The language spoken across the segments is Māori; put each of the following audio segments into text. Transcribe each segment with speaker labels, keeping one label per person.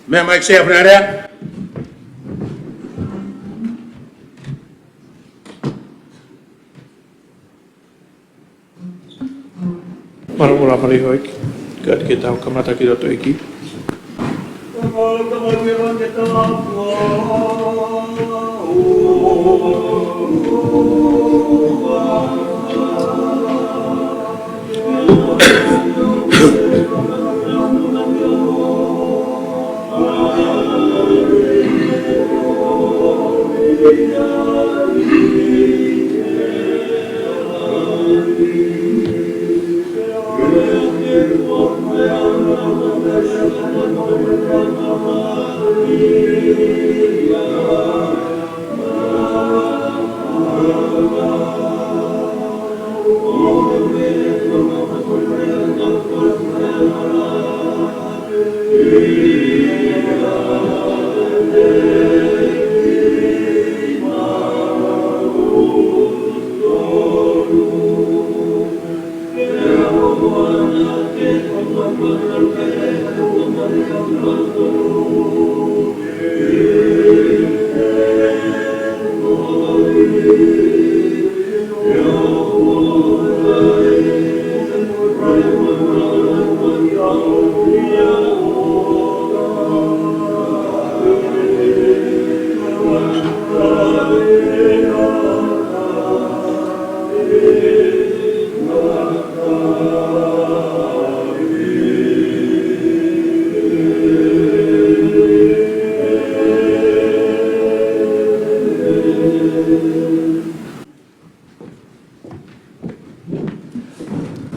Speaker 1: Mea mai se afrarea.
Speaker 2: Marumula palihoik. Kat kita kamata kita tu iki.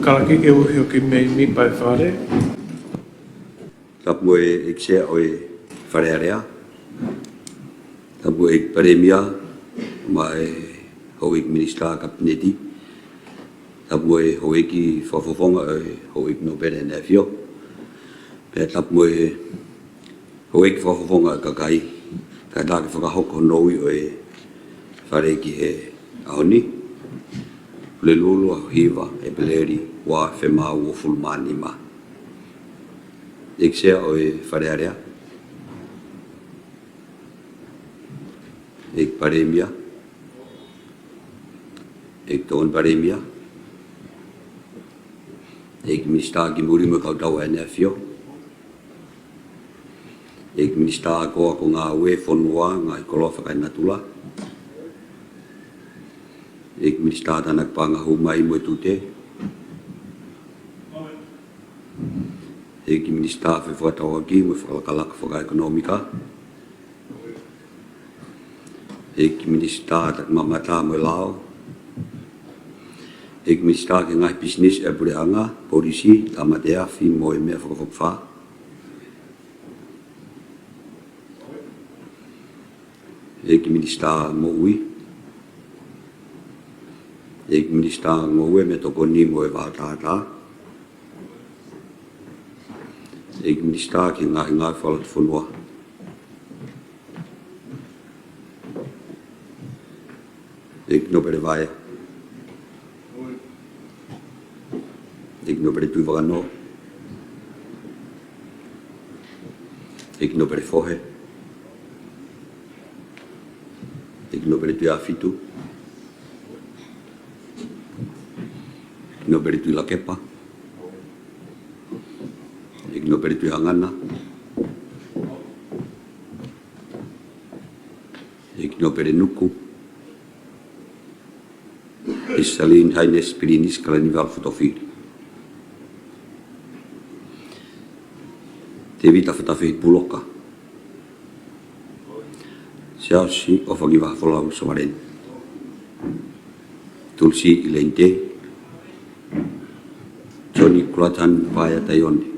Speaker 2: Kalaki ke uhi o ki mei mi pai whare.
Speaker 3: Tapu e xe o e wharearea. Tapu e paremia ma e hau ik ministra kabineti. Tapu e hau iki whawhawhonga e hau ik no bere ne fio. Pea tapu e hau ik whawhawhonga kakai. Kai take whakahoko noi o e whare ki he ahoni. Le lulu a hiva e beleri wa whema ua fulmani ma. Ik sea o e wharearea. Ik paremia. Ik toon paremia. Ik minister ki muri mo kau tau ene fio. Ik minister ko ako ngā ue whonua ngā i kolo whakai natula. Ik minister tanak panga humai mo tute. Ik minister fe whatau aki mo whakalaka whaka ekonomika. Ik minister tak mamata mo lao. Ik minister ki ngai business e pureanga, polisi, tamatea, fi mo e mea whakawhakawha. Ik minister mo ui. Ik minister mo ue me toko ni mo e wātātā. Ik minister ki ngai whalat whanua. Ik no bere vae. Ik no bere tui whakano. Ik no bere whohe. Ik no bere tui awhitu. Ik no bere tui lakepa. Ik no bere tui hangana. Ik no bere nuku. Isalin haines pirinis kalanival fotofiri. Te vita whatawhi puloka. Siasi o whakiwa wholau samaren. Tulsi i leinte. Johnny Kulatan Paya Tayone.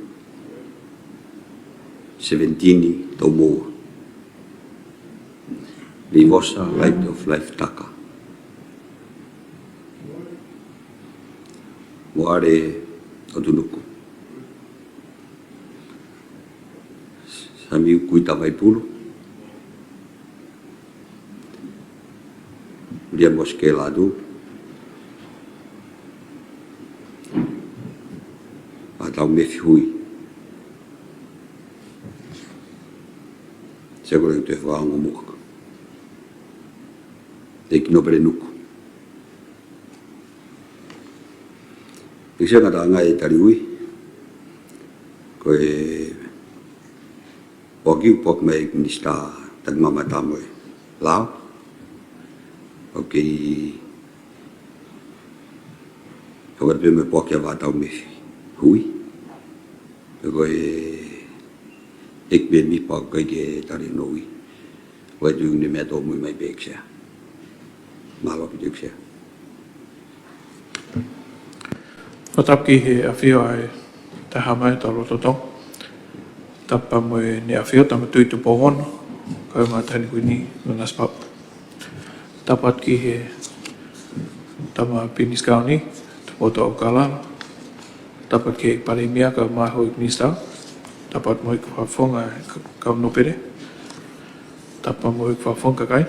Speaker 3: 17 tau moa. Vivosa Light of Life Taka. Moare o tunuku. Sami kuita mai pulu. Dia moske ladu. Atau mefi hui. se ko te fa ngo mo te ki no pere nuku Ise nga tanga e tariui ko e pok mai minista tag mama tamoy lao okay ko be me pok ya va tau me hui ko e ik ben mi pok ko ke tari noi wa du ni me to muy mai bekse malo bekse
Speaker 2: Patapki he awhio ai te hamai ta rototo. Tapa mo ni awhio tama tui tu pohono. Kau ngā tani kuni ngunas pap. Tapat ki he tama pinis kau ni. Tupoto au kalala. Tapat ki he parimia ka maho ik nista. Tapat mo ik whafonga kau nopere. Tapa mo ik whafonga kai.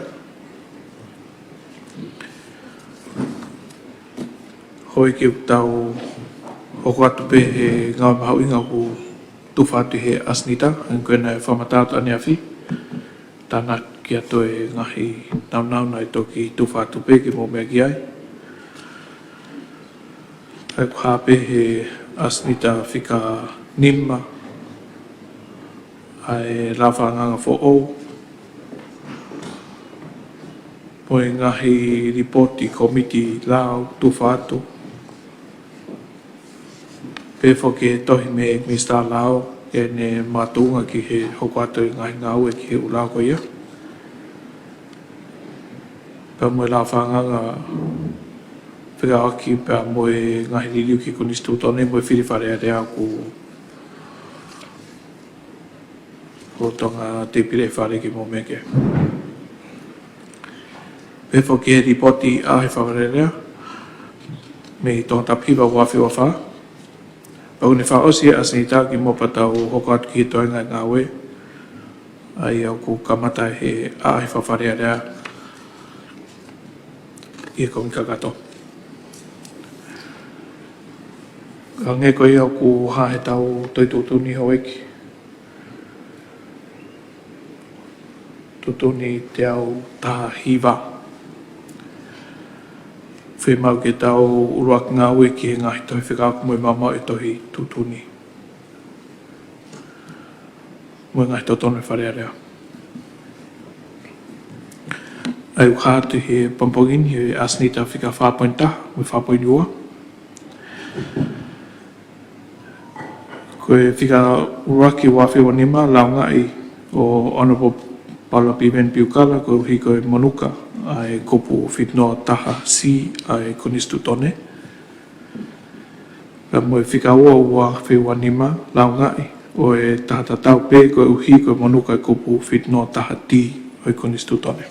Speaker 2: Hoi ki tau hoko atu pe he ngau mahau inga ku tufatu he asnita ang koena e whamatatu ane awhi tāna ki ato e ngahi naunau nai toki tufatu pe ki mō mea ki ai ai ku hape he asnita whika nima ai rawa nganga fo o po e ngahi ripoti komiti lao tufatu pe fo ke tohi me mista lao e ne matunga ki he hoko atu i ngai ngau e ki he ulau ko ia. Pa moe la whanganga whika aki pa moe ngahi liliu ki kunistu tone moe whiriwhare rea ku ko tonga te pire whare ki mō meke. Pe fo ke ripoti a he whare rea me tonga tapiwa wafi wa wha. Pau ne whaosi asnita ki mō patau hoko atu ki toi ngai ngāwe. Ai au ku kamata he āhi whawharea rea i e komi kakato. Ka nge koe au ku hahe tau toi tutuni hoeki. Tutuni te au taha hiwa. Whi mau ke tau uruak ngāwe ki he ngahi tohi whikāku moe mamau e tohi tutuni. Moe ngahi totone wharea rea. Ai ukhātu he pampongini he asnita whika whāpointa, moe whāpoinua. Koe whika uruaki wawhi wa nima lau ngai o Honorable Paula Pimen Piukala ko hi koe Monuka. Ai kopu whitnoa taha si ai konistu tone. Ka moe whikaua ua whiwa nima lau ngai o e tahata tau pe koe uhi koe Monuka e kopu whitnoa taha ti ai konistu tone.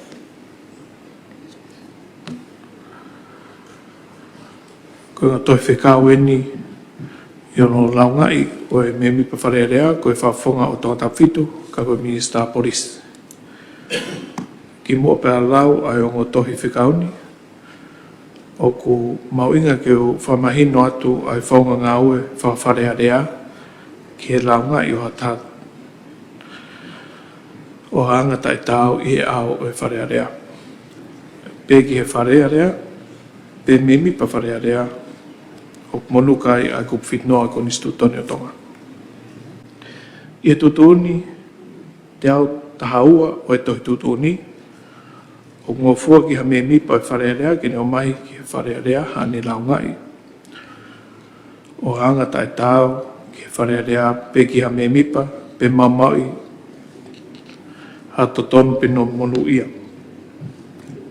Speaker 2: Koe ngā toi whikau eni i ono lau ngai o e me mipa wharearea koe whawhonga o tōta whitu ka koe Minister Police. Ki mua pēr lau ai o ngō tohi whikauni. O ku mauinga ke o whamahino atu ai whaunga ngā ue whawharea rea ki he lau ngai o hatat. O hangata i tāu i he au o e wharea rea. Pē ki he wharea rea, pē me mipa wharea rea o Monukai ai kup whitnoa ko nistu tone o tonga. I e tutuni te au tahaua o e tohi tutuni. O ngō fua ki ha me mipa e wharearea ki ne o mai ki he wharearea hane lau ngai. O hangata e tāu ki he wharearea pe ki ha me mipa pe mamai ha totonu pe no monu ia.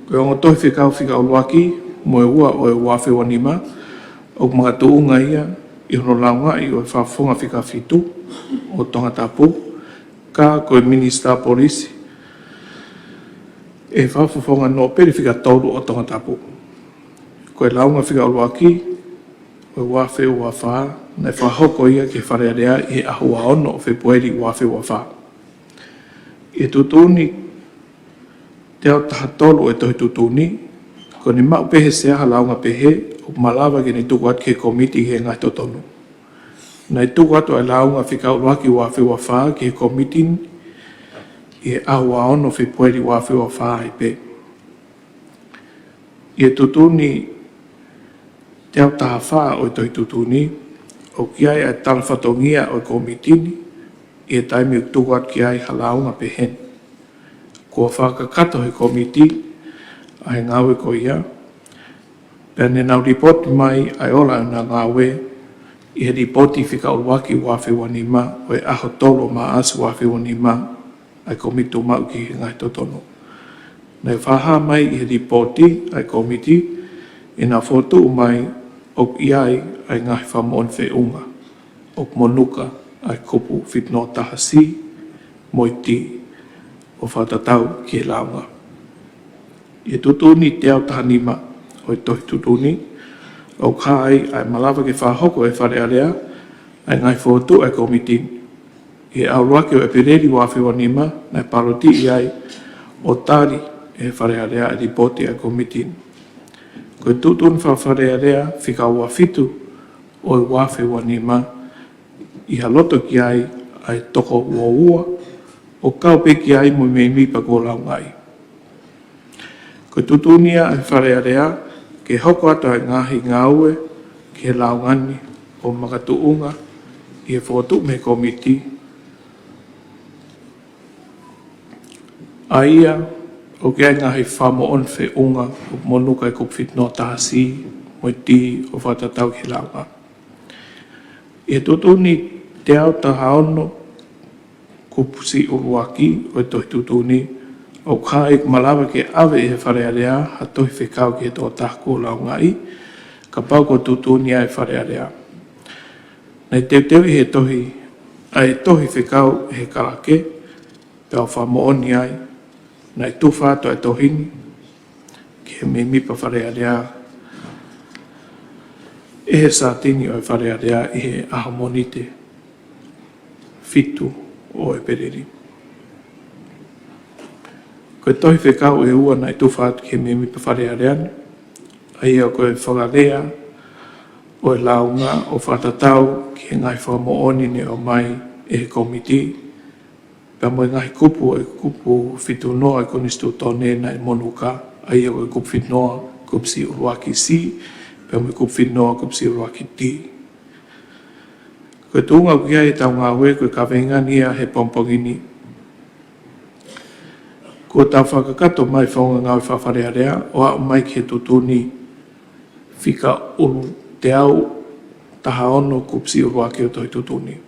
Speaker 2: Koe o ngō tohi whikau luaki mo e ua o e wawhi wanima o mga tuunga ia i hono lau ngai o e whawhonga whika whitu o tonga tapu ka koe Minister Police e whawhawhonga no pere whika tauru o tonga tapu. Koe launga whika uluaki, koe wawhi ua wha, nei whahoko ia ke wharearea i ahua ono o whepueri wawhi ua wha. E tutuni, te au taha tolu e tohi tutuni, ko ni mau pehe seaha launga pehe, o malawa ke ni tuku atu ke komiti he ngai totonu. Nei tuku atu ai launga whika uluaki wawhi ua wha ke komiti e awa ono fi pueri wa fi wa whai pe. I tutuni te au taha wha o toi tutuni, o ki ai talawhatongia o komitini, i taimi uktuat ki ai halaunga pe hen. Kua whakakato he komiti, ai ngawe ko ia, pēne nau ripoti mai ai ola na ngawe, i he ripoti whika uruaki wafi wanima, o e aho tolo ma asu wafi wanima, ai komitu mau ki ngai totono. Nei whaha mai i he ripoti ai komiti, i nga fotu mai o iai ai ngai whamon whiunga, o monuka ai kupu whitno tahasi, moiti o whatatau ki launga. I tutuni te au tahanima o i tohi tutuni, o kai ai malawa ke whahoko e wharearea, ai ngai fotu ai komiti. I au ruake o e pireri wafi wanima, nai paroti i ai o tari e wharearea e ripoti ai komiti. Ko i tutun wharearea whika ua fitu o i wafi wanima, i haloto ki ai toko ua, o kau pe ki ai mo me mipa ko laungai. Ko tutunia ai wharearea, ke hoko ato ai ngahi ngaue, ke laungani o makatuunga, i e whotu me komiti. Aia, o ke ai ngahi whamo on whiunga, o monuka i kupwhit no tahasi, mo ti o whatatau ki launga. I e tutuni te au tahaono, kupusi uruaki o tohi tutuni, o kai malawa ke awe e wharearea, ha tohi whikau ke tō tāko laungai, ka pau ko tutuni ai wharearea. Nei teu he tohi, ai tohi whikau he karake, pe au whamooni ai, nei tuwhāto ai tohini, ke me mipa wharearea, e he sātini o e wharearea, i he ahamonite, fitu o e pereri. Ko e tohi whekau e ua nai tuwhaat ke me mipa whareareani, ai o koe whakarea o e launga o whatatau ki ngai whamooni ne o mai e he komiti, pa mo ngai kupu e kupu fitu noa e konistu tone nai monuka, ai o koe kupu fitu noa kupsi uruaki si, pa mo kupu fitu noa kupsi uruaki ti. Koe tūnga kia e tau ngā we, koe ka wengania he pompongini. Ko tau whakakato mai whaunga ngā whawharearea, o a mai ki he tutuni whika uru te au taha ono kupsi uruaki o toi tutuni.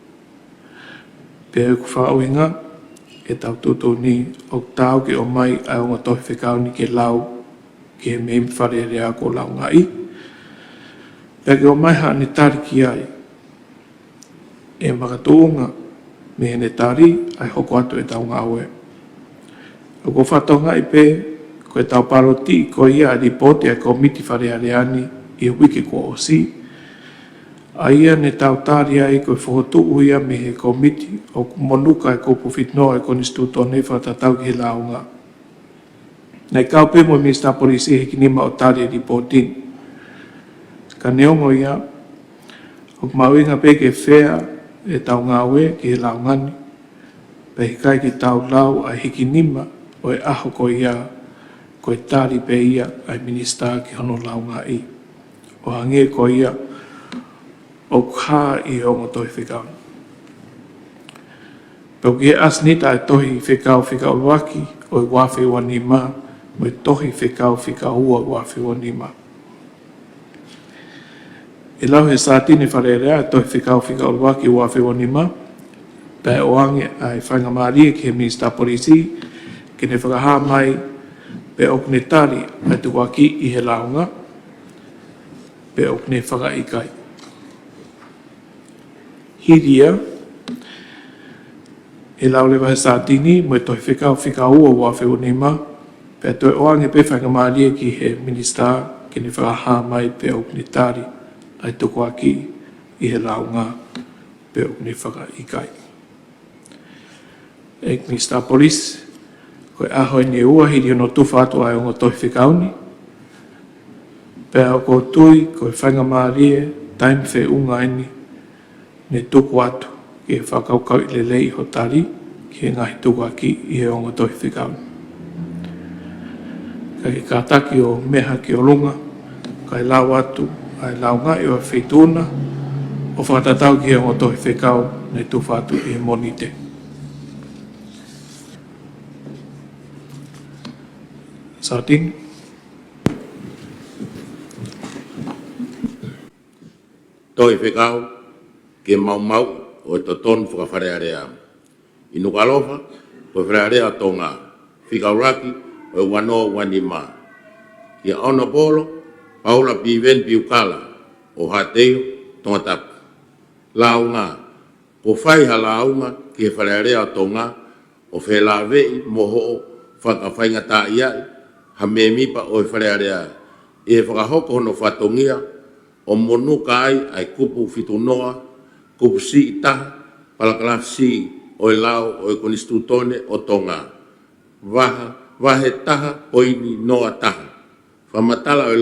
Speaker 2: Pea ku whauinga, e tau tutuni o tau ki o mai ai o ngā tohi whikauni ke lau ki he mei wharearea ko lau ngai. Pea ki o mai haani tari ki ai, e makatuunga me hene tari ai hoko atu e tau ngāwe. O ko whatonga i pe, ko e tau paroti ko ia a ripoti ai komiti whareareani i wiki ko o si. A ia ne tau tari ai ko e whotu uia me he komiti o monuka e kupu fitnoa e konistu tōne whatatau ki he launga. Nei kau pe mo Minister Polisi he kinima o tari e ripotin. Ka neongo ia, o mawinga pe ke whea e tau ngāwe ki he laungani, pe hikai ki tau lau a hiki nima o e aho ko ia, ko e tari pe ia ai minister ki hono launga i. O hange ko ia, o kā i ongo tohi whikau. Pe ki he asnita e tohi whikau waki o e wawhi wanima, mo e tohi whikau ua wawhi wanima. E lau he sātini wharerea e tohi whikau waki ua whiwanima, pe o ange ai whainga maarie ki he Minister Polisi, ki ne whakaha mai pe okne tari ai tu waki i he launga, pe okne whakaikai. Hiria, e lau lewa he sātini, mo e tohi whikau ua whiwanima, pe toi o ange pe whainga maarie ki he Minister, ki ne whakaha mai pe okne tari, ai toko aki i he launga pe o ni whakaikai. E Minister Police, koe aho ni ua hiri ono tuwha atu ai o ngā tohi whikauni, pe au ko tui, koe whainga maarie, taimi whi unga ini, ne tuku atu ki e whakaukau i lelei ho tari, ki he ngai tuka ki i he ongo toi whikau. Ka ki kātaki o meha ki o lunga, kai lau atu, ai lau ngai o whituna, o whakatatau ki he ongo toi whikau, nei tu whatu i he monite. Sardin.
Speaker 1: Toi whikau, ke mau o e totonu whakawharearea. I nukalofa, ko wharearea tonga, whikau raki, o e wanoa wanima. Ki aona polo, paula piven piukala, o hateo, tonga tapu. Launga, ko whai ha launga, ki he wharearea tonga, o whelawei moho whakawhainga tā iai, ha me mipa o e wharearea. E whakahoko hono whatongia, o monuka ai kupu fitunoa, kupu si itaha, palakalaf si o e lau o e konistutone o tonga. Wahe taha poini noa taha. Whamatala o e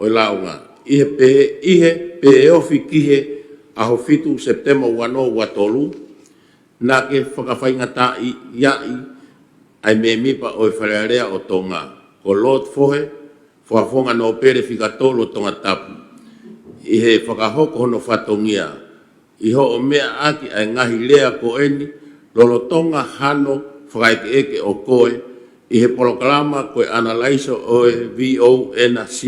Speaker 1: launga. Ihe pehe ofi kihe aho fitu September wano watolu, na ke whakawhainga tā iai ai me mipa o e wharearea o tonga. Ko Lord Fohe, whafonga no pere whikatolo tonga tapu. I he whakahoko hono whatongia. I ho o mea aki ai ngahi lea ko eni, lolo tonga hano whakaike eke o koe, i he polokalama koe analaiso o e VONC.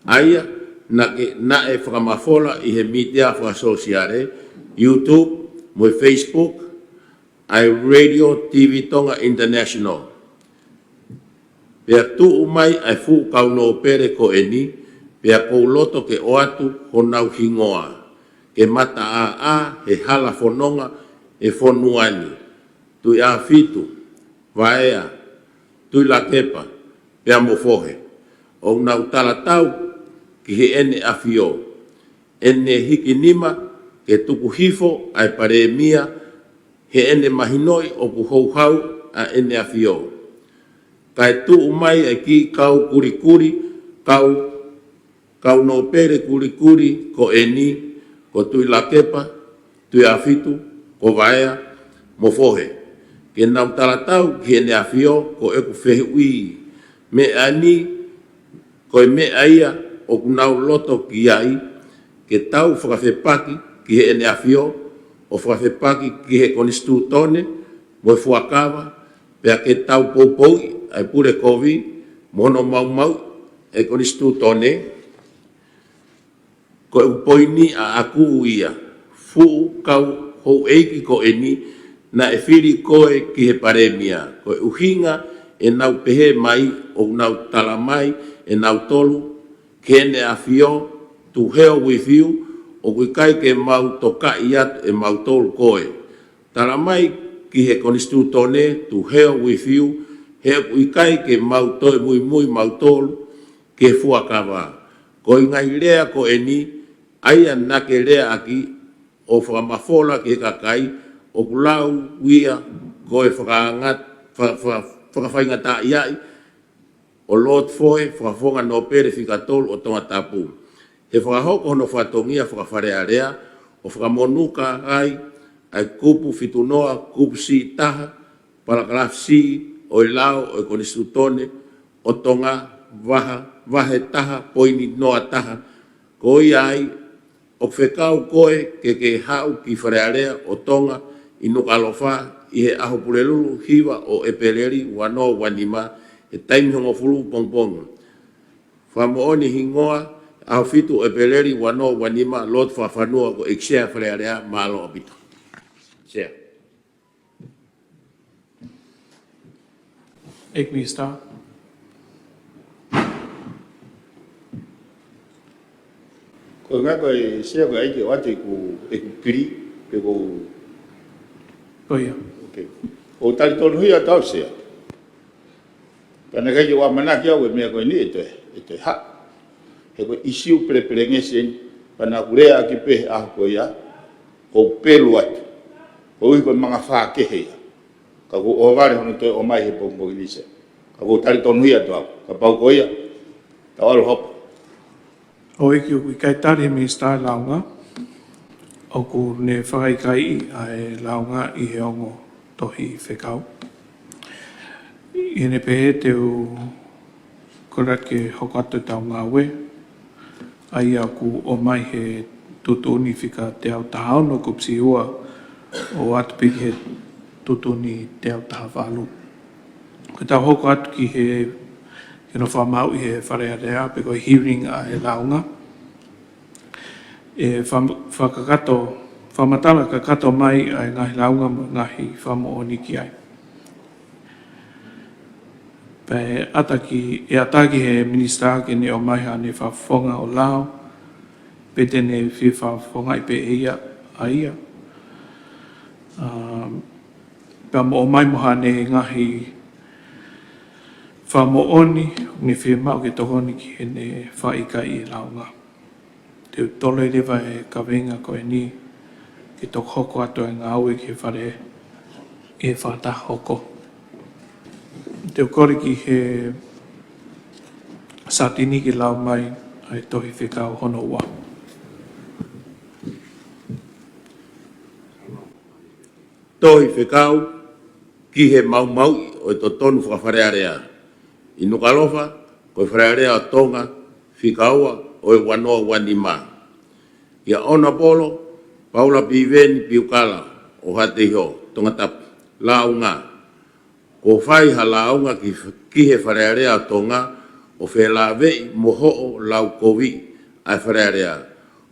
Speaker 1: Aia, na e whakamafola i he media whakasosiare, YouTube, mo Facebook, ai Radio TV Tonga International. Pea tu umai ai fu kau no pere ko eni, pea kou loto ke o atu ho nau hingoa. Ke mata a he hala fononga e fonuani. Tui a fitu, vaea, tui la kepa, pea mofohe. O nau talatau ki he ene afio. Ene hiki nima ke tuku hifo ai pare mia, he ene mahinoi o puhouhau a ene afio. Kai tu umai e ki kau kurikuri, kau no pere kurikuri ko eni, ko tui la kepa, tui afitu, ko vaea, mo fohe. Ke nau talatau ki ene afio ko eku fehi ui. Me ani, ko e me aia o kunau loto ki ai, ke tau whakawhepaki ki he ene afio, o whakawhepaki ki he konistutone, mo e fuakawa, pea ke tau poupoi, ai pure kovi, mono mau, e konistutone, ko e upoini a aku ia, fu kau hou eiki ko eni, na e whiri koe ki he paremia, ko e uhinga e nau pehe mai, o nau talamai, e nau tolu, kene a fio, to hell with you, o kui kai ke mau toka iat e mau tolu koe. Talamai ki he konistutone, to hell with you, he kui kai ke mau toi mui mau tolu, ke fuakawa. Ko ingai lea ko eni, aia nake lea aki, o whakamafola ke kakai, o kulau wia, ko e whakawhainga tā iai, o Lord Fohe, whakafonga no pere whikatolu o tonga tapu. He whakahoko hono whatongia whakawharearea, o whakamonuka ai, ai kupu fitunoa, kupu si taha, paragraf si, o i lau, o i konistutone, o tonga, wahe taha, poini noa taha, ko i ai, o whekau koe, ke hau ki wharearea, o tonga, i nukalofa, i he aho purelulu, hiwa, o e peleri, wano, wanima, e taimi hongo fulu, pongpong. Whamooni hingoa, aho fitu, e peleri, wano, wanima, lot whanua, ko eksea wharearea, malo opito. Sea.
Speaker 2: Ek wie sta.
Speaker 4: Ko nga ko e sia ko ai ke wate ku e ku kiri pe ko
Speaker 2: Koia.
Speaker 4: okay. O tal ton hui ata sia. Kana ga yo amana ki au me ko ni eto ha. He ko isiu preprengesen pana kurea ki pe a ko ya. Ko pelu at. Ko i ko mga fa ke he. Ka ko o vare hono to o mai he pombo ilise. Ka ko tal ton hui ata ka pau ko ya. Ta alo hop.
Speaker 2: O iki o kai tari me sta launga. O ku ne whakai kai a e launga i he ongo tohi whekau. Ine pehe te o korat ke hoko atu tau ngā we, ai aku o mai he tutuni whika te au tahau no kupsi ua o atu piki he tutuni te au taha whalu. Ko tau hoko atu ki he no whamau i he wharearea pe koe hearing a he launga. E whakakato, whamatala ka kato mai ai ngahi launga mo ngahi whamo o niki ai. Pe ataki, e ataki he minister ke ne o mai hane whawhonga o lao, pe tene whi whawhonga i pe eia a ia. Pe mo o mai mo hane ngahi whamo oni, ni whi mau ke tohoni ki he ne whaika i launga. Te tole rewa e ka wenga koe ni, ki tō hoko atu e ngā aue ki whare e whata hoko. Te kore ki he satini ki lau mai ai tohi whekau hono ua.
Speaker 1: Tohi whekau ki he mau o to tonu whakawharearea. I nukalofa, koe wharearea o tonga, whikaua o e wanoa wanima. Ia ona polo, Paula Piveni Piukala o hate hio, tonga tapu, launga. Ko whai ha launga ki he wharearea o tonga, o whela vei moho lau kovi ai wharearea.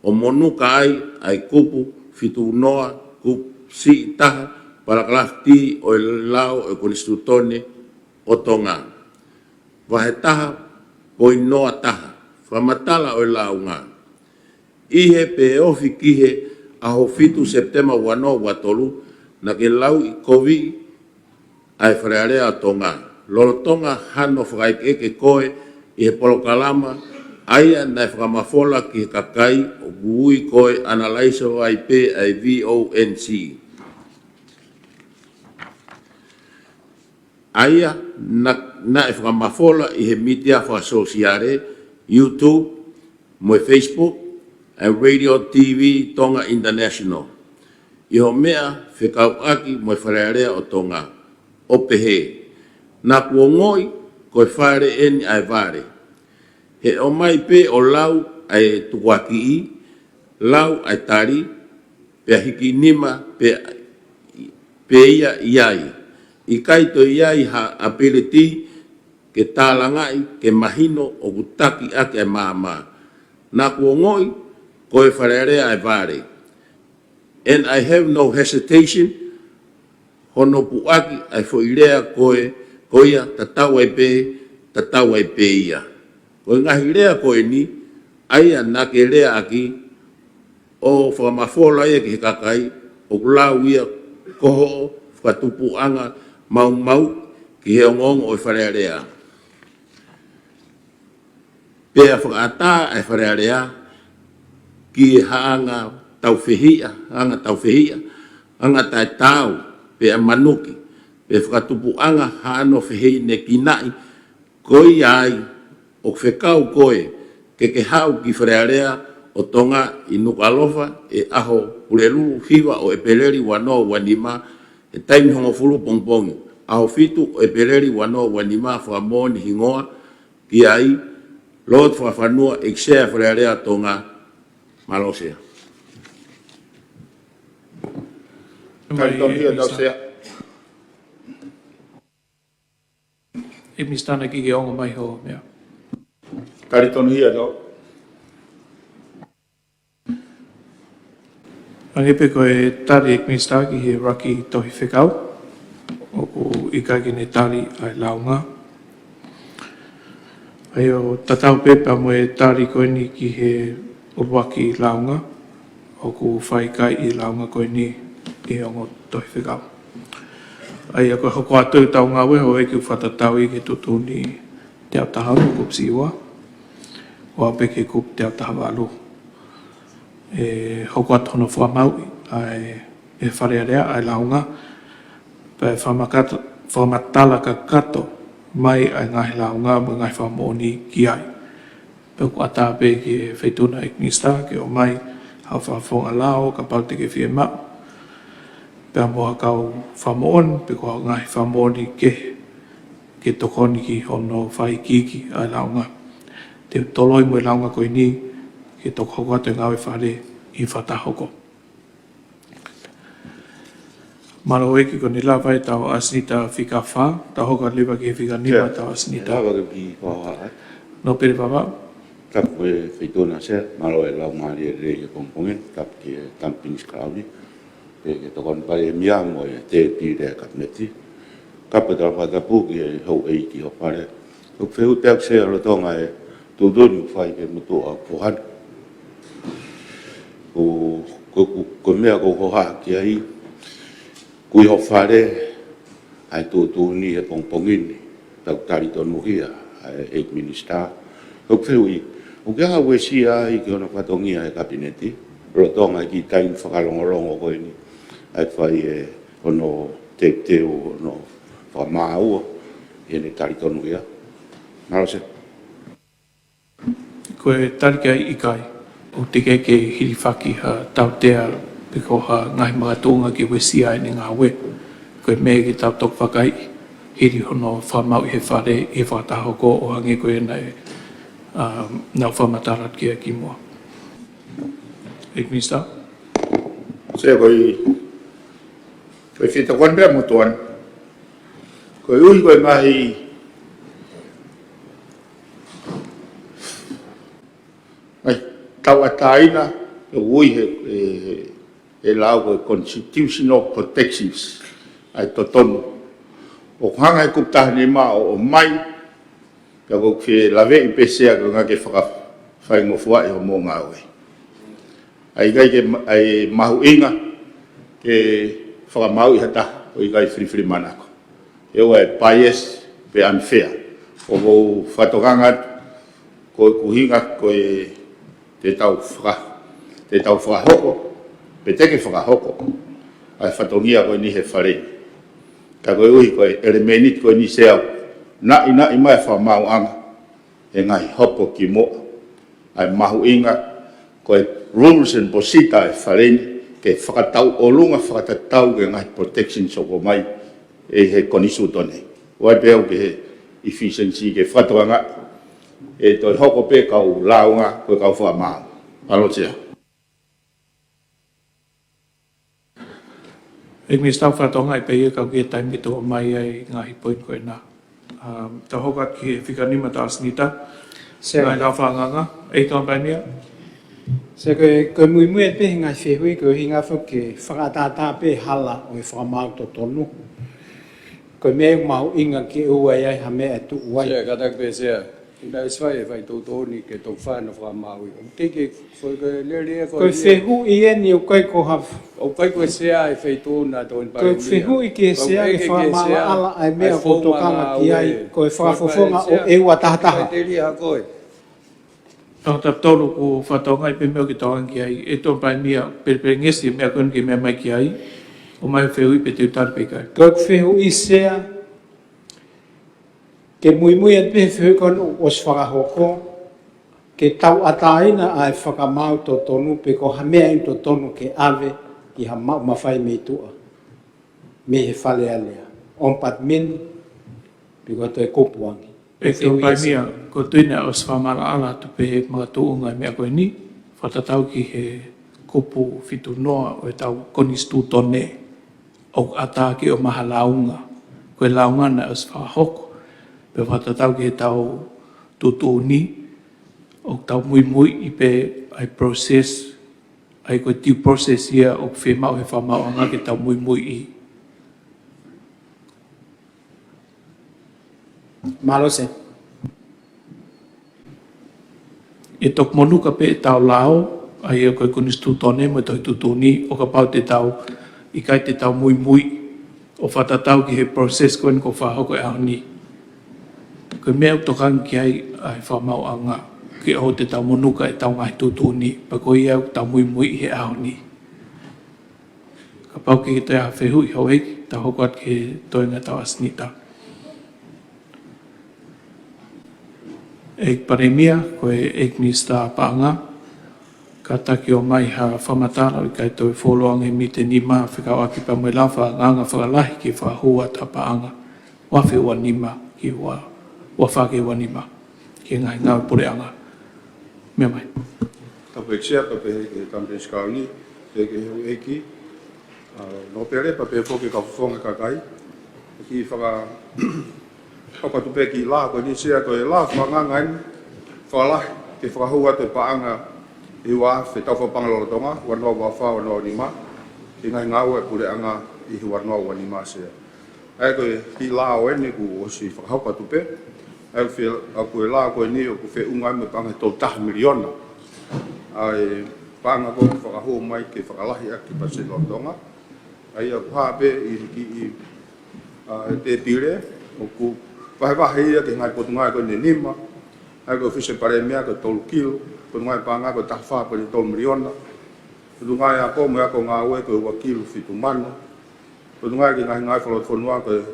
Speaker 1: O monuka ai kupu, fitu noa, kup si taha, para klafti o lau e konistutone o tonga. Wahe taha, poi noa taha, whamatala o launga. Ihe pe ofi kihe aho fitu Septemba wano watolu na ke lau i kovi ai wharearea tonga. Lolo tonga hano whakaike ke koe i he polokalama aia nai whakamafola ki he kakai o buui koe analaiso ai pe ai VONC. Aia na e whakamafola i he media whakasosiare, YouTube, mo Facebook, and Radio TV Tonga International. I ho mea whekau aki mo wharearea o Tonga, o pehe. Nā kua ngoi koe whare eni ai vare. He o mai pe o lau ai tuwaki i, lau ai tari, pe hiki nima pe ia iai. I kaito iai ha ability ke tālangai ke mahino o kutaki ake ai māma. Nā kua ngoi koe wharearea ai vare. And I have no hesitation, hono puaki ai whoirea koia tatau ai pe ia. Koe ngahi rea koe ni, aia nā ke rea aki, o whamafola ia ki he kakai, o kulau ia koho, whatupuanga, mau, ki he ongongo o wharearea. Pea whakata ai wharearea, ki haanga tau whihia, hanga tai tau, pe a manuki, pe whakatupuanga hano whihi ne kinai, koi ai, o whekau koe, ke hau ki wharearea o tonga i nukalofa, e aho purelu hiwa o e peleri wano wanima, e taimi hongo fulu pongpongi, aho fitu o e peleri wano wanima whamoni hingoa, ki ai, Lord whawhanua e ksea wharearea tonga, Malosea.
Speaker 2: E mistana ki onga mai ho mea.
Speaker 4: Karitonu hia tau.
Speaker 2: Angepe koe tari e mistana ki he raki tohi whekau. Oku ikaki ne tari ai launga. Ai o tatau pepa mo e tari koe ni ki he uruaki launga, o ku whaikai i launga koe ni i ongo tohi whekau. Ai a koe hoko atu tau ngā weho e ki whatatau i ke tutuni te au taha no kup siwa, o a peke kup te au taha walu. E hoko atu hono whamau ai e wharearea ai launga, pe whamatala ka kato mai ai ngahi launga mo ngai whamoni ki ai. Peko ata pe ke whaituna e nista ke o mai hau whawhonga lao ka paute ke whie mau. pea moa kau whamoon, pe ko ngai whamooni ke tokoni ki hono whai kiki ai launga. Te toloi mo launga koe ni, ke toko atu ngawe whare i whatahoko. Maro eki ko ni lawa e tau asnita whika wha, ta hoka lewa ke whika nima tau asnita.
Speaker 5: Lawa ke ki whaha.
Speaker 2: No pere papa?
Speaker 5: Tap koe whitona sea, maro e lau maari e rei e pongpongen, tap ke Tampinis Krauni. Ke tokon pare mia mo e te pire kabineti. Kapa tala whatapu ki e hau eiti ho pare. Uk whehu teak sea rotonga e tūdoni whai ke mutu a pohan. Ko mea ko hoha ki ai. Kui ho whare ai tūtūni e pongpongini. Tau tari tonu hia, ai 8 minister. Uk whehu i. Uk aha ue sia i ki hona whatongia e kabineti. Rotonga ki tain whakalongolongo koe ni. Ai whai e hono te o hono whamāua. E ne tari tonu hia. Marose.
Speaker 2: Koe tarika i kai, o te ke hiriwhaki ha tautea piko ha ngai mga tūnga ki wesia e ngā we. Koe me ki tau tok whakai, hiri hono whamau i he whare e whatahoko o hange koe nei nau whamatarat ki a ki mua. Ek minister?
Speaker 4: Se koe whita kwan pia mutuan. Koe ui koe mahi tau ataina e ui he lau koe constitutional protections ai totonu. O hanga e kuptahani maa o mai ka koe ke lawe i pesea ko ngake whaingofuwa e o mō ngā ue. Ai gai ke mahu inga ke whakamau i hata o i gai whiriwhiri manako. E oa e bias pe unfair. O kou whatokangat koe kuhinga koe te tau whakahoko, pe teke whakahoko, ai whatongia koe ni he wharei. Ka koe ui koe elemenit koe ni seau, na i mai whamau anga, e ngai hopo ki mo, ai mahu inga, koe rules and procedure e wharei, ke whakatau olunga whakatatau ke ngai protection soko mai, e he konisu tone. Wai peo ke he efficiency ke whatoanga, e toi hoko pe kau launga koe kau whamau. Alo tia.
Speaker 2: Ek minister whatonga i pei e kau ki e taimi tō mai ai ngā hipoin koe nā. Ta hokat ki he whika nima ta asnita. Ngai lau whanganga. Ei tōn painia?
Speaker 6: Se koe mui mui e pe ngai whehui koe hinga whuke whakatata pe hala o e whakamau to tonu. Koe mea mau inga ki ua iai ha mea e tu uai.
Speaker 7: Sia katak pe sia. Ina iswai e whai tōtoni ke tōk whāna whamaui. O teke koe koe lere e
Speaker 6: Koe whehu i e ni o koe ko haf.
Speaker 7: O kai koe sea e whai tōna tōn pare.
Speaker 6: Koe whehu i ke sea ke whamala ala ai mea ko tokanga ki ai. Koe whafofonga o eua tahataha.
Speaker 7: Koe te ria koe.
Speaker 2: Tau tap tolu ko whatonga i pe meo ki tōan ki ai. E tōn painia perpere ngesi mea koe ki mea mai ki ai. O mai whehu i pe te utari pe kai.
Speaker 6: Koe whehu i sea ke mui e pe whehu kon o whakahoko. Ke tau ataina ai whakamau to tonu pe ko hamea in to tonu ke ave i ha mau mawhai me tua. Me he whale alea. Ompat min pe ko to e kopuangi.
Speaker 2: E tōn painia ko tuina o swamara ala tu pe mga tuunga mea koe ni. Whatatau ki he kupu fitu noa o e tau konistu tone. O ata ki o maha launga. Koe launga na o swahoko. Pe whatatau ki he tau tutu ni. O tau mui i pe ai process, ai koe tiu process ia o whemau he whamau anga ki tau mui i.
Speaker 6: Malo se.
Speaker 2: E tok monuka pe e tau lao, ai e koe kunistu tone mo toi tutu ni, o ka pau te tau, i kai te tau mui, o whatatau ki he process koe ko whahoko e au ni. Koe mea utokan ki ai whamau anga, ki o te tau monuka e tau ngai tutu ni, pa koe iau tau mui he au ni. Ka pau ki te a whehu i hau eiki, ta hokuat ki toenga tau asnita. Ek paremia, koe ek minister paanga, ka taki o mai ha whamatara i kai toi wholoanga mi te nima whikau aki pa mai lawa nganga whakalahi ki whahua tapaanga wafi ua nima ki ua whake ua nima ki ngai ngau pureanga. Mea mai.
Speaker 7: Tapu eksia, pape ke Tampen Skauni, ke eki, no pere, pape foke ka whonga kakai, ki whakatupe ki la, koe ni sea koe la, whangangain, whalahi, ke whakahua te paanga i wā, whe tau whapanga lorotonga, wanoa wawha, wanoa nima, ki ngai ngau e pureanga i wanoa wa nima sea. Ai koe ki la o ene ku o si whakahupatupe, ai koe la koe ni o ku whe ungai me panga tau taha miliona. Ai panga ko whakahua mai ke whakalahi aki pase lorotonga. Ai a kuhape i te pire, o ku wahewahe ia ke ngai potungai koe ne nima, ai koe whise pare mea koe tolu kilo, potungai panga koe taha wha koe tolu miliona. Potungai a ko mea ko ngā ue koe ua kilo whitu mana. Potungai ke ngai whalotwhanua koe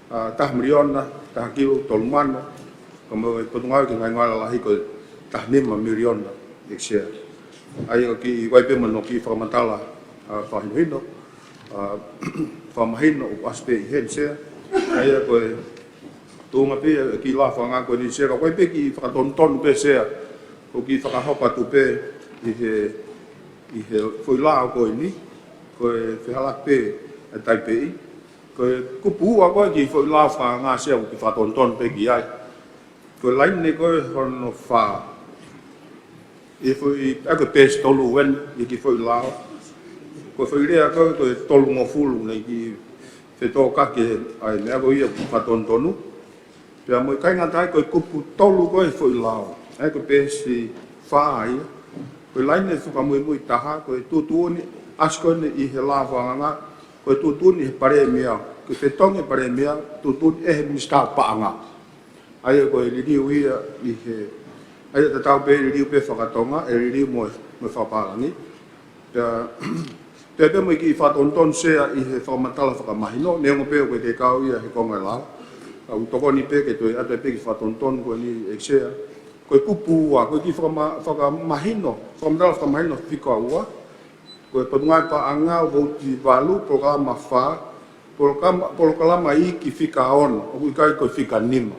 Speaker 7: taha miliona, taha kilo, tolu mana. Potungai ke ngai lalahi koe taha nima miliona. Eksia. Ai ki waipe mano ki whakamatala whahinohino, whamahino o aspe i hen sea. Ai koe tūnga pe ki la whanga koe ni sea. Waipe ki whakatontonu pe sea. Ko ki whakahopatu pe i he whoi la o koe ni. Koe whihalak pe e taipei. Koe kupu ua koe ki whoi la whanga sea ki whakatontonu pe ki ai. Koe laine koe hono wha. I foi ako pes tolu wen i ki foi lao ko foi rea ko tolu mo fulu nei ki te to ka ke ai me ako ia pa tonu pe mo kai ngata ko kupu tolu ko foi lao ako pes fa ai ko laine fu ka mo taha ko tu ni asko ni i he lava nga ko tu ni pare mia ko te tonge pare mia tu e mi sta pa nga ai ko li ia i he ai te tau pe riu pe whakatonga, e riu mo whaparangi. Pe mo ki whatonton sea i he whakamatala whakamahino, neongo pe o koe ke kau ia he konga lao. Au toko ni pe ke toi atu pe ki whatonton koe ni eksea. Koe kupu ua, koe ki whakamahino, whakamatala whakamahino whika ua. Koe patungai pa anga o vauti walu, programa wha, programa i ki whika ono, o kui kai koe whika nima.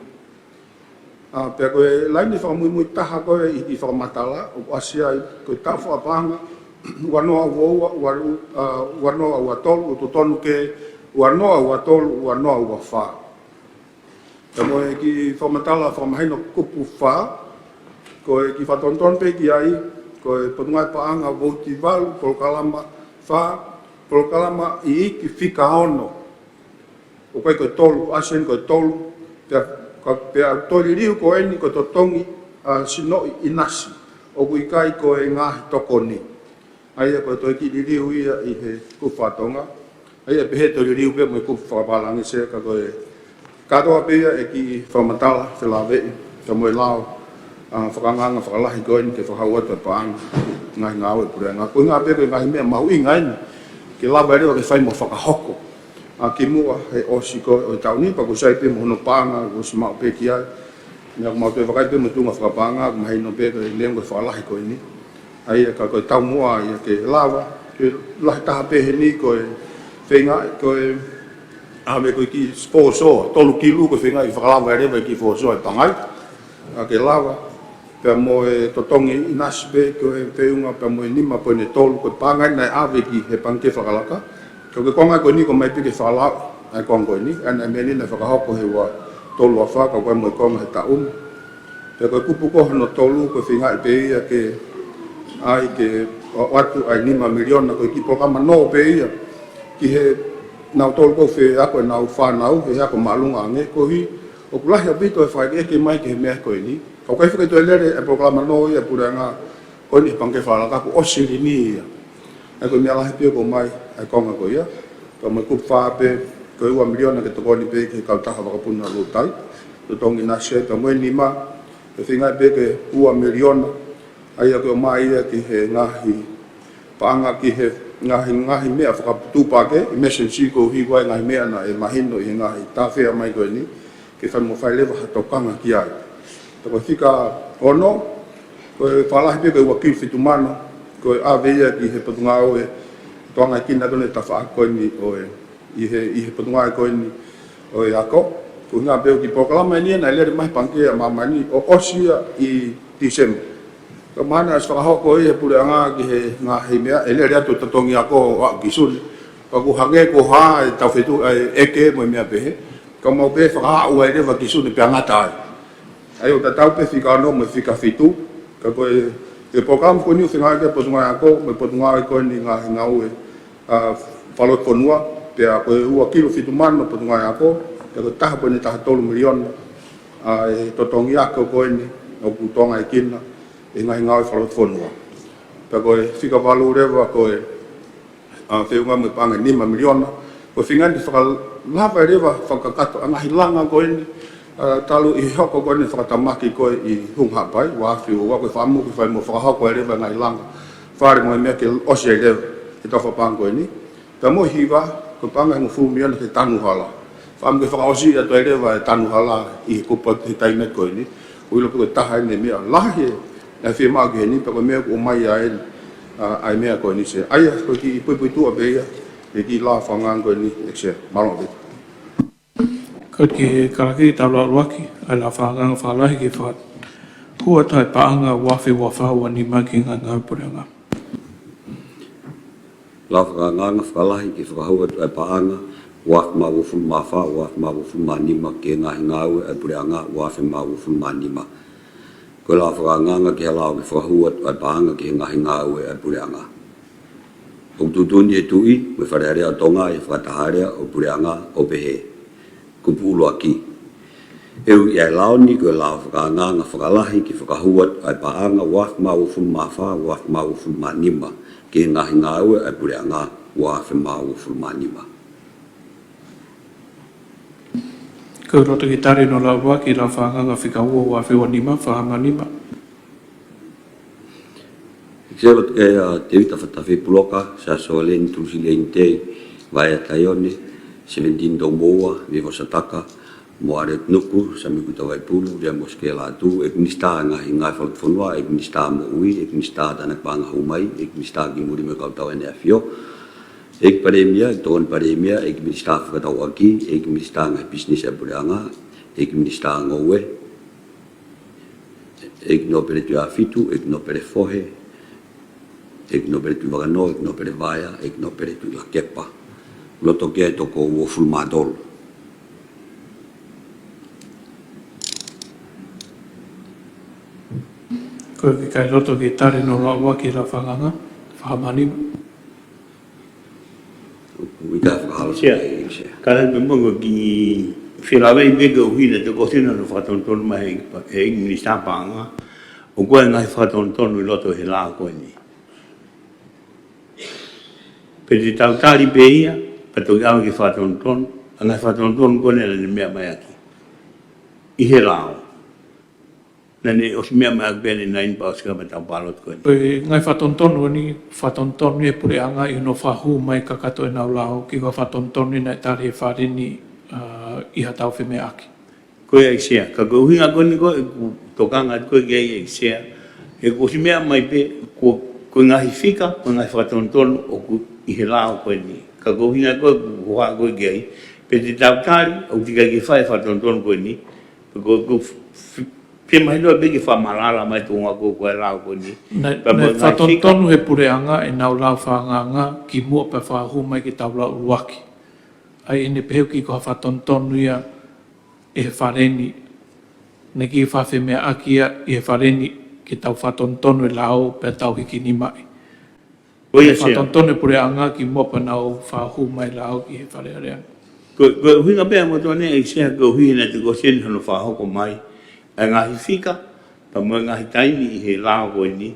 Speaker 7: Pea koe laini whakamui taha koe i whakamatala, o asia koe tau whakapanga, wanoa uoua, wanoa ua tolu, o totonu ke, wanoa ua tolu, wanoa ua wha. Pea moe ki whakamatala whakamahino kupu wha, koe ki whatonton pe ki ai, koe patungai paanga vauti walu, polokalama wha, polokalama i iki whika ono. O koe koe tolu, asien koe tolu, pea tori riu ko eni ko totongi sino inasi o kui kai ko e ngahi toko ni. Aia ko toi ki riu ia i he kuwhatonga. Aia pehe tori riu pe mo i kuwhapalangi sea ka koe katoa pea e ki whamatala whelawei ka mo i lao whakanganga whakalahi ko eni ke whakauata paanga ngahi ngāwe purenga. Koe ngā pea koe ngahi mea mahu inga eni ke lawa ere o ke whai mo whakahoko. Ki mua he osi ko o tauni pa ko sai pe mo no panga ko si mau pe ki ai na mau te vakai pe mo tunga whakapanga ko mai no pe ko leng ko whalahi ko ini ai ka ko tau mua ia ke lava ke lahi taha pe he ni ko whenga ko ame ko ki sponsor tolu kilu ko whenga i whakalava ere ki sponsor e pangai ke lava pe mo e totongi inasi pe ko e peunga pe mo e nima po ne tolu ko pangai na ave ki he pangke whakalaka. Ko ke konga ko ni ko mai pike whala ai konga ko ni ana meni na whakahoko he wa tolu a wha ka koe mo i konga he taum. Te koe kupu ko no tolu ko whinga i pe ia ke ai ke watu ai 5 miliona ko ki programa no pe ia ki he nau tolu ko whi ako e nau whanau he ako malunga ange ko hi o kulahi a bito e whai ke mai ke he mea ko ni. Ka koe whika to e lere e programa no ia puranga ko ni pangke whala ka ko osiri ni ia. Ai koe mea lahi pia ko mai ai konga ko ia. Ka mai kupu whaape, koe ua miliona ke tokoni pe ke kautaha wakapuna lutai. Tutongi nase, ka moe nima, ke whingai pe ke ua miliona. Ai a koe mai ia ki he ngahi, paanga ki he ngahi mea whakatupake, i mesensi ko hiwai ngahi mea na e mahino i he ngahi tawhea mai koe ni, ke whai mo whai lewa hatokanga ki ai. Ta koe whika ono, Koe whalahi pe koe wakil fitumano, koe awea ki he patunga o e toanga kina kone tawha koe ni o e i he patunga e koe ni o e ako. Ko ngā peo ki pokalama ni na lere mai pangkea mamani o osia i Disemba. Ka mana as whakahoko e he pure anga ki he ngā hei mea e lere atu tatongi ako o a kisuni. Ka ku hange ko ha e tawhetu eke mo mea pehe. Ka mau pe whakaha ua e rewa kisuni pe angata ai. Ai o tatau pe whika anō mo whika whitu. Ka koe e pokamu ko ni whinga ke potunga ako, me potunga e koe ni ngā ue whalot ponua. Pe a koe ua kilo fitumano potunga ako. Pe koe taha pone taha 3 miliona. E totongi ako koe ni, o putonga e kina, e ngahi ngau e whalot ponua. Pe koe whika walu rewa koe whiunga me panga 5 miliona. Koe whinga ni whakalava e rewa whakakato angahi langa koe ni. Talu i hoko koe ni whakatamaki koe i hungha pai, wafi o koe whamu ki whai mo whakahoko e rewa ngai langa. Whare mo e mea ke osi e rewa, e tofa panga koe ni. Pea mo hiwa, koe panga hingo fumiona te tanu hala. Whamu ke whakaosi atu e rewa e tanu hala i he kupa te taime koe ni. Uilo pe koe taha e ne mea lahi e, na whia maa ki he ni, pe koe mea ko mai a e ai mea koe ni se. Aia, koe ki i pui tua pe ia, e ki la whangaan koe ni, e se, malon vita.
Speaker 2: Ko ki karaki taula ruaki, ai la whaanga whalahi ki whaat. Hua tai paanga wafi wafahua ni maki ngā ngā purenga.
Speaker 3: La whakanganga whakalahi ki whakahua tu ai paanga, wak ma wufun ma wha, wak ma wufun ma nima ke ngahi ngāue ai pureanga, wafi ma wufun ma nima. Ko la whakanganga ki halau ki whakahua tu ai paanga ki ngahi ngāue ai pureanga. O tutuni e tui, me wharearea tonga e whakataharea o pureanga o pehe. Kupulo aki. Eu ia laoni ko la whakanganga whakalahi ki whakahua ai paanga wak ma wufun ma wha, wak ma wufun ma nima ke ngahi ngāue ai pureanga, wafi ma wufun ma nima.
Speaker 2: Ko roto ki tari no la waki la whaanga whikaua wafi wa nima, whahanga nima.
Speaker 3: Kiselot ke te vita whatafi puloka, sa soalen tusi lein te, vai a taione, 17 Domoa, vivo sataka, moare nuku, sa mikuta waipulu, ria moske la tu, ek nista ngahi ngai whalut whanua, ek nista mo ui, ek nista tanak panga humai, ek nista ki muri me kautau ene afio, ek paremia, ek toon paremia, ek nista whakatau aki, ek nista ngai business e pureanga, ek nista ngowe, ek no pere tu afitu, ek no pere fohe, ek no pere tu wagano, ek no pere vaya, ek no pere tu la kepa. Loto ke toko ua fulmadol.
Speaker 2: Ko ki kai roto ki tari no la waki la whanganga, whahamanima.
Speaker 3: Wika whakahala.
Speaker 8: Sia, kala me mongo ki whilawe i mega uhina te kosina no whatontonu mai e ingi stapanga, o koe ngai whatontonu i loto he la koe ni. Peti tau tari pe ia, pato ki awa ki whatontonu, a ngai whatontonu koe nera ni mea mai aki. I he lao. Nani os mea mai aki pene nain pa os kama tau palot koe ni.
Speaker 2: Koe ngai whatontonu ni, whatontonu e pureanga i no whahu mai kakato e nau lao, ki wa whatontonu nei tari e wharini i hatau whi mea aki.
Speaker 8: Koe ai sea, ka koe uhinga koe ni koe, tokanga koe ki ai sea, e koe si mea mai pe, koe ngahi whika, koe ngahi whatontonu o ku i he lao koe ni. Ka koe uhinga koe, koe koe ki ai, pe te tau tari, au tika ki whae whatontonu koe ni, koe pe mai loa begi whamalala mai tōnga koe lao koe ni.
Speaker 2: Nei whatontonu he pureanga e nau lau whanganga ki mua pe whahu mai ki tau lau uruaki. Ai ene peheu ki koha whatontonu ia e he whareni, ne ki whawhi mea aki ia i he whareni ki tau whatontonu e lau pe tau hiki ni mai.
Speaker 8: Koe
Speaker 2: E
Speaker 8: sea,
Speaker 2: whatontonu e pureanga ki mua pe nau whahu mai lau ki he wharearea.
Speaker 8: koe uhinga pēr mo tōne e sea koe uhinga te koe seni hano whahoko mai, e ngahi whika, pa mo ngahi taimi i he lao koe ni,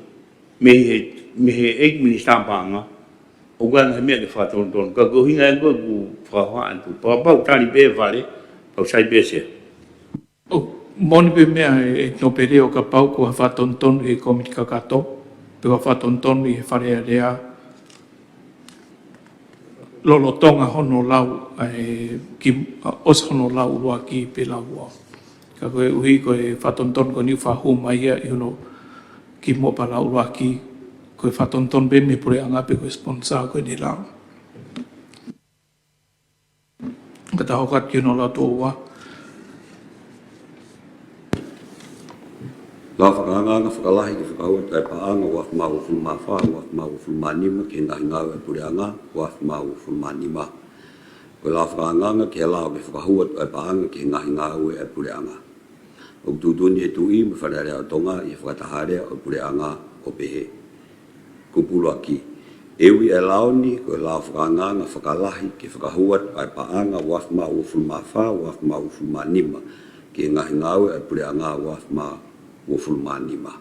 Speaker 8: me he ek ministapanga, o koe ngahi mea ke whatontonu. Ka koe uhinga e koe ku whahoa antu, pa pau tari pēr whare, pau sai pēr sea.
Speaker 2: Moni pe mea e no pere o ka pau ko whatontonu e komiti kakato, pe wa whatontonu i he wharearea, lolotonga hono lau, ki os hono lau ua ki pe lau ua. Ka koe uhi koe whatontonu ko ni whahu mai ia i hono ki mo pala uraki ko fatonton be me pure anga pe ko sponsor ko ni lao kata hokat ki no la to wa
Speaker 3: la whakanganga whakalahi ki whakauat ai paanga waf mau fulmafa, waf mau fulmanima ki ngahi ngau e pureanga, waf mau fulmanima. Ko la whakanganga ki halao ki whakahuat ai paanga ki ngahi ngau e pureanga. O tutuni e tui me whanarea o tonga i whakataharea o pureanga o pehe. Kupulua ki. Ewi e laoni ko la whakanganga whakalahi ki whakahuat ai paanga waf mau fulmafa, waf mau fulmanima ki ngahi ngau e pureanga waf mau o fulmanima.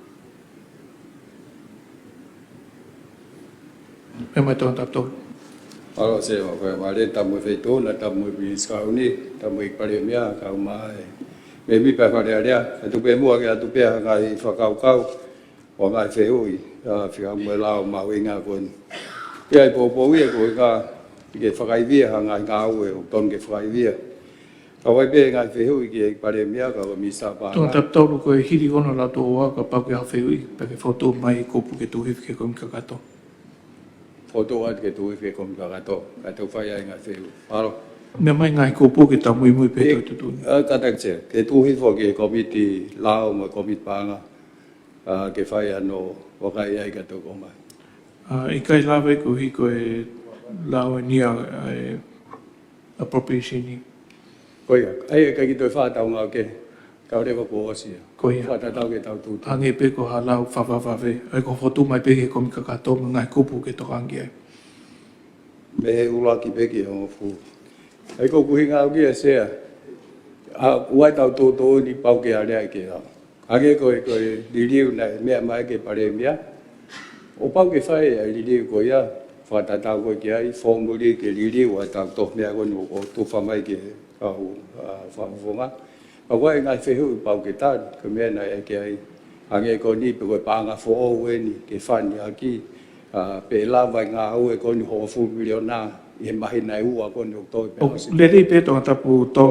Speaker 2: me mai to tap to
Speaker 9: Alo se wa fa wa le tamu fe to na tamu bi ska uni tamu ik pare mia ka mai. Me mi pa fa le ya tu pe mo ga tu pe ga i fa kau kau. Wa mai fe ui fi ga mo la ma we nga kon. Ye po po wi ko ga ke fa ga vi ha nga ga we ton ke fa vi. Ka wai pe nga fe ui ke pare mia ka mi sa pa.
Speaker 2: to tap to ko hiri kono la to wa ka pa ke ha fe ui pe ke foto mai ko pu ke tu hif ke kom ka to
Speaker 9: Foto at ke tu fe kom ka to. Ka to fa ya nga fe. Alo.
Speaker 2: me mai ngai ko pu ke ta mui mui pe to tu
Speaker 9: Ka tak che ke tu hi fo ke komiti lao mo komit pa nga. Ke fa ya no wa ka ya ka to ko mai.
Speaker 2: i kai la ve ko hi ko e la o ni a appropriation ni
Speaker 9: Koia, ai ka ki toi fa tau nga ke. Ka re ko o sia.
Speaker 2: Koia.
Speaker 9: Fa ta tau ke tau tu.
Speaker 2: ange pe ko ha la fa ve ai ko foto mai pe ke kom ka to ngai ko pu ke to ange ai
Speaker 9: Me he ula ki pe ki o fu. Ai ko ku hinga ki se. Uai tau to ni pau ke ale ke. Age ko di liu na me mai ke pare mia. O pau ke fai ai di liu ko ya. Fa ta tau ko ki ai formuli ke di liu wa tau to me ko no o tu fa mai ke ka fa nga. Ka wai ngai fe hu pau ke ta ke me na e ke ai. Age ko ni pe ko pa nga fo o we ni ke fa ni aki. Pe la vai nga au e ko ni ho fu miliona e mai nai ua ko ni to pe.
Speaker 2: o le ri pe to ta pu to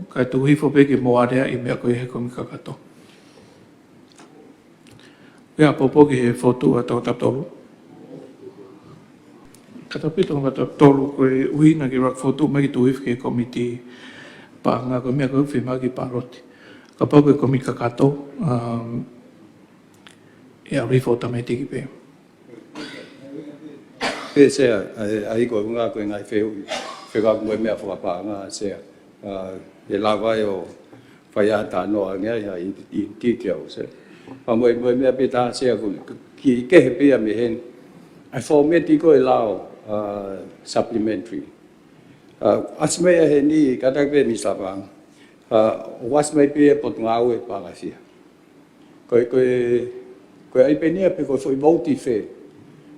Speaker 2: ka tu hi fo pe ke mo area i me ko he kom ka to ya po ke foto a to ta to kata pe to ta to ko ui na ke rak foto mai tu hi ke komiti pa nga ko me ko fi ma ki paroti ka pa ko komi ka to e a ri foto mai ti ki pe
Speaker 9: Pe se ai ko nga ko ngai fe ga mo me fa pa nga se e la vai o fa ya ta no nga ya i ti ti o se pa mo me pe ta se ko ki ke he pe me hen ai format ko lao supplementary asme ya he ni ka ta pe mi sa pa was mai pe pot nga o pa la sia ko ai pe ni pe ko foi volti fe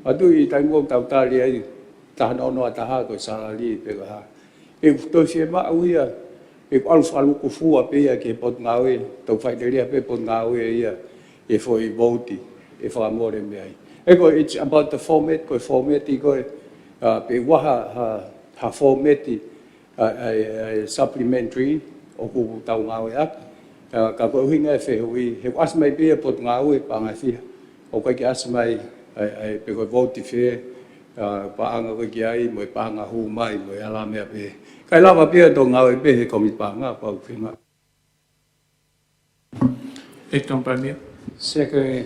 Speaker 9: Atu i tai mo tau tali ai ta no no ta ha ko sala li pe ha. E to se ma uia e al falu ku fu a pe ke pot ngawe to fai de pe pot ngawe ia e foi voti e fa amore me ai. E ko it's about the format ko pe wa ha format supplementary o ku tau ngawe ka ko hinga fe hui he was mai pe pot ngawe pa nga fi o ko ke as mai ai pe ko voti fe pa anga ko ai mo pa anga hu mai mo ala me pe kai la pa pe to nga pe ko mi pa nga pa fe nga
Speaker 2: e tom pa mia
Speaker 6: Se ke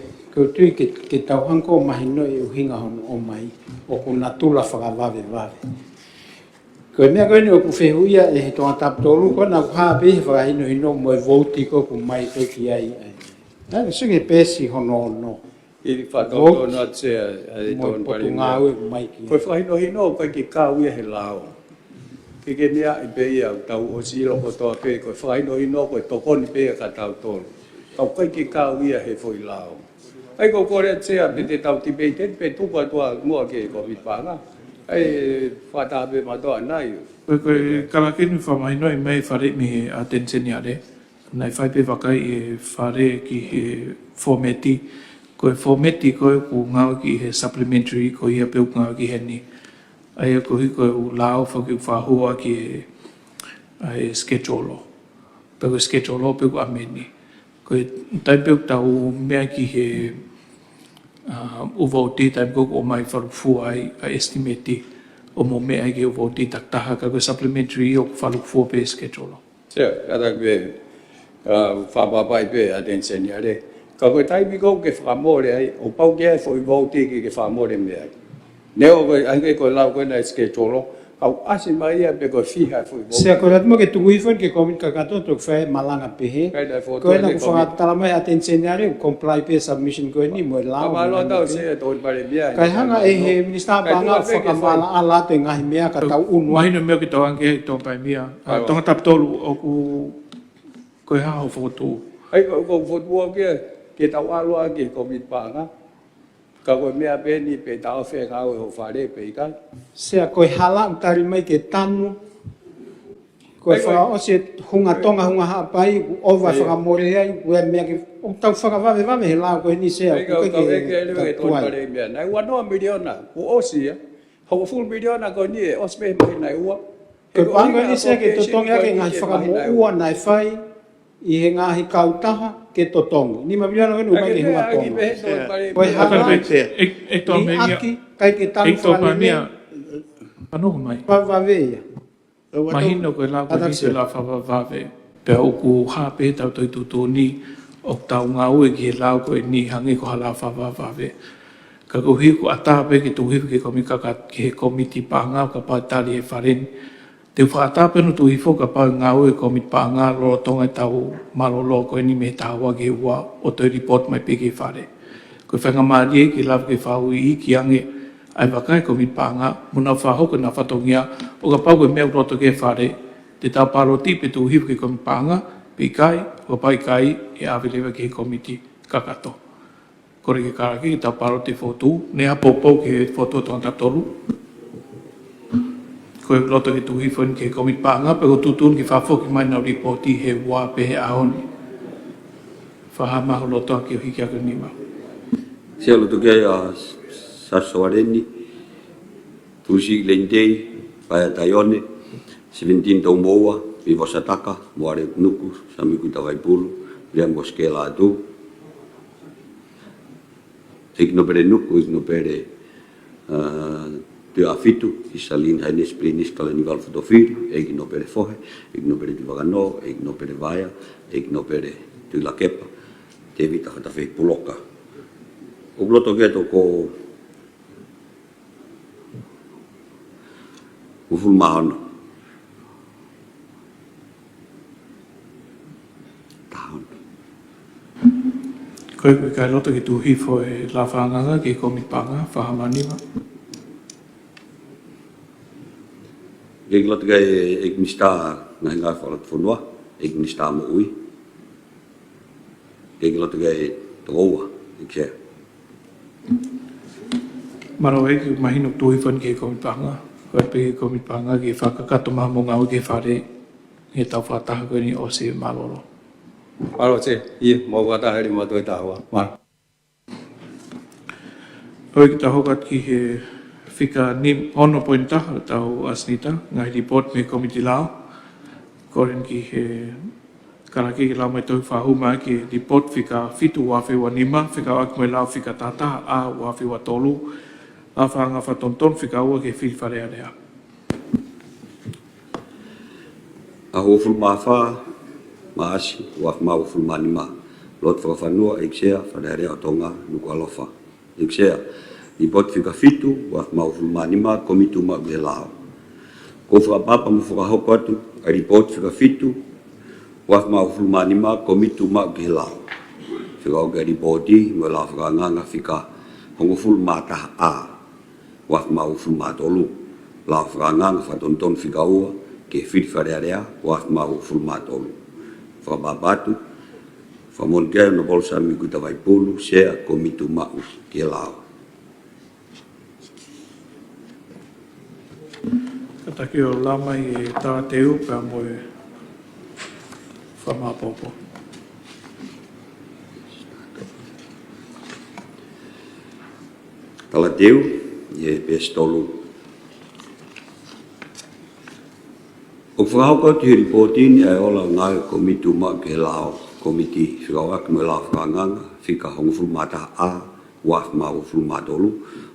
Speaker 6: tui ke tau hanko mahi no e uhinga hono o mai o ku natula whakawave vave. Ko mea koe ni o ku whehuia e he tonga taptolu ko na ku haa pehe whakahino hino mo e vouti ko ku mai to ki ai. Nā singe pēsi hono no.
Speaker 9: I fa to no se ai
Speaker 6: Mo
Speaker 9: to
Speaker 6: potu ngā ue ku mai ki.
Speaker 9: ko fa hino ko ki ka ue he lao ke mea i pe ia tau o si lo ko to pe ko fa hino ko to ko ni pe ka tau to tau ko ki ka ue he foi lao ai ko re se a pe te tau ti pe te pe tu ko to mo ke ko mi pa nga ai fa ta be ma to nai
Speaker 2: ko kala ke ni fa mai no i mai fare mi attention ya de nai fai pe vakai e fare ki he formati ko formati ko ku ngau ki he supplementary ko ia pe ngau ki he ni ai ko hi ko lao fa ki fa hua ki ai schedule pe ko schedule pe ko ameni ko tai pe tau mea ki he o voti time ko o mai falufu ai a estimate o mo me ai ke o voti taktaha ka ko supplementary o falufu pe schedule.
Speaker 9: Se kada be fa ba bai be attention ya le. Ka ko tai bi ko ke fa mo le ai o pau ke fo i voti ke fa mo le me ai. Ne o ai ko la ko na schedule au asin mai ia pe ko fiha fo i voti.
Speaker 6: Se akorat mo ke tungu ifon ke komit kakato tok fa malanga pehe. Ko na ko fa tala mai attention ya le comply pe submission ko ni mo la.
Speaker 9: Ma lo tau se to pare bia.
Speaker 6: Kai hanga e he minista banga fa kamala ala te ngai mea ka tau unu.
Speaker 2: Mai no me ki to ange to pai mia. Tonga tap tolu o ku ko ha o foto.
Speaker 9: Ai ko football ke tau alo ke komit pa nga. Ka ko mea pe ni pe tau fe ka o fa le pe ka.
Speaker 6: Se a koe hala utari mai ke tanu. Koe whaka o se hunga tonga hunga hapai, o vai whaka more ai, ue mea ke, o tau whaka wawe he lao koe ni se a,
Speaker 9: Ko ke tuai. Nai wano miliona, ko osi ya. Ho full miliona ko ni os pe mai nai ua.
Speaker 6: Koe pango ni se ke totongi ake ngahi whaka mo ua nai whai, I he ngahi kautaha ke totongi. Ni mawiliana wenu mai ke hunga tonga. Koe hala,
Speaker 2: Ek to
Speaker 6: ni
Speaker 2: me
Speaker 6: aki, kai ke tanu
Speaker 2: ek to pa
Speaker 6: whale
Speaker 2: mia.
Speaker 6: mea,
Speaker 2: Pano mai.
Speaker 6: waweia.
Speaker 2: Mahino ko la ko se la fa va ve. Pe o ku ha pe tau toi tu ni o tau nga o ki la ko ni hangi ko hala fa va ve. Ka ko hi ko ata pe ki tu hi ki ko mi ka ke komiti pa nga ka pa tali e farin. Te fa ata pe no tu hi fo ka pa nga o ko mi pa nga ro tonga tau malolo ko ni me tawa ke wa o to report mai pe ki fare. Ko fa nga ma ki la ke fa i ki ange ai wakai ko mi panga muna fa hoka na fatongia o ka pau e mea roto ke whare te tā paroti pe tu hiu ke ko mi panga pe kai o pai kai e awelewa ke komiti kakato. Kore ke karaki ke tā paroti fotu ne a popo ke fotu tonga tolu. Ko e roto ke tu hiu ke ko mi panga pe ko tutun ke whafo ki mai na ripoti he wā pe he ahoni. Whahama ho loto ke hiki ake nima.
Speaker 3: Se lo to ke a Sasoareni, Tusi Lendei, Paia Taione, 17 Tomoa, Vivo Sataka, Moare Nuku, Samiku Tavaipulu, Liambo Skela Atu. Igno pere Nuku, igno pere Te Afitu, Isalin Haines Plinis Kalanival Fotofiri, igno pere Fohe, igno pere Tivagano, igno pere Vaia, igno pere Tula Kepa, Te Vita Hatafei Puloka. O bloto keto ko uful mahana. Tahun.
Speaker 2: Koe kai loto ki tu hifo e la whanganga ki ko mi panga whahamani ma.
Speaker 3: Ik lot kai ik mista nga falat fonwa, ik mista mo ui. Ik lot kai towa, ik se.
Speaker 2: Maro e ki mahino tu hifo ki ko mi panga. Koe pe ko mi panga ki whakakato maha mo ngau ki whare he tau whataha koe ni o se malolo.
Speaker 9: Maro se, mo wata heri mo toi tawa. Maro.
Speaker 2: Koe ki ta hokat ki he whika ni ono pointa tau asnita ngai report me komiti lao. Koren ki he karaki ki lao mai toi whahuma ki report whika fitu wafi wa nima, whika waki mai lao whika tata a wafi wa tolu. A whanga whatonton whika ua ke whiwharea rea.
Speaker 3: A hoful mawha, maasi, waf ma hoful manima. Lot whawhanua, ik sea, wharearea o tonga, nuku alofa. Ik sea, I pot whika fitu, waf ma hoful manima, komitu ma uhe lao. Ko whakapapa mu whakahoko atu, a report whika fitu, waf ma hoful manima, komitu ma uhe lao. Whika reporti, mo la whakanganga whika hongoful mataha a. Waf mau fulmatolu la franga fatonton figaua ke fit farearea waf mau fulmatolu fa babatu fa monke no bolsa mi kuta vai pulu sea komitu mau ke lao
Speaker 2: Kata ki o lama I tā teu pa moe whamapopo.
Speaker 3: tala teu ye pestolu o frauka te reportin e ola ngai komitu ma ke lao komiti firawak me la franga fika hongful mata a waf mau fulmatolu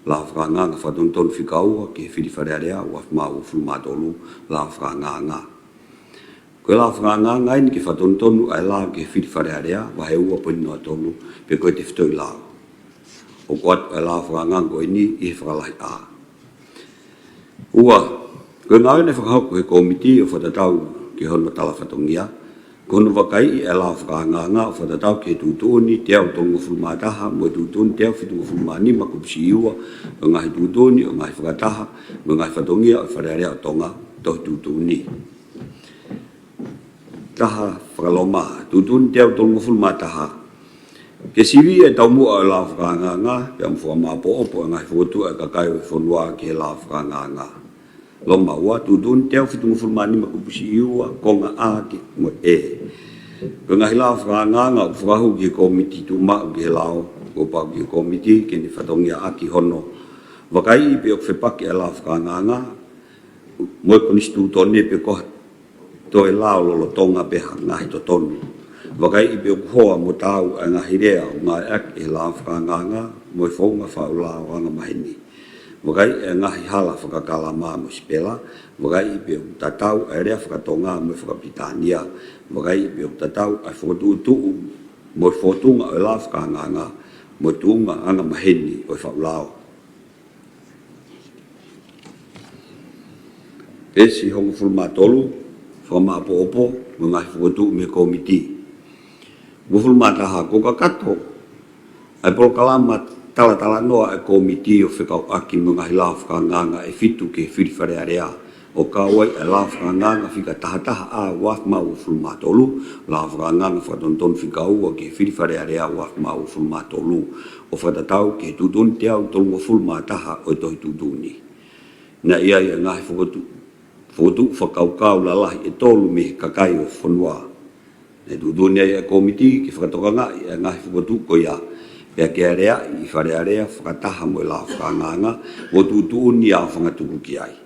Speaker 3: la franga nga fatonton fikau ke fili farearea waf mau fulmatolu la franga ko la franga nga in ke fatonton ai la ke fili farearea wa he u ponno tolu pe ko te ftoi la o kwat la franga ko ini I frala a ua ko nga ne fa ko komiti o fa tau ke hono tala fatongia kono wakai la franga nga fa tau ke tutuni te au tongo fulmataha mo tutun te au fitu fulmani ma ko siua nga tutuni nga frataha nga fatongia fa rea tonga to tutuni taha fraloma tutun te au tongo fulmataha ke sivi e tau mu la franga nga pam fo ma po nga fotu ka kai fonwa ke la franga nga loma wa tutun te au fitu fulmani ma ko siua konga a ke mo ko nga hila franga nga frahu ki komiti tu ma ke lao ko pa ki komiti ke ni fatongia aki hono wakai pe ok fepak e la franga nga mo ko ni stu toni pe ko to e lao lo tonga pe nga to tonu wakai pe ko mo tau nga hirea nga ak e la franga nga mo fo nga fa la nga mahini wakai nga hala fakakala ma mo spela wakai pe tatau area fakatonga mo fakapitania wakai pe tatau a fotu tu mo fotu nga la franga nga mo tunga anga mahini o fa lao esi hong fulmatolu fama popo mo ngai fotu me komiti mo fulmata ha ko kakato ai por kalamat tala noa e komiti o whikau aki mga hilaf ka nganga e fitu ke whiriwhare area o ka wai e laf ka nganga whika tahataha a waf mau fulmatolu laf ka nganga whatonton whikau o ke whiriwhare area waf mau fulmatolu o whatatau ke tutun te au tolunga fulmataha o tohi tutuni na ia i ngahi whakotu whakaukau lalahi e tolu me kakai o whanua ne tutuni e komiti ke whakatokanga i ngahi whakotu ko ia pe ke area I whare area whakataha mo la whakanganga o tutuni a whangatuku ki ai.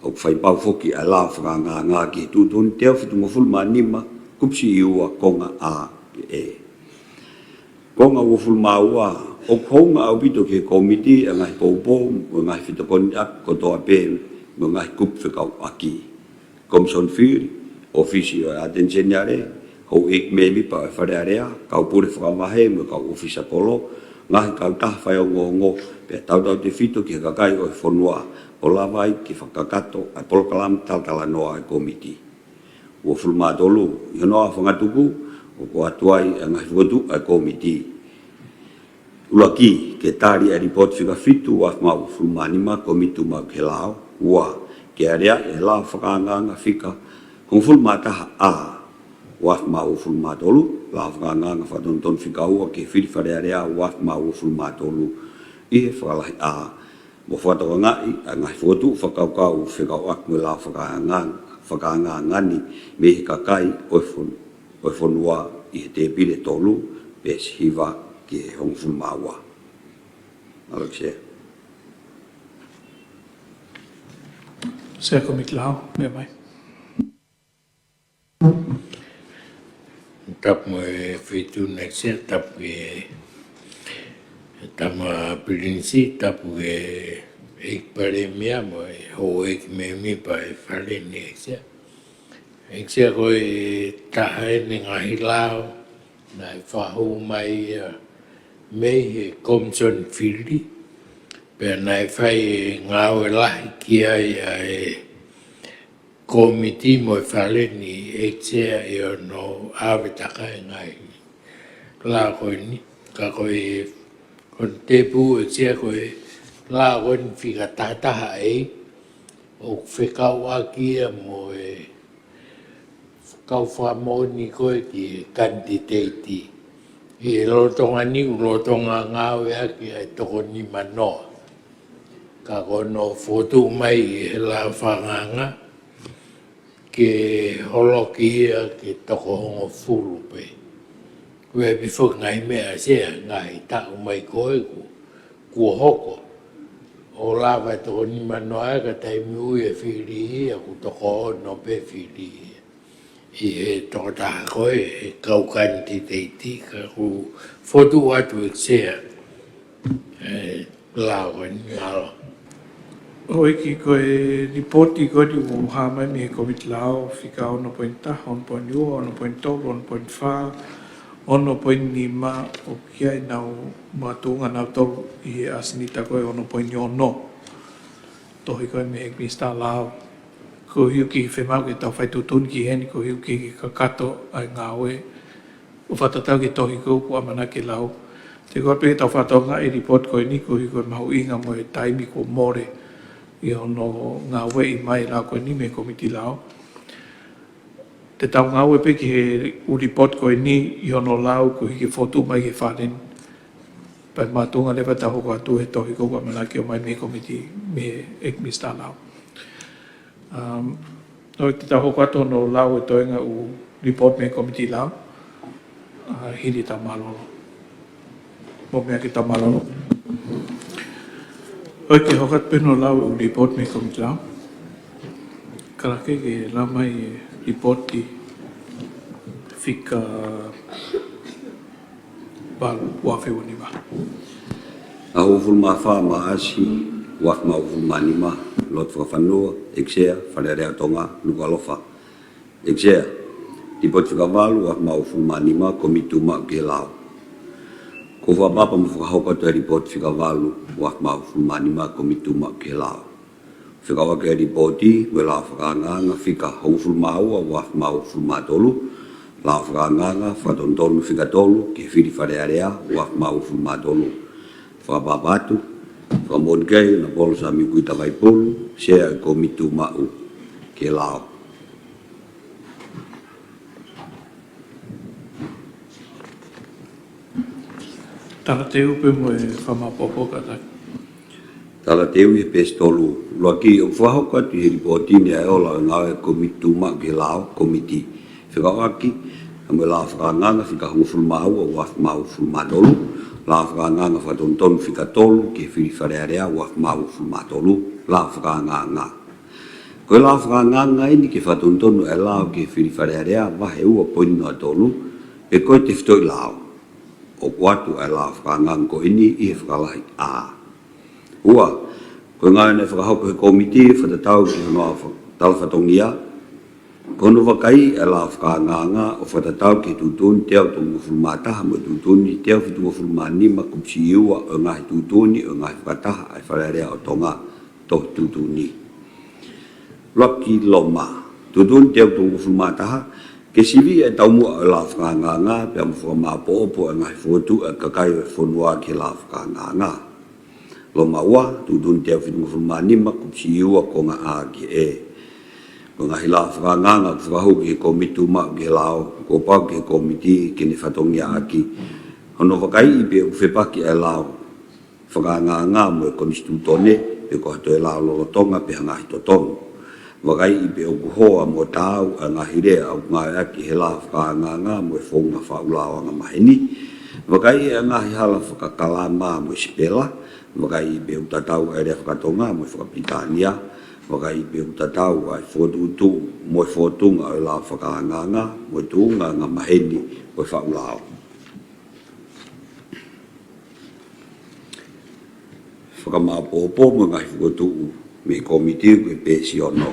Speaker 3: O whai pau whoki a la whakanganga ki tutuni te awhitunga fulma nima kupsi iua konga a e. Konga o fulma ua o konga au pito ke komiti a ngai poupo o ngai whitokoni ak kotoa pe mo ngai kup whikau aki. Komson whiri, ofisi o atensianiare, o ik memi pa whare area, kau pure whakamahe mo kau ofisa polo, ngahi kau taha whai o ngongo, pe tau te whito ki kakai o whanua, o lawai ki whakakato, ai polo kalam tala noa e komiti. O fulma tolu, i honoa whangatuku, o ko atuai e ngahi whakatu e komiti. Ulaki, ke tari e report whika whitu, wa mau fulma nima komitu mau ke lao, ua, ke area e lao whakanganga whika, hong fulma taha a, waf mau fulma tolu la franga nga fatonton fikau ke whiriwhare area waf mau fulma tolu I whakalahi a mo whatonga I ngai whotu whakaukau whikau ak mo la whakanga ngani me hi kakai o whanua I te pire tolu pe hiva ke hong fulma wa Alexia
Speaker 2: Seko Miklau, me mai.
Speaker 10: Tap mo e fitu nexia tap e tama prinsi tap e ik pare mia mo e ho ik me mi pa e fare nexia nexia ko e tahe ni ngahilao na e fahu mai me e komson fili pe na e fai ngau e lahi kia e komiti mo fale ni exea e no ave taka e ngai la ko ni ka ko e kon te pu exea ko e la ko ni fika tata e o fika wa ki mo e kau fa mo ni ko ki kandidati e lo tonga ni lo tonga ngau e ki e to ni mano ka ko no foto mai la fanganga ke holokia ke toko hongo furu pe. Kue bifo ngai mea sea ngai tau mai koe ku hoko. O lawa toko ni manoa ka taimi ui e whiri ia ku toko no pe whiri ia. I he toko taha koe e kaukani te teiti ka ku fotu atu e sea. lao ko ni ngalo.
Speaker 2: Hoi ki koe ripoti koe di o hama mi e COVID lao, fika 1.1, 1.2, 1.2, 1.5, 1.5 o kia i nau matunga nau tau i asinita koe 1.1. Tohi koe me e mista lao. Ko hiu ki whemau ke tau whaitutun ki heni, ko hiu ki kakato ai ngāwe. O whatatau ki tohi ko ku amana ke lao. Te koe pe tau whatonga e report koe ni, ko hiu koe mahu inga mo e taimi ko more. I ono ngāwe i mai lao koe ni me komiti lao. Te tau ngāwe pe ki he u report koe ni, i ono lao ko hi ke fotu mai ke whanen. Pai mātunga lewa tau hoko atu he tohi ko ku amana ke o mai me komiti me ek mista lao. Noi te tau hoko atu no lao e toenga u report me komiti lao. Hini tau malolo. Mo mea ki tau malolo. Oi ke hokat peno lau u report me komiti lao. Karake ke lau mai report ki fika balu wafe wani ba.
Speaker 3: A hoful ma wha ma asi, wak ma hoful ma nima, lot whawhanua, eksea, whanerea tonga, nuka lofa. Eksea, report whakavalu, wak ma hoful ma nima, komitu ma ke lau. Ko whapapa ma whakahauka te report whakavalu, wak ma hoful ma nima, komitu ma ke lau. Whakawake reporti, we lau whakanganga, whika hoful ma ua, wak ma hoful ma tolu, lau whakanganga, whatontolu whika tolu, ke whiri wharearea, wak ma hoful ma tolu. Whapapatu, whamonkei, na polo sa mi kuita vai pulu, sea komitu mau ke lau.
Speaker 2: Tara te upe mo e whamapopo kata.
Speaker 3: Tala teu i pes tolu. Loa ki o whahoka tu hiri pōtini ai ola ngāwe komitu ma ke lau, komiti. Whikawaki, me la whakanganga whika hongofulu maua o wak mau fulu matolu. La whakanganga whatontonu whika tolu ke whiri wharearea wak mau fulu matolu. La whakanganga. Koe la whakanganga ini ke whatontonu e lao ke whiri wharearea wahe ua poini noa tolu. E koe te whitoi lao. O kuatu e la whakanganga ko ini i he whakalahi a. Ua, koe ngai ne whakahauko he komiti whatatau ki hanoa tala whatongia. Kono wakai e la whakanganga o whatatau ki tutuni teo tungu fulmataha mo tutuni teo fitungu fulmanima kupsi iua o ngahi tutuni o ngahi whakataha ai wharearea o tonga toh tutuni. Loki loma, tutuni teo tungu fulmataha ke sivi e taumua o la whakanganga pia mo whakamapo opo e ngahi whotu e kakai e whonua ki la whakanganga. Loma ua, tutun teo fitungu fulmanima kupsi iua ko ngā a ki e. Ko ngā hila whakanganga ku whakahu ki komitu ma ki lao, ko pau ki komiti ki ni whatongia aki. Hono whakai i pe uwhepaki e lao, whakanganga mo e konistutone, pe ko hato e lao lolotonga pe hangahi totonu. Wakai i pe okuhoa mo tau a ngahi rea au ngā aki he lao whakanganga mo e whonga whaulao anga maheni. Wakai e ngahi hala whakakalama mo e sipela, wakai be utatau ai whakatonga mo whakapitania, wakai be utatau ai whotutu mo whotunga ai la whakanganga, mo tuunga ngā maheni mo whaulao. Whakamāpōpō mo ngai whotuu me komitiu e pēsi ono.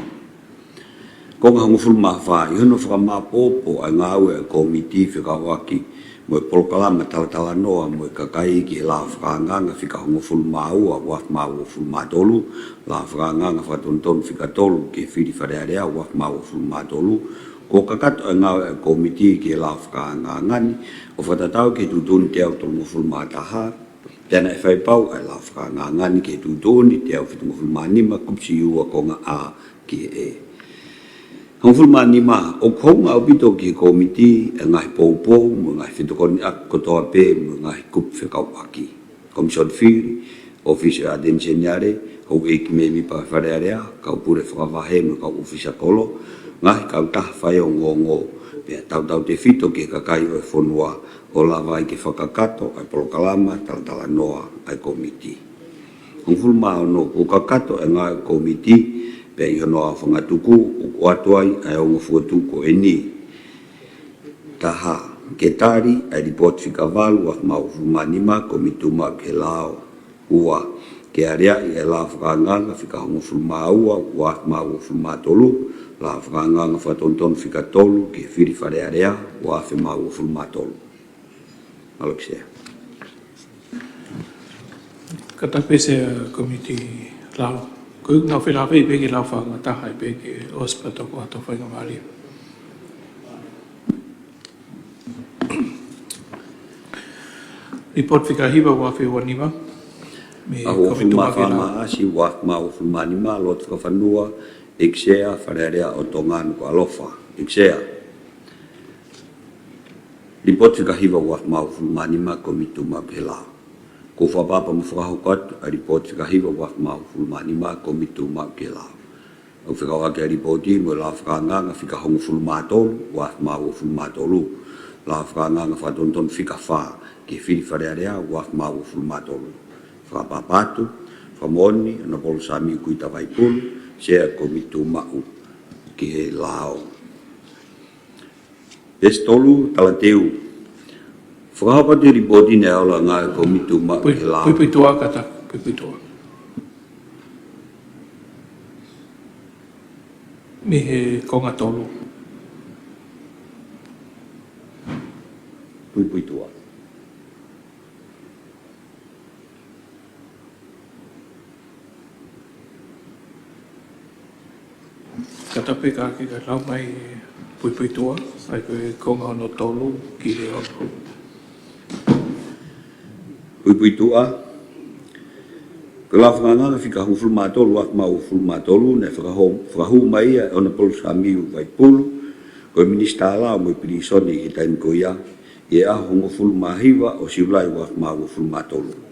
Speaker 3: Ko ngā hongofulu mawhai, hono whakamāpōpō ai ngāue e komiti whakawaki, mo e polokalama talatala noa mo e kakai ki la whakanganga whika hongofulu maua wak mau fulu matolu, la whakanganga whatontonu whika tolu ki whiri wharearea wak mau fulu matolu, ko kakato e ngau e komiti ki la whakangangani, o whatatau ki tutuni teo tolu fulu mataha, tēnā e whaipau e la whakangangani ki tutuni teo whitungu fulu manima kupsi iua ko ngā a ki e. Hongfulu manima o konga o bito ki komiti e ngai poupo mo ngai fitokoni ak kotoa pe mo ngai kup whekauaki. Komison whiri, ofisa adensenyare, hou eiki me mi pa wharearea, kau pure whakawahe mo kau ofisa kolo, ngai kau taha whai o ngongo, pia tau te fito ki kakai o e whonua, o lawai ki whakakato, ai polokalama, talatala noa, ai komiti. Hongfulu no o kakato e ngai komiti, pe i honoa whangatuku o atuai ai o ngawhuatu ko eni. Taha, ke tari ai report fikavalu wa mau fumanima komituma ke lao ua ke area i la franga fika ho fumaua wa mau fumatolu la franga fa tonton fika tolu ke firi fare area wa fe mau fumatolu alexia
Speaker 2: Kata pese komiti lao. Ko nga whera pei peki lao whanga tahai peki ospata ko ato whainga maria. Report whikahiwa wa whiwanima. Me
Speaker 3: Aho
Speaker 2: komito
Speaker 3: fuma
Speaker 2: makela.
Speaker 3: fama asi wa mau fuma ni ma lot ka fanua exea farerea o tongan ko alofa exea report ka hiva wa mau fuma ni ma komito mapela ko fa papa mo fa hokot a report ka hiva wa mau fuma ni ma komito mapela o fa ka ka report mo la fa nga fika hong fuma tol wa mau fuma tolu la fa nga fa tonton fika fa ke fi farerea wa mau fuma tolu whapapatu, whamoni, ana polo sami kui tawai pulu, sea komitu mau ki he lao. Pestolu talateu, whakapatu ripoti ne aula ngā komitu mau ki he lao.
Speaker 2: Pui tua kata, pui tua. Me he konga tolu.
Speaker 3: Pui tua.
Speaker 2: Kata pe ka ki ka lau mai pui tua, ai koe konga no tolu ki he opo.
Speaker 3: Pui tua. Ko la whanganga whika hu fulmatolu, wak mau fulmatolu, ne whakahu mai a ona polu samiu vai pulu, ko minista la mo pirisoni i taim ko ia, e a hongo fulmahiwa o siulai wak mau fulmatolu.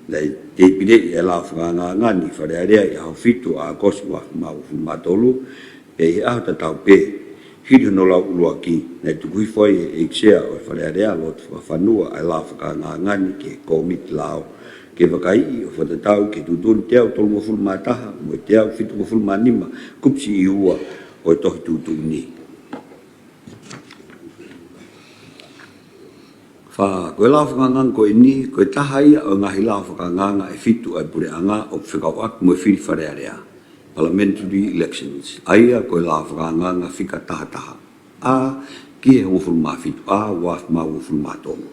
Speaker 3: Nei te pide e la whanganga ngani wharearea i hau fitu a kosi wak mau fulmatolu, e a ta tau pe, hiri no lau ulua ki, nei tukui foi e iksea o wharearea lot whanua e la whanganga ngani ke komit lao, ke wakai o whatatau ke tutun teau tolu fulmataha, mo teau fitu fulmanima, kupsi i ua o e tohi tutuni. Fa koe la whakangang koe ni, koe taha ia o ngahi la whakanganga e fitu ai pure anga o whikawak mo e whiri wharearea. Parliamentary elections. Aia koe la whakanganga whika taha taha. A ki he hongofuru ma fitu, a waf ma hongofuru ma tongo.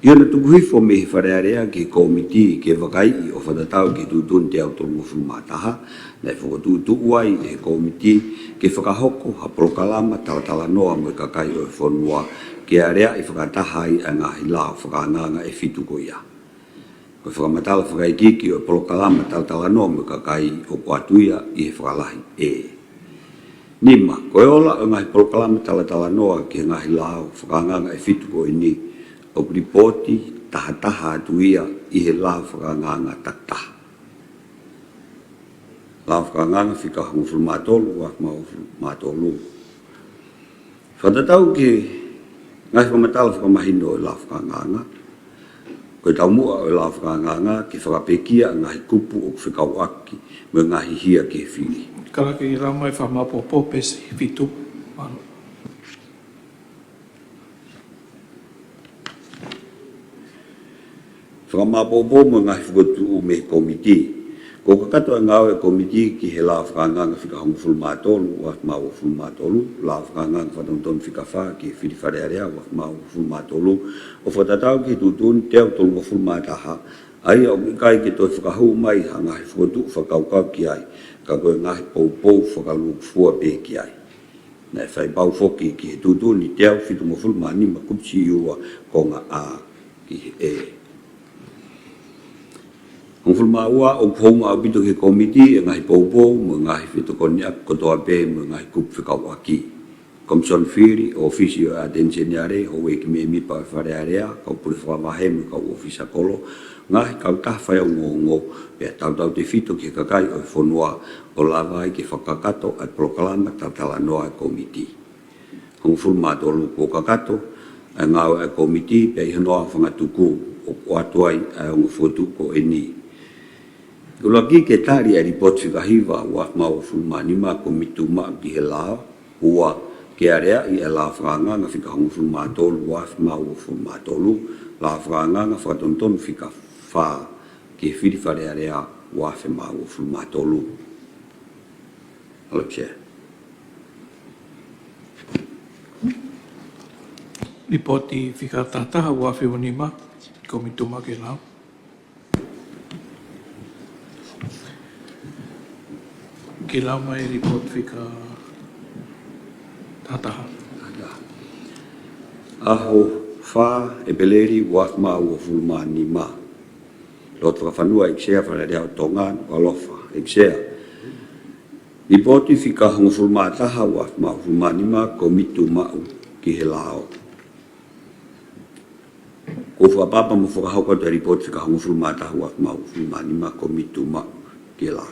Speaker 3: Ia na tuku hifo me he wharearea ke komiti ke wakai o whatatau ke tutun te au tolu hongofuru ma taha, nei whakatutu uai he komiti ke whakahoko ha prokalama talatala noa mo e kakai o e whonua ke area i whakatahai a ngahi lao whakanganga e fitu ko ia. Ko whakamatala whakaikiki o polokalama talatala noa mo kakai o kuatuia i he whakalahi e. Nima, koe ola o ngahi polokalama talatala noa ke ngahi lao whakanganga e fitu ko ini o ripoti taha atuia i he lao whakanganga taktaha. Lao whakanganga whika hongofuru matolu wak mau matolu. Whatatau ke ngai whamatala whakamahino e la whakanganga. Koe tau mua o la whakanganga ke whakapekia ngahi kupu o whikauaki me ngahi hia ke whiri.
Speaker 2: Kala ki lau mai whamapopo pese fitu. Mano.
Speaker 3: Whakamapopo me ngahi whakatu me komiti. Ko kakato ngau e komiti ki he la whakanganga whika hongofuru matolu wa mau hongofuru matolu, la whakanganga whatonton whikawha ki whiri wharearea wa mau hongofuru matolu, o whatatau ki tutun teo tolu hongofuru mataha, ai o mikai ki toi whakahu mai ha ngahi whakatu whakaukau ki ai, ka koe ngahi pou whakalukfua pe ki ai. Nei whai pau whoki ki he tutun ni teo whitu hongofuru manima kupsi iua ko ngā a ki he e. Hongofuru maua o pohonga au bito ke komiti e ngahi poupou mo ngahi whitokoni ak kotoa pe mo ngahi kup whikawaki. Komison whiri o ofisi o atensioniare o weki me mipa e wharearea kau puri whakawahe mo kau ofisa kolo ngahi kau taha whai o ngongo pe tau te whito ke kakai o whonua o lawai ke whakakato at prokalama tatala noa e komiti. Hongofuru matolu ko kakato e ngau e komiti pe ihanoa whangatuku o kuatuai e hongofuru ko eni. Ulaki ke tari e ripot whikahiwa wa mau fulmanima ko mituma ki he lao ua ke area I la franga nga fika hong fulma tolu waf ma o fulma tolu la franga nga fatonton fika fa ke fili fare area waf ma o fulma tolu alapse
Speaker 2: Ripoti fika tataha wafi wanima, komituma ke lao. Ke lao mai report fika tataha.
Speaker 3: aho fa e beleri waf ma o fulma ni ma lot fanua ikshea fare area tongan walofa ikshea ripoti fika hong fulma taha waf ma fulma ni ma komituma ki he lao ko fa papa mo fa hau ka report fika hong fulma taha waf ma fulma ni ma komituma ki lao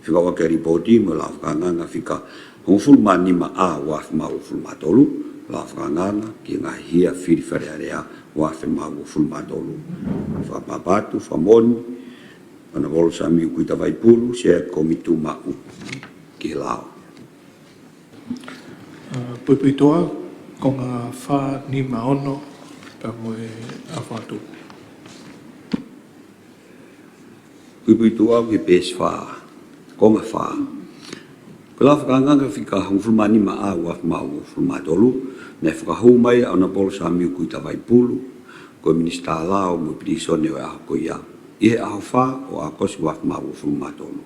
Speaker 3: fika wa ka reporti mo la fa nga fika hong fulma ni ma a waf ma fulma tolu la frangana ki nga hia fili fare area wa fe ma wo fulma tolu fa papatu fa mon ana vol sa mi kuita vai pulu se komitu ma ki lao
Speaker 2: Puipitoa ko ngā wha ni maono pa moe a whātu.
Speaker 3: kuipuitu au ki pes fa ko nga fa kula franga nga fika hong fulma ni ma a wa ma wo fulma tolu ne fika hu mai ana vol sa mi kuita vai pulu ko minista lao mo prisone wa ko ya e a fa o a ko wa ma wo fulma tolu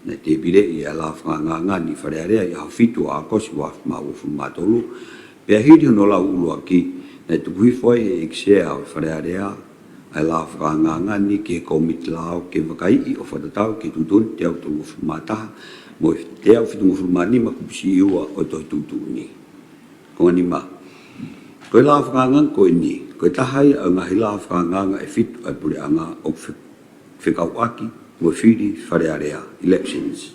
Speaker 3: ne te bile I la franga nga ni fare area I fitu a ko wa ma wo fulma tolu pe hidi no la ulu aki ne tu hui foi e xea o fare area ai la franga nga ni ke komit lao ke vakai I o fa tau ke tu don te au tu fulma ta mo te au fitu fulma ni ma ku si o to tu ni ko ni ma ko la franga ko ni ko ta hai nga hila franga nga e fit ai pule anga o fika waki mo fidi fare area elections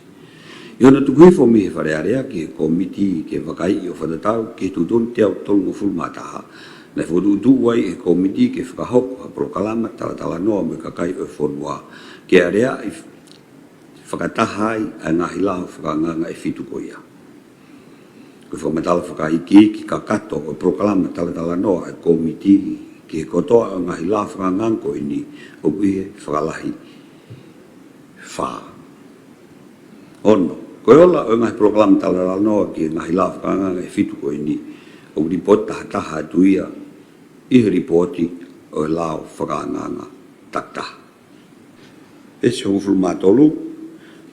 Speaker 3: yo na tu kui fo mi fare area ke komiti ke vakai o fa tau ke tu don te au tol mo fulma ta le fo du wai e komiti ke fika hok pro kalama tala no me ka kai o fo wa ke area whakatahai a ngā hila whakanga ngā e whitu ko ia. Ko whamatala whakaiki ki ka kato o proklama tala noa e komiti ki kotoa a ngā hila whakanga ko ini o kuihe whakalahi wha. Ono, ko ola o ngā proklama tala noa ki ngā hila whakanga ngā e whitu ko ini o ripot taha tuia I ripoti o lao whakanga ngā taktaha. E se ho fulmatolu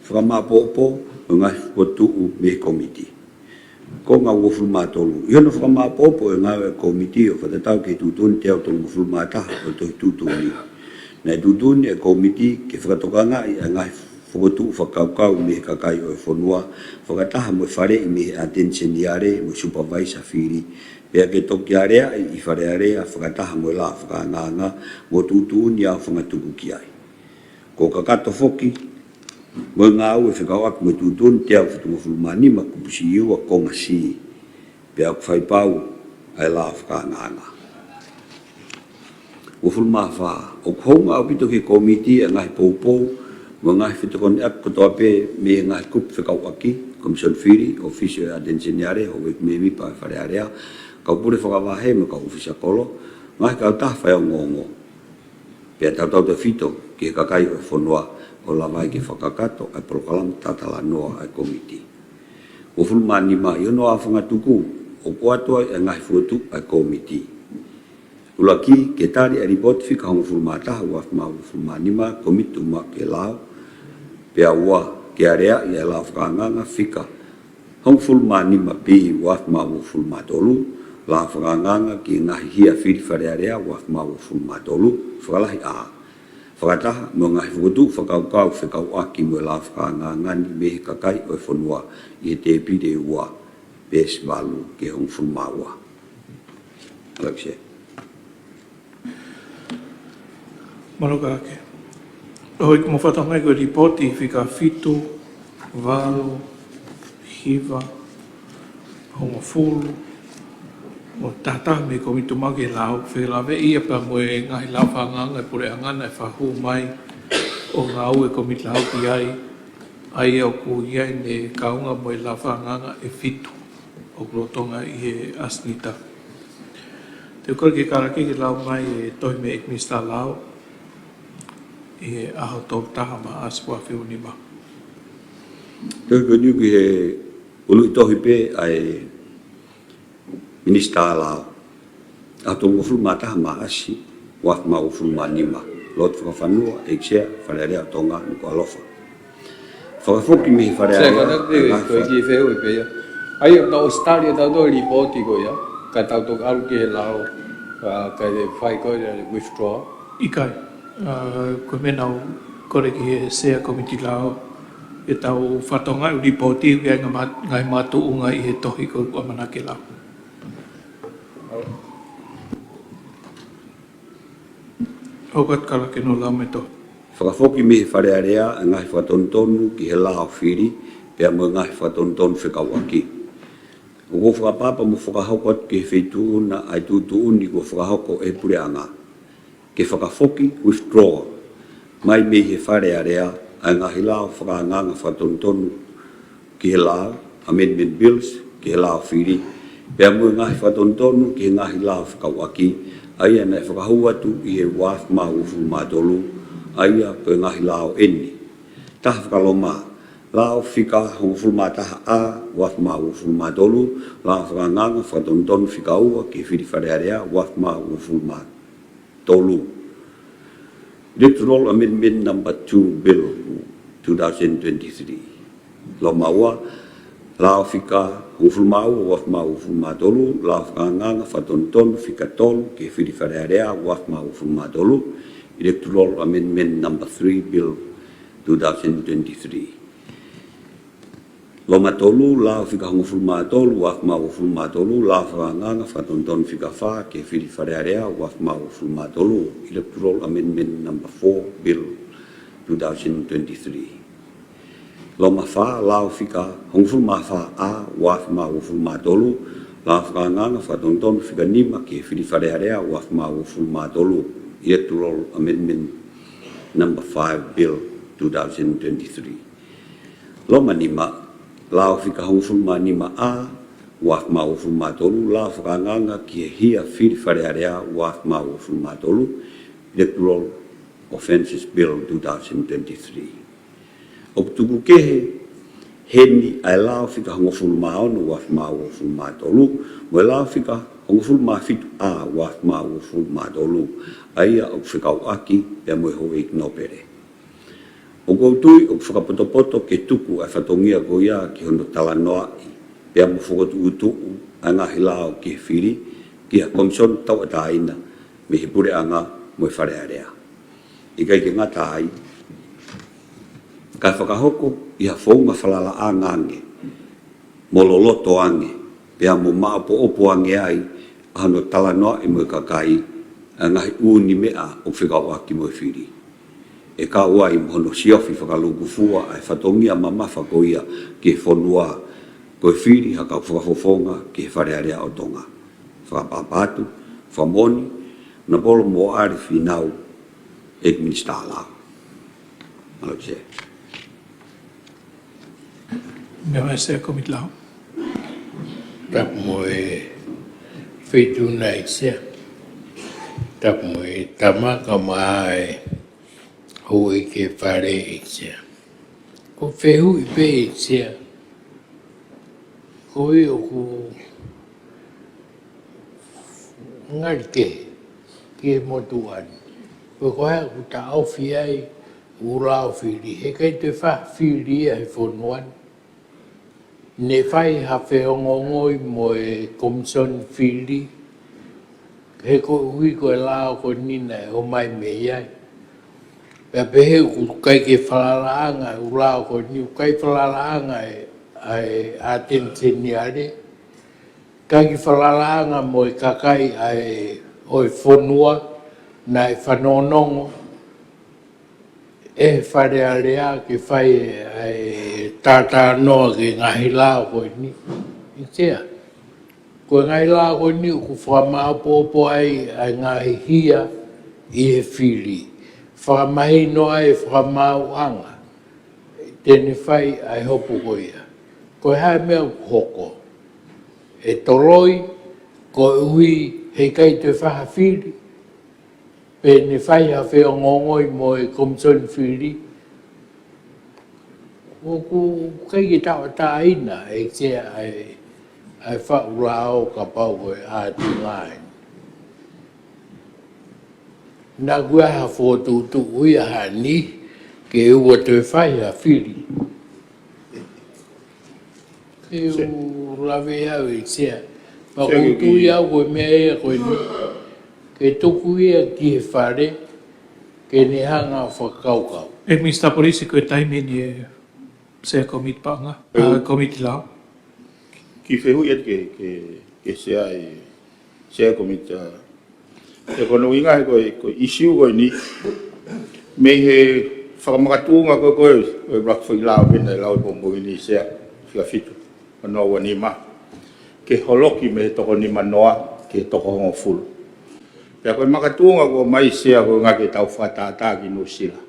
Speaker 3: whakamapopo o ngai whatuu me komiti. Ko ngā whulmatolu. Iona whakamapopo o ngai komiti o whatatau ke tutuni te au tolu whulmataha o toi tutuni. Nei tutuni e komiti ke whakatokanga I a ngai whatuu whakaukau me kakai o e whanua. Whakataha mo whare I me attention iare mo supervisor whiri. Pea ke toki area I whare area whakataha mo la whakanganga mo tutuni au whangatuku ki ai. Ko kakato whoki mo ngā ue whekawak mo tutun te au whutunga whulmani ma kupusi iua konga si. Pea ku whaipau ai la whakanganga. O whulma wha, o kohonga au pito ke komiti a ngai poupou, mo ngai whitukon ak kotoa pe me ngai kup whekawaki, Commission Whiri, Officio Adensianiare, o wek me mipa e whare area, kau pure whakawahe mo ka ofisa kolo, ngai kau taha whai au ngongo. Pea tau te whito ki kakai o whanua, o la vai ke whakakato ai prokalam tatala noa ai komiti. O fulmani ma i ono a whangatuku o kuatua e ngai fuatu ai komiti. Ulaki ke tari e ripot whika hongo fulmataha waf ma o fulmani ma komitu ma ke lao pea ua ke area I e lao whakanganga whika hongo fulmani ma pi waf ma o fulmatolu la whakanganga ki ngahi hia whiri whare area waf ma o fulmatolu whakalahi a. Whakataha mo ngai whukutu whakaukau whekauaki mo la whakanga ngani mehe kakai o e whanua I te pide ua pes walu ke hong whumaua. Alakse.
Speaker 2: Manoka ake. Hoi mo whatangai koe ripoti whika whitu, walu, hiva, hongo fulu, o tata me komito mage lao whelawe ia pa moe ngahi lau whanganga e pure angana e whahu mai o ngā ue komito lau ki ai ai au ku iai ne kaunga moe lau whanganga e whitu o o rotonga i he asnita. Te kore ke karake ki lau mai e tohi me ekmista lau i he aho tau taha ma asua whiunima.
Speaker 3: Te ko ni ki he ulu tohi pe ai minista lao. A to ngofulu mata ma asi wa ma ngofulu manima. Lot fra fanua exia falerea tonga ko alofa. Fa foki mi falerea.
Speaker 9: Sai kana te ko ki fe o pe ya. Ai no Australia da do report ko ya. Ka tau to al ke lao ka de fai ko withdraw.
Speaker 2: Ikai, koe menau kore ki he sea komiti lao e tau whatonga uri poti kia ngai matu unga i he tohi ko amanake lao. Hokat kala ke no lau me tohi.
Speaker 3: Whakafoki mi wharearea ngai whatontonu ki he lao whiri pia mo ngai whatontonu whikawaki. O ko whakapapa mo whakahokot ki he wheitu na ai tūtu uni ko whakahoko e pureanga. Ke whakafoki withdraw mai me he wharearea ai ngahi lao whakanganga whatontonu ki he lao amendment bills ki he lao whiri pia mo ngai whatontonu ki he ngahi lao whikawaki ai ana whakahua tu i he waf ma ufu matolu aia pe ngahi lao eni. Taha whakaloma, lao whika hongu mataha a waf ma ufu matolu, lao whakanganga whatontonu whika ua ki whiri wharearea waf ma ufu matolu. Electoral Amendment Number 2 Bill 2023. Lo maua, lao whika hongu mau waf ma ufu matolu, lao whakanganga whatontonu whika tolu ki whiri wharearea waf ma ufu matolu. Electoral Amendment Number 3 Bill 2023. Lo matolu lao whika hongu matolu waf ma ufu matolu lao whakanganga whatontonu whika wha ke whiri wharearea waf ma ufu matolu. Electoral Amendment Number 4 Bill 2023. Lo mawha lao whika hongu mawha a waf ma ufu matolu lao whakanganga whatontonu whika nima ke whiri wharearea waf ma ufu matolu. Electoral Amendment Number 5 Bill 2023. Lo manima lao whika hongu manima a waf ma ufu matolu lao whakanganga ki hia whiri wharearea waf ma ufu matolu. Electoral Offences Bill 2023. O tuku kehe heni ai lao whika hongu maonu waf ma ufu matolu mo lao whika hongu fitu a waf ma ufu matolu aia o whikauaki e moe ho ignopere. O koutui o whakapotopoto ke tuku a whatongia ko ia ki hono talanoa i pia mo whakotu utuu a ngahi lao ki whiri ki a komison tau ataina me he pure anga moe wharearea. I kai ke ngata ai kai whakahoko i ha whaunga whalala a ngange mololoto ange pia mo maapo opo ange ai a hono talanoa i moe kakai ngahi uni mea o whikauaki moe whiri. E ka ua i mohono siofi whakalugu fua ai whatongia mamafa ko ia ke whonua koe whiri haka whakafofonga ke wharearea o tonga. Whakapapatu, whamoni, na polo mo ari whinau e minista lao. Malo se.
Speaker 2: Mea sea komit lao.
Speaker 10: Tak moe whitu nei sea. Tak moe tamaka mai hui ke whare i sea. Ko whehu i pe i sea. Ko i o ku ngari ke motu ani. Ko koe ku ta au whiai ura au whiri. He kai te wha whiri ai whonuan. Ne whai ha wheongongoi mo e komison whiri. He ko hui ko e lao ko nina e o mai me iai. Pea pehe ku kai ke whalalaanga u lao ko ni kai whalalaanga e atenseni are. Kai ke whalalaanga mo e kakai ai o e whonua na e whanonongo. E wharearea ke whai ai tata noa ke ngahi lao ko ni. I tea. Ko ngai la ko ni ku whamau popo ai ngahi hia i he whiri. Whamahi noa e whamau anga. Tēne whai ai hopu ko ia. Ko hai mea hoko. e toroi, ko ui he kai te whahawhiri, pe ne whai ha whea ngongoi mo e komson whiri. O ku kai ki tau ta ina e te ai whaurao ka pau koe a tingai. Nā kua ha whotu tu ui a ha ni, ke ua te whai a whiri. Ke u lawe au e tia. Ma kutu ia koe mea ea koe ni. Ke tuku ia ki he whare, ke ne hanga whakaukau.
Speaker 2: E Mr. Polisi koe taimi ni e se komiti panga, komiti lao.
Speaker 4: Ki whehu ia ke sea komita. E kono inga he koe isiu koe ni. Me he whakamakatunga koe rakwhai lao pena e lau pombo ni sea whiawhitu. Anoa ua ni ma. Ke holoki me toko ni manoa ke toko hongo fulu. Pea koe makatunga koe mai sea koe ngake tau whatata ki Nusila.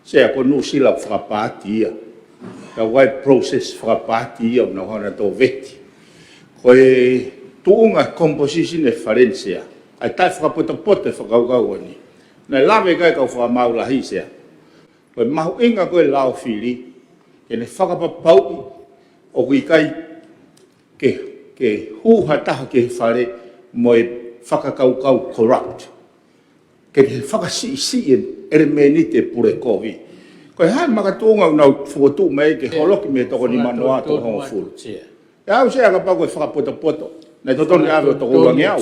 Speaker 4: Sea koe Nusila whakapāti ia. Pea wai process whakapāti ia na hana tō veti. Koe tuunga composition e wharencia. Ai tai whakapota whakaukau ani. Nei lawe kai kau whakamaulahi sea. Koe mahu inga koe lao whiri. Ke ne whakapapau o kui kai ke hūhataha ke whare mo e whakakaukau corrupt. Ke ne whakasi ere meni te pure kovi. Koe hai makatunga unau whuatu mei ke holoki me toko ni manoa to hongo fulu. E au sea ka pau koe whakapoto. Nei totoni awe o toko uangi au.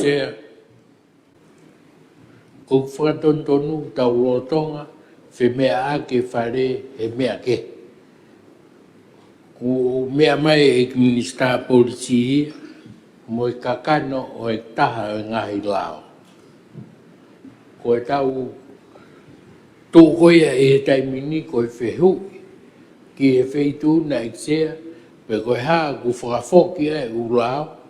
Speaker 10: Ko whakatontonu tau rotonga, whi mea ake whare he mea ke. Ko mea mai e Minister Polisi mo e kakano o e taha o ngahi lao. Ko e tau tōkoia e taimini ko e whehu ki e wheitu na eksea pe ko e haa ku whakafoki e u lao.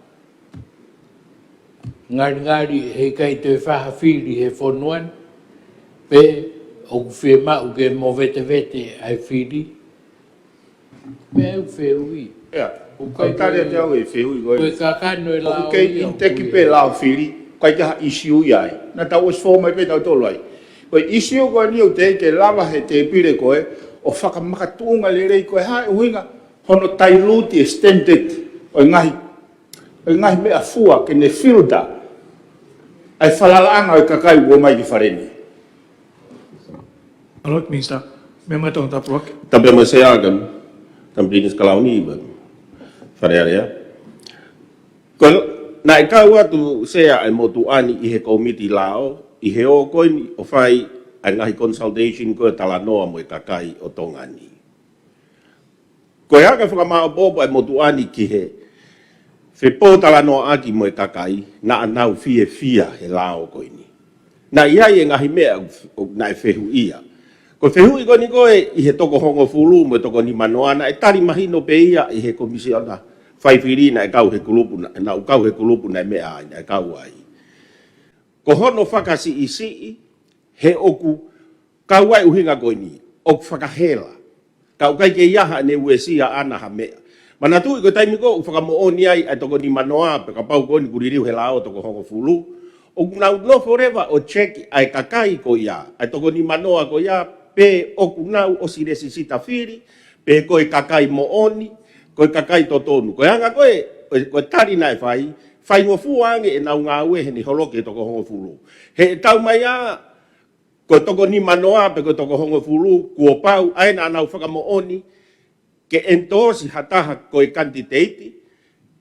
Speaker 10: Ngari he kai te whahawhiri he whonuan, pe o ku whemau ke mo vete ai whiri. Me au whehui.
Speaker 4: Ea, kai tare te au e whehui koe.
Speaker 10: Koe kakano e lao.
Speaker 4: O kei inteki pe lao whiri, kai te ha isiu iai. Nā tau os whomai pe tau tolo ai. Koe isiu koe ni o te ke lava he te pire koe, o whakamakatunga le rei koe hae uhinga, hono tailuti extended, o ngahi mea fua ke ne filter, ai whalalaanga o kakai ua mai ki whareni.
Speaker 2: Alright, Minister. Me mai tōng tapuak.
Speaker 5: Tapi mo se agam kampinis kalau ni ba. Farearea. Ko na ikaw atu sea ai motu ani i he komiti lao, i he o koini o fai ai ngahi consultation ko talanoa mo kakai o tongani. Ko ia ka whakamao bobo ai motu ani ki he Whepo talanoa aki mo kakai na anau fie fia he lao koini. Na ia e ngahi mea na e whehu ia. Ko whehu i koni koe i he toko hongo fulu mo toko ni manoana e tari mahino pe ia i he komisiona whaifiri na e kau he kulupu na ukau he kulupu na e mea ai na e kau ai. Ko hono whakasi i sii he oku kau ai uhinga koini oku whakahela. Kau kai ke iaha ne uesia ana ha mea. Mana tu ko taimi ko whakamooni ai ai toko ni manoa pe ka pau ko ni kuririu he lao toko hongo fulu. O kunau no forever o check ai kakai ko ia. Ai toko ni manoa ko ia pe o kunau o siresi sita firi pe ko i kakai mooni ko i kakai totonu. Ko anga ko tari nai fai mo fuange e nau ngā ue he ni holoke toko hongo fulu. He tau mai a ko toko ni manoa pe ko toko hongo fulu ko pau ai na nau whakamooni ke entosi hataha koe kantiteiti,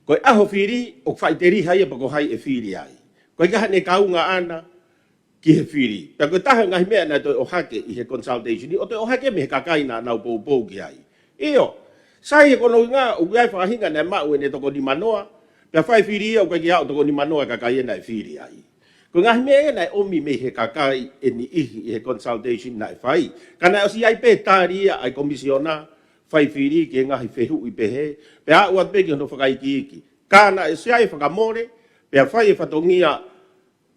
Speaker 5: koe aho whiri o whaiteri hai e pako hai e whiri ai. Koe kaha ne kaunga ana ki he whiri. Pea koe taha ngahi mea na toi o hake i he consultation, o toi o hake me he kakai na nau pou ki ai. Io, sai e kono ngā o kuai whakahinga na mau e ne toko ni manoa, pea whai whiri o koe ki hao toko ni manoa kakai e na e whiri ai. Koe ngahi mea e na omi me he kakai e ni ihi i he consultation na e whai. Kana o si ai pe tāria ai komisiona, fai whiri ke ngahi whehu i pehe, pe a uat peki hono whakaiki iki. Kāna e seai whakamore, pe a whai e whatongia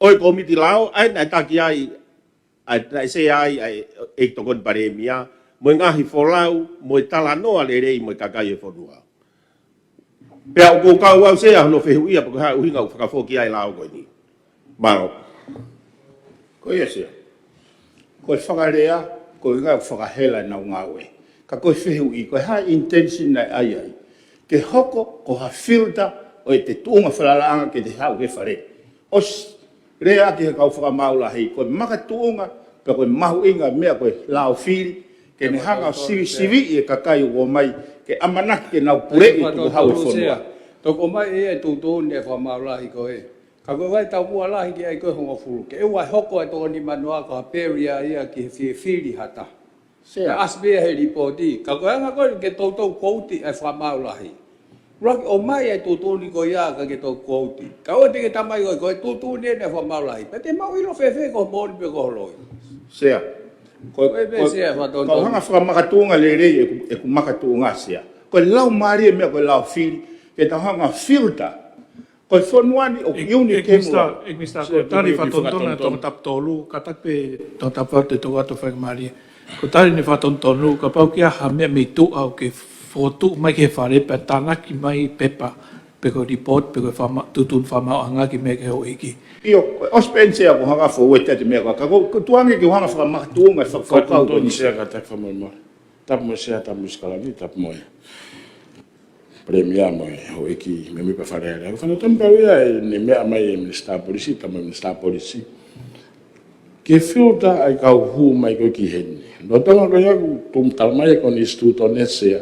Speaker 5: oi komiti lao, ai nai taki ai, nai se ai e tokon paremia, mo ngahi wholau, mo i tala noa le rei mo i kakai e whonua.
Speaker 4: Pea o kou kau au sea no fehu ia pako ha uhinga u whakafoki ai lao koe ni. Maro. Ko ia sea. Ko e whakarea, ko inga u whakahela na ungawe. Ka koe fehu i, ko ha intention na ai ai. Ke hoko ko ha filter o e te tuunga whalalaanga ke te hau ke whare. Os rea ki he kau whakamaula hei, ko maka tuunga, pe ko mahu inga mea ko lao whiri, ke ne hanga o sivi i e kakai o mai, ke amanaki ke nau pure i tu hau e whanua.
Speaker 9: Toko mai e tūtō ne whamaulahi ko e. Ka koe wai tau ua lahi ki ai koe honga furu. Ke ewa hoko e tōni manua ka peria ia ki he whiri hata. Ka asbea he ripoti. Ka koe anga koe ke tōtou kouti e whamaulahi. Raki o mai e tūtō ni ko ia ka ke tō kouti. Ka oe te ke tamai koe koe tūtō ne ne whamaulahi. Pe te mau ilo whewhe ko mōni pe ko holoi.
Speaker 4: Sea.
Speaker 9: Koe pe sea whatonto.
Speaker 4: Ko hanga whakamakatunga le rei e ku makatunga sea. Ko lau maari e mea ko lau whiri. Ke tau hanga filter. Ko whanuani o iuni kemua.
Speaker 2: Ik mista ko tari whatontona tōng tap tōlu, ka takpe tōng tap whate tō ato whakamaria. Ko tari ni whatontonu, ka pau kia ha mea mei tū au ke whotu mai ke whare, pe tānaki mai pepa, pe ko report, pe ko tutun whamau anga ki mea ke ho iki.
Speaker 4: Io, os pensea ko hanga fo te mea ka ko tuange ki hanga whakamakatunga e whakakau.
Speaker 5: Whatontoni sea ka tak whamoe. Tap mo sea tap mo skalani, tap moe. Premia mo ho iki me mi pa fare ko fana tampa ia ne me mai minister polisi tamo minister polisi ke filta ai ka hu mai ko ki hen no tama ko ya tum tal mai ko instituto nese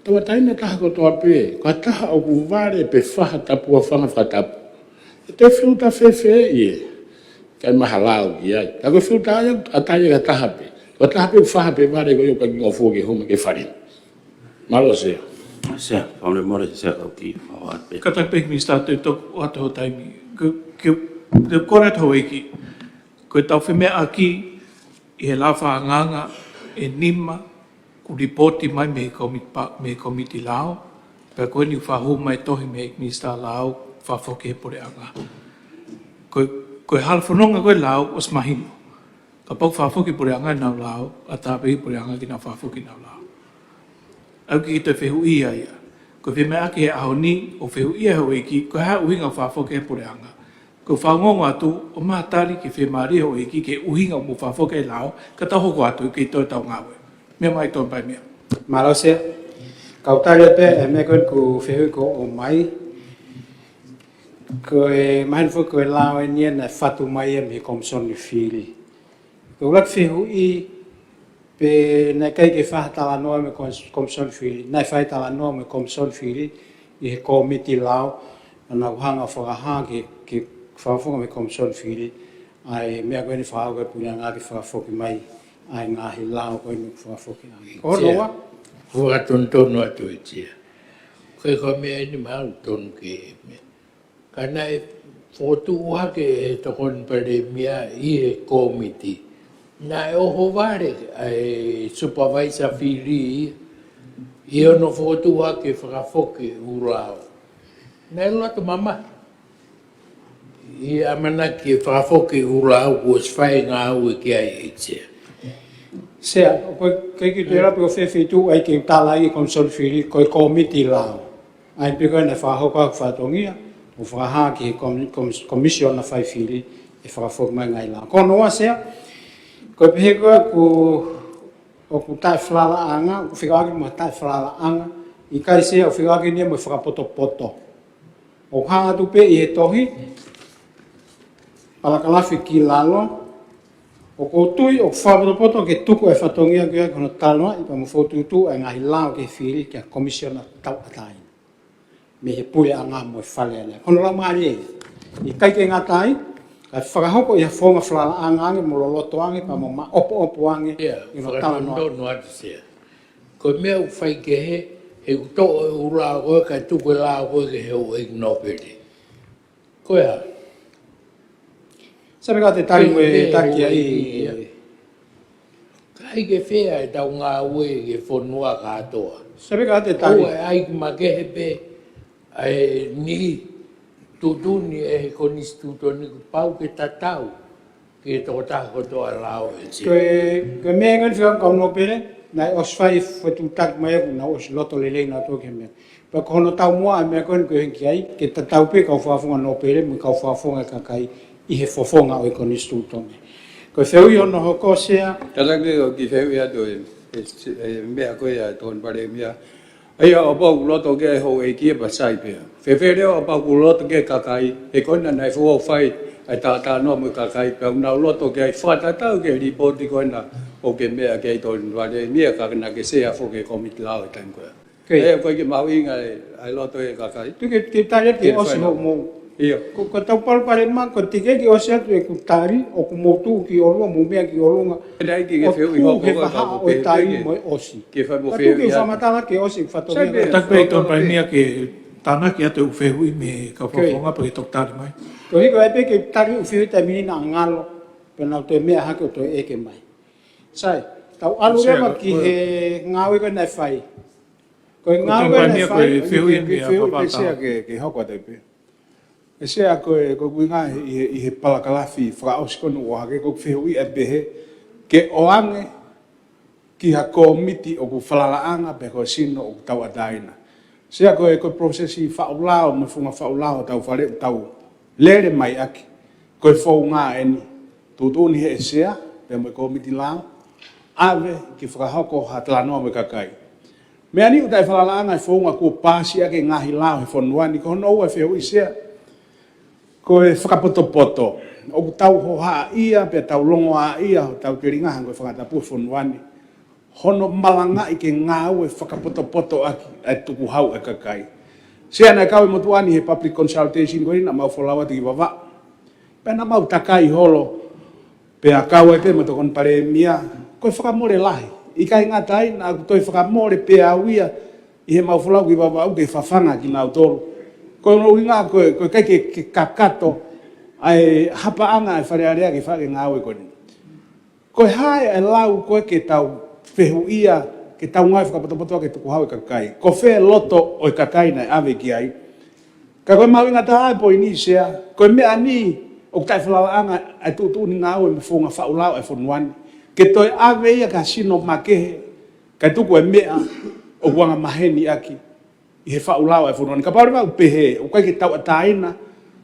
Speaker 5: to tai na ta ko to ape ko ta o ku vare pe fa ta pu fa fa ta te filta fe ie kai mahalau ia ta ko filta ya atai ka ta hape ko ta hape fa hape vare ko yo ka ngofo ke hu ke farin malo se
Speaker 3: Sea, paune more sea au ki awat pe.
Speaker 2: Ka takpe mi sta te tō ato ho taimi. Te kore tau eki, koe tau whime aki i he lawa nganga e nima ku ripoti mai me komiti lao, pe koe ni whahu mai tohi me mi sta lao whawhoke he pore anga. Koe halwhanonga koe lao os mahino. Ka pau whawhoke pore anga nau lao, a tāpehi pore anga ki nau whawhoke nau lao. Au ki te whehu ia ia. Ko whime ake he aho ni o whehu ia ho eki, ko hea uhinga o whawhoke he pore anga. Ko whaongongo atu o mahatari ki whemari ho eki ke uhinga o mo whawhoke he lao, ka tahoko atu ki toi tau ngawe. Mea mai tōn pai mea.
Speaker 6: Malo se, kau tari pe e me koe ku whehu ko o mai, ko e mahin fo ko e lao e nia na whatu mai e me komson ni whiri. Ko ulat whehu i pe na kai ke whahatala noa me komson whiri, nai whahatala noa me komson whiri, i he komiti lao, na uhanga whakaha ke whawhonga me komson whiri, ai mea koe ni whahau koe punia ngā ki whawhoki mai, ai ngahi lao koe ni whawhoki ai. Ko noa?
Speaker 10: Whakatontono atu e tia. Koe koe mea ni maru tonu ke e mea. Ka nai whotu uha ke e tokon pare mea i he komiti. Nā e oho ware ai supervisor whiri i ono whotua ke whakawhoke urao. Nā e loto mama. I amana ke whakawhoke urao kos whai ngā ue ki ai e tia.
Speaker 6: Sea, koe ki te rapi o whewhitu ai ke tala i komson whiri, koe komiti lao. Ai pe koe na whahoka whatongia, o whakaha ki he komision na whai whiri e whakawhoke mai ngai lao. Ko noa sea, koe pehe koe o ku tai whalala anga, o whikawaki mo tai whalala anga, i kai sea o whikawaki nia mo whakapoto. O hanga tu pe i he tohi, palakalafi ki lalo, o koutui o whapoto ke tuku e whatongia kia kono taloa, i pa mo whotutu e ngahi lao ke whiri kia komisiona tau atai. Me he pui anga mo e whale ane. Kono lau maari e, i kai ke ngatai, ka whakahoko i ha whonga whalala anga ange mo loloto ange pa mo ma opo ange i no tala noa.
Speaker 10: Whakatontono atu sia. Ko mea u whai ke he uto e ura koe ka tuku e lao koe ke he o ignopere. Koe ha?
Speaker 6: Sabe ka te tari mo e taki ai...
Speaker 10: Kai ke whea e tau ngā ue ke whonua katoa.
Speaker 6: Sabe ka te tari?
Speaker 10: Oe ai ki makehe pe ai ni tutuni e he konistituto ni ku pau ke tatau ke tō tako toa lao e tia.
Speaker 6: Koe mea ngani whika kau no pere, nai os whai whetu tak mai aku na os loto lelei na tō ke mea. Pa kono tau mua me koe ko henki ai ke tatau pe kau whaafonga no pere mu kau whaafonga kakai I he whafonga o koni stūtonge. Ko wheu I ono hoko sea.
Speaker 9: Tala ke o ki wheu ia to mea koe a ton pare mea. Ai o pau loto ke ho e kia pasai pe. Whewhere o pau loto ke kakai e kona nai fuo whai ai tā no mu kakai pe una loto ke ai whatatau ke ripoti kona o ke mea ke ton pare mea kakana ke sea fo ke komiti lao e tan koe. E koe ke mau inga ai loto e kakai.
Speaker 6: Tu ke tare ke osi ho mo.
Speaker 9: Ia.
Speaker 6: Ko tau paru pare man ko tike ki osi atu e ku tari o ku motu ki olua mu mea ki olunga.
Speaker 9: Dai ki ke wheu I hoko
Speaker 6: he whaha o e tari mo osi.
Speaker 9: Ke whai mo
Speaker 6: Tu
Speaker 9: wheu
Speaker 6: ki whamatanga ke osi whatomea.
Speaker 2: Tak pe ton pai nia ke tana ki atu whehui me ka whafonga pa ki toktari mai.
Speaker 6: Ko hiko e pe ke tari u whiu te minina ngalo pe nau te mea hake o to eke mai. Sai, tau alu rema ki he ngāwe koe nei whai. Koe ngāwe koe nei whai.
Speaker 7: Ke sea ke hoko te pe. E sea koe kui ngā I he palakalafi whakaosi konu o hake koe whihui e pehe ke oange ki ha komiti o ku whalalaanga pe koe sino o tau ataina. Sea koe prosesi whaulao me funga whaulao tau whare tau lere mai aki. Koe whau ngā eni. Tūtūni he e sea pe me komiti lao. Ave ki whakahoko ha talanoa me kakai. Mea ni utai whalalaanga I whaunga kua pāsi ake ngahi lao he whanuani ko hono ua whihui sea. Ko e whakapoto-poto, o tau hoha ia, pe tau longo a ia, o tau teringahan ko e whakatapu whanuani. Hono malanga I ke ngāu e whakapoto-poto aki, e tuku hau e kakai. Sea nei kau e motuani he public consultation ko ina mau wholawa tiki wawa. Pena mau takai holo, pe a kau e pe mo tokon pare mia, ko e whakamore lahi. I kai ngatai, na toi whakamore pe a uia, I he mau wholawa ki wawa au ke whawhanga ki nau tolu. Ko no inga ko kai ke kakato ai hapa anga e wharearea ke whare ngāwe koni. Ko hae e lau koe ke tau whehuia ke tau ngai whakapotopotoa ke tuku hau e kakai. Ko whe loto o e kakai nei ave ki ai. Ka koe mau inga taha e po ini sea. Koe mea ni o tai whalawa anga ai tutu ni ngāwe me whunga whaulau e whunuani. Ke toi ave ia ka sino makehe kai tuku e mea o wanga maheni aki. I he whaulao ai whanuani. Ka pauri wau pehe, o kai ke tau ataina,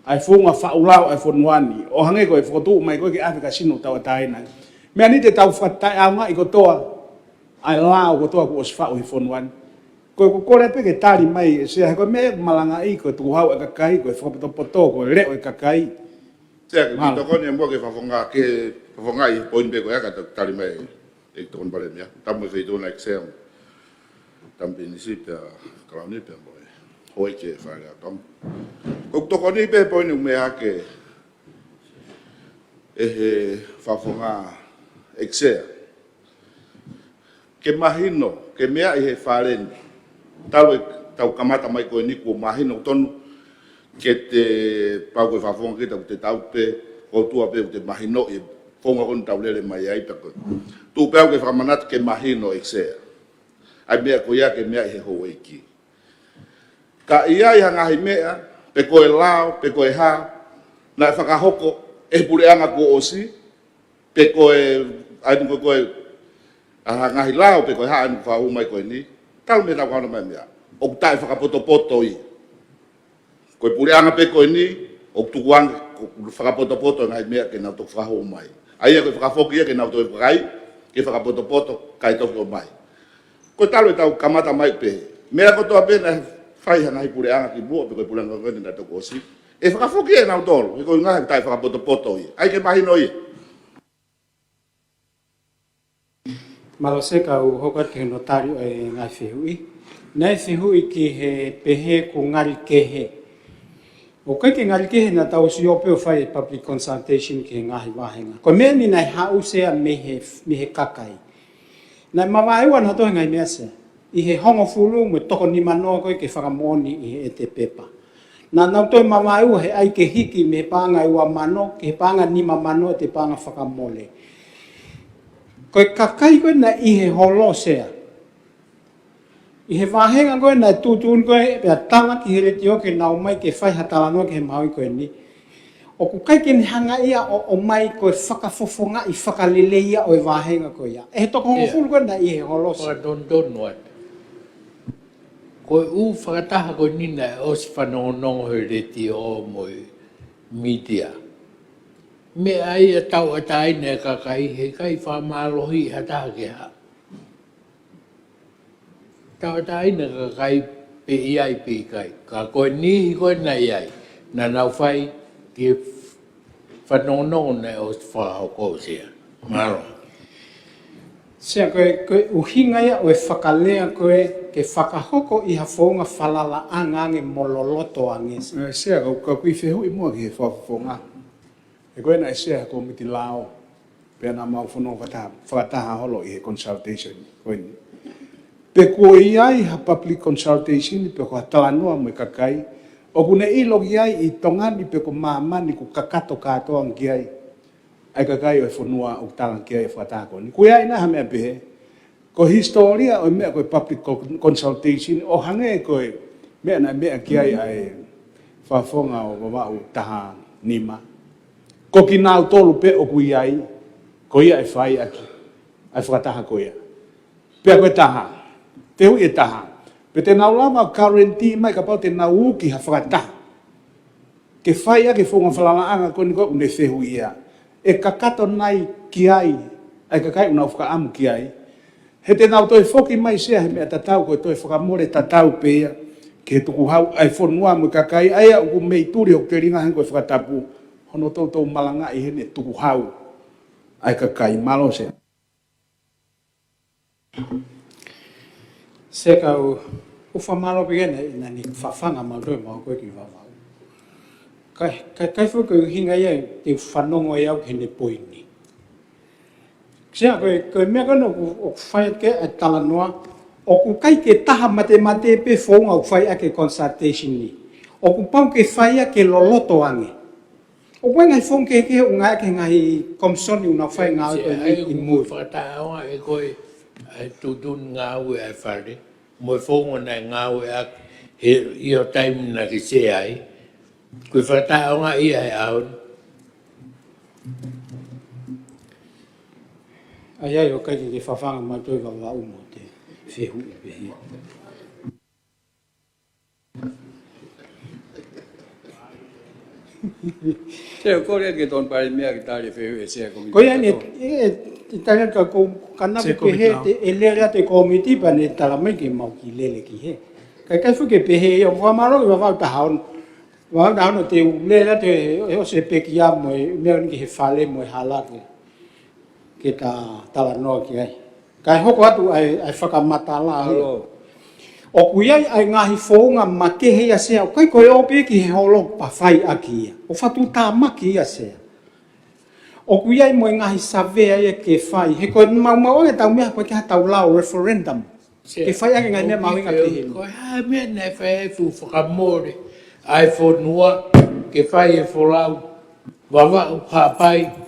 Speaker 7: ai whunga whaulao ai whanuani. O hange koe whakotu mai koe ke Afrika sino tau ataina. Mea ni te tau whatai aunga I kotoa, ai lao kotoa ku os whau he whanuani. Koe kore pe ke tari mai, sea koe mea malanga I koe tuku hau e kakai, koe whakapoto koe reo e kakai.
Speaker 4: Sea ke tokoni e mua ke whafonga I poin pe koe aka tari mai e tokon pare mea. Tamu e whitona exam. Tampi nisi pe kalani pe moe. Hoi ke whaare a tamu. Ko toko ni pe poini ume hake e he whafonga exea. Ke mahino, ke mea I he whaareni. Tau kamata mai koe niku o mahino tonu ke te pau koe whafonga kita te tau pe o tua pe te mahino I whonga konu tau lere mai aita koe. Tu pe au ke whamanat ke mahino exea. Ai mea ko ia ke mea I he hoa iki. Ka ia I hangahi mea, pe koe lao, pe koe ha, na whakahoko e pureanga ko osi, pe koe, ainu koe, hangahi lao, pe koe ha, ainu whahu mai koe ni, tau me tau kauna mai mea. O kutai whakapoto-poto I. Koe pureanga pe koe ni, o tukuanga, whakapoto-poto ngai mea ke nau tok whahu mai. Aia koe whakafoki ia ke nau toi whakai, ke whakapoto-poto, kai toki o mai. Ko talo tau kamata mai pe. Mea ko toa pena fai hanga I pureanga ki mua pe koe pureanga koe na toko osi. E whakafoki e nau tolo. E koe ngahe tai whakapoto-poto I. Ai ke mahino I.
Speaker 6: Malose ka u hoka te notario e ngai whihui. Nei whihui ki he pehe ku ngari kehe. O kai ke ngari kehe na tau si ope o whai public consultation ki he ngahi wahenga. Ko mea ni nai hau sea me he kakai. Nai mawaiwan hato he ngai mea sea. I he hongo fulu me toko ni manoa koe ke whakamoni I he e te pepa. Nā nau toi mawaiwa he ai ke hiki me pānga iwa mano, ke pānga nima mano te pānga whakamole. Koe kakai koe na I he holo sea. I he wahenga koe na tūtūn koe pia tanga ki here tio ke nau mai ke whai hatalanoa ke he maui koe ni. O ku kai ke ni hanga ia o mai koe whakafofonga I whakalele ia o e wahenga koe ia. E he toko hongo fulu koe na I he holo sea.
Speaker 10: Don what? Ko u whakataha ko nina o si whanongonongo he reti o mo media. Me ai a tau a taina e kakai, he kai whamalohi hataha ke ha. Tau a taina kakai pe iai pe kai. Ka koe nihi koe na iai. Na nau whai ke whanongonongo na o si whakahoko sia. Maro.
Speaker 6: Sia koe uhinga ia o e whakalea koe ke whakahoko i hawhaunga whalala angange mololoto anges.
Speaker 11: Sea ka kui whehu i mua ki he whawhonga. E koe na e sea ko miti lao. Pea na mau whanau whakataha holo i he consultation. Koe ni. Pe ko i ai ha public consultation pe ko hatalanoa mo i kakai. O kune ilo ki ai i tongani pe ko maamani ku kakato katoa ki ai. Ai kakai o e whanua o talang ki ai e whakataha ko ni. Koe ai na ha mea pehe. Ko historia o mea koe public consultation o hange koe mea na mea ki ai ai whawhonga o wawau taha nima. Ko ki nāu tolu pe o kui ai, ko ia e whai aki, ai whakataha ko ia. Pea koe taha, te hui e taha. Pe te nau lama o kaurenti mai ka pau te nau uki ha whakataha. Ke whai ake whonga whalalaanga ko ni koe une whehu ia. E kakato nai ki ai, ai kakai unau whakaamu ki ai. He te nau toi whoki mai sea he mea tatau koe toi whakamore tatau pe ia. Ke tuku hau ai whonua mo kakai, ai au ku mei turi o ke ringa hen koe whakatapu. Hono tau malanga i hene tuku hau. Ai kakai malo se.
Speaker 6: Se kau whamalo pigene ina ni whawhanga mautoi mau koe ki wawau. Kai whu koe hinga ia te whanongo e au hene poini. Sea koe mea kono o whai ke e talanoa o ku kai ke taha mate pe whaunga o whai ake consultation ni. O ku pau ke whai ake loloto ange. O koe ngai whong ke o ngai ke ngai komsoni una whai ngā koe i mui.
Speaker 10: Whakataonga e koe tutun ngā ue ai whare. Mo e whongo nei ngā ue ak i o taimi na ki se ai. Koe whakataonga i ai aon.
Speaker 6: Ai o kai ke whawhanga matoi wawau mo te whehu i pehi.
Speaker 9: Sea kore ke ton pare mea ki tari whehu e sea komiti.
Speaker 6: Koe ane, te tanga ka kanapu ke he, e lere te komiti pa ne talamai ke mau ki lele ki he. Kai whuke pehe, o whamaro ki wawau tahaon, wawau tahaon o te lere te o se peki a mo e mea ni ki he whale mo e halake ke ta talanoa ki ai. Kai hoko atu ai whakamata la hoi. O kuiai ai ngahi whounga make hea sea, o kai koe ope ki he holo pa whai aki ia. O whatu tā maki ia sea. O kuiai mo ngahi savea ia ke whai. He koe mau e tau mea koe ke hatau lao referendum. Ke whai ake ngai mea mau inga te he.
Speaker 10: Koe hae mea nei whai fu whakamore. Ai whonua ke whai e wholau. Wawa u pāpai.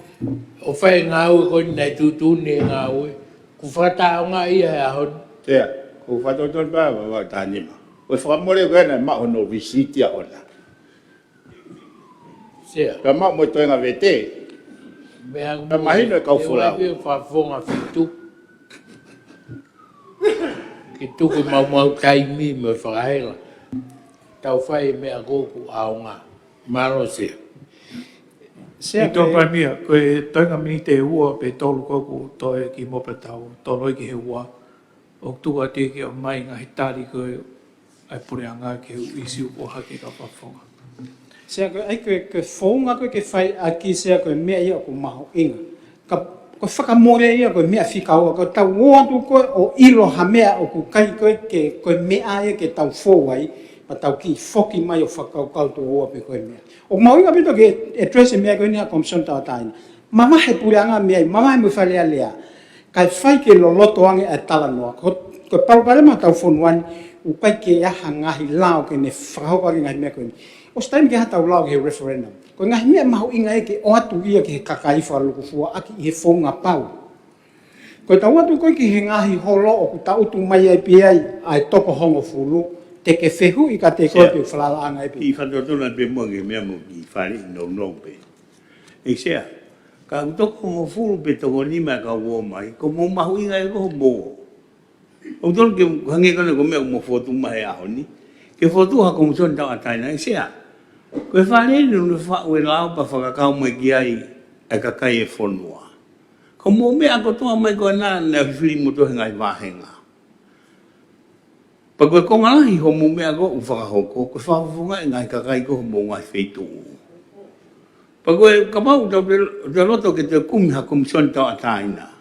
Speaker 10: O whai ngā ue koe nei tutune ngā ue. Ku whakataonga ia e ahon.
Speaker 4: Tea, ko whatoton pā wa tānima. O whakamore koe na ma ono visitia ona.
Speaker 10: Sea.
Speaker 4: Ka ma mo toenga vete.
Speaker 10: Ka
Speaker 4: mahino e kau wholau.
Speaker 10: E whawhonga whitu. Ke tuku mau taimi me whakahela. Tau whai mea kōku aonga. Maro sea.
Speaker 2: I tō paimia, koe toinga mini te ua pe tolu koku toe ki mopa tau, tōloi ki he ua. O tua te ki o mai ngā hitari koe ai pureanga ki hu isi upo hake ka whawhonga.
Speaker 6: Sea koe, ai koe whounga koe ke whai aki sea koe mea ia ko maho inga. Koe whakamore ia koe mea whikaua, koe tau oatu koe o ilo ha mea o ku kai koe ke koe mea ia ke tau whowai, pa tau ki whoki mai o whakaukau tu oa pe koe mea. O mauinga pito ke e trese mea koe nia komson tau taina. Mama he pureanga mea, mama he mwhawhalea lea. Kai whai ke loloto ange e talanoa. Koe paupare ma tau whonuani, u kai ke aha ngahi lao ke ne whakahoka ke ngahi mea koe ni. O staimi ke hatau lao ke he referendum. Koe ngahi mea mahu inga e ke o atu ia ke he kakaiwha luku fua aki i he whonga pau. Koe tau atu koe ki he ngahi holo o ku tautu mai ai piai ai toko hongo fulu. Te ke whehu i ka te koe pe whalala anga e pi.
Speaker 8: I whatotona pe mua ke mea mo ki whare i nong pe. E sea, ka utoko mo furu pe toko nima ka uo mai, ko mo mahu inga e koho mo. O tolu ke hangi kone ko me mo foto mai a honi. Ke foto ha ko son ta atai na sia. Ko fale no fa we la pa fa ka mo ki ai e ka kai e fonua. Ko mo me a ko to mai ko na na fili mo to ngai va henga. Pa ko ngala hi ho mo me a ko fa ho ko fa funga ngai ka kai ko mo ngai feitu. Pa ko ka mau de loto ke te kum ha kom son ta atai na.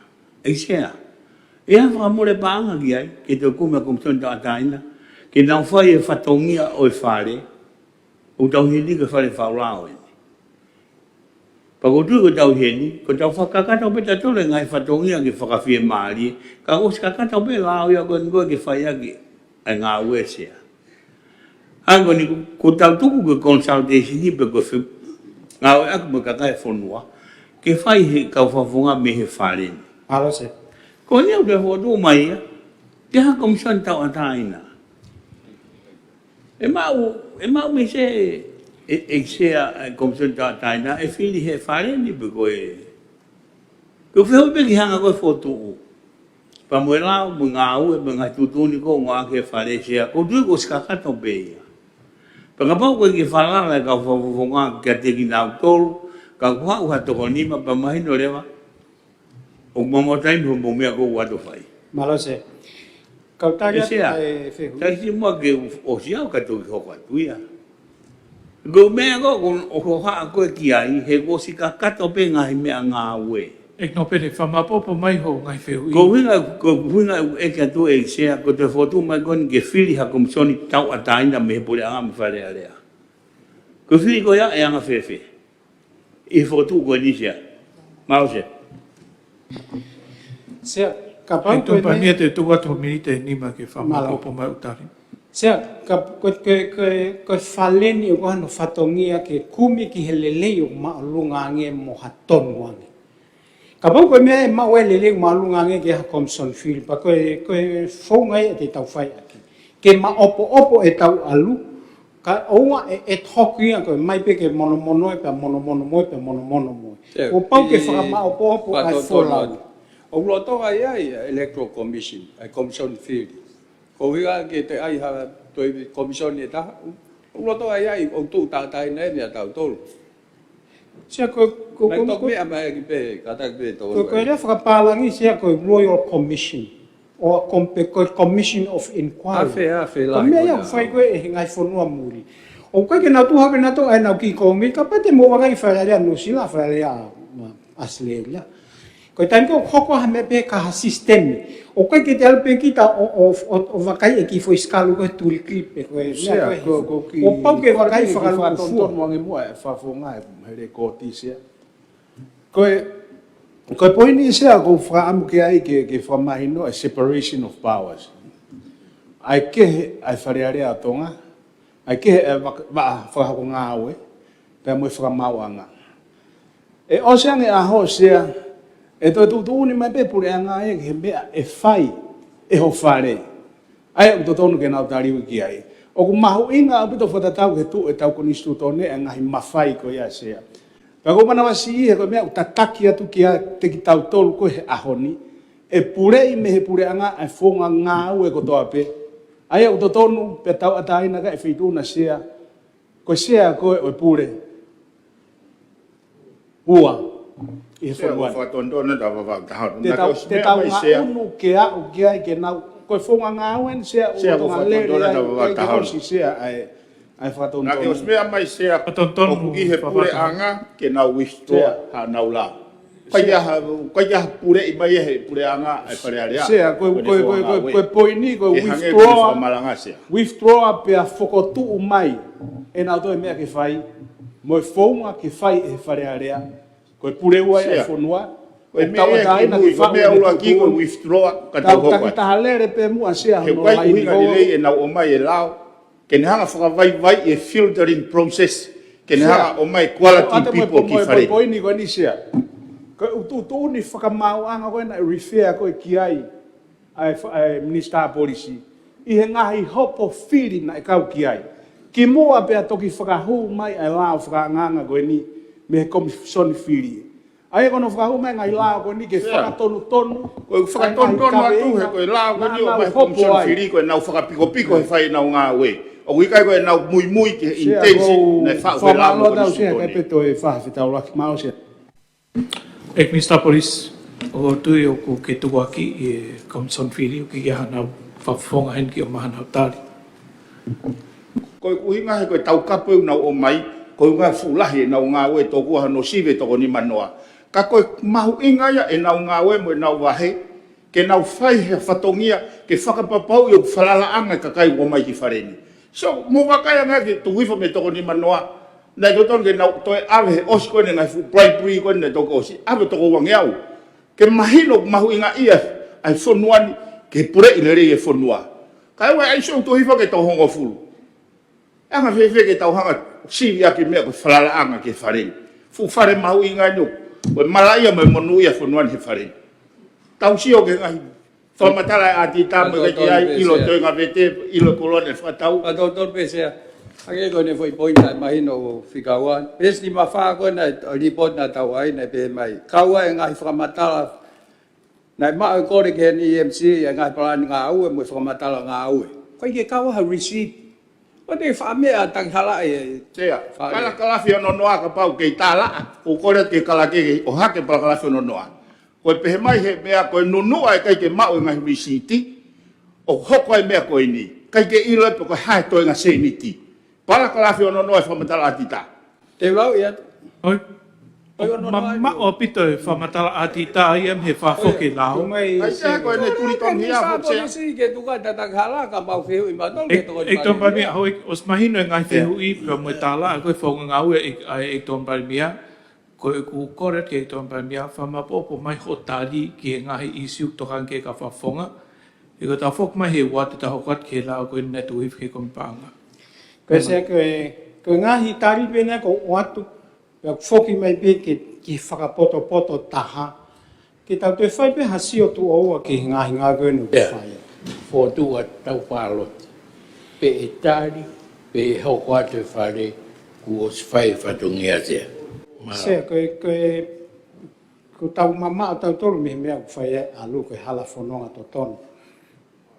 Speaker 8: E sia. E a whamore pāanga ki ai, ke te kume komisione ta ataina, ke nau whai e whatongia o e whare, o tau heni ke whare whaurao e. Pa ko tui ko tau heni, ko tau whakakatau pe tatore ngai whatongia ke whakawhie maari, ka o skakatau pe lao ia koe ngoe ke whai aki, ai ngā ue sea. Hango ni ko tau tuku ke consultation ni pe ko ngā ue aki mo kakai whonua, ke whai he kau whawhunga me he whare ni.
Speaker 6: Alo se.
Speaker 8: Ko ni udah foto mai ya, dia komisione tau ataina. Emau me se komisione tau ataina, e fili he fare ni begoe. Ko feo be ki hanga ko foto. Pa mo la mo ngau e nga tutu ni ko ngā ke fare sia, ko du ko skaka to be ya. Pa ngapa ko ki fala la ka fo nga ka te ki na tol, ka kwa u ha to ni ma pa mai no lewa. O mama tai mo mo me ko wa do fai.
Speaker 6: Malo se. Kau taga
Speaker 8: e fehu. Tai si mo ke o sia ka to ko kwa tuia. Go me ko o ha ko ki ai he go si ka to pe nga me nga we.
Speaker 2: E no pere whamapopo mai ho ngai wheu i.
Speaker 8: Ko winga e ka to e sia ko te foto mai kon ke fili ha komisioni tau ataina me pole anga me fare area. Ko fili ko ya e anga fefe. E foto ko ni sia. Malo se.
Speaker 6: Sia, kapau
Speaker 2: E tō pania te tō ato minite nima ke whamapopo mai utari.
Speaker 6: Sia, ko whaleni o koha no whatongia ke kumi ki he lelei o maalunga nge mo hatonu ange. Kapau koe mea e mau e lelei o maalunga nge ke ha Komson Field, pa koe whaungai e te tau whai aki. Ke ma opo e tau alu, ka oua e tokia koe mai pe ke mono e pe mono moi pe mono moi. O pau ke whakama opo ai wholau.
Speaker 9: O loto ai Electoral Commission, ai Commission Field. Ko higa ke te ai ha toi commission e ta. O loto ai o tu ta tai nei ni ta tol.
Speaker 6: Sia ko
Speaker 9: me ama ki pe kata pe to.
Speaker 6: Ko re whakapalangi sia ko Royal Commission o Commission of Inquiry.
Speaker 9: Afe la.
Speaker 6: Ko mea ia whai koe e ngai whanua muri. O koe ke nau tuha ke nato ai nau ki kongi, ka pate mo wakai whaarea Nusila, whaarea Australia. Koe taimi ko hoko ha me pe ka ha sistemi. O koe ke te alpe kita o wakai e ki fo iskalu koe tuli klipe. O pau ke wakai whakalu
Speaker 11: Whakatonton wangi mua e whafonga e here kōti sia. Koe poini sia ko whaamu ke ai ke whamahino a separation of powers. Ai ke ai wharearea tonga. Ai ke e whakako ngā aue. Pea mui whakamauanga. E o seange a ho sia. E toi tuuni mai pe pure anga e he mea e whai e ho whare. Ai o tonu ke nau tariu ki ai. O ku mahu inga o pito whatatau ke tu e tau konistu tone e ngahi mawhai ko ia sea. Pea ko mana wasi i he koe mea utataki atu ki a te ki tau tolu ko he ahoni. E pure i me he pure anga e whonga ngā u e kotoa pe. Ai o tonu pe tau ataina ka e whituna sea. Ko sea koe o pure. Ua.
Speaker 4: E whanua. Whatondona ta wawakahau.
Speaker 6: Te tau ngā unu ke au ki ai ke nau. Koe whonga ngā uen sea o ngā lere ai ke hosi sea ai whatondona.
Speaker 4: Nā ke os mea mai sea o kuki he pure anga ke nau withdraw ha nau la. Kai ha pure i mai he pure anga ai parearea.
Speaker 11: Sea koe poini koe withdraw pe a whokotu mai e nau toi mea ke whai. Moe whonga ke whai e parearea. Koe pure ua e whonua.
Speaker 4: Koe mea ula ki koe withdraw ka tau hokai.
Speaker 11: Ka tahalere pe mua sea.
Speaker 4: He wai uhinga ni lei e nau o mai e lao. Ke ne hanga whakawai e filtering process. Ke ne hanga o mai quality people ki whare.
Speaker 11: Koe poini koe ni sea. Koe utu ni whakamau anga koe na refer koe ki ai. Ai Minister Policy. I he ngahi hopo whiri na e kau ki ai. Ki mua pia toki whakahu mai ai lao whakanganga koe ni. Me he komisoni whiri. Ai kono whakahu me ngai lao ko ni ke whakatonu.
Speaker 4: Koe whakatono atu he koe lao ko ni o mai komson whiri koe nau whakapiko he whai nau ngā we. O wikai koe nau mui ke intensi ne whau he lao ko ni
Speaker 11: Sia kai peto e whawhitau laki mao sia.
Speaker 2: Ek Mr. Police, o tui o ko ke tuwaki e Komson Whiri o ki kia hanau whawhonga hen ki o mahanau tāri.
Speaker 4: Koe kuhinga he koe tau kapu nau o mai, koe ngā fulahi nau ngā we tōku ha no siwe toko ni manoa. Ka koe mahu inga ia e nau ngā we mo e nau wahe, ke nau whai he whatongia, ke whakapapau i o whalalaanga ka kai o mai ki whareni. So, mo wakaya ngā ke tu wifa me toko ni manoa, nei toton ke nau toe awe he osi koe ngai fu bribery koe ne toko osi, awe toko wangeau. Ke mahino mahu inga ia, ai whonuani, ke pure i lere e whonua. Ka ewe ai so tu wifa ke tau hongo fulu. Anga whewhe ke tau hanga siwi ake mea koe whalalaanga ke whareni. Fu whare mahu inga nyo, koe malaia mai monu ia whonuani he whareni. Tau sio ke ngai, whamatara a ti tāma ke ki ai, ilo toi ngā vete, ilo kolone whatau.
Speaker 9: A tōtor pesea, ake koe ne whai poina mahino o whikaua. Pes ni mawha koe na ripot na tau ai na pe mai. Kaua e ngai whakamatala, nai maa kore ke ni EMC e ngai palani ngā aue, mo whakamatala ngā aue. Koe ke kaua ha receipt. O te whamea tanghala e...
Speaker 4: Tea, kala kalafi ono noa ka pau kei tāla, o kore ke kalake o hake pala kalafi ono noa. Koe pehe mai he mea koe nunua e kai ke mau e ngai risiti, o hoko e mea koe ni, kai ke ilo e pe koe hae toi ngā seniti. Pala kalafi ono noa e whamatala atita.
Speaker 9: Te lau ia...
Speaker 2: Oi, ma o pito e whamatala ati tā iam he whawhoke lao.
Speaker 4: Ai sea koe ne turi tong hia
Speaker 9: Sa
Speaker 4: ho sea.
Speaker 9: polisi ke tuka tatanghala ka mau whiu i matol ke toko
Speaker 2: Ek tōn pari mea, hoi, os mahino e ngai whehu i, pia mui tāla, a koe whaunga ngau e tōn pari mea, koe ku koret ke tōn pari mea, whamapopo mai ho tāri ki e ngahi i siuk tokan ke ka whawhonga, e koe tā whok mai he wate ta hokat ke lao koe netu hif ke kompanga.
Speaker 6: Koe sea koe ngahi tari pena ko watu, pia whoki mai pe ki whakapoto taha, ke tau te whai pe hasi o tu oua ki ngahi ngā koe nu ki whai.
Speaker 10: Fōtua tau whāloti. Pe e tāri, pe e hoko atu whare, ku o swhai whatungia sea.
Speaker 6: Sea ko tau mama o tau tolu me mea ku whai a lu koe hala whanonga to tonu.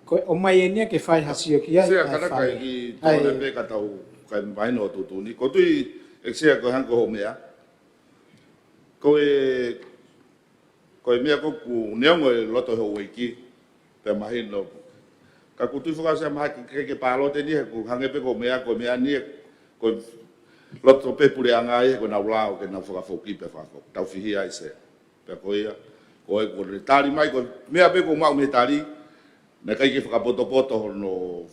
Speaker 6: Koe o mai e nia ke whai hasi o ki ai.
Speaker 4: Sea kana kai ki tōne me ka tau kai maino o tutuni. Ko tui e sea koe hanko ho mea. Koe mea koku neongo e loto ho weiki, pe mahino. Ka kutui whakasea maha ki ke pālote ni he ku hangepe ko mea ni koe loto pe pure anga e koe nau lao ke nau whakawhoki pe whakawhoki. Tau whihi ai sea. Pe koe ia, koe koe tari mai koe mea pe ko mau me tari, na kai ke whakapoto no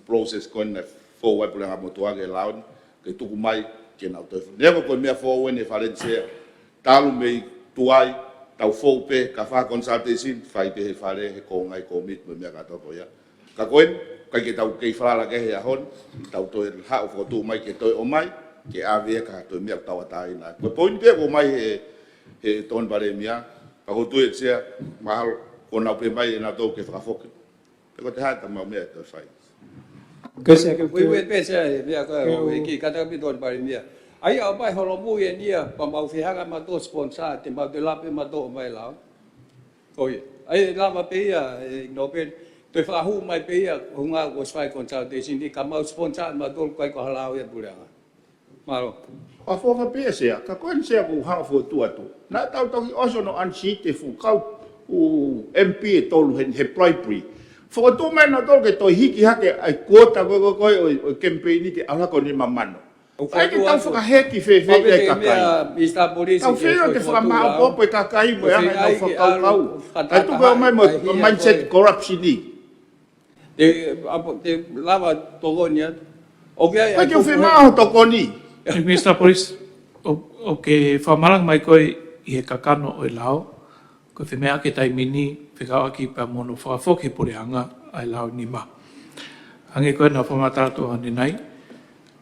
Speaker 4: process koe na whowai pure anga motuage e lao ni, ke tuku mai ke nau toifu. Nea koe mea whowai ne wharensea, talu mei tuai, tau fou pe, ka wha consultation, whai pe he whare, he ko ngai ko mit, me mea katoko ia. Ka koen, kai ke tau kei whalala ke he ahon, tau toi hao whakotu mai ke toi o mai, ke awea ka toi mea tau atai nai. Koe poini pe ko mai he ton bare mea, ka kotu e tia, mahalo, ko nau pe mai e nā tau ke whakafoke. Pe ko te hae mau mea toi whai.
Speaker 6: Kasi ke
Speaker 9: Wei pesa e mea koe ki katapi ton pari mea. Ai au mai holomu e nia, pa mau whihanga ma tō sponsor, te mau te lape ma tō mai lao. Koe, ai lama pe ia, no pe, toi whahu mai pe ia, hunga ko swai consultation, ni ka mau sponsor ma tō kai ko halau ia pureanga. Maro.
Speaker 4: A whaka pia sea, ka koen sea ku hanga whotu atu. Nā tau toki oso no ansi te whukau u MP e tolu he bribery. Whakatū mai nā tolu ke toi hiki hake ai kuota koe o campaigni te alako ni mamano. Ai ke tau whakaheki whewhe e kakai. Tau whewhe te whakamao popo e kakai mo e anga nau whakaukau. Ai tuku o mai mo mindset corruption ni.
Speaker 9: Te lava togonia.
Speaker 4: Ai ke whemao tokoni.
Speaker 2: Mr. Police, o ke whamalang mai koe i he kakano o i lao, koe whemea ke taimini, whikawa ki pa mono whakawhoki pureanga ai lao ni ma. Hange koe na whamatarato hane nei,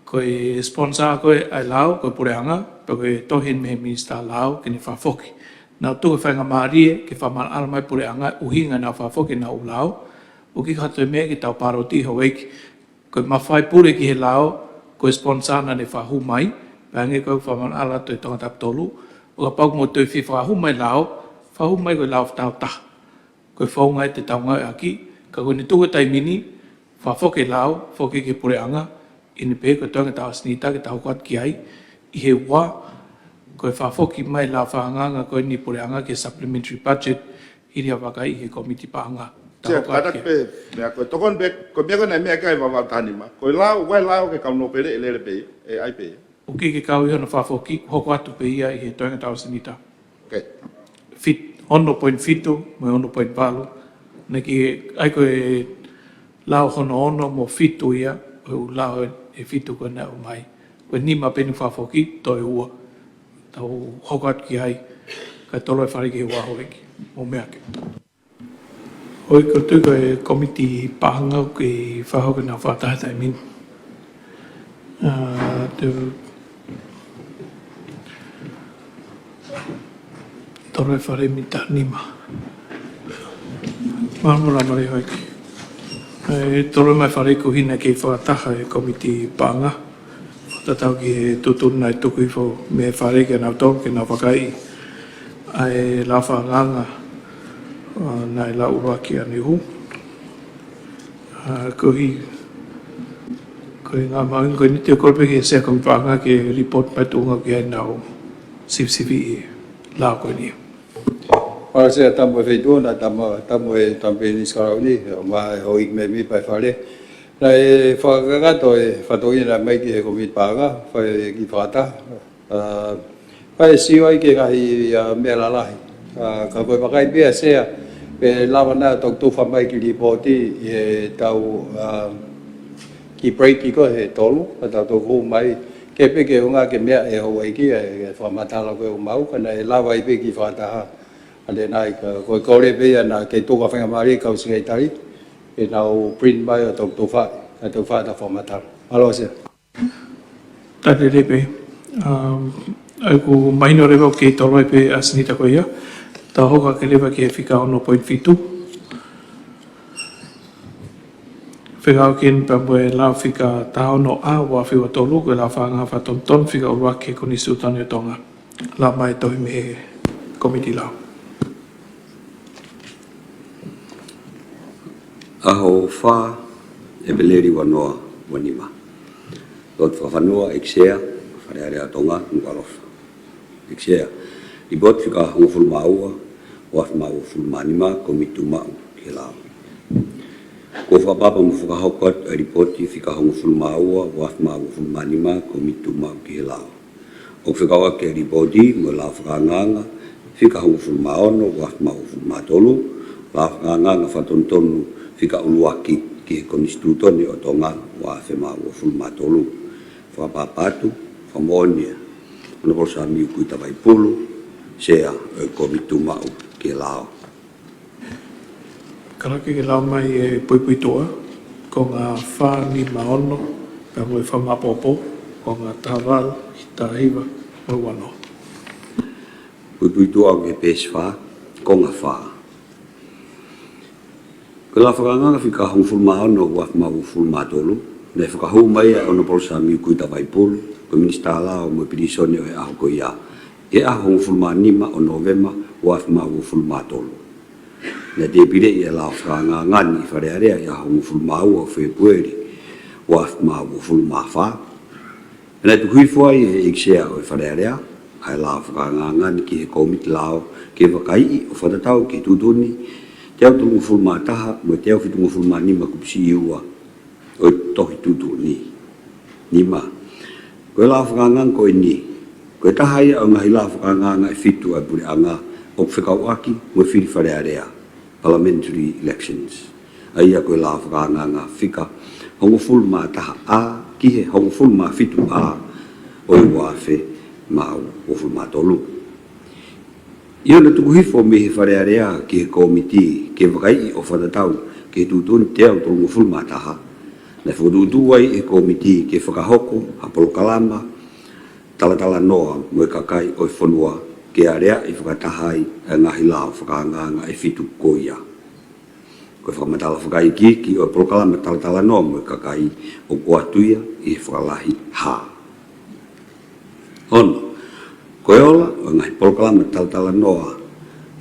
Speaker 2: koe sponsor koe ai lao, koe pureanga, pa koe tohin me minister lao ki ni whakawhoki. Nā tuku whainga maarie, ke whamana ala mai pureanga, uhinga nā whakawhoki nā u lao, uki katoe mea ki tau paroti haweiki, koe mawhai pure ki he lao, koe sponsor na ne whahu mai, pange koe whamana ala toi tonga tap tolu, o ka pau mo te fi fa hu mai lao fa hu mai ko lao tau ta ko fa ngai te tau ngai aki ka ko ni tu ko tai mini fa fo ke lao fo ke pure anga in pe ko tanga ta snita ke tau kwat ki ai I he wa ko fa fo ki mai la fa anga ko ni pure anga ke supplementary budget I ria wa kai he committee pa anga
Speaker 7: Tia kadak pe me ko tokon be ko me ko na me kai wa tani ma ko la wa la ke kam no pele ele pe e ai pe
Speaker 2: o ke kau I hona fa fo ki hoko atu pe ia I he tanga ta snita
Speaker 7: okay
Speaker 2: fit 1.5 mo 1.4 ne ki ai ko e lao hono ono mo fitu ia o lao e fitu ko na o mai ko ni ma peni fa foki to e ua tau hokat ki ai ka tolo e whare ki he waho eki mo mea ke oi ko tu ko e komiti pahanga ki whahoka na whataha min te tolo e whare mi ta nima Marmura mare hoiki. E tolo mai whare ko hina ki whakataha e komiti panga. Whatatau ki he tutuna e tuku I fo me whare ke nau tō ke nau whakai. Ai la whanganga nai la uraki ane hu. Ko ngā maunga ko ni te kolpe ki e sea komiti panga ke report mai tūnga ki ai nau sivsivi I la ko ni.
Speaker 9: Ora se tamo fe dona tamo tampe ni skara ni ma o ik me mi pa fale. Na e fa ga to e fa to ina mai ki ko mi pa ga fa ki fata. Pa si o ke ga I me la la. Ka ko pa kai be se pe la na to tu fa mai ki ripoti e tau ki break ki ko he tolu ta to ko mai ke pe ke nga ke me e ho ki e fa mata la ko mau kana e la vai pe ki fata ha ale nai ko ko le be na ke to ka fa mari ka usi tari e na o print by to fa da formatar alo se
Speaker 2: Ta le be ai ku mai no rebo ke to lo pe asnita ko ia ta hoka ke leva ke fika 1.5 Whingau kin pa moe lau whika tau no a wa whiwa tolu ko lau whanga whatonton whika urua ke koni sutani o tonga. La mai tohi me komiti lau.
Speaker 3: Aho wha e beleri wanoa wanima. Lot whawhanua eksea, wharearea tonga, ngwarofa. Eksea, I bot whika hongful maua, waf mau ful manima, komitu mau ke lau. Ko whapapa mo whakahokot a ripoti whika hongful maua, waf mau ful manima, komitu mau ke lau. O whikawa ke ripoti mo lau whakanganga, whika hongful maono, waf mau ful matolu, lau whakanganga whatontonu, whika uluaki ki konstitutoni o tonga wa whema o fulmatolu. Whapapatu, whamonia, Honorable Sami Kuita Vaipulu, sea o komitu mau ke lao.
Speaker 2: Karaki ke lau mai e puipui toa, ko ngā whā ni maono, ka moe whamapopo, ko ngā tāwal, hitahiwa, mo wano.
Speaker 3: Puipui tua ke pes wha, ko ngā wha. Ko la whakanganga whika hongful maono wa mau fulmatolu, ne whakahou mai a Honorable Sami Kuita Vaipulu, ko Minister Lao mo pirisone o e aho ko ia. E aho hongful manima o Novema wa mau fulmatolu. Na te pire I la whakanganga ni wharearea I aho hongful mau o Februari wa mau fulmafa. Na tu hui fuai e iksea o e wharearea, ai la whakanganga ni ki he komiti lao ke wakai o whatatau ki tutuni, te au tungu fulma taha, mo te au fitungu fulma nima kupsi iua, o tohi tutu ni ma. Koe la whakangang koe ni, koe taha ia o ngahi la whakangang e fitu a pure anga, o whikau aki, mo whiri wharearea, parliamentary elections. Aia koe la whakangang whika, hongo fulma taha a, ki he hongo fulma fitu a, o i wafe, mau o fulma tolu. Ia na tuku hifo me he wharearea ki he komiti ke wakai o whatatau ke he tūtuni te au tolungo fulmataha. Na whakatutuai he komiti ke whakahoko, hapolo kalama, talatala noa mo e kakai o i whanua ke area I whakatahai e ngahi lao whakanganga e fitu ko ia. Ko e whakamatala whakai ki o i polo kalama talatala noa mo e kakai o kuatuia I he whakalahi ha. Ono. Koe ola, o ngai proklama tautala noa,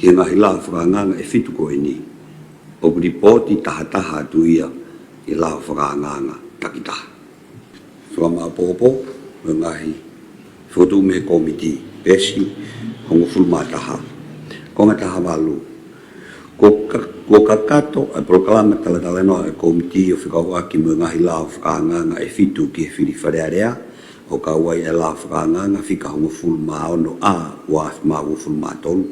Speaker 3: ki ngai la whakanganga e fitu koe ni. O ripoti taha atu ia, i la whakanganga takitaha. Whakama apopo, o ngai whotu me komiti, pesi, hongo fulmataha. Ko ngā taha walu. Ko kakato a proklama talatala noa e komiti o whikawaki mo ngahi la whakanganga e fitu ki whiri wharearea, o ka wai e la whakanganga whika hongo fulmaono a waf mahu fulmatonu.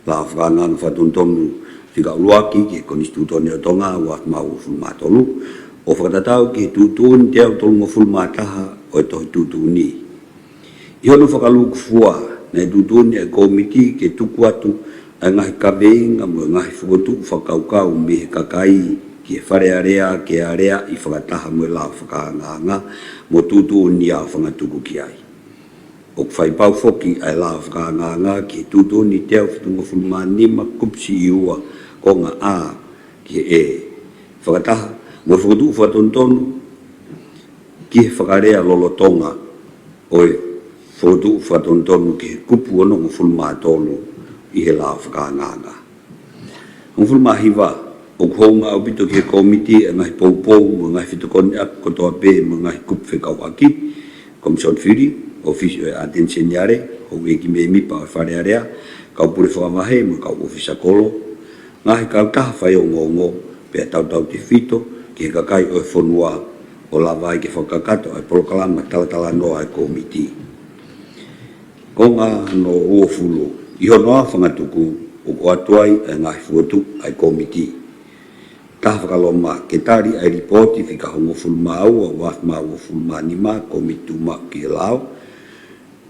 Speaker 3: La whakanganga whatuntonu whika uruaki ki konistutoni o tonga waf mahu fulmatonu, o whakatatau ki tutuni te au tolungo fulmataha o e tohi tutuni. I hono whakaluku fua, nei tutuni e komiti ke tuku atu a ngahi kaweinga mo ngahi whakotu whakaukau mihe kakai ki e wharearea ke area i whakataha mo la whakanganga mo tutuni a whangatuku ki ai. O whaipau whoki ai la whakanganga ki tutuni te au whatunga fulmanima kupsi iua ko ngā a ki e whakataha mo whakotu whatontonu ki he whakarea lolotonga o e whakotu whatontonu ki he kupu ono mo fulmatonu i he la whakanganga. Ang fulmahiwa, o kuhonga au pito ki he komiti e ngahi poupou mo ngahi whitukone ak kotoa pē mo ngahi kupu whekauaki, Komison Whiri, ofisio e atensioniare, o eki me mipa o wharearea, kau pure whakamahe mo kau ofisa kolo, ngahi kau taha whai o ngongo, pēa tau te whito, ki he kakai o e whonua, o lawai ke whakakato e proklama talatala noa e komiti. Ko ngā no uofulu, iho noa whangatuku o ko atuai e ngahi fuotu ai komiti. Taha whakaloma ke tari ai ripoti whika hongo fulmau o waf mau o fulmanima komitu ma ki lao.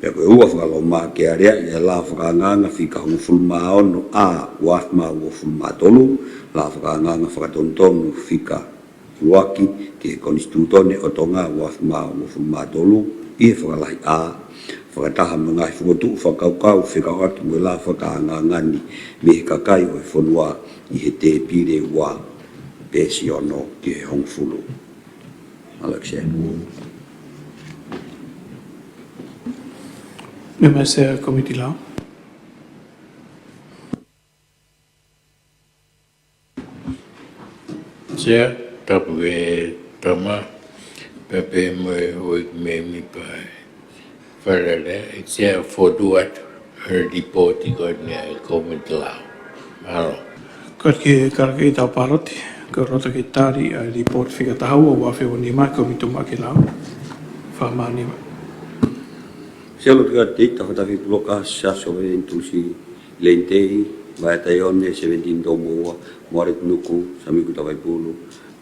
Speaker 3: Pea koe ua whakaloma ke area i la whakanganga whika hongo fulmau no a waf mau o fulmatolu, la whakanganga whakatontonu whika luaki ki he konistutone o tonga waf mau o fulmatolu, i he whakalahi a whakataha mo ngai whakotu whakaukau whikawaki mo la whakangangani me he kakai o e whonua i he te pire wa pēsi ono ki he hongfulu. Alexia.
Speaker 2: Members Committee Lao.
Speaker 10: Chair, tapu e tama, pepe moe oik me mi pai. Wharere, chair whotuat, ripoti ko ni Committee Lao. Maro.
Speaker 2: Ko ki karake i tau paroti, ko rota ki tari a report whikatahau o wafe o nima komitu maki lao. Whamanima.
Speaker 3: Selo tika teita whatafi puloka saso e intusi leintei, vai taione 17 domoa, moaret nuku, samiku tawai pulu,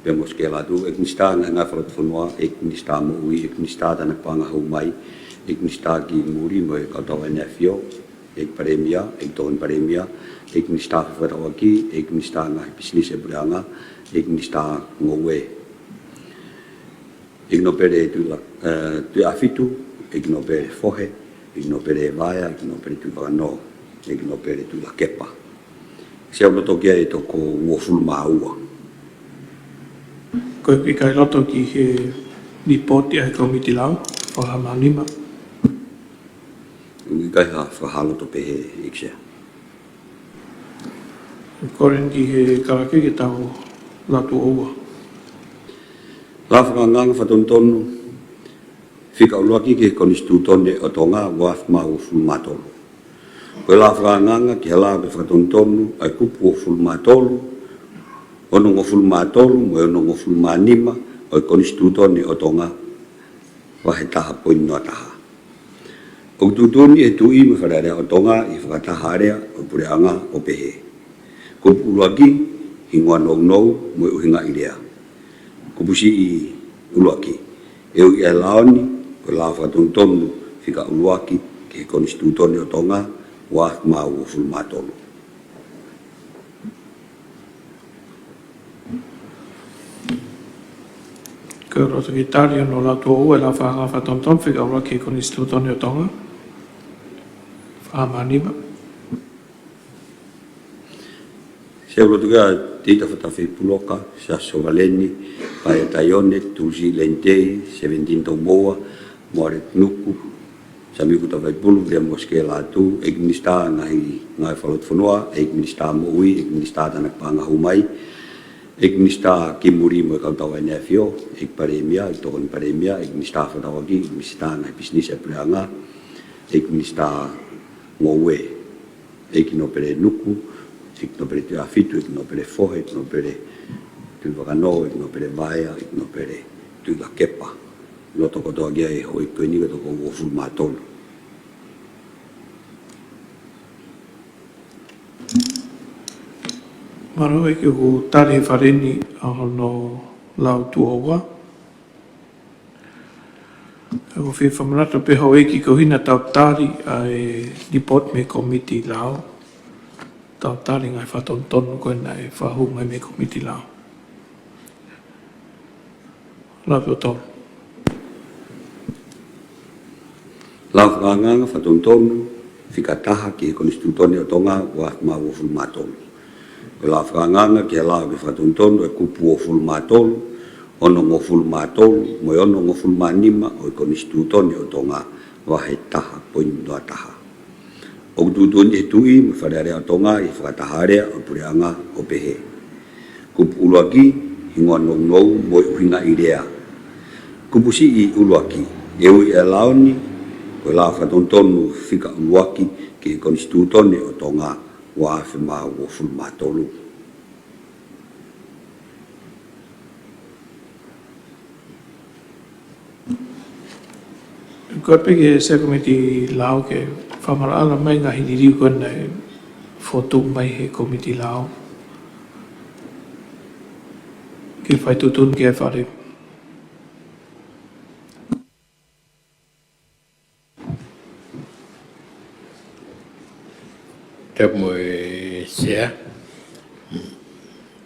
Speaker 3: pemos ke latu, ek nista nga whalat whanua, ek nista mo ui, ek nista tana panga hau mai, ek nista ki muri mo e kautawa nefio, ek paremia, ek toon paremia, ek nista whatawaki, ek nista nga business e breanga, ek nista ngowe. Ek no pere tu afitu, ek no pere fohe, ek no pere vaya, ek no pere tu vagano, ek no pere tu la kepa. Se au loto kia e toko uofulu maua.
Speaker 2: Ko i kai roto ki he report a Committee Lao, Whamanima.
Speaker 3: I kai ha whahaloto pehe iksea.
Speaker 2: Koren ki he karake ki tau latu oua.
Speaker 3: La whakanganga whatontonu, whika uruaki ki he konistutone o tonga waf mau fulmatolu. Koe la whakanganga ki he la ke whatontonu ai kupu o fulmatolu, ono ngo fulmatolu, mo ono ngo fulmanima, o e konistutone o tonga wahe taha poinoa taha. O tutuni e tui me wharearea o tonga i whakataha area o pureanga o pehe. Kupu uruaki, hingoa nou mo e uhinga i rea. Kupusi i uruaki. Eu i e laoni, ko la whatontonu whika uruaki ki he konistutone o tonga waf mau o fulmatolu.
Speaker 2: Ko roto ki tari no latu oua la whatonton whika ura ki konistutone o tonga. Whamanima.
Speaker 3: Se ulo tuka tita whatawhi puloka, sa sovaleni, pai taione, tusi lentei, 17 tomoa, moare nuku, Sami ku tawai pulu dia moske la tu ek minista ngai falot fonua ek minista mo ui ek minista tanak panga humai ek minista kimuri mo ka tawai nefio ek paremia ek tokon paremia ek minista fa tawagi minista ngai bisnis e preanga ek minista ngowe ek no pere nuku ek no pere tu afitu ek no pere fohe ek no pere tu vakano ek no pere vaya ek no pere tu la kepa lo toko to agia e hoi koini ko toko wo ful matolo
Speaker 2: Maro e ke ko tare whareni a hono lau tuaua. E ko whi whamanata pe hau e ki ko hina tau tari a e dipot me komiti lau. Tau tari ngai whaton tonu koe na e whahu ngai me komiti lau. Lau pio tonu.
Speaker 3: Lau whanganga whatontonu, whikataha ki e konistutone o tonga wa ma wo ful matolo. Ko lau whanganga ki e lau ki whatontonu e kupu o ful matolo, ono ngo ful matolo, mo ono ngo ful manima o e konistutone o tonga wa he taha poin doa taha. O kututuni e tui me whareare o tonga i whakataharea o pureanga o pehe. Kupu uluaki hingoa nong mo e uhinga i rea. Kupu si i uluaki e ui e laoni ko la whatontonu whika uluaki ki e konistutone o tonga wa awhima o ful matolu.
Speaker 2: Koe peke se komiti lau ke whamara ala mai ngā hini riu koe nei whotu mai he komiti lau. Ke whai tutun ke whare.
Speaker 10: Tamo e sea,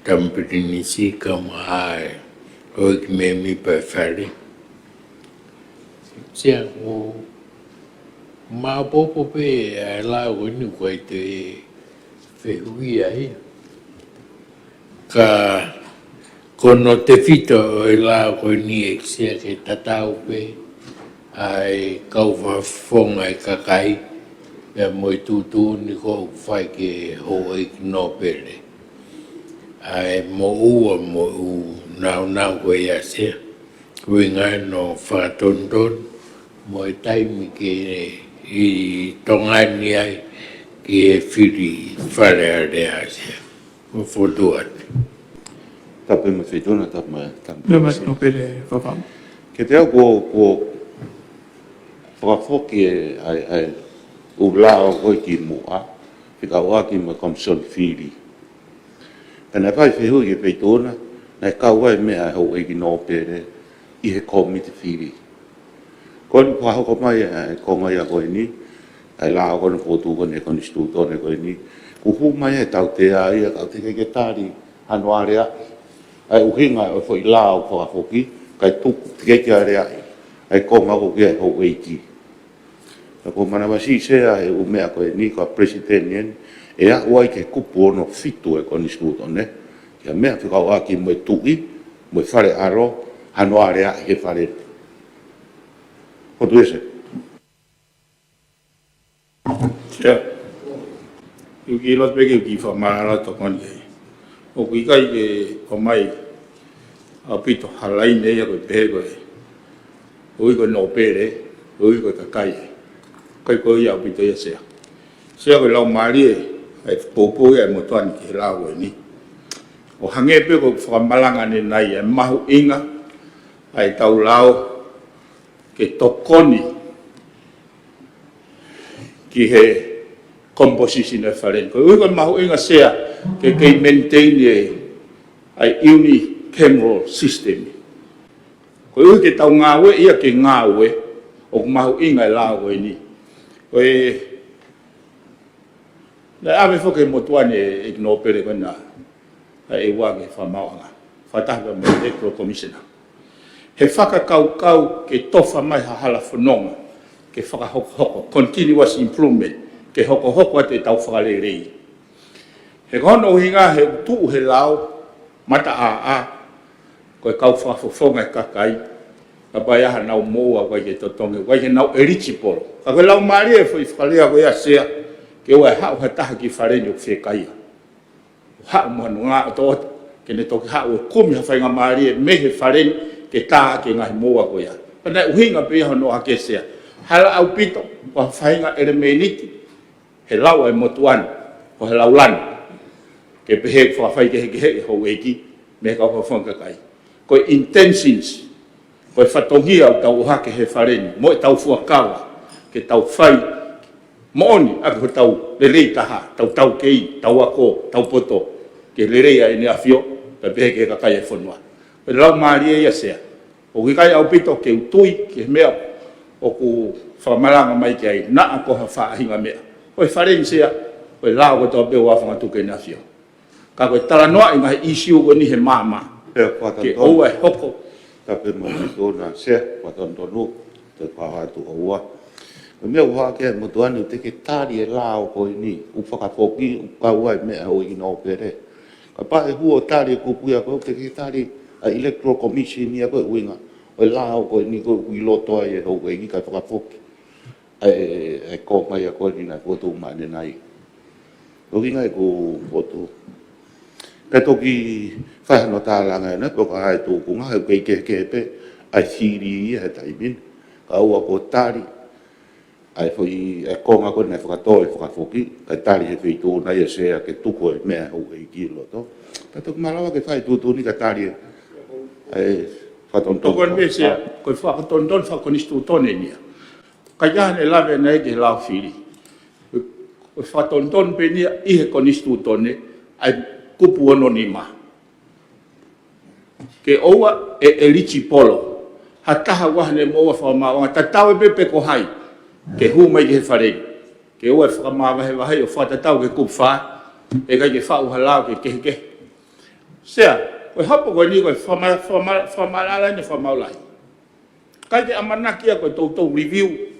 Speaker 10: tamo perinisi kama ai, o ki me mi pa whare. Sea o mapopo pe a la winu koe te whehui ai. Ka kono te whito e la koe ni e sea ke tatau pe ai kau whafonga e kakai. E moi tutu ni ko whai ke ho e no pere. Ai mo ua mo u nau koe ia sea. Koe ngai no whakatondon mo e taimi ke i tongani ai ki e whiri whare area sea. Mo whotu ati.
Speaker 5: Tape me whituna tape me.
Speaker 2: Me mai no pere whawam.
Speaker 5: Ke te au ko whakafoki ai ulao koe ki mua, whika waki ma komson whiri. Pena pai whihui e whituna, nei kauai mea hau e ki no pere i he komiti whiri. Koe ni pahoko mai e konga ia koe ni, ai lao koe ni potu koe ni konistutone koe ni, kuhu mai e tau te ai, tau te keke tari anuarea, ai uhinga o fo i lao whakafoki, kai tuku te keke area ai konga ko kia hau e ki. Ko mana wasi sea e u mea koe ni ko presidenten e a uai ke kupu ono fitu e konistutone, kia mea whikau aki mo e tui, mo e whare aro, anuarea he whare. Hotu ese?
Speaker 4: Sia. Yuki lot peke yuki whamara tokoni e. O kui kai ke o mai a pito halai nei a koe pehe koe. Ui koe no pere, ui koe kakai e. Kai koe ia pito ia sea. Sea koe lau maari e, ai popo ia e motuani ki he lau e ni. O hange pe koe whamalanga ne nai e mahu inga, ai tau lau ke tokoni ki he composition e wharen. Koe ui koe mahu inga sea ke kei maintain e ai unicameral system. Koe ui ke tau ngāwe ia ke ngāwe o mahu inga e lau e ni. Koe le ave fo ke motuane e no pere koe na e wage whamauanga. Whataha me electoral commissioner. He whakakau ke tofa mai hahala whanonga, ke whakahoko, continuous improvement, ke hoko ate tau whakarerei. He kono hinga he tuu he lao, mata koe kau whakafonga e kakai, ka bai aha nau moa wai ke totonge, wai ke nau eligible ka koe lau maari e fwoi whakalea koe a sea, ke ua hao hataha ki whareni o whekaia. Hao manu ngā o tōta, ke ne toki hao o kumi hawhainga maari e mehe whareni ke tā ke ngahi moa koe a. Pana uhinga pe iho no hake sea. Hala au pito, ko hawhainga ere meniti, he lau ai motuan, ko he lau lana. Ke pehe whawhai ke he hou eki, me ka whawhanga kai. Ko intentions, ko whatongia o tau hake he whareni, mo e tau fuakawa, ke tau whai, mooni ako tau lelei taha, tau kei, tau ako, tau poto, ke lelei a ene awhio, pe pehe ke kakai e whanua. Pe lau maari e ia sea. O ki kai au pito ke utui, ke mea, o ku whamaranga mai ke ai, na ako ha whaahinga mea. Ko e whareni sea, ko e lao ko tau peo wawhanga tuke ene awhio. Ka koe tala noa i ngahi isiu ko ni he māma. Ke oua e hoko.
Speaker 5: Ta pe mo ni tōna se, watan tonu, te pāhatu oua. Ko mea uha ke mo tuani te ke tāri e lao ko ni, u whakapoki, u kaua e mea o i no pere. Ka pā e huo tāri e kupuia ko te ke tāri a electoral commission ni a koe uinga, o e lao ko ni ko ui lotoa e hau e ki kai whakapoki. E ko mai a koe ni nai potu mane nai. Ko inga e ko potu. Ka toki whahano tālanga e ko ka hae tōkunga, hau kei ke pe, ai whiri ia he taimin, ka aua ko tāri, ai whai e konga koe nei whakatoa e whakafoki, kai tāri he whi tōna ia sea ke tuko e mea hau e ki loto. Ka toki malawa ke whai tūtūni ka tāri e whatonton.
Speaker 4: Toko me sea, koe whakatonton whakonistu tone nia. Ka jahan e lawe nei ke lau whiri. Koe whatonton pe nia i he konistu tone, ai kupu ono ni ma. Ke oua e lichi polo. Ha taha wahane moa whamawanga. Ta tau e pepe ko hai. Ke hu mai ke he whareni. Ke oua e whakamawahe wahai o whatatau ke kupu wha. E kai ke whau halau ke kehe. Sea, koe hapo koe ni koe whamalala ni whamaulai. Kai ke amanaki a koe tautou review.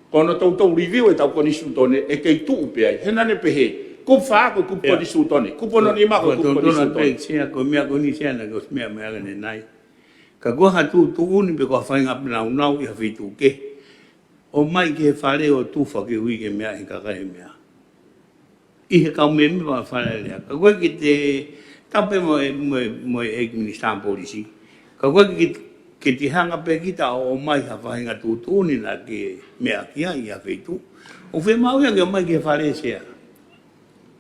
Speaker 4: Kono tautou review e tau konisu tone e kei tuu peai. Henane pehe. Kup fa ko kup ko di sutone. Kup no ni ma ko kup ko di sutone.
Speaker 8: Sia ko mea ko ni sia na ko mea mea ne nai. Ka go ha tu uni pe ko fa nga na unau ia fitu ke. O mai ke fare o tu fa ke wi ke mea he ka ka mea. I he ka me me va fare le. Ka go ki te tape mo administration policy. Ka go ki ke ti hanga pe kita o mai ha fa nga tu uni na ke mea kia ia fitu. O fe mau ia ke mai ke fare sia.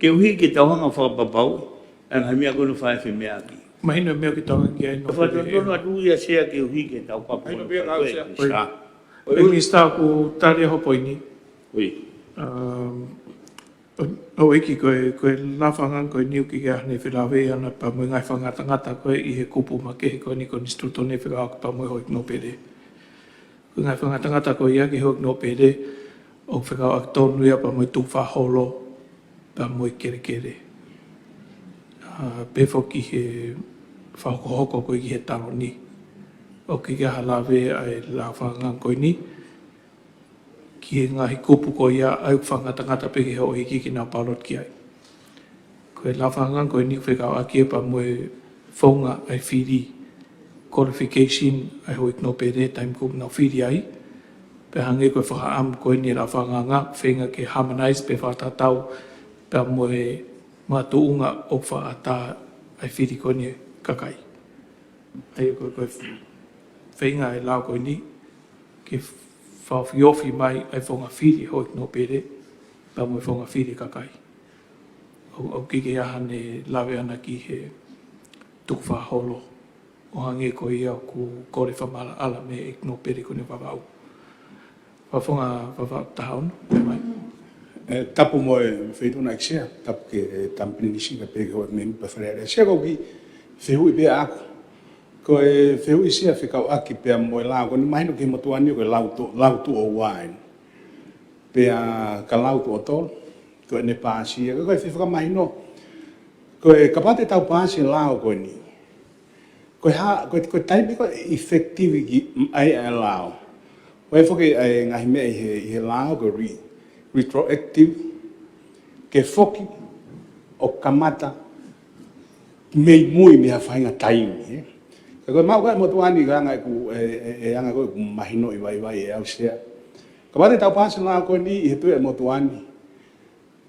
Speaker 8: Ke uhi ke tauhanga whakapapau, ang hamia kono whae whi mea ki.
Speaker 2: Mahino mea ki tauhanga ki ai no.
Speaker 8: Whakatono atu ia sea ke uhi ke tau papu.
Speaker 4: Mahino mea ngau sea.
Speaker 2: Oi mista ku tari ho poini.
Speaker 4: Oi.
Speaker 2: O iki koe lawhangan koe niu ki kia ne whilawe ana pa mui ngai whangatangata koe i he kupu ma ke he koe ni koe ni strutone whikaaka pa mui hoik no pere. Koe ngai whangatangata koe ia ki hoik no pere o whikaaka tonu ia pa mui tu whaholo pa mui kere. Pefo ki he whahokohoko koe ki he taro ni. O ki kia halawe ai lawhangan koe ni. Ki he ngahi kupu ko ia au whangatangata peke ho hiki ki nā palot ki ai. Koe lawhangan koe ni whekau aki e pa mue whaunga ai whiri qualification ai hoi kno pere taim kup nā whiri ai. Pe hange koe whakaam koe ni lawhanganga whenga ke harmonize pe whatatau pe mue matuunga o whaata ai whiri koe ni kakai. Ai koe whenga ai lau koe ni ke whawhiofi mai ai whonga whiri hoi no pere, pa mui whonga whiri kakai. Au kike ahane lawe ana ki he tuku whaholo. O hange ko ia ku kore whamala ala me e no pere kone wawau. Whawhonga wawau tahaun, me mai.
Speaker 11: Tapu mo e whaituna eksea, tapu ke tampini nisi ka peke hoi me mipa whareare. Sea kau ki whehui pea aku. Ko e whehui sia whikau aki pea mo e lau, ko ni mahino ki motuani o ke lau tu o wain. Pea ka lau tu o tol, ko e ne pāsia, ko e whiwhaka mahino. Ko e kapate tau pāsia lau ko ni. Ko e taipi ko effective ki ai e lau. Ko e whoke ngahi mea i he lau ko retroactive, ke whoki o kamata mei mui mea whainga taimi. Koe mau kai motuani ka anga ku anga koe ku mahino i vai e au sea. Ka wate tau pāsa nā koe ni i he tue motuani.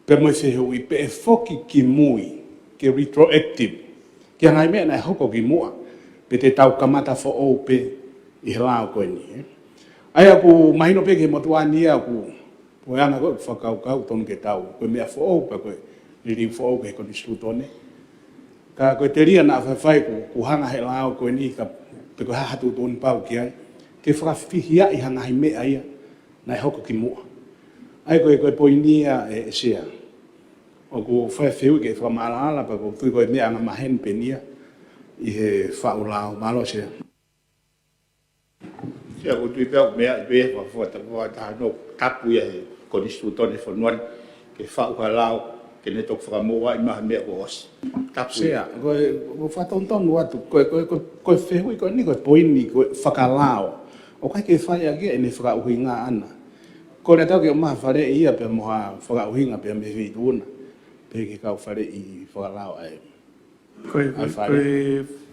Speaker 11: Pe mai whehui, pe e whoki ki mui, ke retroactive. Ki ngai mea nai hoko ki mua, pe te tau kamata fo o pe i he lao koe ni. Ai aku mahino pe ke motuani aku, po anga koe whakau tonu ke tau, koe mea fo o pe koe, liri fo o ke koni stutone. Ka koe te ria na whawhai ku hanga he lao koe ni, ka pe koe hahatu tonu pau ki ai, ke whakawhihia i hanga hi mea ia, nai hoko ki mua. Ai koe poinia e sea. O ko whaiwhiu ke whamalaala pa ko tui koe mea anga mahen penia i he whaulao malo sea.
Speaker 4: Sia ko tui pēo mea i pēo whawhata tāno tapu ia he konistu tone whanuan ke whaukalao ke ne tok whakamoa i maha mea ko os. Tapu
Speaker 11: Sea, koe whatontonu atu, koe whehui koe ni koe poini koe whakalao. O kai ke whai ake e ne whakauhi ngā ana. Ko re tau ke o maha whare ia pe moha whakauhinga pe me whituuna. Pe ke kau whare i whakalao ai.
Speaker 2: Koe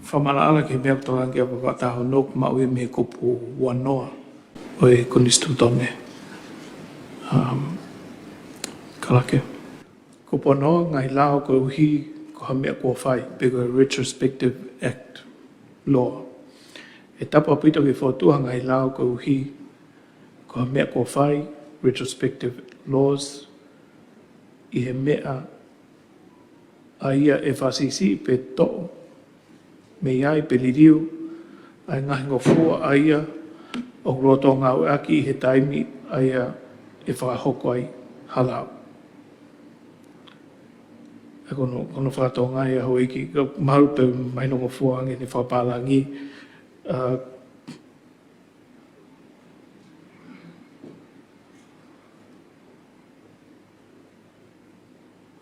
Speaker 2: whamalaala ke mea toa ke apa wataho nok maui me kupu wanoa o e konistu tone. Kalake. Kupu wanoa ngai lao koe uhi ko ha mea kua whai pe koe Retrospective Act law. E tapa pito ke whotua ngai lao koe uhi ko ha mea kua whai retrospective laws i he mea a ia e whasisi pe to'o me iai pe liriu ai ngahi ngofua a ia o roto ngau aki i he taimi a ia e whakahoko ai halau. E kono whakatonga ia hoi ki maru pe maino ngofua ange ni whapalangi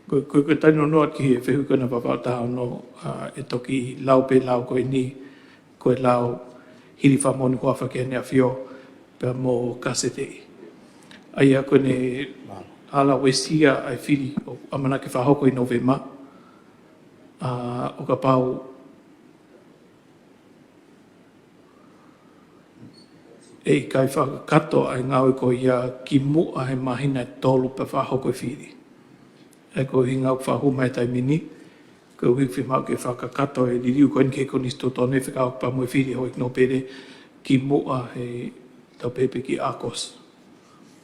Speaker 2: Koe taino noa ki he whehu kona whapatao no e toki lau pe lau koe ni, koe lau hiri whamonu kua whakea nea whio pe mō kasetei. Aia koe ne ala wesia ai whiri o amana ke whahoko i novema. O ka pau e kai whakakato ai ngau ko ia ki mua he mahina tolu pe whahoko i whiri. E ko hinga o whahu mai tai mini, ko hiki mau ke whakakato e liriu koe ke konisto tone whakao pa mui whiri hoi no pere ki mua he tau pepe ki akos.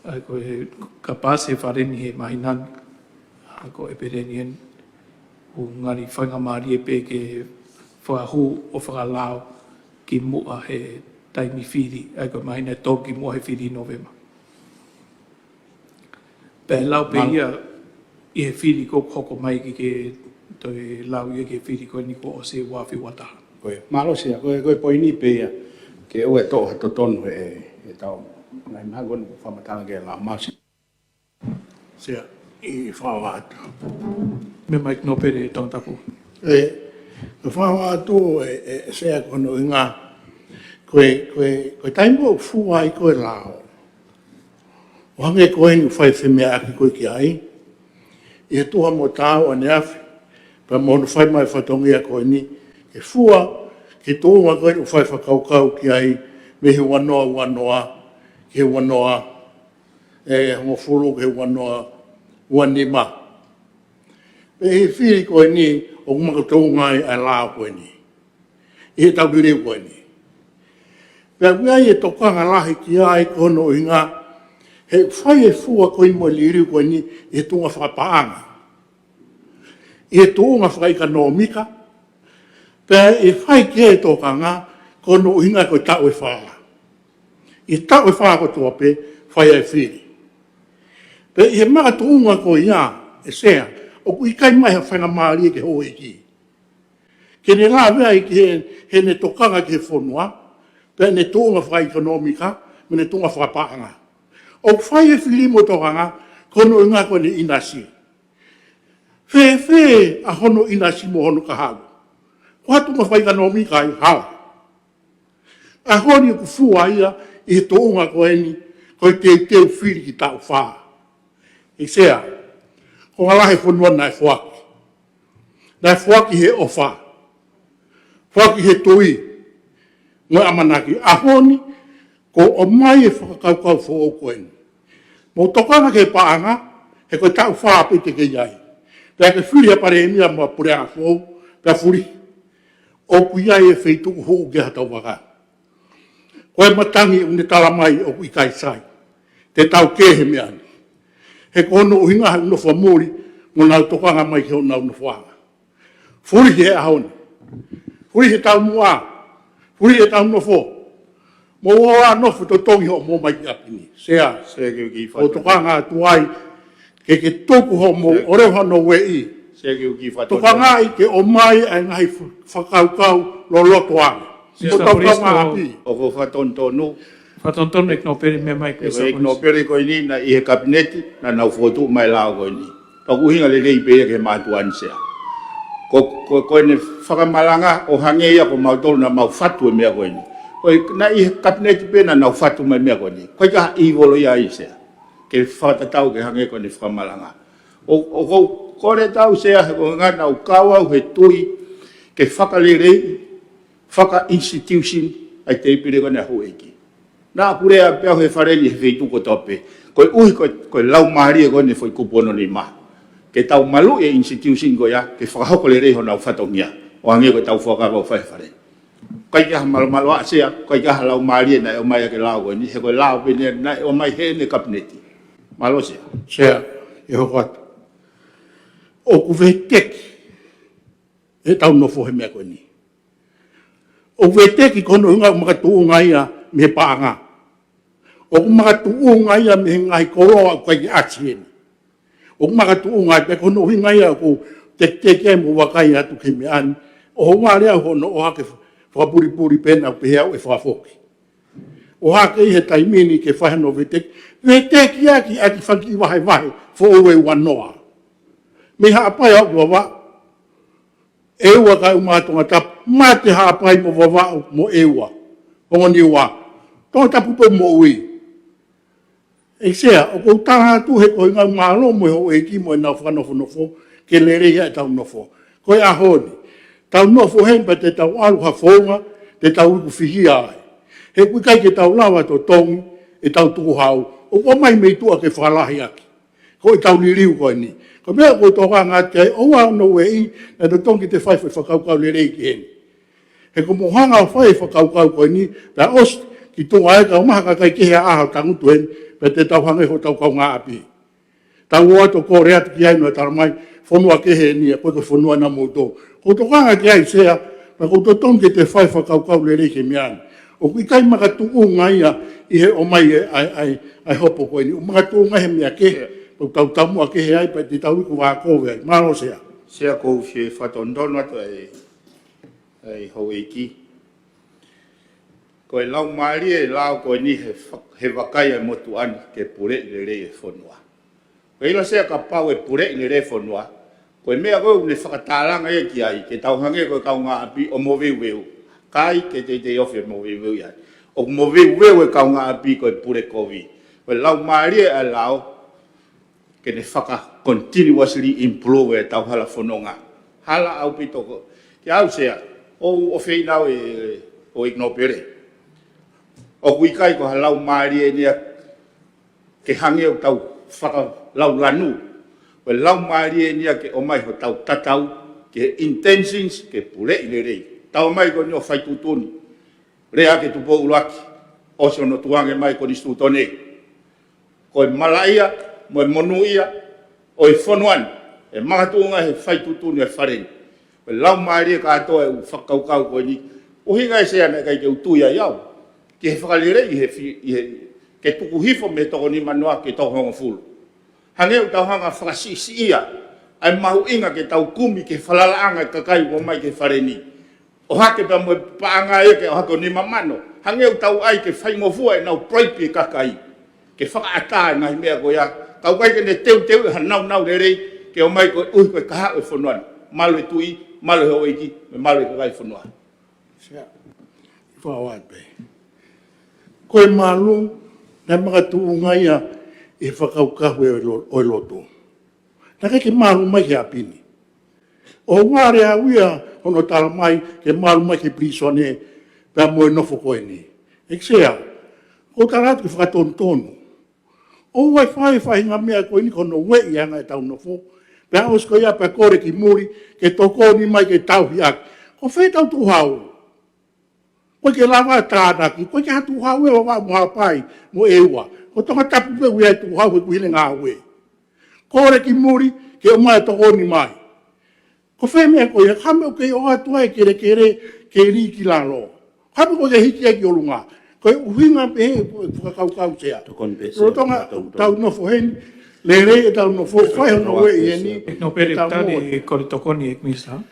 Speaker 2: E ko he kapase whareni he mahinan, ko e pereni en o ngari whainga maari e pe ke whahu o whakalao ki mua he taimi whiri, e ko mahina tō ki mua he whiri novema. Pe lau pe ia, i he whiri ko hoko mai ki ke toi lau ia ke whiri koe ni ko o se wafi wataha.
Speaker 11: Koe, malo sea, koe poini pe ia, ke oe toa to tonu e tau. Ngai maha gonu whamatanga ke la masi.
Speaker 10: Sea, i whawatu.
Speaker 2: Me mai no pere tong tapu.
Speaker 10: Whawatu e sea kono i ngā. Koe taimo fua i koe lao. O hange koe ni whai whemea aki koe ki ai. I he tuha mo tāo ane awhi. Pa monu whai mai whatongi a koe ni. E fua ki tōunga koe ni whai whakaukau ki ai. Me he wanoa. Ke wanoa. E hongo furu ke wanoa. Wanima. E he whiri koe ni o kumaka tōunga ai lao koe ni. I he taupireu koe ni. Pea wiai e tokanga lahi ki ai kono i ngā. He whai e fua koe mo liriu koe ni i he tunga whakapaanga. I he tunga whaikanomika. Pea e whai ke e tokanga kono i ngā koe tau e whaa. I tau e whaa ko tua pe whai e whiri. Pea i he maa tunga koe ia e sea. O ku i kai mai ha whainga maari e ke hoe ki. Ke ne la wea i ki he ne tokanga ke whonua. Pea ne tunga whaikanomika. Me ne tunga whakapaanga. O whai e whiri mo tokanga, kono i ngā koe ni inasi. Whe a hono inasi mo hono ka hau. Kua tunga whai ka nomi ka i hau. A honi ku fua ia, i he tounga koe ni, koe te whiri ki tau whaa. I sea, ko ngalahe whanua nai whaki. Nai whaki he ofa. Whaki he tui. Ngoi amanaki, a honi, ko o mai e whakakaukau who o koe ni.
Speaker 11: Mo tokanga ke paanga, he koe tau whaapi te ke iai. Pea ke whiri a pare emia mua pure a fōu, pea whiri. O ku iai e wheituku hou ke hatau waka. Koe matangi une tala mai o ku ikai sai. Te tau kehe mea ni. He kono uhinga hai uno whamuri, mo nau tokanga mai ke hona uno whanga. Whiri ke he ahone. Whiri he tau mua. Whiri he tau no fō. Mo oa nofu to tongi ho mo mai ki apini. Sea.
Speaker 4: Se ke ki
Speaker 11: O tokanga tuai, ke toku ho mo ore hano we i.
Speaker 4: Se ke ki fa
Speaker 11: Tokanga i ke o mai ai ngai whakaukau lo loto ane. Mo tau tau api.
Speaker 4: O ko fa tontonu.
Speaker 2: Whatontono e kno pere me mai
Speaker 4: E
Speaker 2: koe
Speaker 4: ko no pere ko ni na i he kabineti na nau fotu mai lao ko ni. Pa ku hinga le lei pe ke matuan sea. Ko ne whakamalanga o hangeia ko mautolu na mau fatu e mea ko ni. Ko na i kabineti pe na nau fatu mai mea ko ni. Ko ka i volo ia i sea. Ke whakatatau ke hange ko ni whakamalanga. O ko re tau sea he ko ngana u kawa he tui ke whakalirei whaka institution ai te ipire ko na hueki. Na purea peo he whareni he wheitu ko tope. Koe uhi koe lau maari e kone foi kupono ni ma. Ke tau malu e institution ko ya, ke whakahoko le rei hona u whatongia. O ange koe tau whakaka o whai whare. Kai kaha malo a sea, kai kaha lau maari e na e o mai ake lau koe ni. He koe lau pene na e o mai he ne kabineti. Malo sea.
Speaker 11: Sea, e hoko atu. O ku veteki, e tau no fohe mea koe ni. O veteki kono hunga makatu ngai a me paanga. O kumaka tuunga ia me ngai koroa kai ki atsien. O kumaka tuunga pe kono hinga ia ko te ke mo wakai atu ke me an. O honga lea hono o hake whapuri pena pe hea e whafoki. O hake he taimini ke whahano veteki. Veteki aki aki whaki wahe fo owe wanoa. Me haapai au wawa. Ewa kai umatonga tap. Mate haapai mo wawa mo ewa. Hongo ni wa. Tō tapu po mo ui. E sea, o kou taha tu he koe ngau malo mo ho e ki mo e nau whanofo nofo, ke lere ia e tau nofo. Koe a honi. Tau nofo hempa te tau alu hafonga, te tau uku whihi ai. He kui kai ke tau lawa to tongi, e tau tuku hau. O ko mai mei tua ke whalahi aki. Ko e tau liriu koe ni. Ko mea koe toka ngati ai, o no e i, na to tongi te whai whakaukau lere i ki heni. He ko mohanga o whai whakaukau koe ni, pia osti, ki tonga e ka o maha kai ke hea aha tangutu heni, pe te tau hange ho tau kau ngā api. Tau o ato ko rea te ki ai no e taramai, whanua ke he ni, koe koe whanua na moutou. Ko to kanga ki ai sea, pa ko to tongi te whai whakaukau le rei ke mian. O kui kai maka tuu ngai i he o mai ai hopo koe ni. O maka tuu ngai he mea ke, po tau tamua ke he ai, pa te tau iku wā kowe ai. Maro sea.
Speaker 4: Sea kou whie whatondono atu ai hou eiki. Koe lau maari e lau koe ni he wakai e motu ani ke pure le rei e whanua. Koe ila sea ka pau e pure le rei whanua, koe mea koe une whakatālanga e ki ai, ke tau hange koe kau ngā api o mo weu. Kai ke te ofi mo weu iai. O mo weu e kau ngā api koe pure kovi. Koe lau maari e lau, ke ne whaka continuously improve e tau hala whanonga. Hala au pitoko. Ki au sea, o wheinau e o ignopere. O kui kai ko halau maari e nia ke hange o tau whaka lau lanu. O lau maari e nia ke o mai ho tau tatau, ke intentions, ke pule i le rei. Tau mai ko ni o whaitutuni. Rea ke tupo ulaki. O se ono tuange mai ko ni stutone. Ko e malaia, mo e monu ia, o e whanuan. E mahatunga he whaitutuni e whareni. O lau maari e ka atoa e u whakaukau ko ni. Uhinga e sea ne kai ke utuia iau. Ki he whakalere i he ke tuku hifo me toko ni manoa ke toko hongo fulu. Hange u tau hanga whakasisi ia, ai mahu inga ke tau kumi ke whalalaanga kakai o mai ke whareni. O hake pa mo paanga e ke o hako ni mamano. Hange u tau ai ke whaingofua e nau proipi kakai. Ke whakaata e ngahi mea ko ia. Tau kai ke ne teu e hanau le rei ke o mai ko ui koe kaha o e whanuan. Malo e tui, malo e oiki, me malo e kakai whanuan.
Speaker 11: Sea, whawat pe. Koe malu, na mga tuunga ia e whakaukahu o e loto. Na ke malu mai ke apini. O ngare a uia, ono tala mai, ke malu mai ke prisone, pia moe nofo koe ni. Eksea, ko taratu ke whakatontonu. O wai whai ngā mea koe ni kono we i anga e tau no fo. Pea os koe ia pe kore ki muri, ke toko ni mai ke tau hiak. Ko whai tau tu hau. Koe ke lawa tānaki, koe ke hatu hau e wa mua pai mo ewa. Ko tonga tapu pe ui ai tu hau e kuhile ngā ue. Kore ki muri, ke o mai toko ni mai. Ko whai mea koe, hame o ke o atua e kere ke ri ki lalo. Hame koe ke hiki e ki olunga. Koe uhinga pe he whakakau sea. Rotonga tau no fo heni, le re e tau no fo, whai hono we i eni.
Speaker 2: No pere tari kore tokoni e misa.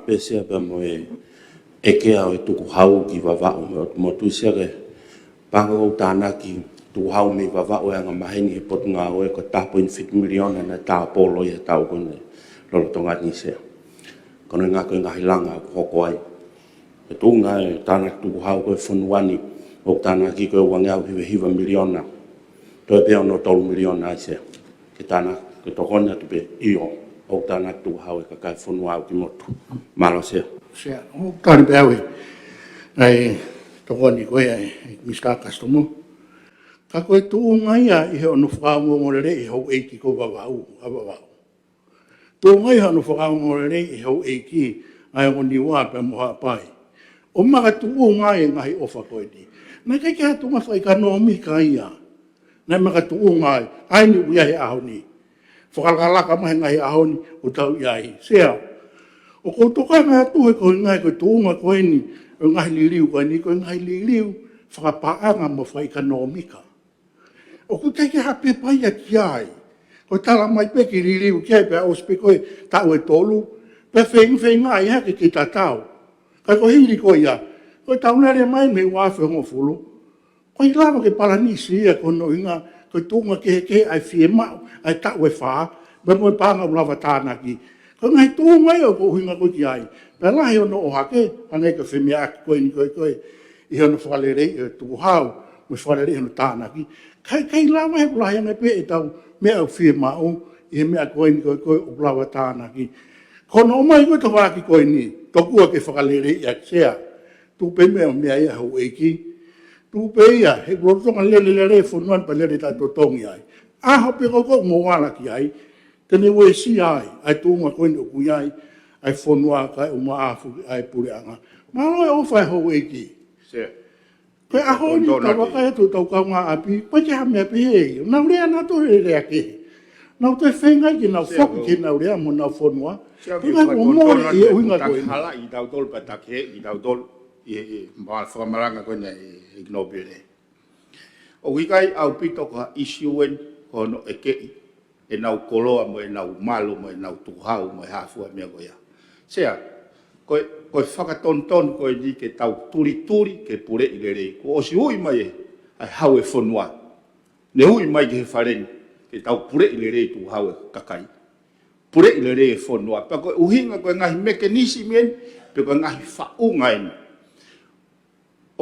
Speaker 5: Pese pa mo e ke au e tuku hau ki wawao mo tuisia ke panga o tāna ki tuku hau me wawao e anga maheni he potu ngā oe ko 2.5 miliona na tā polo i a tau kone lolo tonga ni sea. Kono ngā koe ngā hilanga ko hoko ai. E tū ngā e tāna tuku hau koe whanuani o tāna ki koe wangi au hiwa miliona. Toi peo no 3 miliona ai sea. Ke tāna ke tokona tupe iyo o tāna tuku hau e kakai whanua au ki motu. Malo sea.
Speaker 11: Sea, o tani pe awe, ai toko ni koe ai miska kastomo. Ka koe tuu ngai a i he ono whakaamo morere i hau eiki ko wawau, awawau. Tuu ngai ha ono whakaamo morere i hau eiki ai o niwa pe moha pai. O maka tuu ngai ngai ofa koe ni. Nai kai kia tunga whai ka nomi ka ia. Nai maka tuu ngai, ai ni uia he aho ni. Whakalaka mahe ngai aho ni o tau iai. Sea, o ko toka ngā tuhe ko ngai ko tuunga ko ni o ngai liliu ko ni ko ngai liliu whakapaanga mo whai kanomika. O ko kei hape pai a ki ai. Ko tala mai pe ki liliu ki ai pe auspe koe tau e tolu. Pe whenga ai hake ki ta tau. Kai ko hiri ko ia. Ko tau nere mai me wafe hongo fulu. Ko i lava ke palanisi ia ko no inga ko tuunga ke ai fie mau ai tau e whaa. Pe mo panga ulawa tānaki. Ko ngai tō ngai o ko hinga koe ki ai. Pea lahi ono o hake, angai ka whemia aki koe ni koe, i hono whalerei e tuku hau, me whalerei hono tānaki. Kai lawa he kulahi angai pe e tau mea au whie mao, i he mea koe ni koe o kulawa tānaki. Kono o mai koe ta waki koe ni, tokua ke whakalerei aki sea. Tu pe mea mea ia hau eiki. Tu pe ia, he kulotonga lele whunuan pa lele tai totongi ai. Aho pe koko mo wala ki ai. Tene ue si ai, ai tūnga koe ni o kui ai, ai whanua kai o maafu ai pureanga. Maro e ofa e hou eiki. Koe aho ni ka waka e tō tau kau ngā api, pai ke hame api hei. Nau rea nā tō he rea ke. Nau tō e whengai ki nau whoku ki nau rea mo nau whanua. Koe o mōre i e uinga koe.
Speaker 4: Hala i tau tolu pa take, i tau tolu i whakamaranga koe nei i gnobire. O wikai au pito ka isiuen hono e kei. E nau koloa mo e nau malo mo e nau tuhau mo e hafua mea koea. Sea, koe whakatonton koe ni ke tau turi ke pure i lerei. Ko osi hui mai e, ai hau e whanua. Ne hui mai ke he whareni, ke tau pure i lerei tuhau e kakai. Pure i lerei e whanua. Pa koe uhinga koe ngahi mekanisi mien, pe koe ngahi whaunga eni.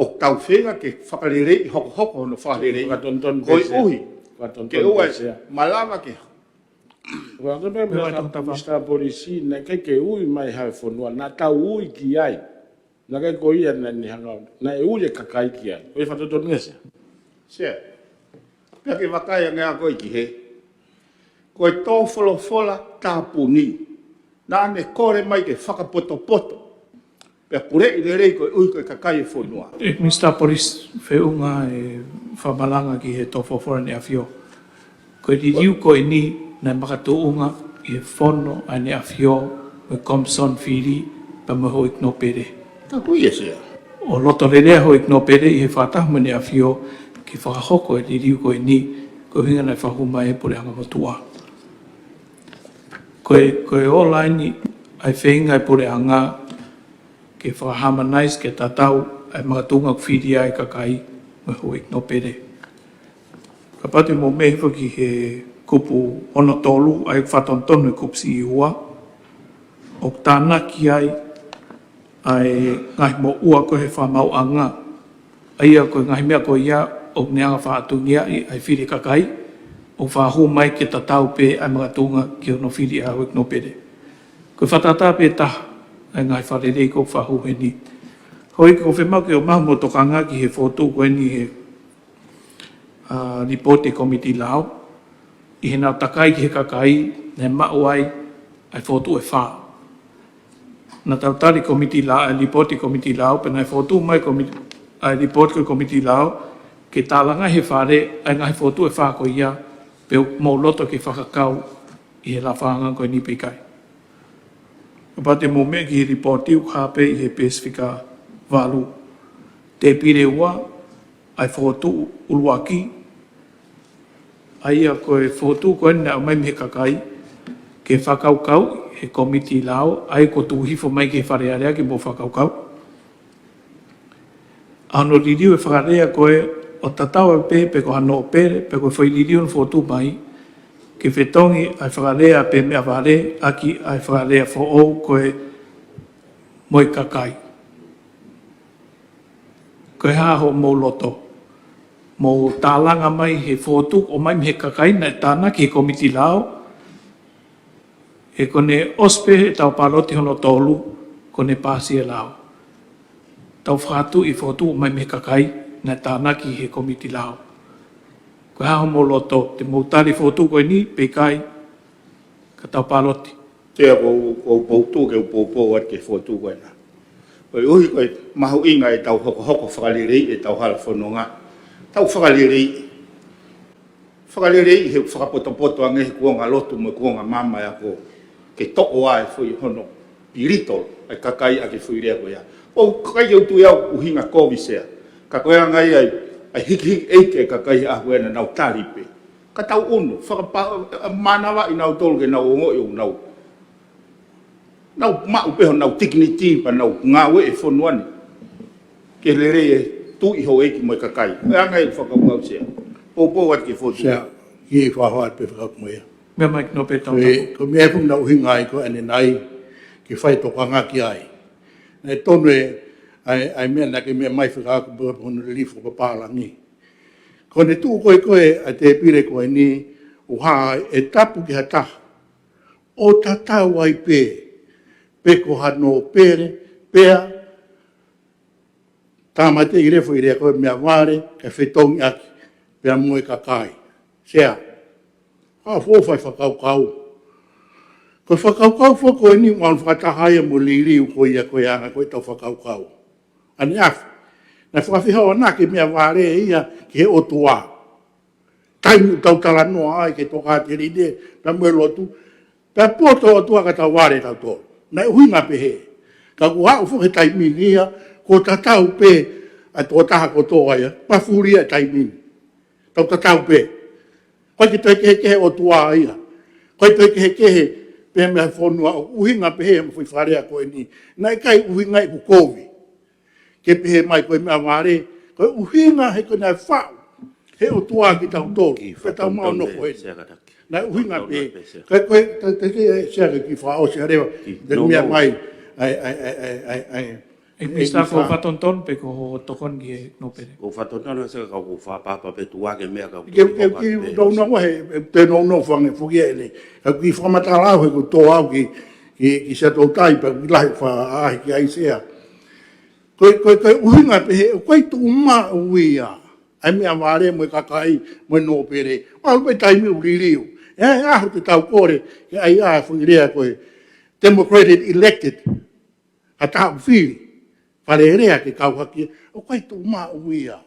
Speaker 4: O tau whenga ke whakalerei, hoko no whalerei. Koe uhi, ke ua malawa ke
Speaker 11: Wa ka me mista polisi na kai ke ui mai ha fonua na ta ui ki ai. Na kai ko ia na ni hanga. Na e ui ka kai ki ai. O fa to ngese.
Speaker 4: Se. Pe ke vakai nga ko ki he. Ko e to fola ta puni. Na ne kore mai ke whakapoto. Pe pure i rei ko ui ko ka kai fonua.
Speaker 2: E mista polis feunga e whamalanga ki he tofo fora ni afio. Ko i riu ko i ni na makatuunga i whono a ne awhio o Komson Whiri pa maho i knopere.
Speaker 4: Ta kui e sea.
Speaker 2: O loto rerea ho i knopere i he whātahuma ne awhio ki whakahoko e riu ko i ni ko hinga nei whahuma e pore hanga motua. Ko e olaini ai whenga e pore hanga ke whakahama nais ke tatau ai makatuunga whiri ai kakai maho i knopere. Ka pati mo mehiwa ki he kupu ono tolu ai whatontonu kupsi i ua. O tāna ki ai ngahi mo ua ko he whamau anga. Aia ko ngahi mea ko ia o neanga whaatungia ai whiri kakai. O whahu mai ke tatau pe ai mga tunga ki ono whiri a hoi knopere. Ko whatata pe taha ai ngahi wharerei ko whahu he ni. Hoi ko whemau ke o mahu mo tokanga ki he whotu koe ni he Ripoti Komiti Lao. I he nau takai ki he kakai, ne mau ai whotu e whā. Na tautari komiti lao, ripoti komiti lao, pena whotu mai ripoti ko komiti lao, ke tālanga he whare, ai ngai whotu e whā ko ia, pe mō loto ke whakakau i he la whanga ko ni pikai. Pa te mō mea ki he ripoti u kāpe i he pesifika walu. Te pire ua, ai whotu uluaki, ai a koe whotu koe nea mai me kakai, ke whakaukau, he komiti lao, ai ko tūhifo mai ke wharearea ki mō whakaukau. Ano ririu e whakarea koe, o tatau e pe ko hano o pere, pe koe whai ririu na whotu mai, ke whetongi ai whakarea pe mea whare, aki ai whakarea fo o koe moi kakai. Koe haho mō loto. Mō tālanga mai he whotu o mai me kakai na tāna ki he komiti lao, e kone ospe e tau paloti hono tolu, kone pāsi e lao. Tau whātu i whotu o mai me kakai na tāna ki he komiti lao. Koe haho mō loto, te mōtari whotu koe ni, pekai, ka tau paloti.
Speaker 4: Tea ko poutu ke upopo at ke whotu koe na. Koe uhi koe mahu inga e tau hoko whakalirei e tau hala whanonga. Tau whakalirei. Whakalirei he whakapotopoto ange he kuonga lotu mo kuonga mama ya ko ke toko ai fui hono pirito ai kakai ake fui rea koe ya. O kakai au tu iau uhinga kovi sea. Ka koe angai ai hiki eike kakai a huena nau taripe. Ka tau unu, manawa i nau tolu ke nau ongo i nau. Nau mau peho nau tikniti pa nau ngawe e whonuani. Ke lere e tu i ho eiki mo kakai. E angai whakau sea. Popo wat ke fotu.
Speaker 11: Sea, ki e whahoat pe whakau mo ia.
Speaker 2: Mea mai no pe tau.
Speaker 11: Ko mea pung na uhinga ai ko ane nai ki whai tokanga ki ai. Nei tonu e ai mea na ke mea mai whakau ko hono lifo pa pālangi. Ko ne tu koe a te pire koe ni uha e tapu ki hata. O tatau ai pe ko hano pere, pea, tāmate i refo i rea koe mea ware, ka whetongi aki, pea moe kakai. Sea, fōwhai whakaukau. Koe whakaukau whako e ni wān whakatahaya mo liriu koe ia koe anga koe tau whakaukau. Ani afu, na whakawhihawa nā ke mea ware e ia ki he otua. Tainu tau tala noa ai ke toka te ride, pea moe lotu, pea poto otua ka tau ware tau tōru. Nai uhinga pe he. Ka kuha ufu he taimini ia, ko tatau pe a tō taha ko tō aia, pafuria taimini. Tau tatau pe. Koe ki toi kehe o tua ia. Koe toi kehe pe mea whonua o uhinga pe he ma fui wharea koe ni. Nai kai uhinga i kukovi. Ke pe he mai koe mea ware, koe uhinga he koe nai whau. He o tua ki tau tōru. Pe tau mau no koe ni. Nai uhinga pe. Koe te sea ki whao sea rewa. Te mea mai
Speaker 2: E mista ko whatonton pe ko tokon ki e no pere.
Speaker 5: Ko whatonton se ka ko whapapa pe tuake mea ka.
Speaker 11: Ki no he te no whange fuki e le. Ki whamatarau he ko tō au ki se tō tai pa ki lahi wha ahi ki aisea. Koe uhinga pe he, koe tu uma uia. Ai mea ware mo kakai mo no pere. Au pe taimi uririu. E ahu te tau kore, ke ai a fuki rea koe Democratic elected. Ha tau whiri. Whare rea ke kauhaki. O koe tu uma uia.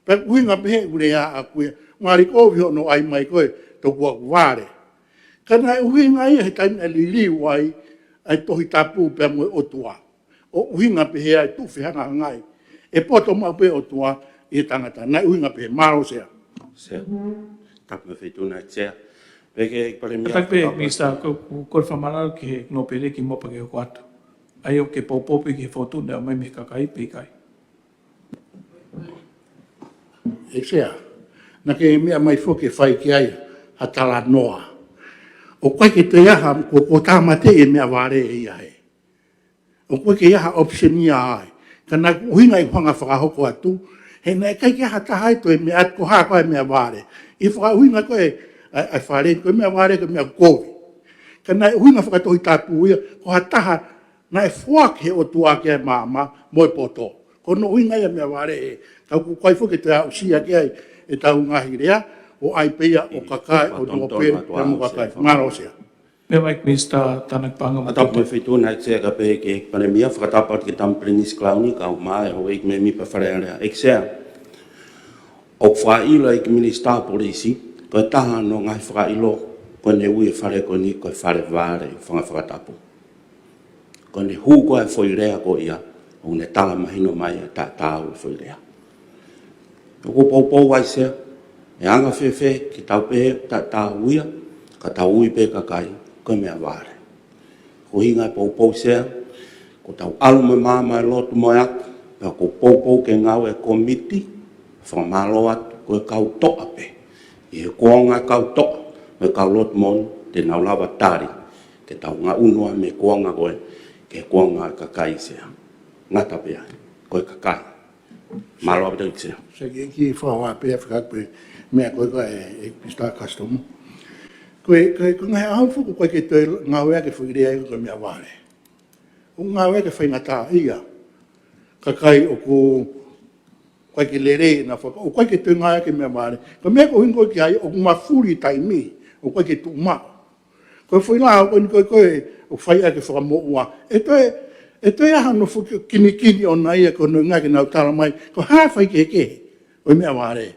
Speaker 11: Pe uhinga pe he urea a koe. Ngari kovi hono ai mai koe to kua ware. Kana uhinga ia he taimi a liliu ai ai tohi tapu pe mo otua. O uhinga pe he ai tuwhi hanga ngai. E poto mau pe otua i tangata. Nai uhinga pe he maro sea.
Speaker 5: Sea. Tapu me whetuna sea. Peke pare mea.
Speaker 2: Tak pe, mista, ko whamarau ki he no pere ki mopa ke o kuatu. Ai o ke popopi ki he whotu nea mai me kakai pe kai.
Speaker 11: E sea. Na ke mea mai whoke whai ki ai ha tala noa. O koe ke te iaha ko tāmate e mea ware e ia he. O koe ke iaha option ia ai. Ka nā uhinga i whanga whakahoko atu, he nai kai ke ha tahai to e mea at ko haa koe mea ware. I whakauhinga koe ai whare, koe mea ware koe mea kovi. Ka nai uhinga whakatohi tāpu ia, ko ha taha nai whuak he o tuake ai māma moi poto. Ko no uhinga ia mea ware e, kau ku koe whuke te au sia ki ai e tau ngahi rea, o ai peia o kakai o no pe pe mo kakai maro sia
Speaker 2: Me Mike Minister tanak panga
Speaker 5: Atap me fitu na se ka pe ke pandemia fratapat ke tam plenis klauni ka mai ho ik me mi pa fare ek se o fa ilo ik minister polisi ko ta no ngai fra ilo ko ne ui fare ko ni ko fare vare fa fratapo ko ne hu ko foi rea ko ia o ne tala mahino mai ta ta o foi rea ko po wai se e anga fe ki tau pe ta uia ka tau ui pe ka kai ko me avare ko hinga po se ko tau alma mama lot moya ko po ke ngau e komiti fa malo at ko kau to ape e ko nga kau to me kau lot mon te na lava tari ke tau nga unua me ko nga ko ke ko nga ka kai se ngata pe ko ka kai malo ape se
Speaker 11: se ki fa wa pe fa pe me ko e pista custom ko ngai au fu ko ke te ngau e ke fu ide ko me avare o ngau e ke fa ngata ia ka kai o ko ke lere na fa o ke te ngau e ke me avare ko me ko hingo ki ai o mafuri tai mi o ke tu ma ko foi lá ko o fai e ke fa mo wa e te ha no fu kini o nai ko no ngai na tala mai ko ha fai ke o me avare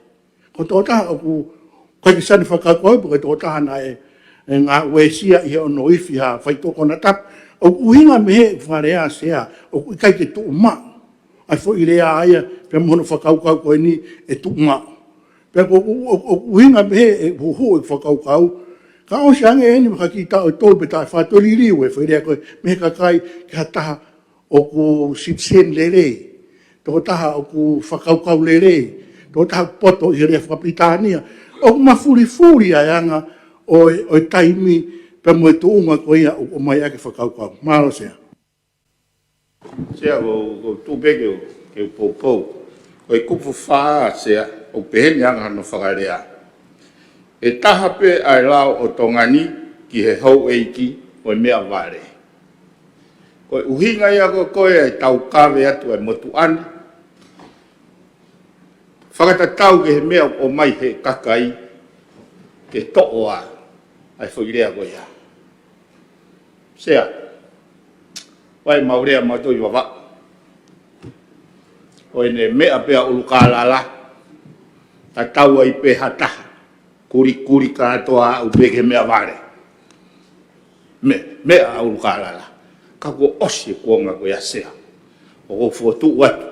Speaker 11: ko to ta o ko ke san fa ka ko to ta na e nga wesia i o no ifi ha fai to kona tap o uhinga me fare a sea o kai ke tu ma ai fo ile ai pe mo no fa ka ko ni e tu ma pe ko uhinga me e ho fa ka o shang e ni ka ki ta o to be ta fa to li li we fo ile ko me ka kai ka ta o ku sitsen lele to ta o ku fa ka lele to ta poto i re fa pitania o mafuri anga o taimi pe mo tu uma ko ia o mai ake whakau malo sea
Speaker 4: sea o tu bege ke po o e kupu fa sea o peheni anga no whakarea e taha pe ai lao o tongani ki he hau eiki o mea vare ko uhinga ia ko e tau kawe atu e motu ani whakatatau ke he mea o mai he kakai ke to'o a ai whakirea ko ia. Sea, wai maurea matoi wawa. O ene mea pea ulukalala, ta tau ai pe hataha, kuri katoa au peke mea vare. Mea ulukalala, kako osi kuonga ko ia sea. O ko fotu watu.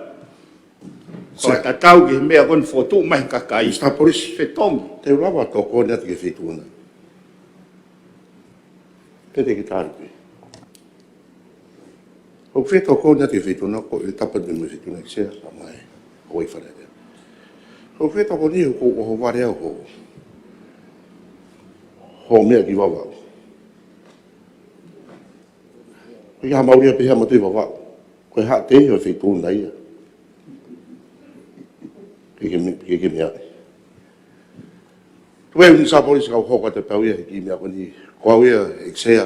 Speaker 4: Ko ta tau ke mea kon fotu mai kakai.
Speaker 5: Sta polis
Speaker 4: Fetongi.
Speaker 5: te lava to ko net ke fituna te ke tarpe o feto ko net ke fituna ko e tapa de me fituna xe mai o i fare o feto ko ni ko o vare ho me ki wawa ya mauria pe ha mo te wawa ko ha te o fituna ia ke me Wei ni sa polis ka ho ka te pau ia ki mea koni ko ia exea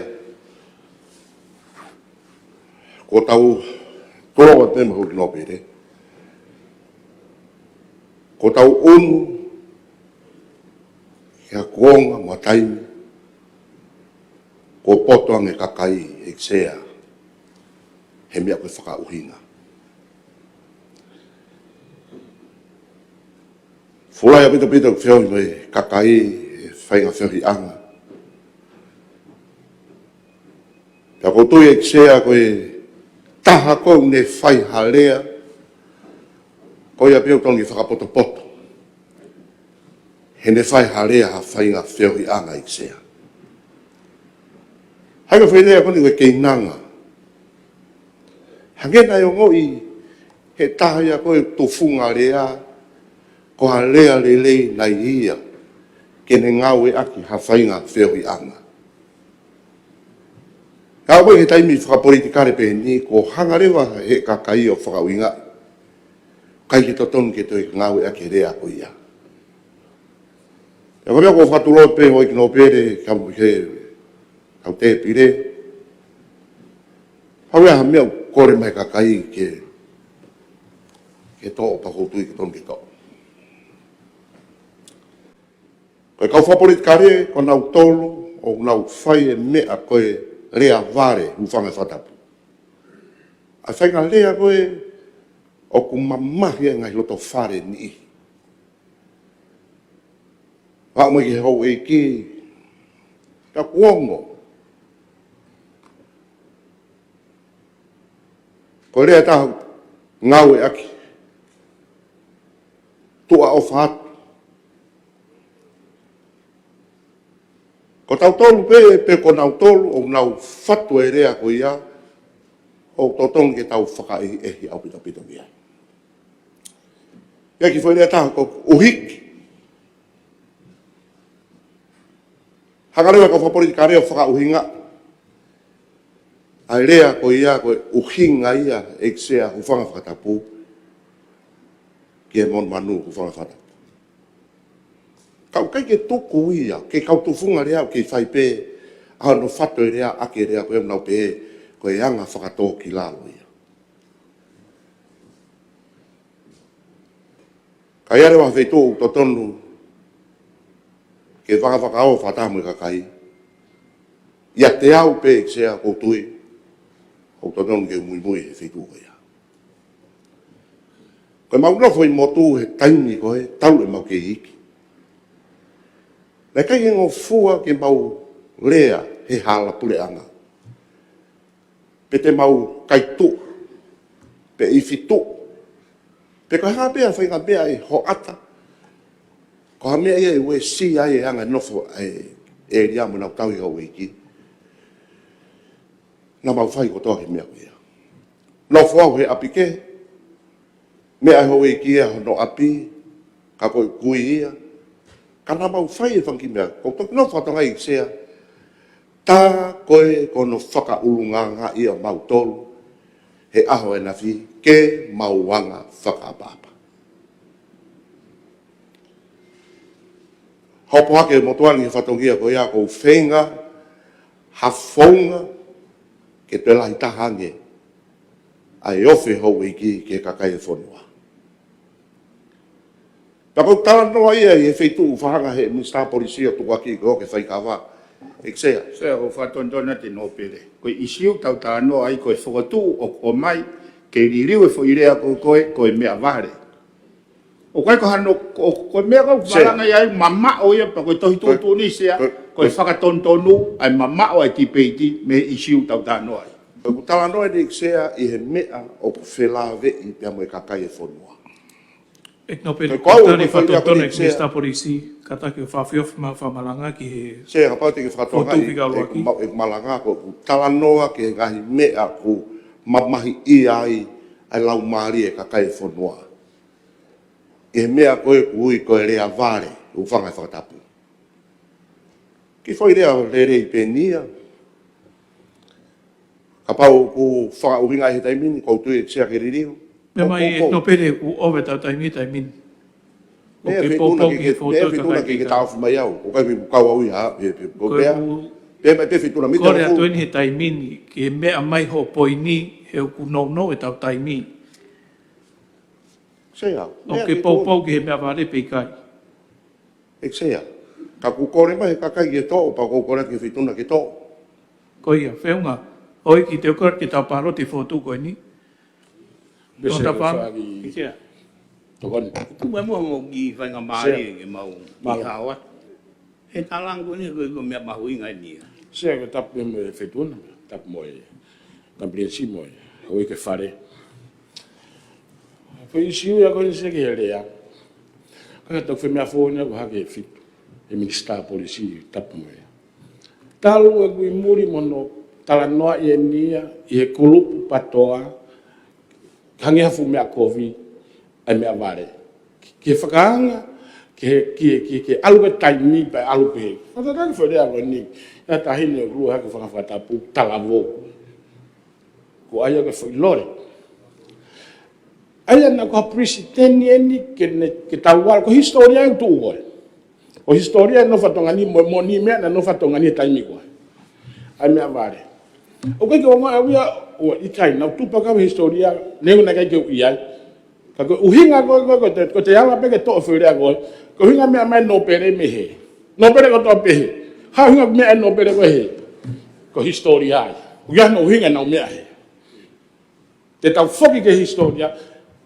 Speaker 5: ko tau ko te mo no pere ko tau ya kuonga matai ko poto ange kakai exea he mea ko whaka uhinga Fulai a pita whio mai kakai e whainga whiohi anga. Pea koutou e kisea koe taha kou ne whai halea koe a pio tongi whakapoto. He ne whai halea ha whainga whiohi anga i kisea. Haika whainea koni koe kei nanga. Hangena i o ngoi he taha ia koe tofunga lea ko ha lea lelei nai ia, ke ne ngau e aki ha whainga whiohi anga. Ka koe he taimi whakapolitikare pe ni, ko hangarewa he kakai o whakauinga, kai ki totonu ke toi ngau e aki rea ko ia. E ko mea ko whatulo pe hoi kino pere, kau te pire, hawea ha mea kore mai kakai ke to o pakotui ke tonu ke to.
Speaker 7: Koe kau whapolitikare, ko nau tolu, o nau whai e mea koe rea vare uwhanga whatapu. A whainga lea koe, o ku mamahi e ngai loto whare ni i. Wa mo ki hou e ki, ka kuongo. Ko rea tahu ngau e aki. Tua o whatu. Ko tau tolu pe ko nau tolu o nau whatu e rea ko ia, o totong ke tau whaka ehi au pito mia. Ia ki whai rea tahu ko uhiki. Hakarewa ka whapolitikare o whaka uhinga. Ai rea ko ia ko uhinga ia e ksea ufanga whakatapu. Ki e mon manu ufanga whakatapu. Kau kai ke tuku ia, ke kau tufunga rea ke whai pe, a no whato i rea, ake rea ko e mnau pe, ko e anga whakatō ki lalo ia. Kai are wa wheitō to tonu, ke whakawhakao whatamu i kakai. Ia te au pe ksea ko tui, o to tonu ke mui he wheitō ko ia. Koe maunofo i motu he taimi ko he, tau e mau ke hiki. Nei kai ngo fua ke mau lea he hala pule anga. Pe te mau kai tu, pe i fitu. Pe koe ha bea whainga bea e ho ata. Ko ha mea ia e ue si ai e anga nofo e ria mo nau tau i hau eiki. Na mau whai ko tohi mea koe ia. Nofo au he api ke. Mea hau eiki ia no api. Ka koe kui ia. Kana mau whai e whanki mea, ko toki no whatonga i ksea, tā koe kono whaka ulunganga ia mau tolu, he aho e na whi, ke mau wanga whakapapa. Hopo hake mo tuani he whatongia ko ia ko whenga, hafonga, ke te lahi tahange, ai ofe hou iki ke kakai e whonua. Tako tala noa ia i e wheitu whahanga he Minister Polisia tuku aki ko ke whaikawa. E ksea.
Speaker 4: Sea o whatondona te no pere. Koe isiu tau tā noa ai koe whakatu o mai ke ririu e whoirea koe mea vare. O koe ko hano, koe mea kau whalanga i ai mama o ia pa koe tohi tūtū ni sea koe whakatontonu ai mama o ai tipeiti me isiu tau tā noa ai.
Speaker 7: Koe tala noa i ksea i he mea o whelave i pia mo e kakai e whonua.
Speaker 2: Ek no pere kutari whatotone ki Minister Polisi, kata ki o whawhiof ma whamalanga ki he...
Speaker 7: Se hapau te ki whatonga i malanga ko tala noa ke ngahi mea ku mamahi i ai ai lau maari e kakai e whonua. I he mea koe kui koe rea vare u whangai whakatapu. Ki whai rea lere i penia. Ka pau ku whakauhinga he taimini, koutu e tsea ke ririu.
Speaker 2: Me mai e no pere ku ove tau taimi. O ke pōpō ki he whōtua
Speaker 7: ka kai ki tau mai au. O kai mi kau au ia. Pe mai pe fituna mita.
Speaker 2: Kore atueni he taimini, ki he mea mai ho poini, he ku no e tau taimi.
Speaker 7: Sea.
Speaker 2: O ke pōpō ki he mea ware peikai.
Speaker 7: E sea. Ka ku kore mai ka kai ki tō, pa ku kore ki fituna ki tō.
Speaker 2: Ko ia, whiunga. Oi ki te okora ki tau paro te whōtu koe ni.
Speaker 10: Bese ko whaagi...
Speaker 8: Kia.
Speaker 10: Tokoni.
Speaker 8: Tu mai mo ki whainga maari ke mau ki hawa. He talangu ni ko mea mahui ngai ni.
Speaker 10: Sea ko tapu me whetuna, tapu mo e. Tapu si mo e. Hoi ke whare. Ko isiu ia kone se ke herea. Kaka tau whemea whōnia ko hake e whitu. E Minister Polisi tapu mo e. Talu e kui muri mono tala noa i e nia, i e kulupu patoa, hangi hafu mea kovi, ai mea vare. Ki whakaanga, ki alupe taimi pai alupe. Kata taki wharea koe ni, ia tahine o rua hake whakawhatapu, talavo. Ko aia ke whailore. Aia na ko aprisi teni eni ke tauwara, ko historia e tu koe. O historia no whatongani mo ni mea na no whatongani taimi koe. Ai mea vare. O kai ke onga awia o itai na tupaka historia neu na kai ke iai. Ka ko uhinga ko te ala pe ke to wharea koe. Ko hinga mea mai no pere me he.
Speaker 11: No pere ko to pe. Ha hunga me no pere ko he. Ko historia ai. Uia no hinga no me ai. Te tau foki ke historia.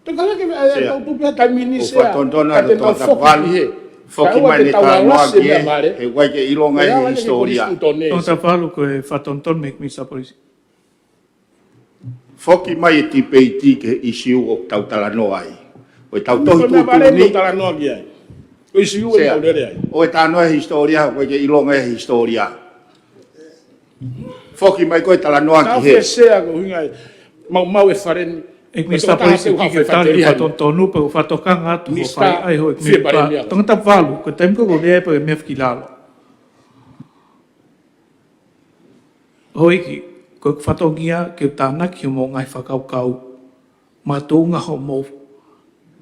Speaker 11: Te kala ke tau tu pe ta minister.
Speaker 4: O fatondona
Speaker 11: te tau foki he.
Speaker 4: Foki mai ni tau noa ki e wai ke ilonga i historia.
Speaker 2: O ta whalu ko e whatonton me misa polisi.
Speaker 4: Foki mai e tipeiti ke isiu o tau talanoa ai. O tau tohi tu
Speaker 11: ni. Talanoa ki ai. O isiu e tau lere ai.
Speaker 4: O ta noa historia, wai ke ilonga e historia. Foki mai ko e talanoa ki he.
Speaker 11: Tau sea ko hinga mau e whareni.
Speaker 2: Ik mista polisi ki ke tali whatontonu pe o whatokanga atu o whai ai ho e kmi. Tangata walu, ko taimko ko lea pe e mewki lalo. Hoiki, ko whatongia ke tāna ki mo ngai whakaukau. Mātou ngā ho mo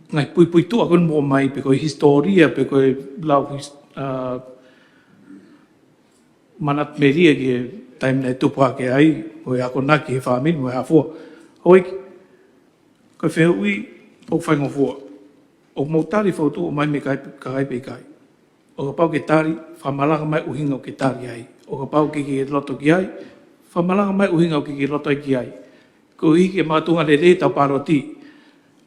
Speaker 2: ngai pui tua kon mo mai pe ko historia pe ko lau manat meria ki taim nei tupua ke ai o e ako naki he whamin o e hafua. Hoiki, ko whehui o whaingo fua. O mautari whautu o mai me kai pe kai. O ka pau ke tari, whamalanga mai uhinga o ke tari ai. O ka pau ke loto ki ai, whamalanga mai uhinga o ke loto ki ai. Ko hiki e mātunga le tau paroti.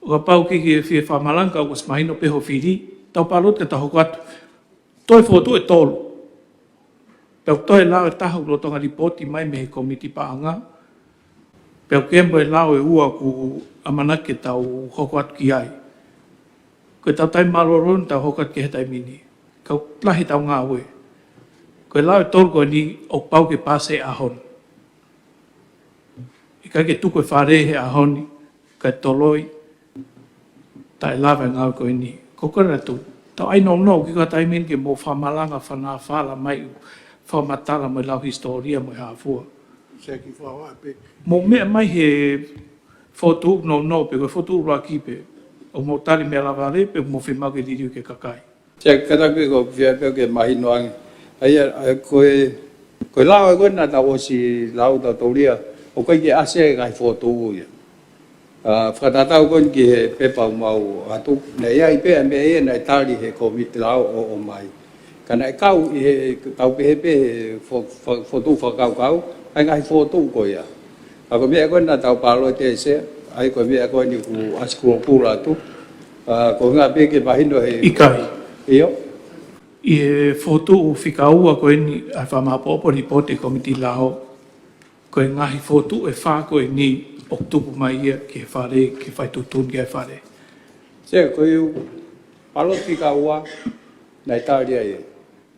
Speaker 2: O ka pau ke whie whamalanga o smahino peho whiri, tau paroti te taho atu. Toi whautu e tolu. Pau toi lao e taho lotonga ripoti mai me he komiti paanga. Pau kembo e lao e ua ku amanake tau hoko atu ki ai. Koe tau tai maroron tau hoko atu ki he tai mini. Kau lahi tau ngā ue. Koe lao e tolu koe ni o pau ke pase ahon. I kai ke tuko e whare he ahoni, kai toloi, tai lawa ngā koe ni. Kokora tu. Tau ai no ki ka tai mini ke mo whamalanga whanā whala mai whamatala mai lau historia mai hafua.
Speaker 11: Seki whawa pe.
Speaker 2: Mo mea mai he foto no pe ko foto ra ki pe o mo tali me la vale pe mo filma ke diriu ke kakai
Speaker 9: che kada ke ko via pe ke mai no ang ai ko la ko na ta o si la o ta tolia o ko ke ase ga foto ya fa ta ta ko ke pe pa mau atu ne ai pe me e na tali he ko mit la o mai kana kau e kau pe foto fa kau ai ga foto ko ya ako me ko na tau palo te se ai ko me ko ni ku asku pula tu ko nga pe ke bahino he
Speaker 2: ikai
Speaker 9: io
Speaker 2: e foto o fikau a ko ni a fa ma popo ni pote komiti lao ko nga hi foto e fa ko ni oktubu mai ke fare ke fai tutun ke fare
Speaker 9: se ko yu palo fikau na italia ye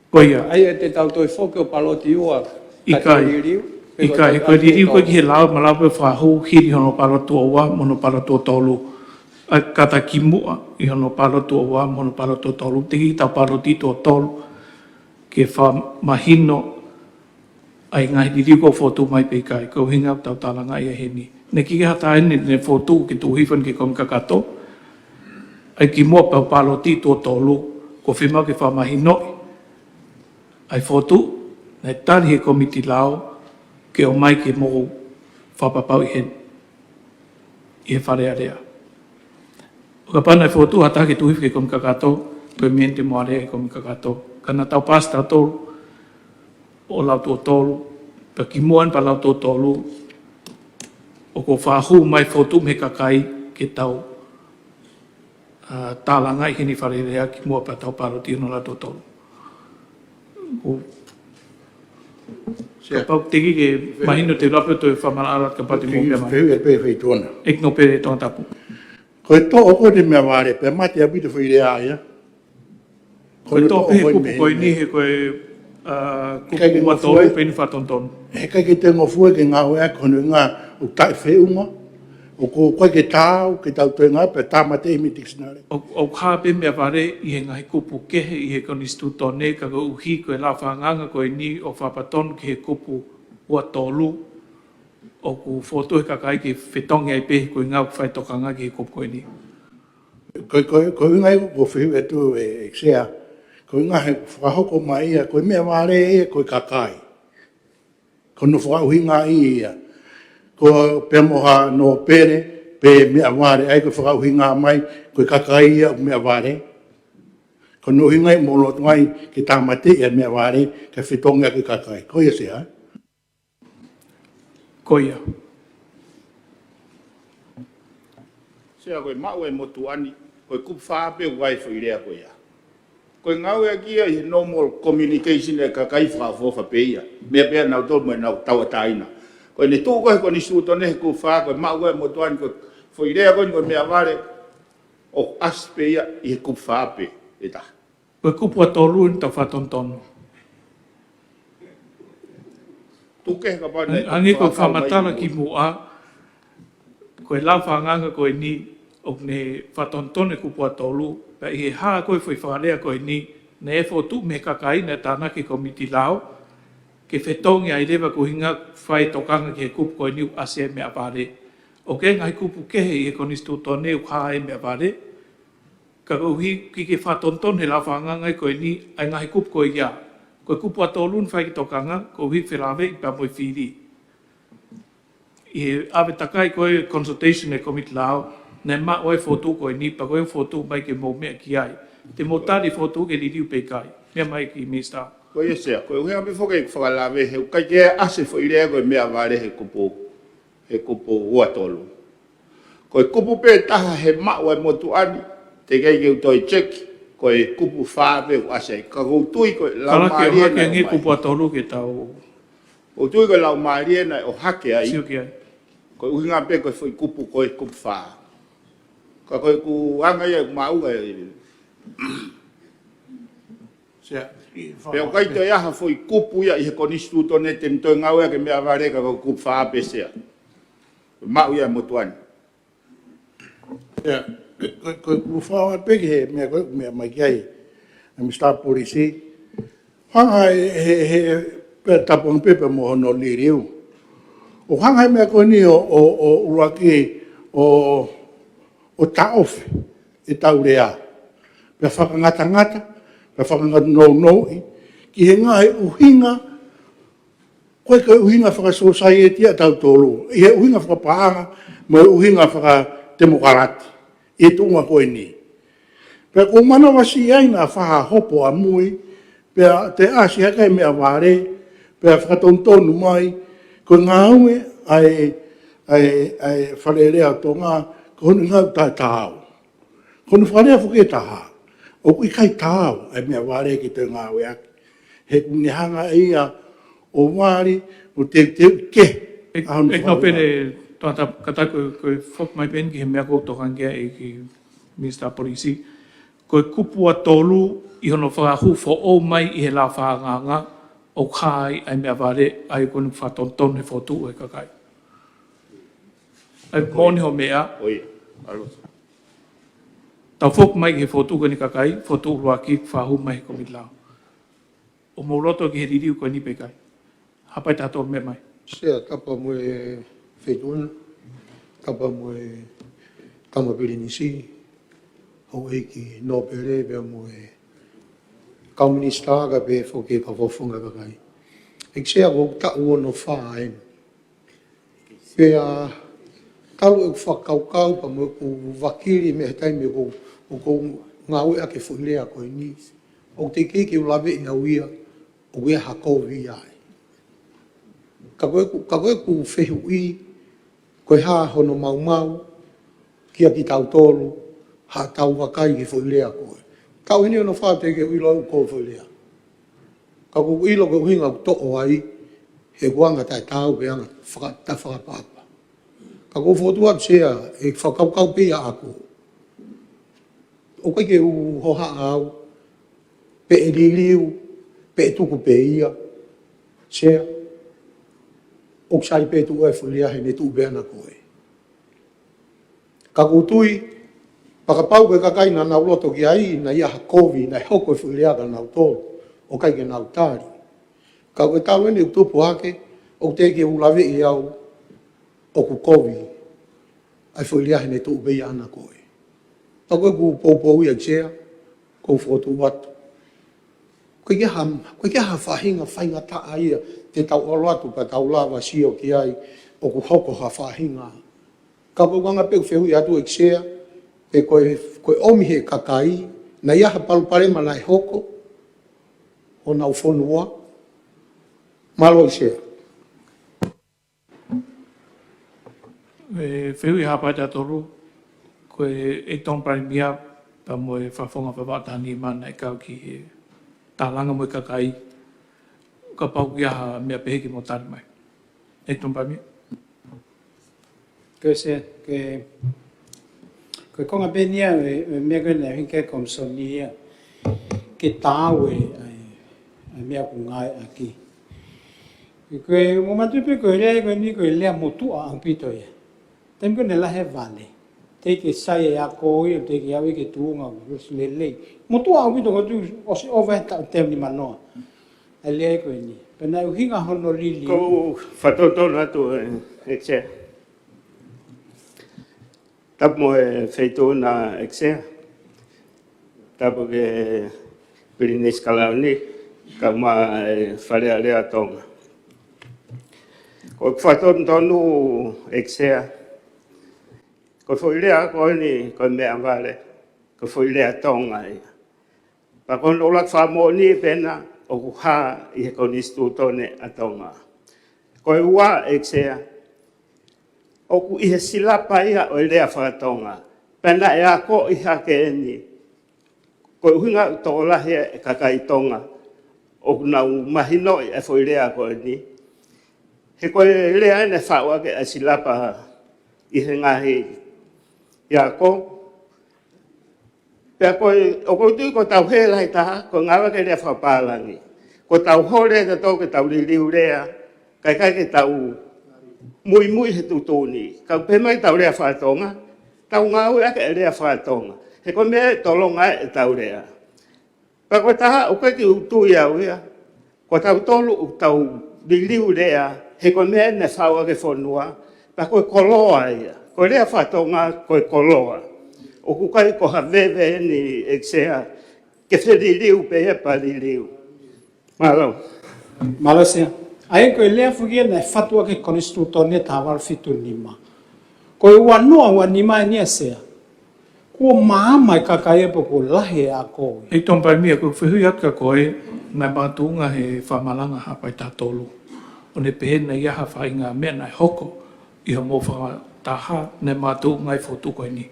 Speaker 2: ko ia
Speaker 9: ai te tau to foco palo ti ua
Speaker 2: ikai Ika, ko diri ko ki lao malape fa ho hiri hono palo to wa mono palo to tolu. A kata kimua i hono palo to wa mono palo to tolu. Te ki ta palo ti to tolu ke fa mahino ai ngai diri ko foto mai pe kai ko hinga tau talanga ia heni. Ne ki hata ni ne foto ki tu hifan ki kom kakato. Ai kimua pa palo ti to tolu ko fima ke fa mahino. Ai foto ne tari he komiti lao ke o mai ke mo whapapau i hen. I he whare area. O ka pana e whotu hata ke tuhif ke kom kakato, pe miente mo area ke kom kakato. Kana tau pasta tolu, o lau tō tolu, pe ki moan pa lau tō tolu, o ko whahu mai whotu me kakai ke tau tālanga i heni whare area ki mua pa tau paroti no lau tō tolu. Ka pau teki ke mahino te rapu to e whamalarat ka pati mo pia mai.
Speaker 11: Pehu e pehu e tuana.
Speaker 2: Ek no pere tōna tapu.
Speaker 11: Ko e tō oko te mea wāre, pe mate a bita whaire aia.
Speaker 2: Ko e tō pehe kupu koe ni he koe kupu watoru peni whatontonu.
Speaker 11: He kai ke te ngofua ke ngā hoa kono ngā o tai wheunga. O ko koe ke tāu, ke tau tue ngā, pe tā mate imi dictionary.
Speaker 2: O kā pe mea whare i he ngahi kupu kehe i he koni stutone ka ko uhi koe la whanganga koe ni o whapatonu ki he kupu watoru o ku foto e kakai ki whetongi ai pehe koe ngā whaitokanga ki he kupu koe ni.
Speaker 11: Koe ngai ko whiu e tu e sea. Koe ngā he whahoko mai ia, koe mea wāre e koe kakai. Kono whauhi ngā ia. Ko pe moha no pere, pe mea wāre, ai koe whakauhi ngā mai, koe kakai ia o mea wāre. Ko no hingai mo lo ngai ki tamate e me ware ka fitonga ki kakai. Ko ia se ha.
Speaker 2: Ko ia.
Speaker 4: Sea koe mau e motu ani, koe kup whaape wai whairea koe ia. Koe ngau e kia i normal communication e kakai whaafofa pe ia. Mea pia nau tolu e nau tau ataina. Koe ne tū koe koe ni sūtone he kup whaa, koe mau e motu ani, koe whairea koe mea ware o as pe ia i he kup whaape e taha.
Speaker 2: Koe kupua tolu ni tau whatontonu.
Speaker 4: Tuke ka pane.
Speaker 2: Angi koe whamatala ki mua, koe lau whanganga koe ni, o ne whatontone kupua tolu, pa i he haa koe whai wharea koe ni, ne e whotu me kakai ne tāna ki komiti lao, ke whetongi ai lewa ko hinga whai tokanga ki he kupu koe ni u ase me apare. O ke ngai kupu kehe i he konistu tone u haa e me apare, ka uhi ki ke whatontone la whanganga koe ni, ai ngai kupu koe ia. Koe kupu atolun whai ki tokanga, ko uhi whilawe i pa moi whiri. I he awe takai koe consultation e komiti lao, ne ma oe fotu koe ni, pa koe fotu mai ke mō mea ki ai. Te motari fotu ke li riu pe kai, mea mai ki mista.
Speaker 4: Koe e sea, koe uhe api whoke whakalawe he ukai ke ase whairea koe mea ware he kupu uatolu. Koe kupu pe taha he mau e motu ani, te kei ke utoi cheki, koe kupu whaape u ase, ka koutui koe lau maariena.
Speaker 2: Kalake o hake nge kupu atolu ke tau.
Speaker 4: Koutui koe lau maariena o hake ai.
Speaker 2: Siuki ai.
Speaker 4: Koe uhinga pe koe whai kupu koe kupu whaa. Ka koe ku anga ia maunga e. Pe o kai te iaha whai kupu ia i he konistu tone te mtoi ngau ea ke mea ware ka koe kupu whaa pe sea. Mau ia motuani.
Speaker 11: Ko whawa peke he mea koe, mea mai kiai, na Mr. Polisi. Hanga he tapong pepe mo hono li riu. O hanga mea koe ni o uraki o taofe, e tau rea. Pea whakangata-ngata, pea whakangata nou-nou, ki he ngā he uhinga, koe ka uhinga whaka-society a tau tolu. I he uhinga whakapaanga, mo he uhinga whaka-demokarati. E tunga koe ni. Pea ko mana wasi ai nga whaha hopo a mui, pea te asi haka mea ware, pea whakatontonu mai, ko ngā ue ai wharerea tō ngā, ko honu ngau tai tāu. Ko nu wharea whuke taha. O kui kai tāu ai mea ware ki te ngā ue aki. He kunihanga ia o wari, o te ke.
Speaker 2: E no pene, tata kata koe whok mai pen ki he mea koutou hangia e ki Mr. Polisi. Koe kupua tolu i hono whakahu fo o mai i he la whanganga o kai ai mea ware ai konu whatonton he fotu e kakai. Ai mōni ho mea.
Speaker 4: Oi, alo.
Speaker 2: Tau whok mai ki he fotu koni kakai, fotu urua ki whahu mai he komit lao. O mauroto ki he ririu koe ni pe kai. Hapai tato me mai.
Speaker 12: Sea tapa moe whetuna, tapa moe tamapiri nisi, hau eiki no pere bea moe kaministāga pe whoke ka whofunga kakai. Ek sea wau ta ua no whaen. Pea talo e whakaukau pa moe ku wakiri me he taime ko ngā ue ake whuirea koe ni. O te keke ulawe i au ia, o wea hakou vi ai. Ka koe ku whehu i, koe hā hono mau, kia ki tau tolu, ha tau wakai ki whuirea koe. Kau hini ono whāte ke uilo au koe whuirea. Ka koe ilo ke uhinga ku to'o ai, he kuanga tai tau pe anga ta whakapapa. Ka koe whotu atu sea, e whakaukau pia aku. O koe ke u hoha au, pe e ririu, pe e tuku pe ia, sea, o sai pe tu e fulia he ne tu bena koe. Ka kutui, pakapau ke kakai na nauloto ki ai, na ia hakovi, na hoko e fulia ka nau tō, o kai ke nau tāri. Ka koe tau ene utupu hake, o te ke ulawe i au, o ku kovi, ai fulia he ne tu beia ana koe. Ka koe ku poupou i a ksea, kou whotu watu. Koe ke ha whahinga whainga taa ia, te tau olo atu pa tau lawa sio ki ai, o ku hoko ha whahinga. Ka koe wanga pe whehui atu e ksea, pe koe omi he kakai, na ia ha palu pare mana e hoko o na ufonua malo i sea.
Speaker 2: Whiu i hapa te atoru, koe e tong pari mia pa mo e whawhonga whawatani mana e kau ki he tālanga mo e kakai, ka pau ki aha mea peheki mo tari mai. E tong pari mia?
Speaker 6: Koe se, koe konga penia mea koe na hinke komsonia ke tāwe ai mea ku ngai aki. Koe mo matupe koe rea koe ni koe lea motua ang pito ia. Tem koe ne lahe vale. Te ke sai e a koi, te ke awe ke tuunga, lelei. Motua ang pito koe tu osi ove ta tem ni manoa. E lea koe ni. Pena u hinga hono lili.
Speaker 8: Ko whatotono atu e ksea. Tapu mo e wheitu na e ksea. Tapu ke Pirinis Kalauni, ka ma e wharea rea tonga. Ko whatotono e ksea. Ko whoirea koe ni koe mea vale. Ko whoirea tonga ia. Pa koe nolak whamo ni pena o kuha i he konistu tone atonga. Koe ua e ksea. O ku i he silapa ia o lea whakatonga. Pena e ako i hake eni. Koe uhinga to lahi e kakai tonga. O nau mahino e whoirea koe ni. He koe lea ene whaua ke a silapa i he ngahi ia ko. Pea koe, o koe tui ko tau he lai taha, ko ngawa ke lea whapalangi. Ko tau hore te tau ke tau liliu rea, kai ke tau mui he tutuni. Kau pemai tau lea whatonga, tau ngau ake lea whatonga. He koe mea tolonga e tau rea. Pea koe taha, o koe ki utui au ia, ko tau tolu u tau liliu rea, he koe mea ne whaua ke whonua, pea koe koloa ia. Koe lea whatonga, koe koloa. O kukai ko haveve ni eksea, ke wheriliu pe e paliliu. Malo.
Speaker 6: Malo sea. Ai koe lea fugia na fatua ke konistuto ne tawal fitu nima. Koe wanua wa nima ni sea. Ko maama kakai po ko lahe a koe.
Speaker 2: E tong pari mia, koe whihui atka koe, nai mātunga he whamalanga hapai tātolu. O ne pehena i aha whainga mea nai hoko, i ha mō whakataha, ne mātunga i whotu koe ni.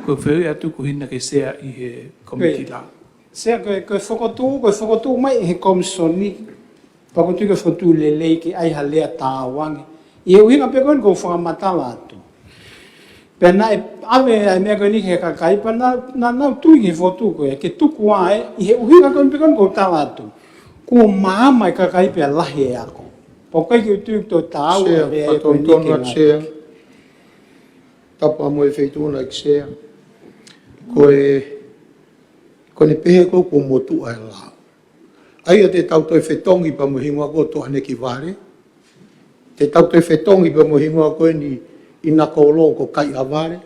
Speaker 2: Koe whihui atu ko hina ke sea i he komiti la.
Speaker 6: Sea koe whakotu mai he komsoni, pakotu ke whotu lelei ki ai ha lea tāwangi. I he uhinga pe koe ko whakamatala atu. Pena e ave ai mea koe ni he kakai, pa na nau tui ki whotu koe, ke tuku ae, i he uhinga koe pe koe ko tala atu. Ko maama i kakai pe lahi e ako. Po koe ki utui to tāu e rea e koe ni ke ngā.
Speaker 12: Tapa mo e whaituna ki sea. Ko ne pehe ko motu ai la. Ai te tau toi whetongi pa mo hingoa ko to ane ki ware. Te tau toi whetongi pa mo hingoa ko ni ina kolo ko kai a ware.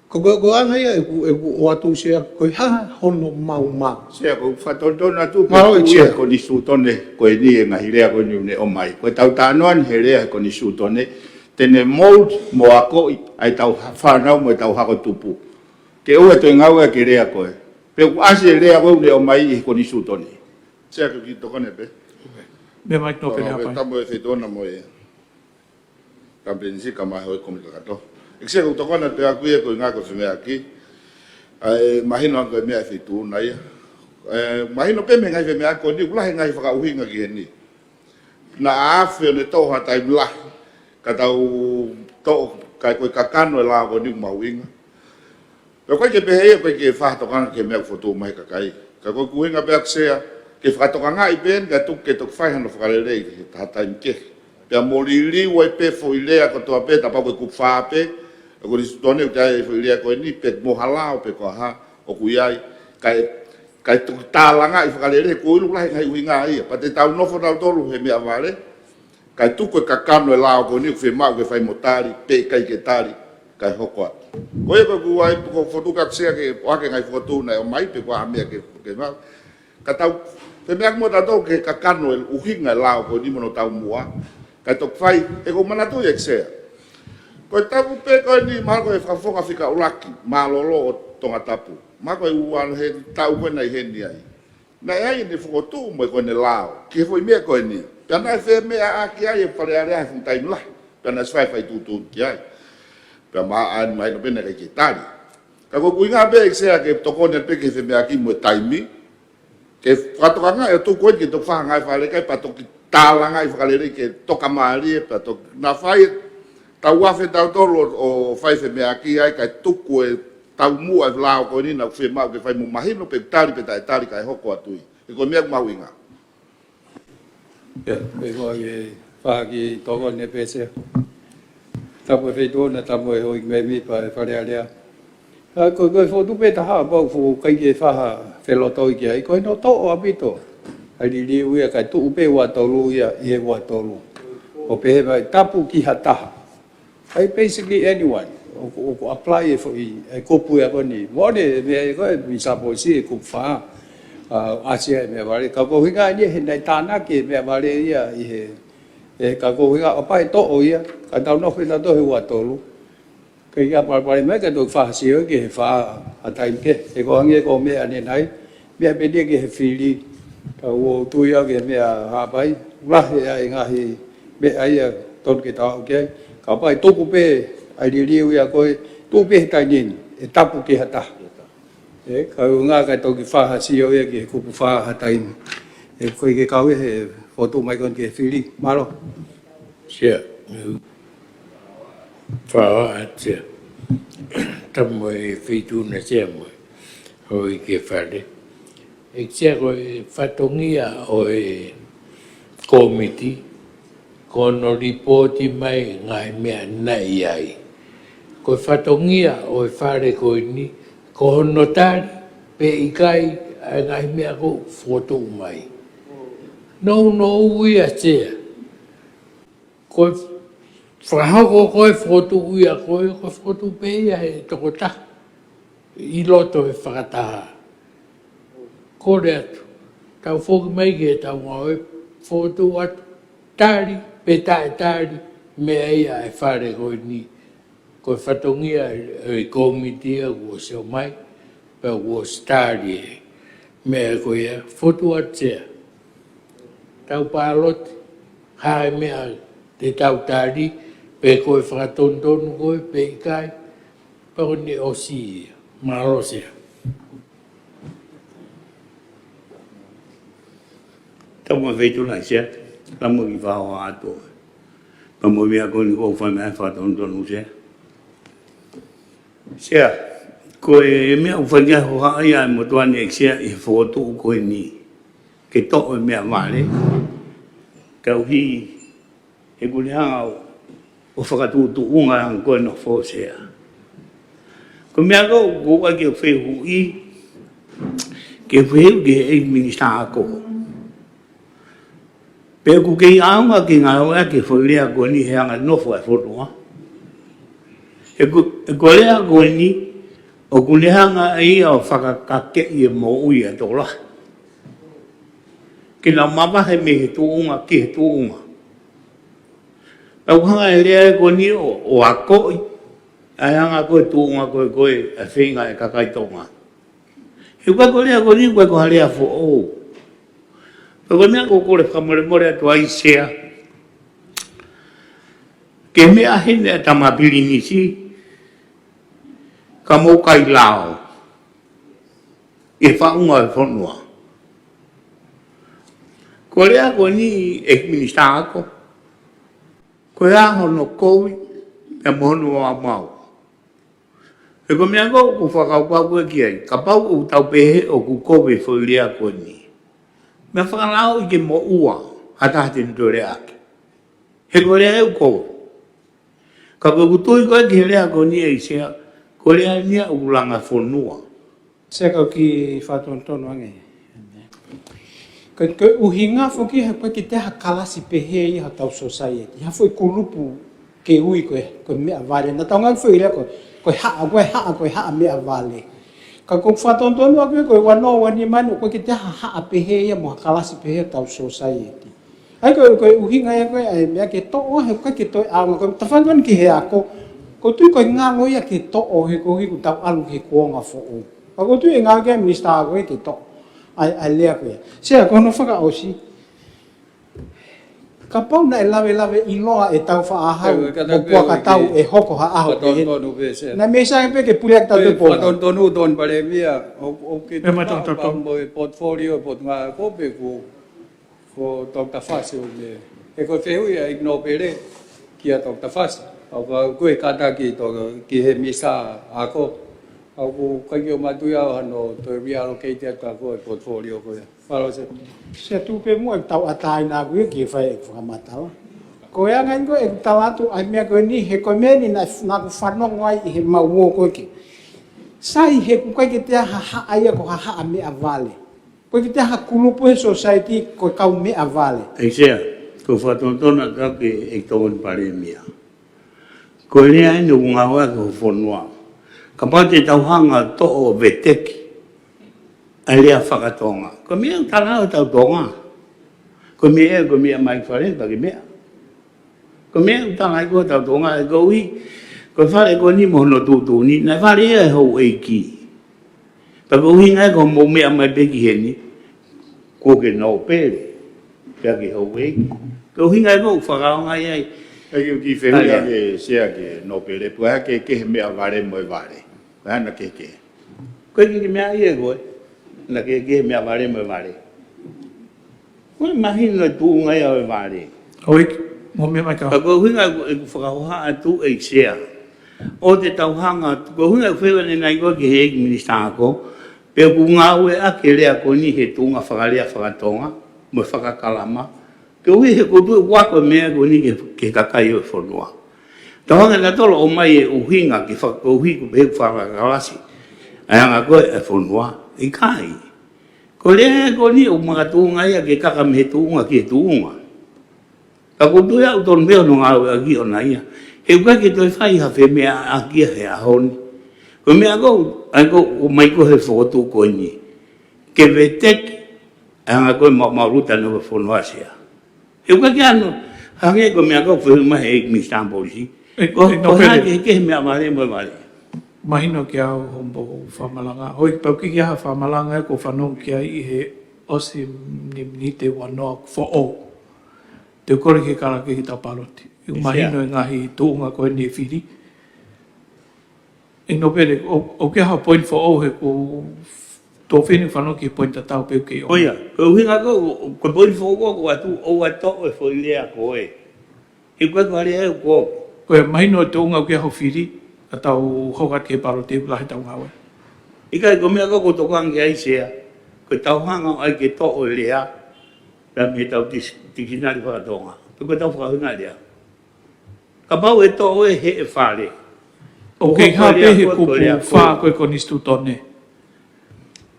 Speaker 12: Ko anga ia e ku o atu sea ko ha hono mau mau.
Speaker 4: Sea ko whatotona tu ko ni sutone ko ni e ngahirea ko ni ne o mai. Ko tau tānoan he rea ko ni sutone. Tene mold mo ako ai tau whanau mo tau hako tupu. Ke ue toi ngau e ke rea koe. Pe ku ase rea koe ne o mai i ko ni sutone. Sea ko ki tokone pe.
Speaker 2: Me mai tō pere hapai.
Speaker 4: Tamo e whetona mo e. Ka pensi ka mai hoi komi kakato. E sea ko tokone te aku e koe ngā ko whimea ki. Mahino anko e mea e whetu na ia. Mahino pe me ngai whimea ko ni ulahe ngai whakauhinga ki he ni. Na awhi o ne tauha tai blahi. Ka tau to kai koe kakano e lao ni mauinga. Pe koe ke pehe koe ke whahatokanga ke mea foto mai kakai. Ka koe kuhinga pe aksea ke whahatokanga i ben ka tuk ke tuk whaihana whakarelei ke tatai mke. Pe a molili wai pe foilea ko toa pe tapa koe kupwha pe. A koe nisutone utai foilea koe ni pe mohalao pe koe ha o kuiai. Kai tuk tālanga i whakarelei koe ilu lahi ngai uhinga ia. Pa te tau nofo tau tolu he mea vale. Kai tuko e kakano e lao ko ni ku whemau ke whai motari, pe kai ke tari, kai hoko atu. Ko e ko ai ko fotu ka sea ke wake ngai fotu na o mai pe ko amea ke mau. Ka tau whemea mo tatou ke kakano e uhinga e lao ko ni mono tau mua. Kai tok whai e ko manatu e sea. Ko e tapu pe ko ni mahal ko e whafonga whika ulaki, malolo o tonga tapu. ma ko uan he tau ko nei he ni ai na ai ni fo tu mo ko ne lao ki foi me ko ni kana fe me a ki ai pare are fun tai la kana sai fai tu ki ai pa ma an mai no bene ke tali ka ko kuinga be se ke to ko ne pe ke fe me aki mo tai mi ke fato nga e tu ko ki to fa nga fa le kai pa to ki tala nga i fa le ke to kamari pa to na fai tau afe tau tolo o fai fe me aki ai kai tuku e tau mua e lao ko ni na fe mau ke fai mu mahino pe tali kai hoko atui e ko mea mau inga
Speaker 9: ya pe ko ye fa ki to ko ne pe se ta po fe do na ta mo ho me mi pa fa le ale a ko fo tu pe ta ha ba fo kai ke fa ha fe lo to ki ai ko no to o abito ai li wi ka tu pe wa to lu ya e wa to lu o pe ba tapu ki hata ai basically anyone o apply for i ko pu ya ko ni mo de me ko mi sa po si ko fa a sia me ba le ka ko hinga ni hin dai ta na ke me ba le ya e ka ko hinga o pa to o ya ka ta no fe na to he wa to lu ke ya ba ba me ka to fa si o ke fa a tai ke e ko nge ko me ani nai me be de ke fili ka wo tu ya ke me ha bai la ya nga hi me ai ton ke ta okay ka pai tu ku pe ai li ya ko tu pe ta nin e tapu ke hata e ka nga ka to ki fa ha si o ye ke ku fa ha tai e ko ke ka we fo tu mai kon ke fili malo
Speaker 10: sia fa sia tamo e fitu na sia mo o ke fale e sia ko fatongia o e komiti kono ripoti mai ngai mea nai ai. Ko whatongia o e whare ko ni, ko honotari pe ikai ngai mea ko whoto mai. No uia tea. Ko whahoko koe whoto uia koe, ko whoto pe ia he toko ta. I loto e whakataha. Kore atu. Tau whoki mai ke tau ngau e whoto atu. Tari. Pe tari me ia e whare koe ni. Koe whatongia e komitia kua seo mai, pe kua stari e. Mea koe e whotu atea. Tau pālote, hae mea te tau tari, pe koe whakatontonu koe, pe ikai, pe ni osi ia, marosea.
Speaker 8: Tau ma veitu lai sea. Kamu i whao ato. Kamu mea koni ko whai mea whatonu se. Sea, koe mea uwhania ho haai ai mo tuane e sea i whotu koe ni. Ke to'o mea wale. Kau hi, he kule hanga o whakatutu unga ang koe no who sea. Ko mea ko wai ke whehu i, ke whehu ke e minista ako. Pe ku ke aunga ki ngā oa ke wholea ko ni he anga nofo e whotoa. E ko lea ko ni, o ku lehanga ia o whakakake i e mo ui e tola. Ki na mamahe me he tuunga ki he tuunga. Pau hanga e lea ko ni o a koi, ai anga koe tuunga koe e whinga e kakaitonga. He ko lea ko ni koe ko halea fo ou. Ko mea ko kore whamoremore atu ai sea. Ke mea hene a tamapiri nisi, ka mou kai lao. E whaunga e whanua. Ko rea ko ni e minista ako. Ko ea hono koui, e mohonu a mau. E ko mea ko whakaupau e ki ai, ka pau o tau pehe o ku kowe whaulia ko ni. Me whakalao i ke mo ua, hatahate ni tore ake. He ko rea eu kou. Ka kukutui koe ki rea ko ni e sea, ko rea nia ulanga whonua.
Speaker 6: Seka ki whatontono ange. Ka uhinga whoki he koe ki te hakalasi pehe i ha tau society. Ha fwoi kulupu ke ui koe mea vale. Na tau ngai fwoi rea koe haa mea vale. Ka kong whatontono a koe wano wani manu koe ki te haa pehe ia mo hakalasi pehe tau society. Ai koe uhinga ia koe ai mea ke to'o he koe ki toi aunga koe tawhanwan ki he ako. Ko tui koe ngalo ia ke to'o he koe ku tau alu he kuonga fo'o. Ako tu ngā ke minister ko ki to. Ai lea ko. Sia ko no whaka osi. Ka pau na lave i loa e tau whaahau, o pua ka tau e hoko ha aho pe he. Na mesa e pe ke puliak tau te pōna.
Speaker 9: Tonu ton pare mia, o ke mo portfolio pot ngā kope ko tau ta fase o me. E ko whehui a igno pere kia tau ta fase. Au ka koe kata ki he misa ako. Au ku kai o matuia ano to reallocate ka ko portfolio ko ya. Falo se.
Speaker 6: Se tu pe mo tau atai na ku ki fai ka matau. Ko ya ngan ko ek tau atu ai me ko ni he ko me ni na ku fanong wai he mau ko ki. Sai he ku kai te ha ai ko ha me avale. Ko ki te ha kulupu society ko kau me avale.
Speaker 8: Exia, ko whatontona ka ke e tōn pare mia. Ko ni ai no ngā wa ko whonua. Ka pate tauhanga to o veteki. A lea whakatonga. Ko mea tala o tau tonga. Ko mea mai whare pake mea. Ko mea tala ko tau tonga e ko ui. Ko whare ko ni mohono tūtū ni. Nai whare e hou e ki. Pa ko ui ngai ko mō mea mai peki heni. Ko ke no pere. Pea ke hou e ki. Ko ui ngai ko whakaonga iai.
Speaker 4: Ai ki whenua ke sea ke no pere. Pua ke mea vare mo e vare. Ana ke.
Speaker 8: Koe ki mea ie koe. Na ke mea vare mo e vare. Koe mahina tū ngai au e vare.
Speaker 2: Oi, mo mea mai ka.
Speaker 8: Ka koe hunga e whakahoha atu e sea. O te tauhanga, koe hunga whewane nai koe ki he minister ako. Pea ku ngā ue ake rea ko ni he tūnga whakarea whakatonga. Mo whakakalama. Ke ui he koe wako mea ko ni ke kakai o whanua. Tawanga na tolo o mai e uhinga ki whakauhi ko he whakakalasi. Anga koe e whanua. I kai. Ko rea ko ni o mga tūnga ia ke kaka me tūnga ki e tūnga. Ka kutu ia uton meo no ngā ue aki o na ia. He uka ke toi whai hawhe mea aki he ahoni. Ko mea kou, o mai ko he whotu ko ni. Ke veteki. Anga koe mauruta no whanua sea. He uka ke ano. Hange ko mea kou whewima he minister polisi. Ko hake ke mea mare mo mare.
Speaker 2: Mahino ki au hombo whamalanga. Hoi pauki ki aha whamalanga e ko whanong ki ai i he osi ni te wanoa fo o. Te kore ke karake ki tau paroti. I mahino e ngahi tūnga koe ni whiri. I no pere, o ki aha point fo o he ko tō wheni whanong ki point a tau peo ki o.
Speaker 8: Oia, ko hinga ko point fo o atu o ato e fo ilea koe. I koe kare e ko.
Speaker 2: Koe mahino e tūnga o ki aha whiri. A tau hokat ke paro te lahi tau ngawe.
Speaker 8: Ika ko mea ko tokangi ai sea. Ko tau hanga ai ke to o lea. Pea me tau tikinari whakatonga. Ko tau whakahunga lea. Ka pau e to o e he e whare.
Speaker 2: O ke hape he kupu wha koe konistu tone.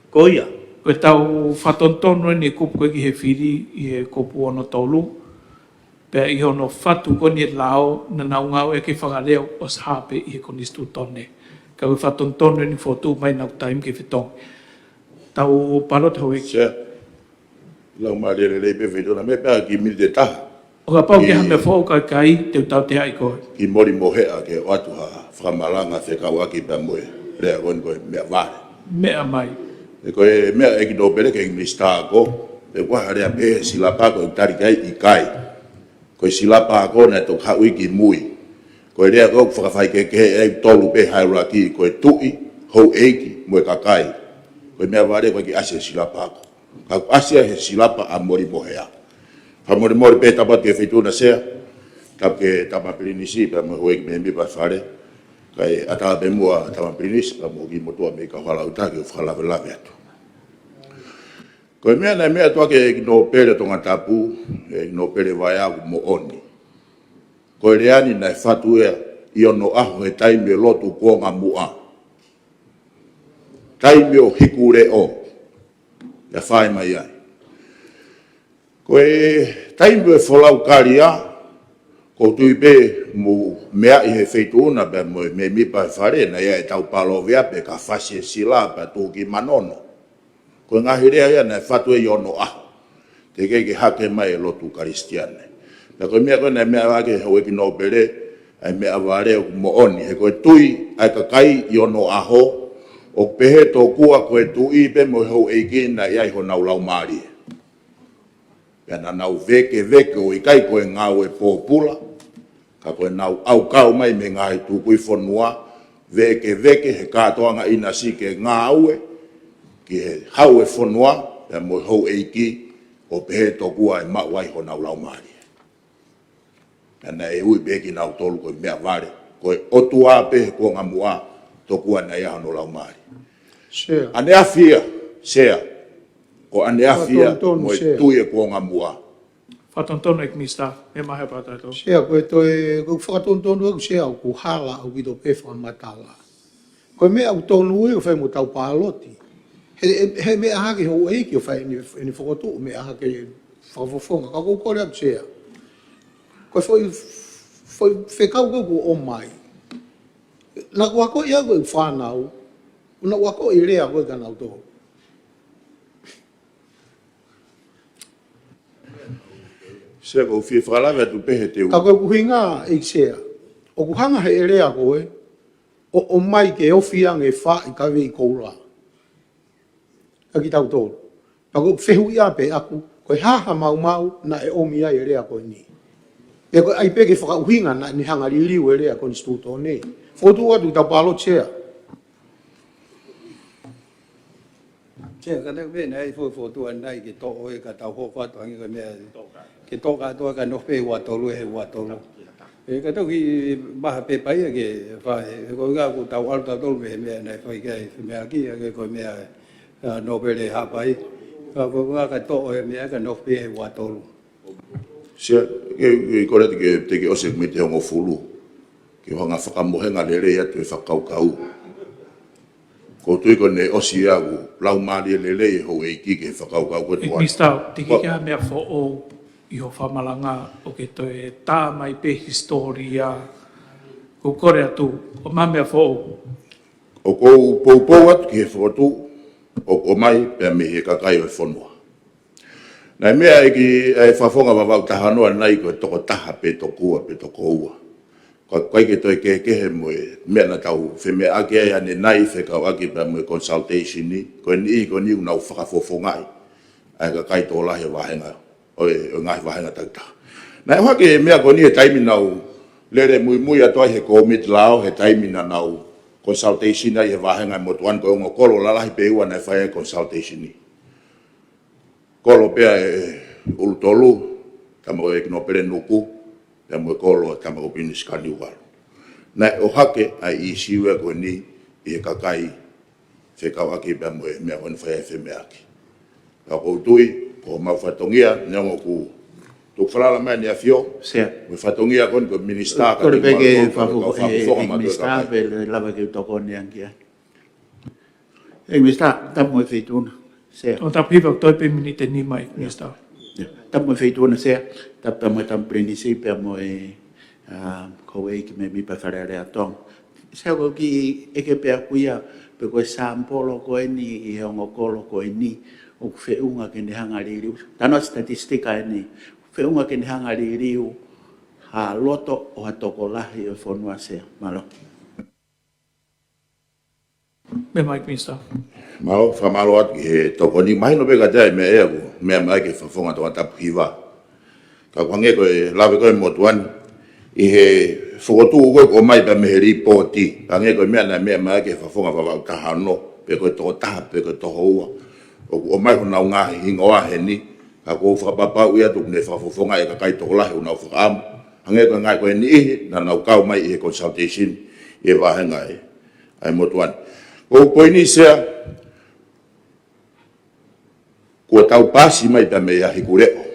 Speaker 8: Ko ia.
Speaker 2: Koe tau whatontono ni kupu koe ki he whiri i he kupu ono tolu. Pea i hono whatu koni e lao na nau ngau e ke whakareo o sahape i he konistu tone. Ka ue whatontono ni whotu mai nau taim ke whitong. Tau parot hau eki.
Speaker 4: Sea. Lau maare le pe whetuna me pea ki mil te taha.
Speaker 2: O ka pau ke hame whau kai te tau te hai koe.
Speaker 4: Ki mori mohea ke o atu ha whamalanga whekau aki pea moe. Rea koe koe mea vare.
Speaker 2: Mea mai.
Speaker 4: E koe mea eki no pere ke minister ko. E koe harea pe silapa ko tari kai i kai. Koe silapa ko na to haui ki mui. Koe rea ko whakawhai ke e tolu pe hierarchy. Koe tui, hou eiki, moe kakai. Koe mea vare koe ki asia silapa ko. Ka asia he silapa a mori mohea. Ha mori pe tapat ke whituna sea. Tap ke tamapirinisi pa mo hoek me mi pa whare. Kai ata pe mua tamapirinisi pa mo ki motua me ka whala utake o whalawe atu. Koe mea nei mea toa ke no pere tonga tapu, no pere vai au mo oni. Koe reani nei whatu ea, i ono aho he taime lotu kuonga mua. Taime o hikure o, ia whai mai ai. Koe taime e wholau karia, ko tui pe mu mea i he wheituna pe me mipa e whare, na ia e tau palo vea pe ka whasi e sila pe tūki manono. Ko ngahi rea ia nei whatu e ono aho. Te keike hake mai e lotu karistiane. Na koe mea koe nei mea wake hau eki no pere, ai mea ware o mo oni. He koe tui ai kakai i ono aho, O pehe tō kua koe tu I pe mo hau eiki na iai ho nau lau maari. Pena nau veke o ikai koe ngau e pōpula, ka koe nau au kau mai me ngai tu kui whanua, veke he kātoanga ina si ke ngā aue, ki he hau e whanua, pe mo hau eiki, o pehe tō kua e mawai ho nau lau maari. Pena e ui beki nau tolu koe mea vare, koe otua pehe kua ngamua, tō kua na ia no lau maari. Ane awhia, sea, o ane awhia, mo e tui e kua ngamua.
Speaker 2: Whatontonu ek mista, me mahe pātai tō.
Speaker 12: Sea, koe toi, koe whakatontonu aku sea, au ku hala au wido pe whamatala. Koe mea au tonu e o whai mo tau pāloti. He mea hake ho eiki o whai ni whakotu, mea hake whakafofonga. Ka kou kore aku sea. Koe whekau kou o mai. Nā wako ia koe whanau, una wako I rea koe kanau tō.
Speaker 4: Sea ko fie whakalawe tu pehe te u.
Speaker 12: Ka koe kuhinga I sea. O kuhanga he rea koe, o mai ke ofiang e wha I kawe I koura. Ka ki tau tō. Ka koe whehu ia pe aku, koe haha mau na e omi ai e rea koe ni. E koe ai peke whakauhinga na ni hanga ririu e rea koe ni stūtō ne. Fotu atu tau palo sea.
Speaker 9: Che kana ve nei fo tu anai ke to o ka tau ho ka to ngi ka me ke to ka no pe wa to lu he wa to lu e ka to ki ba pe pai ke fa ko ga ku tau al ta to me nei fa ke me aki ke ko me no pe le ha pai ka ko ga ka to o me ka no pe wa to lu
Speaker 4: Sea ke kore te ke ose me te hongo fulu ke honga whakamohenga lere atu e whakaukau. Ko tui ko ne osi agu, lau maari lele ho e kike whakaukau koe tuan.
Speaker 2: Mista, tiki kia mea fo o I ho whamalanga o ke toe tā mai pe historia. Ko kore atu, o mā mea fo o.
Speaker 4: O kou poupou atu ki he whakatu, o mai pia me he kakai o e whanua. Nai mea e ki e whawhonga wawau tahanoa nei koe toko taha pe tokua pe toko ua. Koe ke toi kehe mo e mea na tau wheme ake ai ane nai whekau ake pa mo e consultation ni, koe ni ko ni unau whakafofongai, ai ka kai tō lahe wahenga, o ngai wahenga tauta. Nai whake mea ko ni e taimi nau, lere mui atoa he komit lao, he taimi na nau consultation ai he wahenga mo tuan koe ongo kolo lalahi pe ua nai whae consultation ni. Kolo pea e ulutolu, tamo e kino pere nuku, pea mo e kolo tamo o pini skani uwaru. Nai o hake ai I siwe koe ni I e kakai whekau aki pea mo e mea koe whae wheme aki. Ka kou tui, ko mau whatongia, neongo ku tuk whalala mai ni a fio, mo whatongia koe ko minister ka
Speaker 13: kore peke whafonga minister pe le lava ke toko ni angia. Minister, tamu e whituna.
Speaker 2: O tapiwa toi pe minite ni mai, mista.
Speaker 13: Tamu e whituna sea, tamu e tamu prenisi pe mo e koe ki me mi pa whareare a tong. Sea ko ki eke pe a kuia, pe koe sampolo koe ni I hongo kolo koe ni, o whiunga ke ne hanga ririu. Tano statistika e ni, whiunga ke ne hanga ririu, ha loto o ha toko lahi o whanua sea. Malo.
Speaker 2: Me mai, mista.
Speaker 4: Mau whamalo atu ki he toko ni mahi no peka tai me ea ku, mea mai ke whafonga toa tapu hiwa. Ka kwange koe lawe koe motuani, I he whakotu koe ko mai pa me he ripoti, ka nge koe mea na mea mai ke whafonga wawau tahano, pe koe toko taha, pe koe toho ua. O mai ho nau ngahi hingoa he ni, ka kou whakapapau ia tuk ne whafofonga e ka kai toko lahi o nau whakaamu. Hange koe ngai koe ni ihi, na nau kau mai I he consultation, I he wahenga ai motuani. Kou koe ni sea, kua tau pasi mai pa me ahi kureo,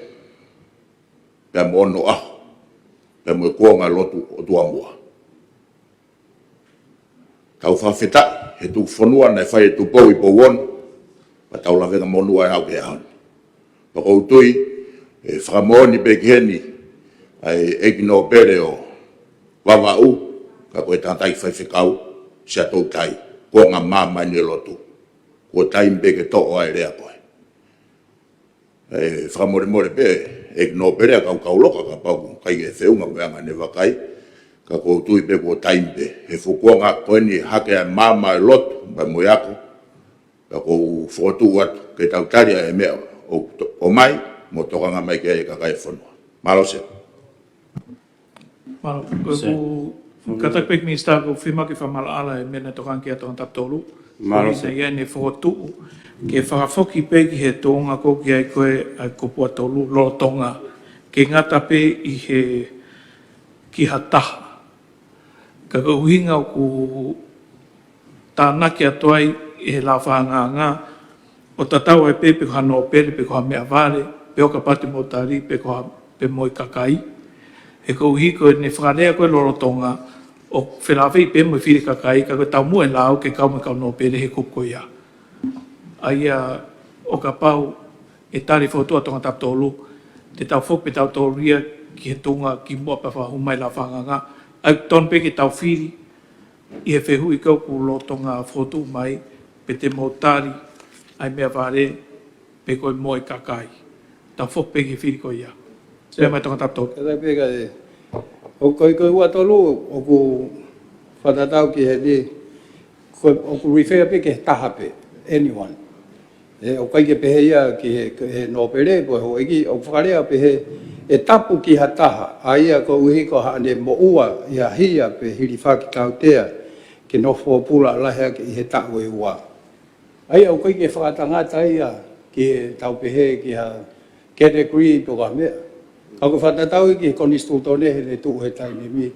Speaker 4: pa mo ono aho, pa mo e kuonga lotu o tuamua. Tau whawheta, he tu whanua nei whai e tu pou I pouon, pa tau lawenga monua e au ke ahon. Pa kou tui, e whakamoni pe kiheni, ai eki no pere o wawau, ka koe tātai whai whikau, sia tau tai, kuonga māma ni lotu, kua tai mpe ke to'o ai rea koe. E whakamore pe, e no pere a kau loka ka pau, kai e whiunga weanga ne wakai, ka kou tui pe kua taimpe, he whukuanga koe ni hake a māma e lotu, ba mo yako ba ko foto wat ke tau tari e mea o mai mo tokanga mai ke ka kai fono malose
Speaker 2: Malo, ko kata pek minister ko firma ke famala ala e mena tokan ke atonga taptolu.
Speaker 5: Malo
Speaker 2: se ia ne fotu ke whakafoki peki he tonga ko ki ai koe ai kopua tolu lo tonga ke ngata pe i he ki hataha. Ka uhinga o ku tāna ki atuai i he la whanganga o tatau e pe ko hano pere pe ko ha mea vare pe o ka pati mo tari pe ko ha pe moi kakai. E ko uhi ko ne whakarea koe loro tonga o whelawhi pe mo whiri kakai ka koe tau mua e lao ke kau me kau no pere he kuko ia. Aia o ka pau e tari whotua tonga taptolu te tau whope tau tōria ki he tonga ki mua pa whahumai la whanganga. Ai ton pe ki tau whiri i he whehu i kau ku lo tonga whotu mai pe te mo tari ai mea vare pe koe mo e kakai. Tau whope ki whiri ko ia. Pea mai tonga taptolu.
Speaker 9: Kata peka e. O koi ua tolu o ku whatatau ki he ni. O ku refer pe ke taha pe. Anyone. O kai ke pehe ia ki he no pere po ho iki o whakarea pehe e tapu ki ha taha. A ia ko uhi ko haane mo ua ia hia pe hiri whaki tautea ke no whopula lahea ki he tau e ua. Ai o kai ke whakatangata ia ki he tau pehe ki ha category to ka mea. Ako whatatau ki koni stutone he le tuu he taini mi.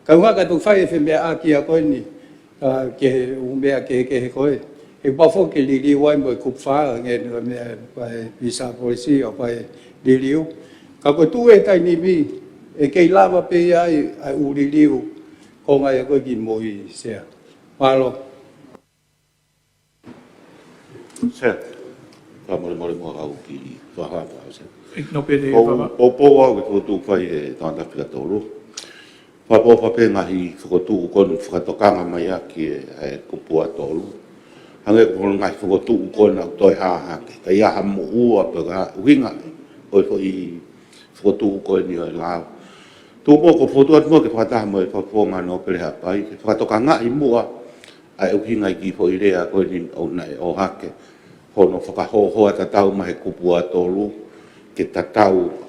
Speaker 9: Kauha ka tu whai e whemea a ki a koe ni. Ke he umea ke he koe. He pafo ke li wai mo e kupwha nge mea pai pisa polisi o pai li liu. Ka koe tuu he taini mi. E kei lava pe ai uri liu. Ko ngai a koe ki moi sea. Malo.
Speaker 5: Sea. Ka mole mo au ki whahapa sea.
Speaker 2: No pere baba.
Speaker 5: O po au ko tu fai e tanta fika tolu. Pa po pa pe ngahi ko tu kon whakatokanga mai aki e kupua tolu. Hange ko ngai ko tu kon au toi ha ka ia ha mo ua pe ga winga o i ko tu ko ni la. Tu mo ko foto at mo ke fata mo e po ngano pe ha pai ke whakatokanga i mua ai u hinga ki fo ire a ko ni o nai o hake. Hono whakahoho ata tau mai kupua tolu. Ke tatau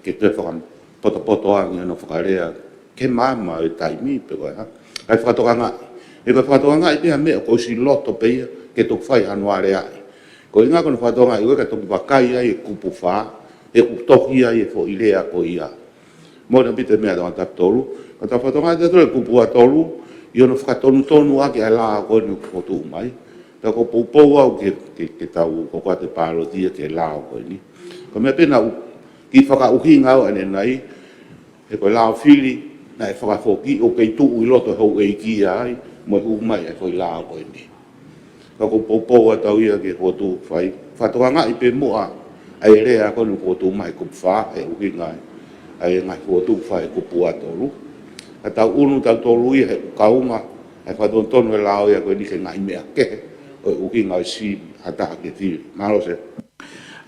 Speaker 5: ke te whakam poto angi no whakarea ke mama e taimi pe koe ha. Kai whakatokanga. E koe whakatokanga i pia mea ko si loto pe ia ke tok whai hanuare ai. Ko inga kono whakatokanga i koe ka toki wakai ai e kupu wha e kutoki ai e fo ilea ko ia. Mona pite mea tonga taptolu. Ka ta whakatokanga te tole kupu a tolu i ono whakatonu tonu ake ai laa koe ni kupotu mai. Ta ko poupou au ke tau ko kua te pālo tia ke lao koe ni. Ko mea pena ki whakauhi ngau ane nei, e koe lao whiri, na e whakafoki o kei tuu i loto hau e ki ai, mo e umai e koe lao koe ni. Ka ko poupou a tau ia ke hotu whai, whatoanga i pe mua, ai rea konu hotu mai kup wha, e uhi ngai, ai ngai hotu whai kupu a tolu. Ka tau unu tau tolu ia he kaunga, e whaton tonu e lao ia koe ni ke ngai mea kehe, o e uhi ngai si hataha ke tiri. Malo se.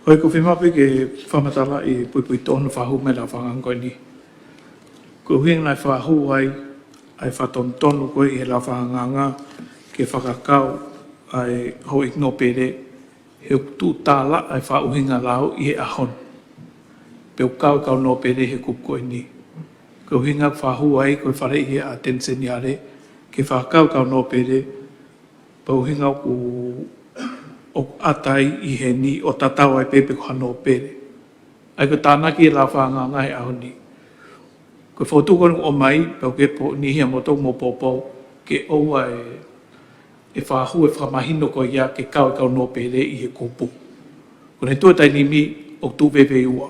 Speaker 2: Hoi ko whimapi ke whamatala i pui tonu whahu me la whangangoi ni. Ko huing nai whahu ai whaton tonu koe i he la whanganga ke whakakau ai ho igno pere he tu tāla ai whauhinga lau i he ahon. Peo kau kau no pere he kup koe ni. Ko huinga whahu ai koe whare i he a tenseniare ke whakakau kau no pere pau hinga ku o atai i he ni o tatau ai pepe ko hano pere. Ai ko tānaki e la whaanga ngai au ni. Ko whotu konu o mai, pau ke po ni hia motou mo popo, ke oua e whahu e whamahino ko ia ke kau e kau no pere i he kupu. Ko ne tuatai ni mi o tu pepe ua.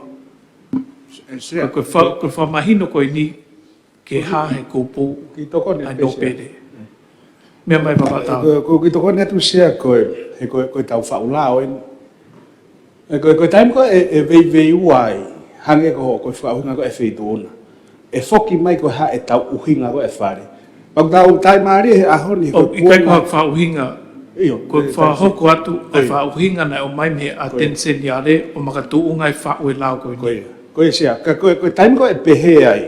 Speaker 2: Ko whamahino ko ni ke ha he kupu ai no pere. Mea mai papatau.
Speaker 11: Ko ki toko netu sia koe, he koe tau whaulao en. Koe taim koe e vei uai, hange ko koe whauhinga koe e whituna. E whoki mai koe ha e tau uhinga koe e whare. Pau tau tai maari he ahoni.
Speaker 2: I kai koe whauhinga, koe whahoko atu e whauhinga na o mai me a tensen iare o makatu unga e whau e lau koe ni.
Speaker 11: Koe sia, koe taim koe e pehe ai.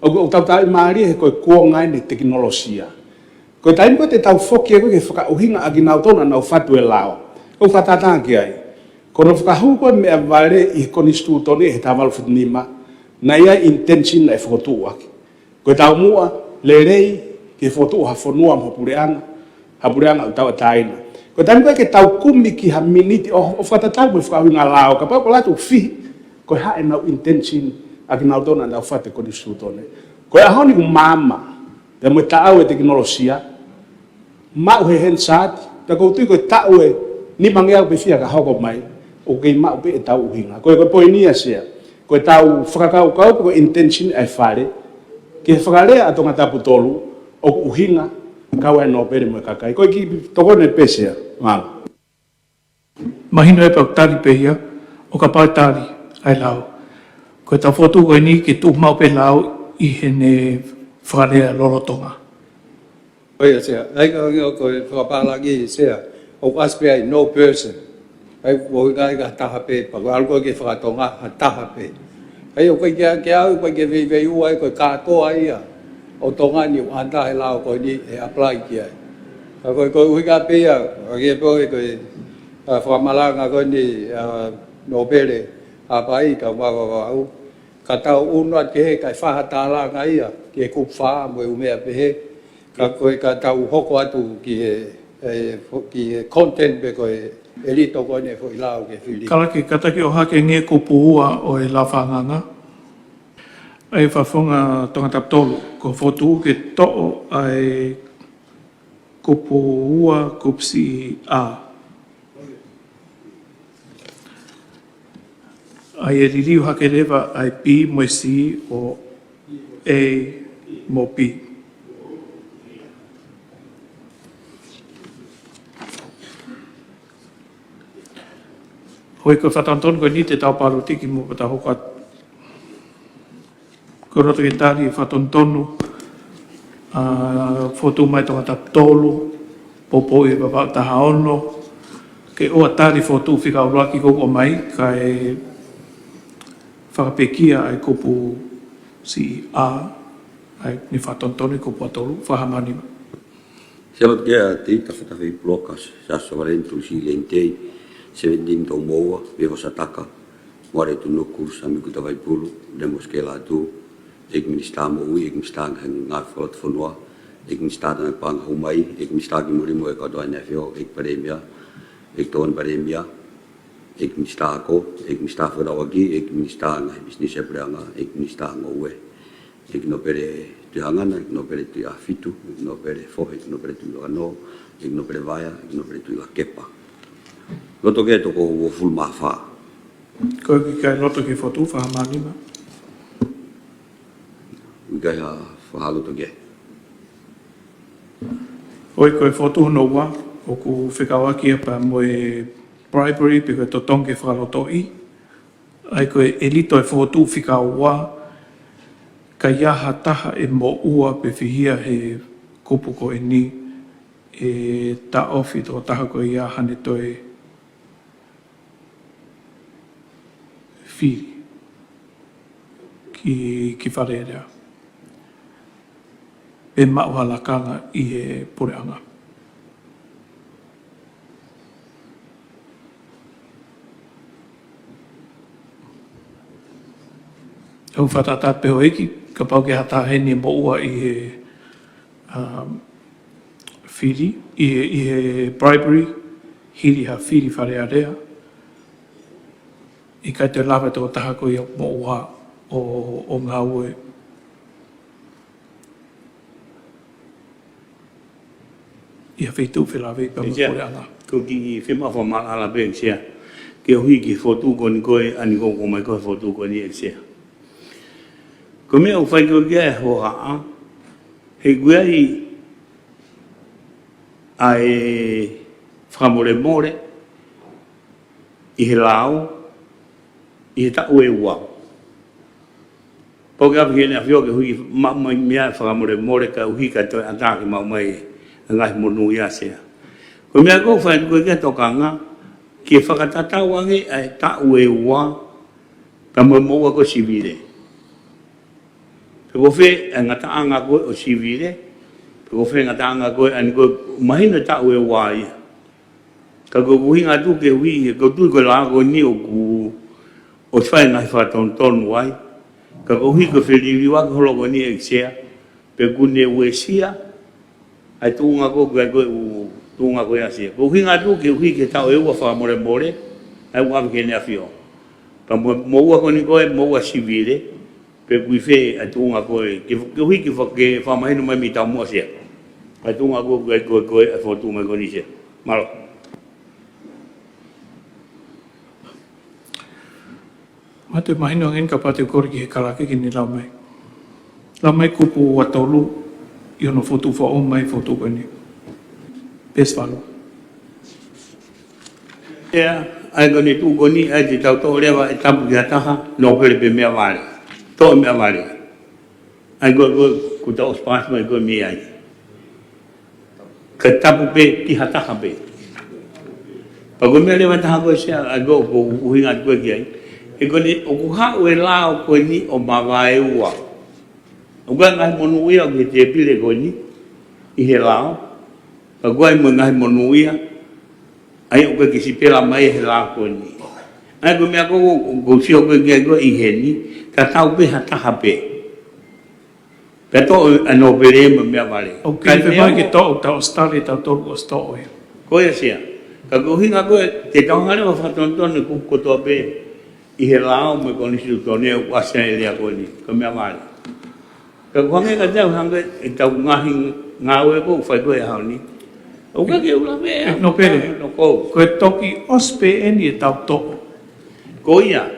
Speaker 11: O tau tai maari he koe kuongai ni teknolosia. Ko taim ko te tau foki ko ke whakauhinga agi nau tona nau whatu e lao. Ko whatatanga ki ai. Ko no whakahu ko me avare I koni stu toni he tawalu whitinima na ia intention na e whakotu aki. Ko tau mua le rei ke whakotu ha whanua hapureanga utau ataina. Ko taim ko ke tau kumi ki ha miniti o whatatau me whakauhinga lao. Ka pao ko latu fihi ko hae nau intention agi nau tona nau whate koni stu toni. Ko e ahoni umama te mo tau e teknolosia mau he hensat ta ko tu ko tau e ni mangea pe fia ka hoko mai o ke mau pe tau hinga ko poinia sia ko tau whakakau ko intention ai fare ke whakare ato ngata putolu o uhinga kau e no pere mo kakai ko ki toko ne pesia mal
Speaker 2: Mahino e pa tali pe ia o ka pa tali ai lao. Ko ta foto ko ni ki tu mau pe lao I hene whakarea lorotonga.
Speaker 9: Oia sea, ai ka ko whakapalagi sea, o aspe ai no person. Ai o kai ka taha pe, pa algo ke whakatonga ha taha pe. Ai o kai ke au pa ke vei ai ko kato ai a. O tonga ni o anda ai lao ko ni e apply ki ai. Ko ka pe a ke po ko whakamala ko ni no pere a pai ka wa au. Ka tau unua ke he kai whahatala ngai a, ke kup wha mo umea pe he. Ka koe ka tau hoko atu ki content pe koe e rito koe ne fo ilau ke whiri.
Speaker 2: Karaki kataki o hake nge kupu ua o e la whanganga. Ai whafonga tonga taptolu, ko fotu ke to'o ai kupu ua kupsi a. Ai e ririu hake rewa ai pi mo si o e mo pi. Hoi ko whatanton koe ni te tau paro tiki mo pata hokat. Ko roto ke tari whatontonu, fotu mai tonga taptolu, popo I baba taha ono, ke oa tari fotu whika uraki koko mai, kai whakapekia ai kupu si a, ai ni whatontonu kupu atolu, whahamanima.
Speaker 3: Siamat kea te ita whatawhi blokas, sasa warentu si lentei, 17 tau moa, veho sataka, ware tu nuku, sami kuta vai pulu, demos ke la tu, ek minister mo ui, ek minister hang ngai whalat whanua, ek minister tana pang humai, ek minister ki murimo e kadoa nefio, ek paremia, ek toan paremia, ek minister ako, ek minister whanawaki, ek minister ngai business e preanga, ek minister ngoue, ek no pere tuhangana, ek no pere tu afitu, ek no pere fohe, ek no pere tu ano, ek no pere vaya, ek no pere tu kepa. Loto ke toko o full mafa.
Speaker 2: Koe ki kai loto ki fotu whahamanima.
Speaker 3: Kai ha whahaloto ke.
Speaker 2: Oi koe fotu no wa, o ku whikawaki e pa moe bribery, pe koe totonge whakaloto I. Ai koe elito e fotu whikawa, ka iaha taha e mo ua pe whihia he kupu ko e ni, e ta ofi tō taha koe iaha ne toi whiri ki wharerea. E mauhalakanga I he pureanga. Au whatatat peho eki, ka pau ke hata hene mo ua I he whiri, I he bribery, hiri ha whiri wharearea. I kai te lawe tō taha koe mo ua o ngā ue. Ia wheitu whilawe pa mo pureanga.
Speaker 8: Ko ki whima whamala ala pe eksia. Ke hui ki fotu koni koe, ani koko mai koe fotu koni eksia. Ko mea u whai koe kia e ho haa, he kuea ai whamore more, I he lao, I he tau e ua. Pau ke api hene a whio ke hui mai mea whakamore more ka uhi ka toi atake mau mai ngai monu ia sea. Ko mea kou whai koe kia tokanga, ki e whakatatau ange ai tau e ua, ka mo moua ko sivire. Pe ko whe, e ngata anga koe o sivire, Ko whenga tanga koe, ani koe mahina tau e wai. Ka ko kuhinga tu ke hui, ko tu ko la ko ni o ku, o whai ngai whaton ton wai. Ka ko hui ko whiriri waka holo ko ni e sea, pe kune ue sia, ai tuunga ko koe koe tuunga koe asia. Ko kuhinga tu ke hui ke tau e ua whamore more, ai wawe ke nea whio. Pa moua ko ni koe, moua sivire, pe kui whe ai tuunga koe, ke hui ke whamahinu mai mi tau mua sia. Ai tunga koe ai fotu mai ko ni se. Malo.
Speaker 2: Mate mahino ngin ka pate kori ki he karake ki ni lau mai. Lau mai kupu wa tolu i ono fotu fa o mai fotu ko ni. Pes falo.
Speaker 8: Ea, ai ko ni tu ko ni ai te tau tō rewa e tapu ki ataha, no pere pe mea wale. Tō mea wale. Ai ko tau spas mai ko mea ai. Ka tapu pe ki hataha pe. Pa ko mea lewa taha koe sea, a go ko uhinga koe ki ai. E ko ni, o ku hau e lao koe ni o mawae ua. O koe ngai monu ia o ke te pile koe ni, i he lao. Pa koe mo ngai monu ia, ai o koe ki si pela mai he lao koe ni. Ai ko mea ko sio koe ki ai koe i he ni, ka tau pe hataha pe. Peto ano berema mea vale.
Speaker 2: O ke te mai ke tō tau stare tau tōru o stō e.
Speaker 8: Koe sia. Ka kuhinga koe, te tauhare wa whatontone kukotoa pe i he lao me koni situ tone o wasa e lea koe ni. Ka mea vale. Ka kuhange ka tau hange e tau ngahi ngāwe ko whai koe hao ni. O ka ke ula mea.
Speaker 2: No pere.
Speaker 8: No kou.
Speaker 2: Koe toki ospe eni e tau tō.
Speaker 8: Ko ia.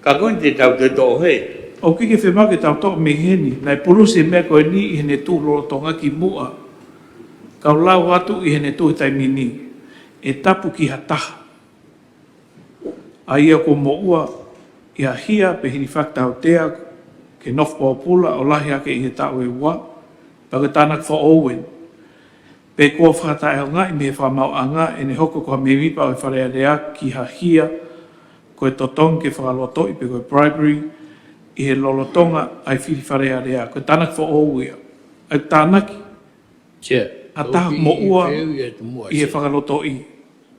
Speaker 8: Ka koe te tau te tō he.
Speaker 2: O ke whema ke tau tō me heni, nai purusi mea koe ni i hene tū loro tonga ki mua. Kau lau atu i hene tū tai mini, e tapu ki hataha. A ia ko mo ua, i a hia pe hini whaktau tea, ke nofpo pula o lahi ake i he tau e ua, pa ke tānak wha owen. Pe kua whakatai au ngai me whamau anga, e ne hoko koha me mipa o e wharea rea ki ha hia, koe totong ke whakaloto i pe koe bribery, i he lolotonga ai whiri wharea rea. Koe tānak wha ouia. Ai tānaki.
Speaker 10: Tia.
Speaker 2: A taha mo ua i he whakaloto i.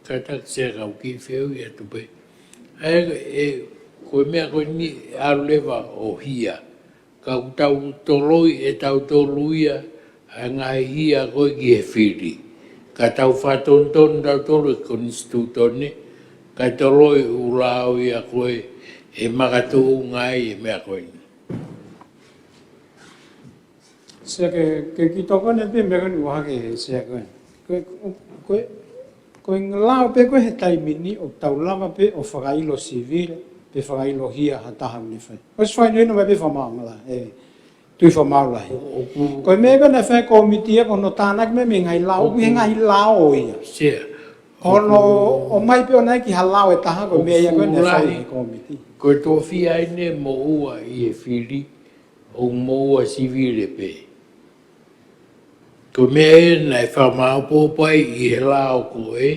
Speaker 10: Ka tak se kau ki wheu i atu pe. Ai koe mea koe ni aru lewa o hia. Ka tau toloi e tau toluia a ngai hia koe ki he whiri. Ka tau whatonton tau tolu ko institutone. Ka toloi ulao ia koe e makatu ngai e mea koe ni.
Speaker 6: Sia ke ki toko ne pe mea koe waha ke sia koe. Koe ngalao pe koe he taimini o tau lava pe o whakailo sivile pe whakailo hia hataha mne whai. Ois whai nui no mai pe whamau ngala. Tui whamau lahi. Koe mea koe ne whai komitia kono tānak me me ngai lao. Me ngai lao ia.
Speaker 10: Sia.
Speaker 6: Ono o mai pe o nai ki halao e taha koe mea ia koe ne whai he komiti.
Speaker 10: Koe tō whia ene mo ua i e whiri, o mo ua sivile pe. Koe mea e nei whamau pōpai i he lao koe,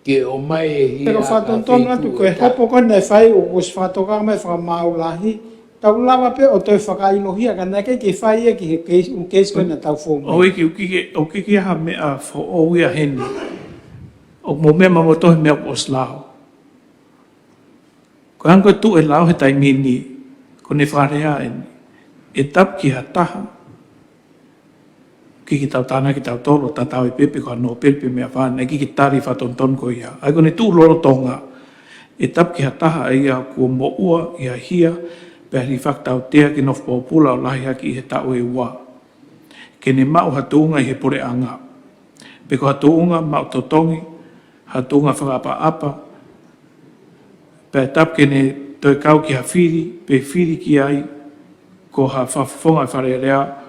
Speaker 10: ke o mai e hia
Speaker 6: Pero whatontonu atu koe hopo koe nei whai o kus whatoka mai whamau lahi, tau lava pe o toi whakailohia ka nei kei ki whai e ki he keis koe na tau whōmai.
Speaker 2: O iki o kiki ha mea fo o ia heni. O mo mea mamotohi mea o slao. Ko anko tu e lau he taimini, ko ne wharea e tap ki ha taha. Ki tau tāna ki tau tolo, ta tau e pepe ko anō pepe mea whāna, e ki tari whatonton ko ia. Ai ko ne tu loro tonga, e tap ki ha taha e ia kua mo ua, ia hia, pe hri whaktau tea ki nofpo pula o lahi haki i he tau e ua. Ke ne mau hatuunga i he pore anga. Pe ko hatuunga mau totongi, hatuunga whakapa-apa, pe tap ke ne toi kau ki ha whiri, pe whiri ki ai, ko ha whawhonga i wharearea,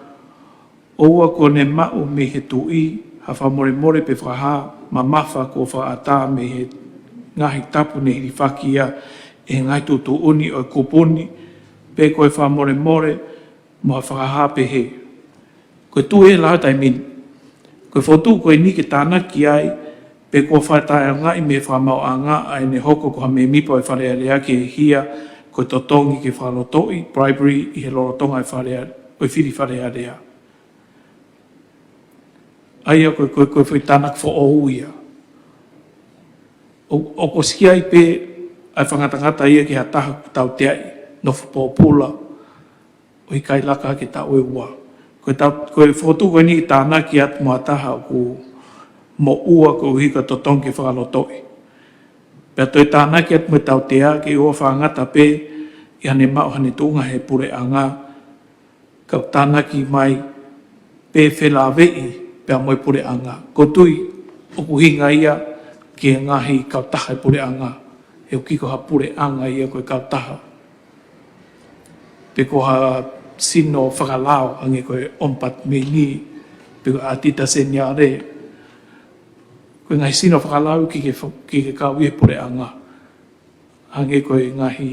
Speaker 2: oua ko ne mau me he tui, ha whamore pe whaha, ma mawha ko whaata me he ngahi tapu ne hiri whakia, e ngai tutu uni o kupuni, pe koe whamore mo ha whaha pe he. Koe tu e lau tai min, koe whotu koe ni ke tāna ki ai, pe ko whaitai ngai me whamau a ngā ai ne hoko ko ha me mipo e wharearea ki e hia, koe totongi ke whalotoi, bribery i he lorotonga e whiri wharearea. Aia koe whai tānak wha ohu ia. O ko siki ai pe ai whangatangata ia ki ha taha tau te ai, no whapopula, o i kai laka ki ta oe ua. Koe whotu koe ni tāna ki atu mua taha ku mo ua ko hika to tongi whakalotoi. Pea toi tāna ki atu mua tau te a ki ua whangata pe i hane mau hane tūnga he pure anga, kau tāna ki mai pe whela vei pea moe pure anga. Ko tui o kuhinga ia ki e ngahi kau taha e pure anga. E o kiko ha pure anga ia koe kau taha. Pe ko ha sino whakalao ange koe ompat me ni. Pe ko atita se niare. Koe ngahi sino whakalao ki ke kau i pure anga. Ange koe ngahi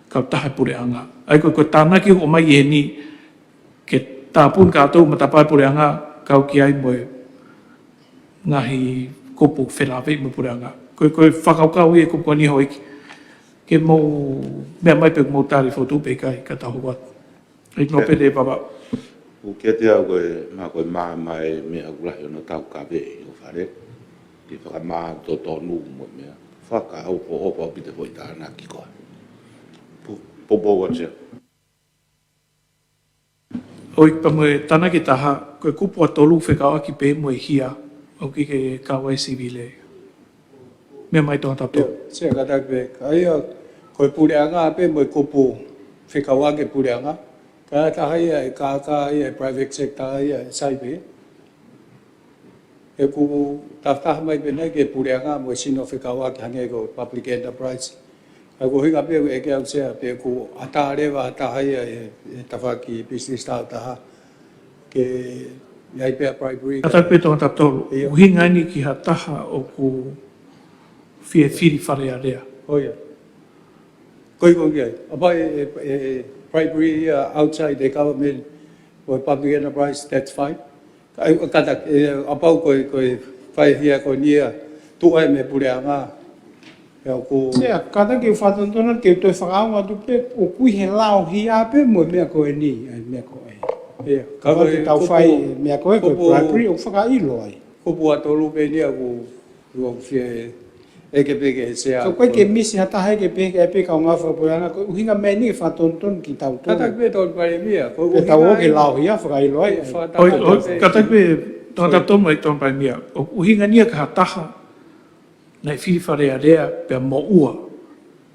Speaker 2: kau taha e pure anga. Ai koe tāna ki o mai e ni ke tāpun kātou matapai pure anga kau ki ai moe ngahi kupu whenawhi mo pure anga. Koe whakaukau i e kupu ni hoi ke mou mea mai pe mou tāri whotu pe kai ka tahu wat. I no pede papa.
Speaker 5: O kia te au koe maa mai mea ulahi ona tau ka vei o whare. Ki whakamaa to tonu mo mea. Whaka au po opa o pite hoi tāna ki koe. Popo watia.
Speaker 2: Oi pa moe tana ki taha, koe kupu a tolu whekau aki pe moe hia o ki ke kawa e sivile. Mea mai tonga tapu.
Speaker 9: Se katak pe, kaia koe pureanga pe moe kupu whekau ake pureanga. Kaya taha ia e kāka ia e private sector ia e sai pe. E ku taftaha mai pe nei ke pureanga moe sino whekau ake hange ko public enterprise. Ko hinga pe e ke au sea pe ku ata rewa ata haia e tawhaki business tau taha ke iai pe a bribery.
Speaker 2: Ata pe tonga taptolu, uhinga ni ki ha taha o ku fie whiri whare a rea.
Speaker 9: Oh yeah. Koi ko kia. Apa bribery outside the government or public enterprise, that's fine. Katak, apau koi whai hia ko nia tuai me pureanga.
Speaker 6: Sea, kata ke whatantona ke toi whakaunga tu pe, o kui he lao hi a pe mo mea koe ni, mea koe. Kawa ke tau whai mea koe koe bribery o whakailo ai.
Speaker 9: Kupu atolu pe nia ku fie eke peke he sea.
Speaker 6: So koe ke misi hata hai ke peke e peka o ngā whakapoianga, koe uhinga mea ni whatonton ki tau tonu.
Speaker 9: Katak pe ton pare mia.
Speaker 6: Ke tau o ke lao hi a whakailo ai.
Speaker 2: Katak pe tonga taptolu mai tonga pai mea, o uhinga nia ka ha taha nei whiri whare a rea pia mo ua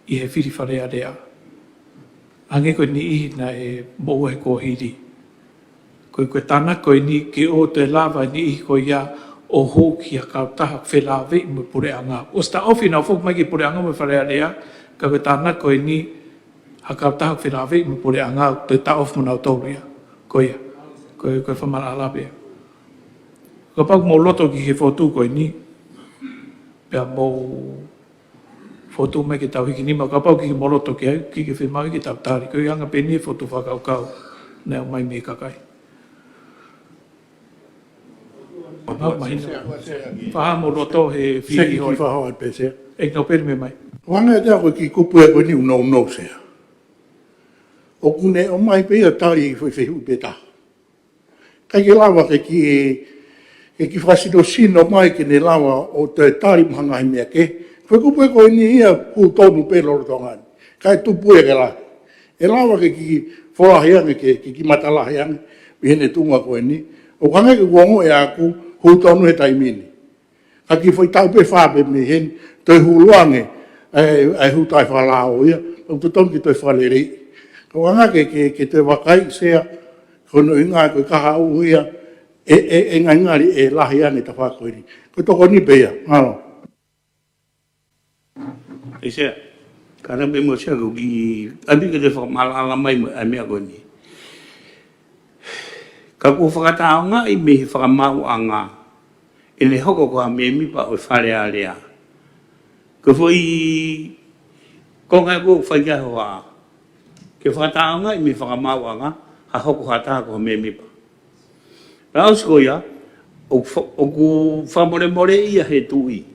Speaker 2: i he whiri whare a rea. Ange koe ni ihi na e mo ua he kōhiri. Koe tāna koe ni ke o te lava ni ihi koe ia o hou ki a kautaha whelawhi mo pure anga. O sta ofi na whok mai ki pure anga mo whare a rea, ka koe tāna koe ni a kautaha whelawhi mo pure anga te ta ofi mo nau tauria. Koe whamara alapea. Ka pau mo loto ki he whotu koe ni, pea mou whotu mai ki tau hiki nima, ka pau ki moroto ki au, ki whemau ki tau tāri, koe anga pe ni whotu whakaukau, nea mai me kakai. Whaha moroto he whiri hoi.
Speaker 12: Seki whahoa pe sea.
Speaker 2: Ek no pere me mai.
Speaker 12: Wanga e tea koe ki kupu e koe ni unau sea. O kune o mai pe ia tāri i whewhehu pe tā. Kai ke lawa ke ki ki whasino sino mai ke ne lawa o te tāri mahanga he mea ke. Koe kupu e koe ni ia ku tonu pe loro tongani. Kai tupu e ke la. E lawa ke ki whoraheange ke ki matalaheange. Pihene tunga koe ni. O kanga ke kuongo e aku hu tonu he taimini. Ka ki whai tau pe whape me hen. Toi huluange ai hu tai whalao ia. O te tonu ki toi whalerei. Ko kanga ke te wakai sea. Kono inga koe kaha uhu ia. E ngari e lahi ane ta whakoiri. Ko toko ni pea, ngaro.
Speaker 8: E sea, kara me mo sea ko ki, abi ke te whakamala mai mo a mea ko ni. Ka ku whakatao ngā i me he whakamau a ngā. E le hoko ko a me mipa o whare a rea. Ko fwoi, ko ngai ko whai kia hoa. Ke whakatao ngā i me whakamau a ngā, ha hoko hata ko me mipa. Rao sko ia, o ku whamore ia he tui.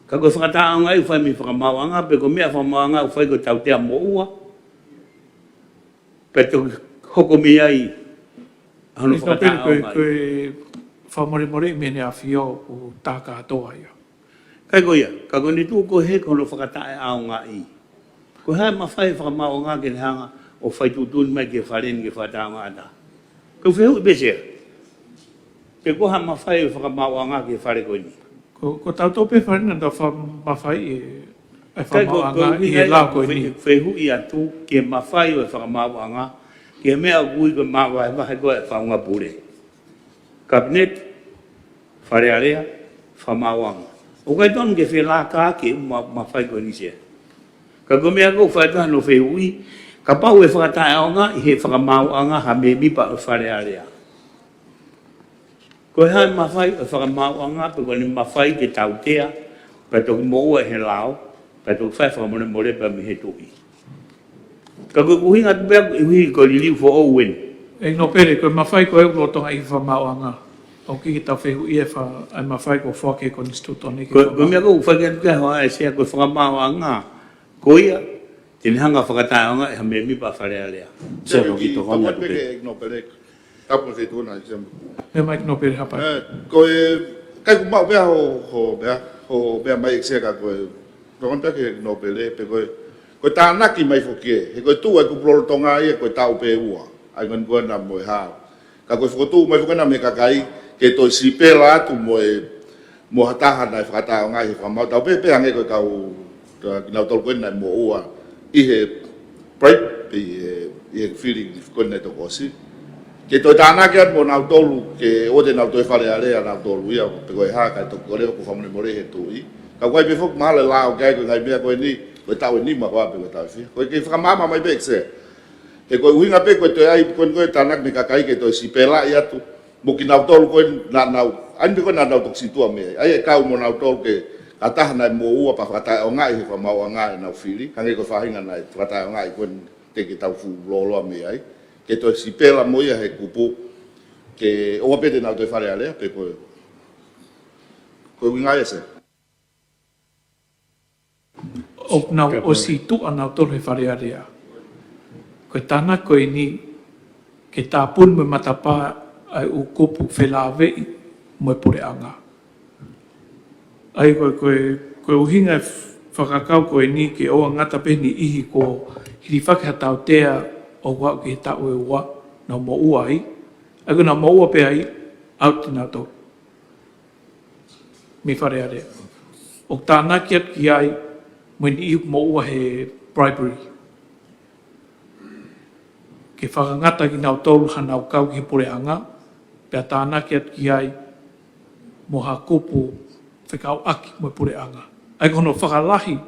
Speaker 8: Ka koe whakatao ngai whai mi whakamauanga, pe ko mea whakamauanga whai ko tau tea mo ua. Pe to hoko mi ai, Ano
Speaker 2: Ito pili
Speaker 8: whakatao mai.
Speaker 2: koe whamore mene a whio o tā katoa ia.
Speaker 8: Kai koia, ka koni tū ko he kono whakatae ao ngā i. Ko hae mawhai whakamao ngā ke hanga o whai tūtūni mai ke wharen ke whatao ngā ta. Ko whehu i besea. Pe ko ha mawhai whakamao ngā ke whare koni.
Speaker 2: Ko tau tope wharena ta mawhai e whamao ngā i e lau koe ni.
Speaker 8: Whehu i atu ke mawhai o whakamao ngā. Ke mea kui ko mawai mahe koe whaunga pure. Kabinet, whare area, whamao ngā. O kai tonu ke whela kā ke mawhai koe ni sea. Ka ko mea kou whaetuha no whehui, ka pau e whakatae ao ngā, i he whakamau a ngā, ha me mipa o whare area. Ko hae mawhai o whakamau a ngā, pe kone mawhai ke tautea, pe toki mo ua he lao, pe toki whai whakamone more pe me he toki. Ka ko kuhinga tu pea i hui ko li liu fo o wen.
Speaker 2: E no pere, koe mawhai ko e ulotonga i whamao ngā. O ki tau whehu i e ai mawhai ko whake ko nistutoni.
Speaker 8: Ko mea kou whaketu kia hoa e sea ko whakamau a ngā, ko ia, tene hanga whakatae o ngā, e ha me mipa whare area.
Speaker 5: Sero ki to hanga
Speaker 4: Tapu peke no pelek. Tapu se tu na example.
Speaker 2: Me mai no pere hapai.
Speaker 4: Ko kai ku mau bea ho bea mai exia ka ko ron peke no pele pe ko ta naki mai fokie. He ko tu ai ku pro tonga ia ko tau pe ua. Ai ngon ko na mo ha. Ka ko fotu mai fokana me ka kai ke to si pela tu mo hataha na fata nga i fa mau tau pe ange ko ka na tol ko na mo ua. I he pride i feeling ko na to ko si. Ke to tana ke mo na tolu ke o de na to fale ale na tolu ia pe ko ha ka to ko le ko famone more he tu i. Ka ko be fok mala la o kai ko ngai me ko ni ko tau ni ma ko pe ko tau fi. Ko ke fa mama mai be se. E ko winga pe ko to ai ko tanak me ka kai ke to si pela ia tu. Mo ki na tolu ko na an ko na to si tu me. Ai ka mo na tolu ke ata na mo ua pa fata o ngai fa mau ngai na fili. Ka ngai ko fa hinga na fata o ngai ko te ki tau fu lo me ai. Ke to si pela mo ia he kupu ke o pe de na to fare ale pe ko winga ese
Speaker 2: O na o si tu ana to he whare area. Ko tana ko ni ke tāpun me matapa ai u kupu whelawe mo e pore anga. Ai ko uhinga whakakau ko ni ke o ngata peni ihi ko hiri whakahatau tea o wau ke tau e ua na mo ua ai. Ai ko na mo ua pe ai au tina to. Mi whare area. O tāna kiat ki ai mo ni ihu mo ua he bribery. Ke whakangata ki nau tolu hanau kau ki pore anga, pia tāna ki ai mo ha kupu whekau aki mo pore anga. Ai kono whakalahi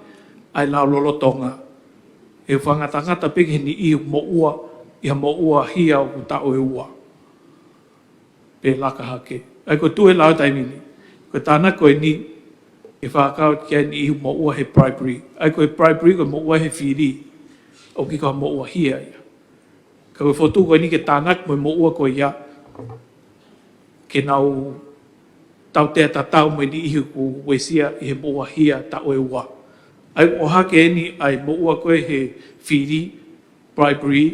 Speaker 2: ai lau lolotonga. E whangata peke ni iu mo ua, ia mo ua hia o tau e ua. Pe laka hake. Ai ko tue lau taimini. Ko tāna koe ni e whakau ki ai ni iu mo ua he bribery. Ai koe bribery koe mo ua he whiri. O ki koe mo ua hia ia. Ka koe whotu koe ni ke tānak mo ua koe ia. Ke nau tau tea tatau mo ni ihu ku wesia i he mo ua hia tau e ua. Ai o hake ni ai mo ua koe he whiri, bribery,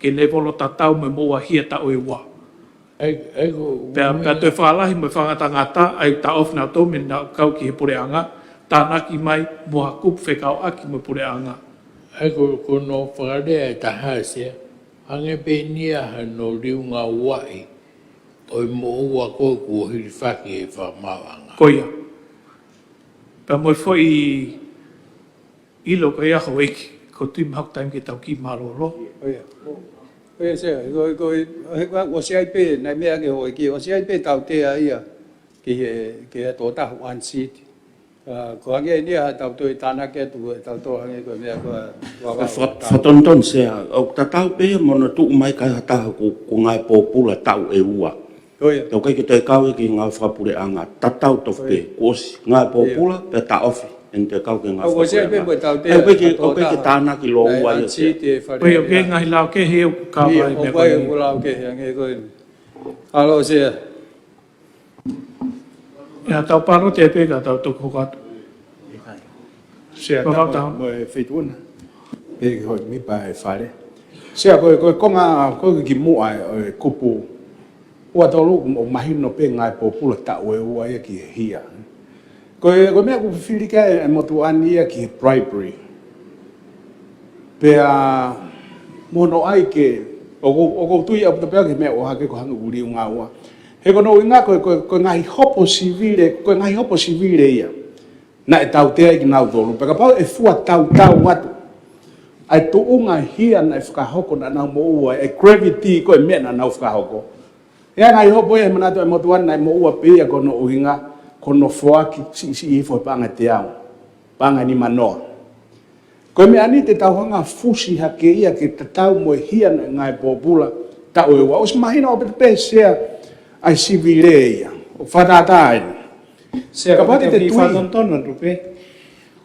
Speaker 2: ke levolo tatau mo ua hia tau e ua. Pea toi whaalahi mo whangata ngata ai ta off na tau min na kau ki he pore anga. Tānaki mai mo ha kup whekau aki mo pore anga.
Speaker 10: Ai ko no whakarea e taha sea. Hange pe nia ha no riu ngā wai. O i mo ua koe kua hiri whaki e whamawanga.
Speaker 2: Koia. Pea mo foi ilo koe aho eki. Ko tui mahok taim ke tau ki maroro.
Speaker 9: Oia. Oia sea, o se ai pe, nai mea ke hoi ki, o se ai pe tau te a ia, ki he tō tahu one seat. Ko hange ni a tau tui tāna ke tu, tau tō hange koe mea koe.
Speaker 5: Whatonton sea, o tatau pe mono tu mai kai hataha ko ngai pōpula tau e ua.
Speaker 9: Oia.
Speaker 5: Tau kai ki te kau e ki ngā whapure anga, tatau tof pe, kosi, ngai pōpula pe ta ofi. En te kau ke ngā
Speaker 9: whapure anga. O se ai pe mo tau te.
Speaker 5: O kai ki tāna ki lo ua ia sea.
Speaker 2: Oia, o kei ngai lau ke heo ka vai
Speaker 9: mea koe. O kai u lau ke hange koe. Alo sea.
Speaker 2: Ia tau paro te peka tau tuku katu.
Speaker 11: Sea tau mo e feituana. E hoi mi pa e whare. Sea koe konga koe ki mua e kupu ua tolu o mahino pe ngai popula ta ue ua ia ki hia. Ko mea ku whiwhirika e motuani ia ki bribery. Pea mono ai ke o tui apu tapea ke mea o hake ko hanga uri unga ua. He kono inga ko ngai hopo sivile ia. Na e tau tea ki nau tolu. Peka pau e fua tau watu. Ai tu unga hia na e whakahoko na nau mo ua. E gravity ko e mea na nau whakahoko. Ia ngai hopo e manato e motuani na e mo ua pia kono uhinga. Kono foaki si ifo panga te au. Panga ni manoa. Ko me ani te tauhanga fusi hake ia ke te tau mo hia na ngai popula tau e wa. Os mahina o pe sea ai sivile ia. O whatatai.
Speaker 6: Se kapati te whanontono rupe.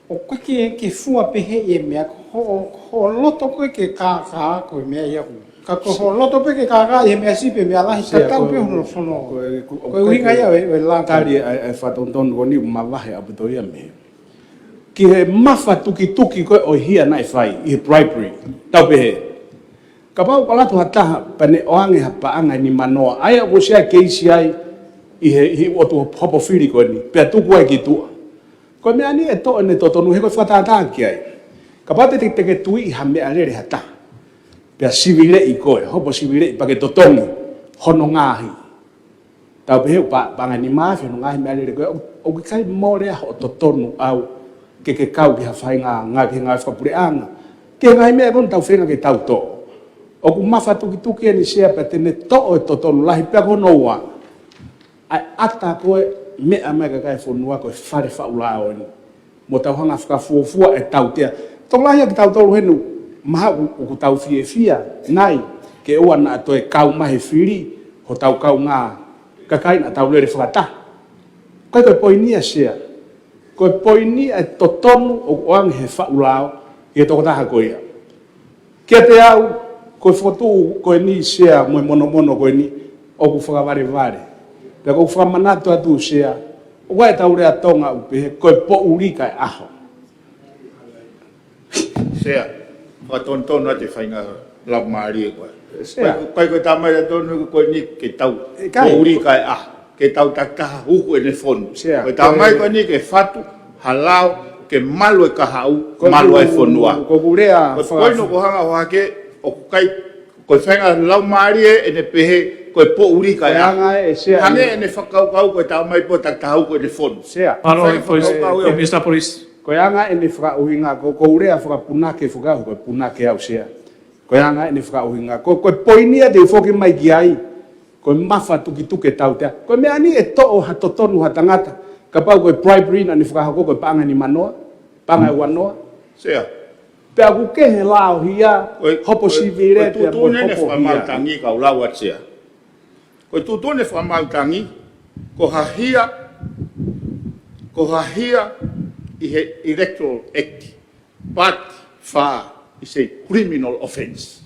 Speaker 6: O koe ke fua pehe e mea. Ho loto koe ke kākā koe mea ia. Ka ko loto pe ke kākā e mea sipe mea lahi. Ka tau pe hono whono. Koe winga ia e la.
Speaker 11: Tari e whatontono ko ni mawahe aputo ia me. Ki he mafa tuki koe o hia nai whai. I he bribery. Tau pe he. Ka pau palatu hataha pane oange ha paanga ni manoa. Ai o sea keisi ai. I he otu hopo whiri koe ni. Pea tuku ai ki tua. Koe mea ni e to ne totonu he koe whatātā ki ai. Ka pau te teke tui i ha mea rere hataha. Pea sivile i koe. Hopo sivile i pake totongi. Hono ngahi. Tau pe he paanga ni maafi hono ngahi mea rere koe. O kai morea ho totonu au. Ke kau ki ha whai ngā ki ngā whapureanga. Ke ngai mea kon tau whenga ke tau to. O ku mawha tuki ni sea pe tene to e totonu lahi pia kono ua. Ai ata koe mea mea kai whanua koe whare whaulao ni. Mo tau hanga whakafuafua e tau tea. Tong lahi ki tau tolu henu. Maha ku tau fia nai. Ke ua na to e kau mahe whiri. Ho tau kau ngā. Kakai na tau lere whakata. Koe koe poinia sea. Koe poini e totonu o oange he whaulao i e toko taha koe ia. Kia te au, koe whotu koe ni sea moe mono koe ni o ku whakavare. Pea koe whakamanato atu sea, o kai tau rea tonga upehe, koe po urika e aho.
Speaker 4: Sea, whatontonu ate whainga lau maari e koe. Koe tamai a tonu koe ni ke tau po urika e aho. Ke tau takaha huku e ne whonu. Koe tamai koe ni ke whatu, halau, ke malu e kahau, malu e whonua.
Speaker 11: Ko kurea.
Speaker 4: Koe no ko hanga hoa ke, o kai, koe whainga lau maari e ne pehe, koe po urika e aho. Hange e ne whakaukau koe tamai po takaha huku e ne whonu.
Speaker 2: Paro e Mr. Police.
Speaker 11: Koe anga e ne whakauhinga, ko urea whakapunake whakau, koe punake au sea. Koe anga e ne whakauhinga, koe poinia te whoki mai ki ai. Koe mawha tuki tau tea. Koe mea ni e to'o ha totonu ha tangata. Ka pau koe bribery na ni whakahoko koe paanga ni manoa. Paanga e wanoa.
Speaker 4: Sea.
Speaker 11: Pea ku kehe lao hia. Hopo sivire.
Speaker 4: Koe tutune ne whakamautangi ka ulau at sea. Koe tutune whakamautangi. Ko hahia i he electoral act. But wha is a criminal offence.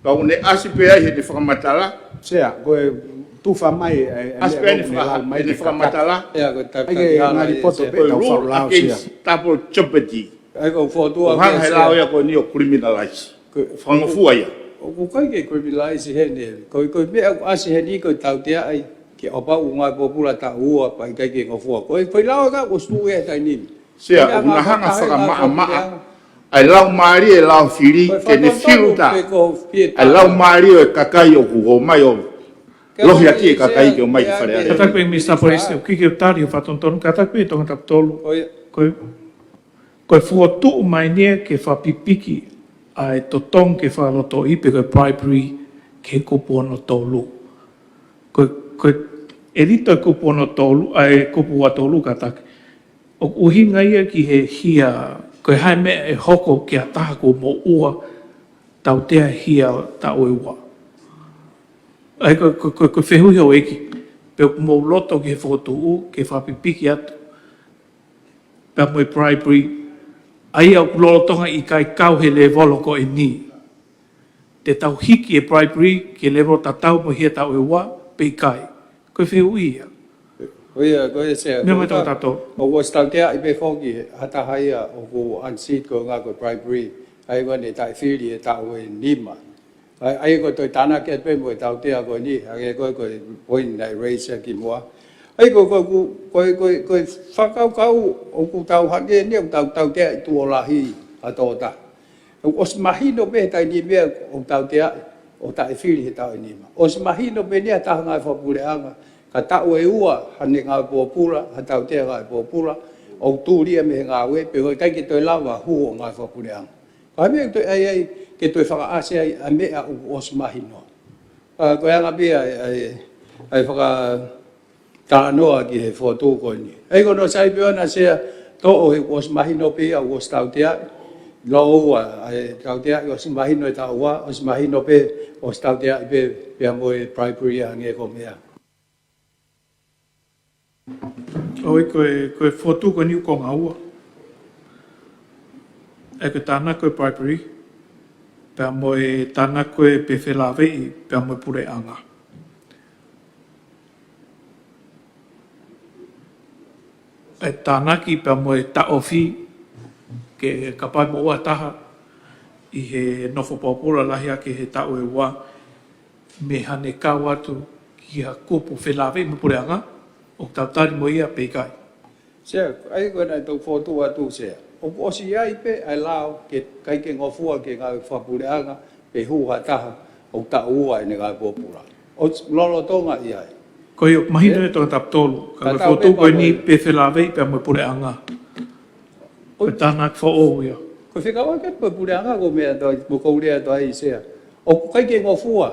Speaker 4: Ka une asipea i he ne whakamatala.
Speaker 11: Sea, koe tufa mai
Speaker 4: aspene whakamatala.
Speaker 11: Ea, koe ngari poto pe tau whaulao sea.
Speaker 4: Double jeopardy.
Speaker 9: Ai ko whotua.
Speaker 4: O hanga he lao ia koe ni o criminalize. Whangafua ia.
Speaker 9: O ko kai ke criminalize he ne. Koe mea asi he ni koe tau tea ai. Ke opa unga popula ta ua pa i kai ke ngafua. Koe lao ka ko stu e tai nini.
Speaker 4: Sea, una hanga whakamaa. Ai lau maari e lau whiri ke ne whiruta. Ai lau maari e kakai o kuho mai o lohi aki e kakai ke o mai ki whare are.
Speaker 2: Katakwe Mr. Police, o kike o tari o whatontonu, katakwe tonga taptolu. Koe fuotu mai nia ke whapipiki ai totong ke whaloto ipe koe bribery ke kupu ono tolu. Koe erito e kupu ono tolu, ai kupu a tolu katak. O uhinga ia ki he hia koe hai mea e hoko ki a taha ko mo ua tau tea hia tau e ua. Ai koe whehui o eki. Peo mo loto ki he whotu ke whapipiki atu. Pea mo e bribery. Ai au lolotonga i kai kau he le volo ko e ni. Te tau hiki e bribery ke le volo tatau mo hia tau e ua pe kai. Koe whehui ia.
Speaker 9: Koe se.
Speaker 2: Mea mai tau tato.
Speaker 9: O ko stau tea i pe whoki hata haia o ko unseat ko ngā koe bribery. Ai wane tai whiri e tau e nima. ai ko to tana ke pe mo tau te ko ni ai ko point dai raise ki mo ai ko whakau o ku tau hake ni o tau te tu o lahi a tō ta. O se mahino pe tai ni mea o tau te o ta e whiri he tau e ni ma. O se mahino pe ni a taha ngai whapureanga ka tau e ua hane ngā pōpura, ha tau te ngai pōpura, o tūria me ngā we, pe hoi kai ke toi lawa hu o ngai whapureanga. Ka mea toi ai ke toi whakaase ai a mea o se mahino. Ko anga pia ai ta noa ki he foto ko ni. Ai ko no sai pe ona sea to o he os mahino pe o os tau te lo ai tau te os mahino ta wa os mahino pe os tau te pe pe mo e primary nge ko mea.
Speaker 2: Oi ko foto ko ni ko ngau. E ko tana ko primary. Pe mo e tana ko pe felave pe mo pure anga. E tānaki pa mo e taofi ke kapai mo ua taha i he nofo pōpura lahi a ke he tau e ua me hane kau atu ki ha kupu whelawe mo pure anga o tautari mo ia peikai.
Speaker 9: Sea, ai koe nai tau foto atu sea. O osi ai pe ai lao ke kai ke ngofua ke ngā whapure anga pe huha taha o tau ua e ne ngā pōpura. O lolo tonga i ai.
Speaker 2: Ko i mahina e tonga taptolu, ka koe fotu koe ni pe whelawei pe mo pure anga. Ko tāna ki whao ia.
Speaker 9: Ko whikawa ke pe pure anga ko mea toi, mo kourea toi i sea. O kai ke ngofua,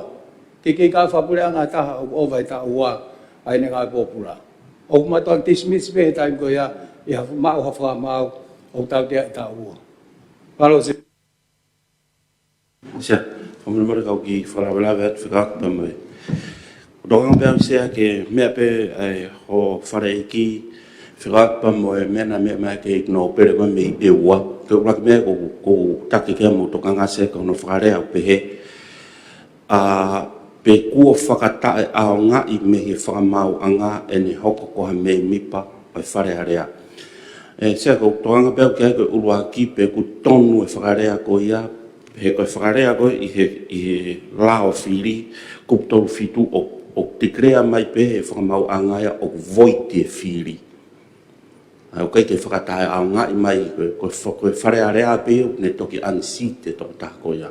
Speaker 9: ke ka whapure anga taha o vai ta ua ai ne ngā pōpura. O kumatoa dismiss pe taim ko ia, ia mau hawha mau o tau te ta ua. Palo se.
Speaker 5: Sia, whamana mara kau ki wharawelawe atu whikaku pa mai. Rongang pēr sea ke mea pe ho whare iki whikaku pa moe mena mea ke ikno pere koe me e ua. Ke uraki mea ko take kia mo tokanga se ka no whakarea o pehe. Pe kua whakatae ao ngā i me he whakamau anga e ne hoko koha me mipa o whare area. Sea ko tokanga pēr kia koe urua ki pe ku tonu e whakarea ko ia. He koe whakarea koe i he lao whiri kuptolu fitu o te krea mai pe he whakamau angaia o voiti e whiri. O kai ke whakatae ao ngai mai koe wharea rea pe o ne toki ansite to tako ia.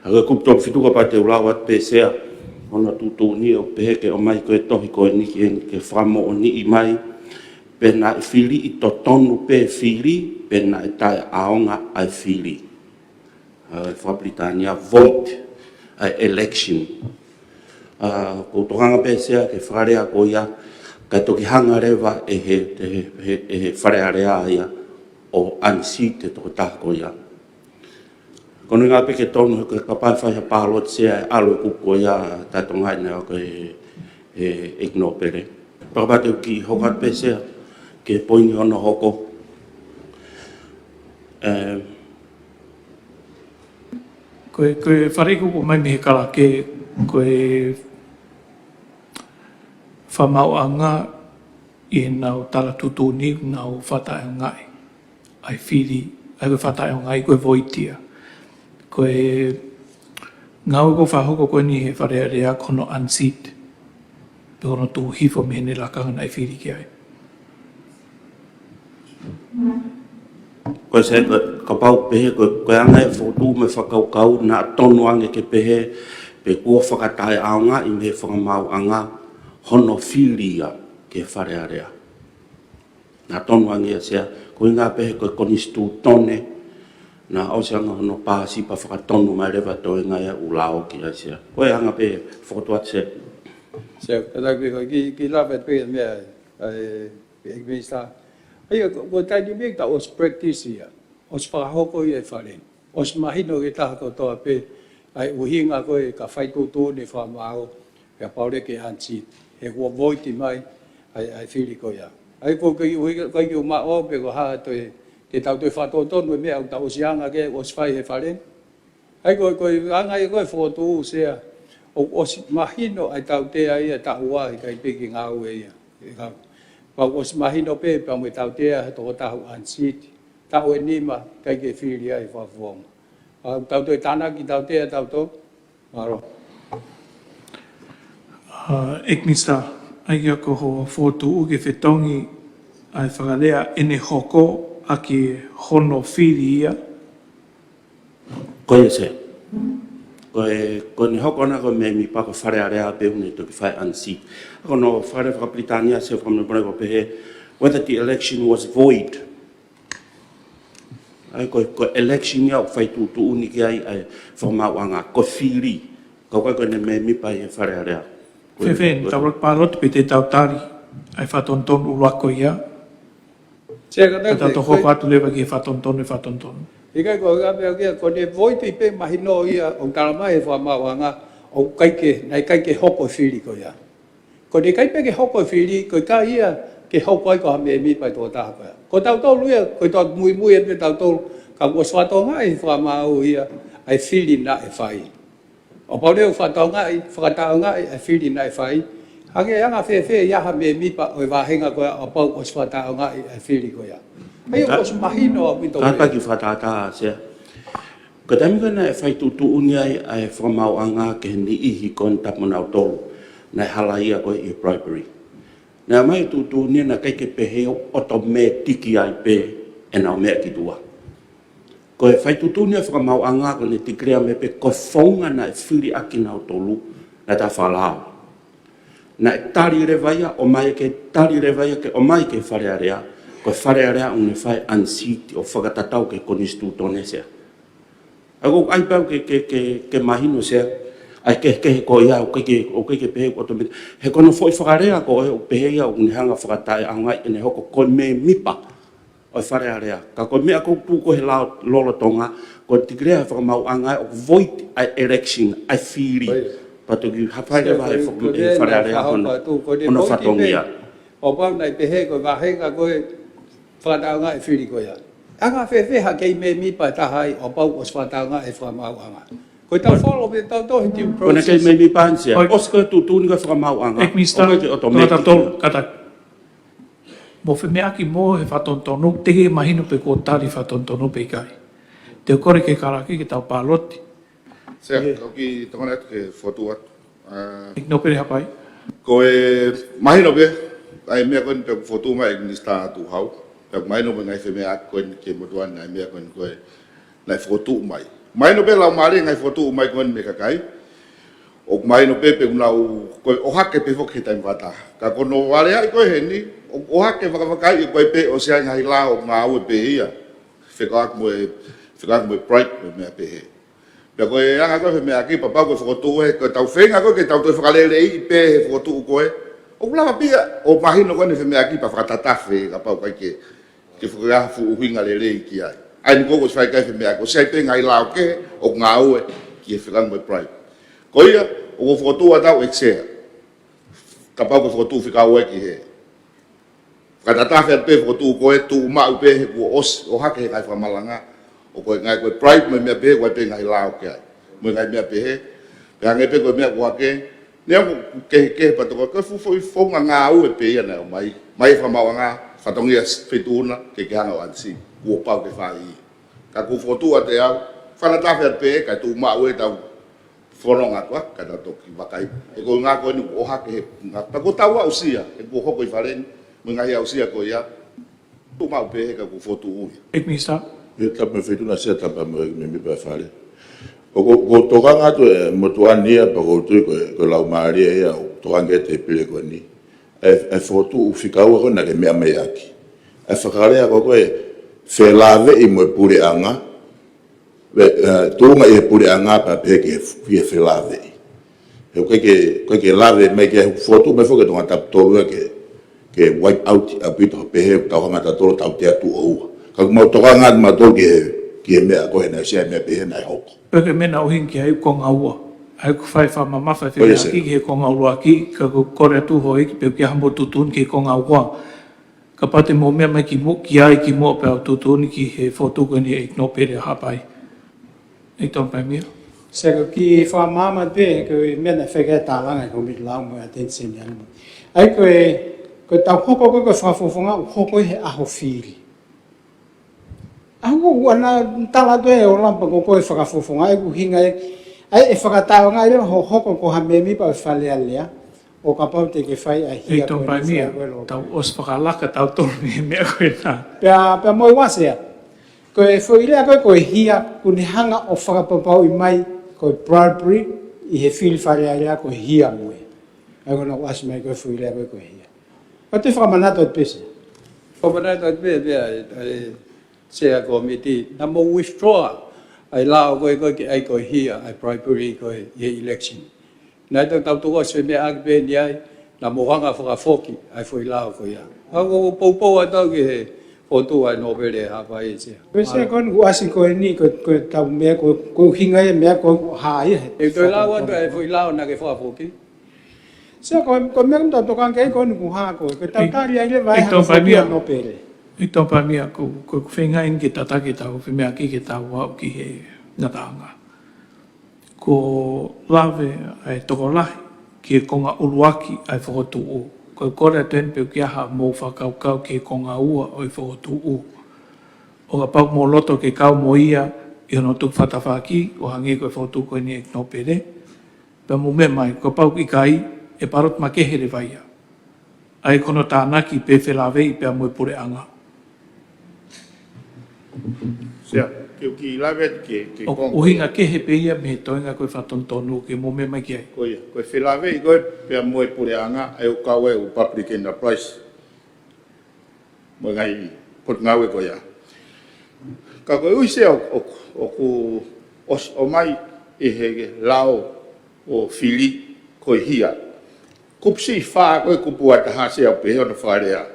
Speaker 5: Koe kuptolu fitu ka pa te ulau at pe sea ona tutu ni o pe ke o mai koe tohi koe ni ke whamo o ni i mai pe na e whiri i to tonu pe whiri pe na e tae aonga ai whiri. Whabritania vote election. Ko tokanga pe sea ke wharea ko ia, ka toki hanga rewa e he wharea rea ia o ansi te toko tako ia. Kono ngā peke tonu ke kapai whaiha pālot sea e alo e kuko ia tatongai nea ko e igno pere. Pakapate ki hokat pe sea ke poingi ono hoko.
Speaker 2: Koe whareku ko mai me he kala ke koe whamau anga i nau tala tutu ni nau whatai o ngai. Ai whiri, ai koe whatai o ngai koe voitia. Koe ngau ko whahoko koe ni he wharea rea kono unseat. Pe kono tū hifo me hene lakanga nai whiri ki ai.
Speaker 5: Koe se ka pau pehe koe anga e whotu me whakaukau na tonu ange ke pehe pe kua whakatae aonga i me whakamau anga hono whiria ke wharea rea. Na tonu ange a sea, koe ngā pehe koe konistu tone na o se anga hono pāsi pa whakatonu mai rewa toi ngai u lao ki a sea. Koe anga pehe whotu at se.
Speaker 9: Sea, katak koe ki lawe pe mea e ekminsta. Ai ko tai ni mek ta os practice ia. Os whakahoko i e wharen. Os mahino ke taha toa pe ai uhinga koe ka whaitutu ni whamao pia paure ke hansi. He kua voiti mai ai whiri ko ia. Ai ko ki uma o pe ko haa toi te tau toi whatotonu e mea au ta osianga ke os whai he wharen. Ai ko anga i koe whotu sea os mahino ai tau te ai e ta ua i kai piki ngau e ia. Pau os mahino pe pa mo tau te to tahu ansiti tahu e nima kai ke whiri ai whafuonga. Tau toi tana ki tau te tau to Maro.
Speaker 2: Ek mista, ai ko ho fotu uke fetongi ai whakalea ene hoko a ki hono whiri ia.
Speaker 5: Koe se. Koe ni hoko na ko me mi pako whare area pe hune to ki whai ansi. Ako no whare whakapritania se from the brego pehe, whether the election was void. Ai ko election ia whai tu uni ki ai whamauanga ko whiri. Ko koe ne me mi pai e whare area.
Speaker 2: Fefen, tawak palot pe te tautari ai whatonton ulako ia. Kata toho whatu lewa ki whatonton e whatonton.
Speaker 9: Ika ko ga pe ko ne voi pe mahino ia o kalama e whamauanga o kaike nei kaike hoko whiri ko ia. Ko ne kaike ke hoko whiri ko ka ia ke hoko ai ko me mi pai to ta ko. Ko tau tau luia ko to mui e pe tau tau ka ko swatonga e whamau ia ai whiri na e whai. O pau whatonga i whakataonga e whiri na e whai. Hake anga whewhe iaha me mi pa o wahenga ko o pau o whataonga i whiri ko ia. Ai o os mahino a mito.
Speaker 5: Ka ki whatata se. Ka tamika na e whai tu uni ai e whamauanga ke ni ihi kon tapona o tolu. Na halaia ko i bribery. Na mai tu uni na kai ke pehe o to me tiki ai pe e na o mea ki tua. Ko e whai tu uni a whamauanga ko ne tikrea me pe ko whaunga na e whiri aki na o tolu na ta whalao. Na e tari rewaia o mai ke tari rewaia ke o mai ke whare area. Ko whare area une whai ansiti o whakatatau ke konistu tone sea. Ako ai pau ke mahino sea, ai ke ko ia o ke pehe o tome. He kono foi whakarea ko o pehe ia o unihanga whakatai a ngai ene hoko ko me mipa o whare area. Ka ko mea ko tu ko he lao lolo tonga, ko tikrea whakamau a ngai o void ai election, ai whiri. Pato ki hapai le vai whare area ono whatongia.
Speaker 9: O pau nei pehe ko wahenga ko whataonga e whiri ko ia. Anga whewheha kei me mi pa tahai o pau o whataonga e whamauanga. Ko tau follow me tau tohi tiu process.
Speaker 5: Kona kei me mi pansia. Oska tu tūni ka whamauanga.
Speaker 2: Ek mista, kata tol, kata. Mo whemea ki mo he whatontonu, teke mahino pe ko tari whatontonu pe kai. Te kore ke karaki ke tau pāloti.
Speaker 4: Sea, kau ki tongana atu ke whotu atu.
Speaker 2: Ik no pere hapai.
Speaker 4: Ko e mahino be, ai mea koe pe whotu mai e minista atu hau. Pe mahino me ngai whemea aku koe ke motuan ai mea koe nai whotu mai. Mahino be lau maare ngai whotu mai koe me kakai. O mahino be pe unau koe o hake pe whoke taim wata. Ka kono wale ai koe he ni, o hake whakawakai i koe pe o sea ngai lao ngā au e pe ia. Whekak moe bright me mea pe he. Pea koe anga koe me aki papa koe whakotu e koe tau whenga koe ke tau toi whakalele i pe he whakotu koe. O kulawa pia o mahino koe ne me aki pa whakatatafe ka pau kai ke whakafu uhinga lele i ki ai. Ai ni koko swai kai me aki o sei pe ngai lao ke o ngā ue ki e whekang moe pride. Ko ia o ko whakotu a tau eksea. Ka pau koe whakotu whikau e ki he. Whakatatafe a pe whakotu koe tu umau pe he kua os o hake he kai whamalanga. O koe ngai koe pride me mea pe koe pe ngai lao ke ai. Moe ngai mea pe he. Pe hange pe koe mea kua ke. Nea ke pato koe fufo i whonga ngā au e pe ia nao mai. Mai whamau ngā whatongia whetuna ke hanga o ansi. Kua pau ke whai i. Ka ku whotua te au. Whanatafe at pe kai tu mau e tau whanonga tua. Ka tau toki wakai. E koe ngā koe ni o hake he. Pa ko tau au sia. E kua hoko i wharen. Moe ngai au sia koe ia. Tu mau pe he ka ku whotu ui.
Speaker 2: Ek mista.
Speaker 1: E tapa whetuna sea tapa me mi pa whare. O ko toka ngatu e motuan nia pa ko tui ko lau maaria ia o toka nge te pile ko ni. E whotu u whikau ako na ke mea mea aki. E whakarea ko koe whelave i moe pure anga. Tūnga i he pure anga pa pe ke fie whelave i. He koe ke lave me ke whotu me whoke tonga tap tōrua ke wipe out a pito pe he tau hangata tōro tau te atu o ua. Ka mo toka ngat ma to ke mea ko na sia mea pe na hoko.
Speaker 2: Peke mena o hinki ai ko ngaua. Ai ko fai fa mama fa fe ki ke ko ngaua ki ka ko kore tu ho ki pe ki hambo tutun ki ko ngaua. Ka pate mo mea mai ki mo ki ai ki mo pe tutun ki he foto ko ni ik no pere hapai. Ik ton pa mia.
Speaker 6: Se ki fa mama pe ko mena fe ke ta langa ko mit lau mo attention yan. Ai ko tau hoko ko fa fofonga hoko he a ho fili. Ako wana tala doe o lampa ko koe whakafofonga e ku hinga e ai e whakatao ngai leo ho hoko ko ha memi pa whalea lea o ka pau te ke whai a hia
Speaker 2: Tau pai mia, tau os whakalaka tau tolu mea koe nā.
Speaker 6: Pea moi wasea. Ko e whailea koe hia kune hanga o whakapapau i mai ko bribery i he whili wharea lea ko hia moe. Ai kona wasi mai koe whailea koe hia. Ko te whakamanato at pese?
Speaker 9: Whakamanato at pese, sea komiti, na mo withdraw ai lao koe ki ai koe hia, ai bribery koe i election. Nai tau tuko se me agbe ni ai, na mo hanga whakafoki ai fwoi lao koe ia. Hako poupou atau ki he fotu ai nobele hapa e sea.
Speaker 6: Koe se kon wasi koe ni, koe tau mea koe hinga e mea koe haa ia.
Speaker 9: E koe lao atu ai fwoi lao na ke whakafoki.
Speaker 6: Sea koe mea kumta tokan kei koe nuku haa koe, koe tau tari ai le vai hanga fotu nobele.
Speaker 2: I tō pai mea ko whenga in ki tatake tau, whenga ki ke tau au ki he ngatanga. Ko lawe ai toko lahi, ki e konga uluaki ai whakotu u. Ko kore tuen peo ki aha mō whakaukau ki e konga ua o i whakotu u. O ka pau mō loto ke kau mō ia, i hono tuk whatawhaki, o hangi koe whakotu koe ni e knopere. Pea mō me mai, ko pau i kai, e parot ma kehere vaia. Ai kono tānaki pe whelawei pea mō pure anga.
Speaker 4: Sia, ki lawe ke
Speaker 2: O hinga ke he peia me toinga koe whatontonu ke mō me mai ki ai.
Speaker 4: Koe whilawe i koe pia moe pure anga e o kawe o public enterprise. Mo ngai pot ngawe koe ia. Ka koe ui se o mai e he lao o whili koe hia. Kupsi whaa koe kupu ata hase au pehe ona wharea.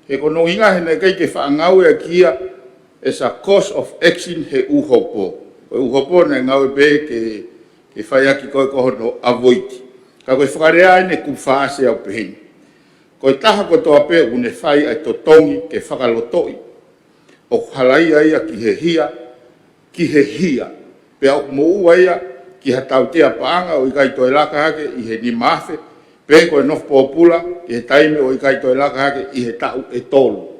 Speaker 4: He kono hinga hene kei ke whaangau e kia as a course of action he uhopo. Koe uhopo ne ngau be ke whaiaki koe kohono avoiti. Ka koe whakarea ene ku whaase au peheni. Koe taha ko toa pe une whai ai to tongi ke whakalotoi. O halai ai ki he hia. Pe au mo ua ia ki ha tautea paanga o i kai toi laka hake i he ni mafe. Pe koe nof popula ki he taime o i kai toi laka hake i he tau e tolu.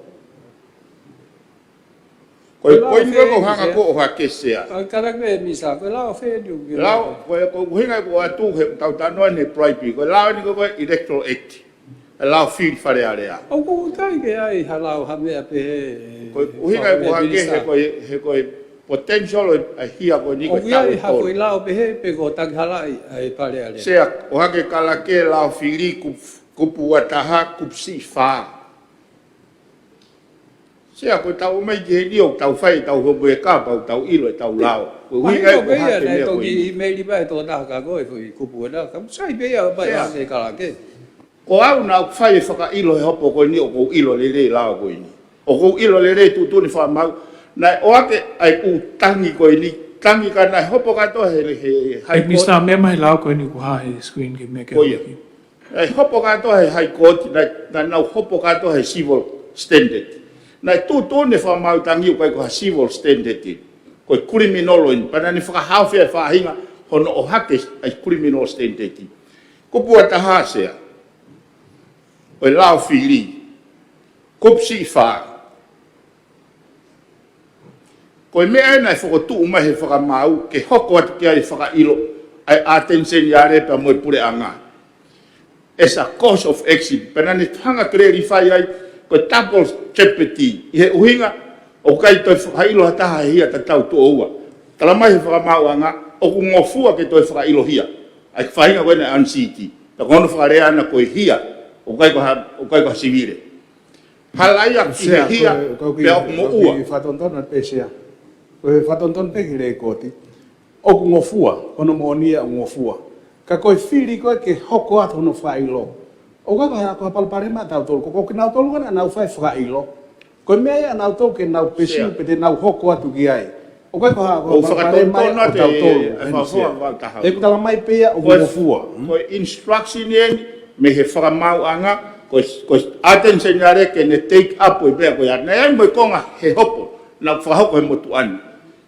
Speaker 4: Koe koe ko hanga ko o hake sea.
Speaker 9: Karakme misa, koe lao whee niu.
Speaker 4: Lao, koe hinga ko atu he tau tanoa ne praipi. Koe lao ni koe electoral act. E lao whiri whare area.
Speaker 9: Au ko kai ke ai halau hamea pe he.
Speaker 4: Koe hinga ko hake he koe potential a hia koe ni koe tau.
Speaker 9: O ia ha koe lao pe he pe ko tagi halai ai pare area.
Speaker 4: Sea, o hake kalake lao whiri kupu ataha kupsi whaa. Sea koe tau mai ki he nio, tau whai, tau hobu e kāpau, tau ilo e tau lao. Koe hinga ko hake mea koe ni.
Speaker 9: Mei li bai tō naka koe fui kupu e naka. Sai beia bai hake kalake.
Speaker 4: Ko au na whai e whaka ilo e hopo koe ni o kou ilo le rei lao koe ni. O kou ilo le rei tu tūni wha mau. Nai o ake ai u tangi koe ni. Tangi ka nai hopo kato he
Speaker 2: hai koe. Mista mea mai lao koe ni ku hae screen ke mea ke hoki.
Speaker 4: Ai hopo kato he hai court, nai nau hopo kato he civil standard. Nai tu tūne wha mau tangi u kai ko ha civil standard. Koe criminal in, pana ni whaka hawhea whahinga hono o hake ai criminal standard. Kupua taha sea. Koe lao whiri. Kupsi whaa. Koe mea ena e whakotu umahe whakamau ke hoko atu kia i whakailo ai attention i arepa moe pure anga. As a course of action. Pena ni hanga clarify ai koe double jeopardy. I he uhinga o kai toi whakailo hataha hia ta tau tu oua. Talamai he whakamau anga o ku ngofua ke toi whakailo hia. Ai whahinga koe na unsiti. Ta kono whakarea ana koe hia. O kai ko sivire. Halai a ki he hia pe au mo ua.
Speaker 11: Koe whatonton at pesea. Koe whatonton peki rei koti. O ku ngofua, ono mo nia ngofua. Ka koe whiri koe ke hoko atu no whailo. O ka koe hako hapalpare ma tau tolu. Ko ke nau tolu kana nau whai whailo. Koe mea ia nau tolu ke nau pesiu pe te nau hoko atu ki ai. O kai ko hapalpare mai o tau tolu. E kutala mai pea o ku ngofua.
Speaker 4: Koe instruction yen me he whakamau anga, koe attention yare ke ne take up o i bea koe ane. Na iai moi konga he hopo, na whahoko he motu anu.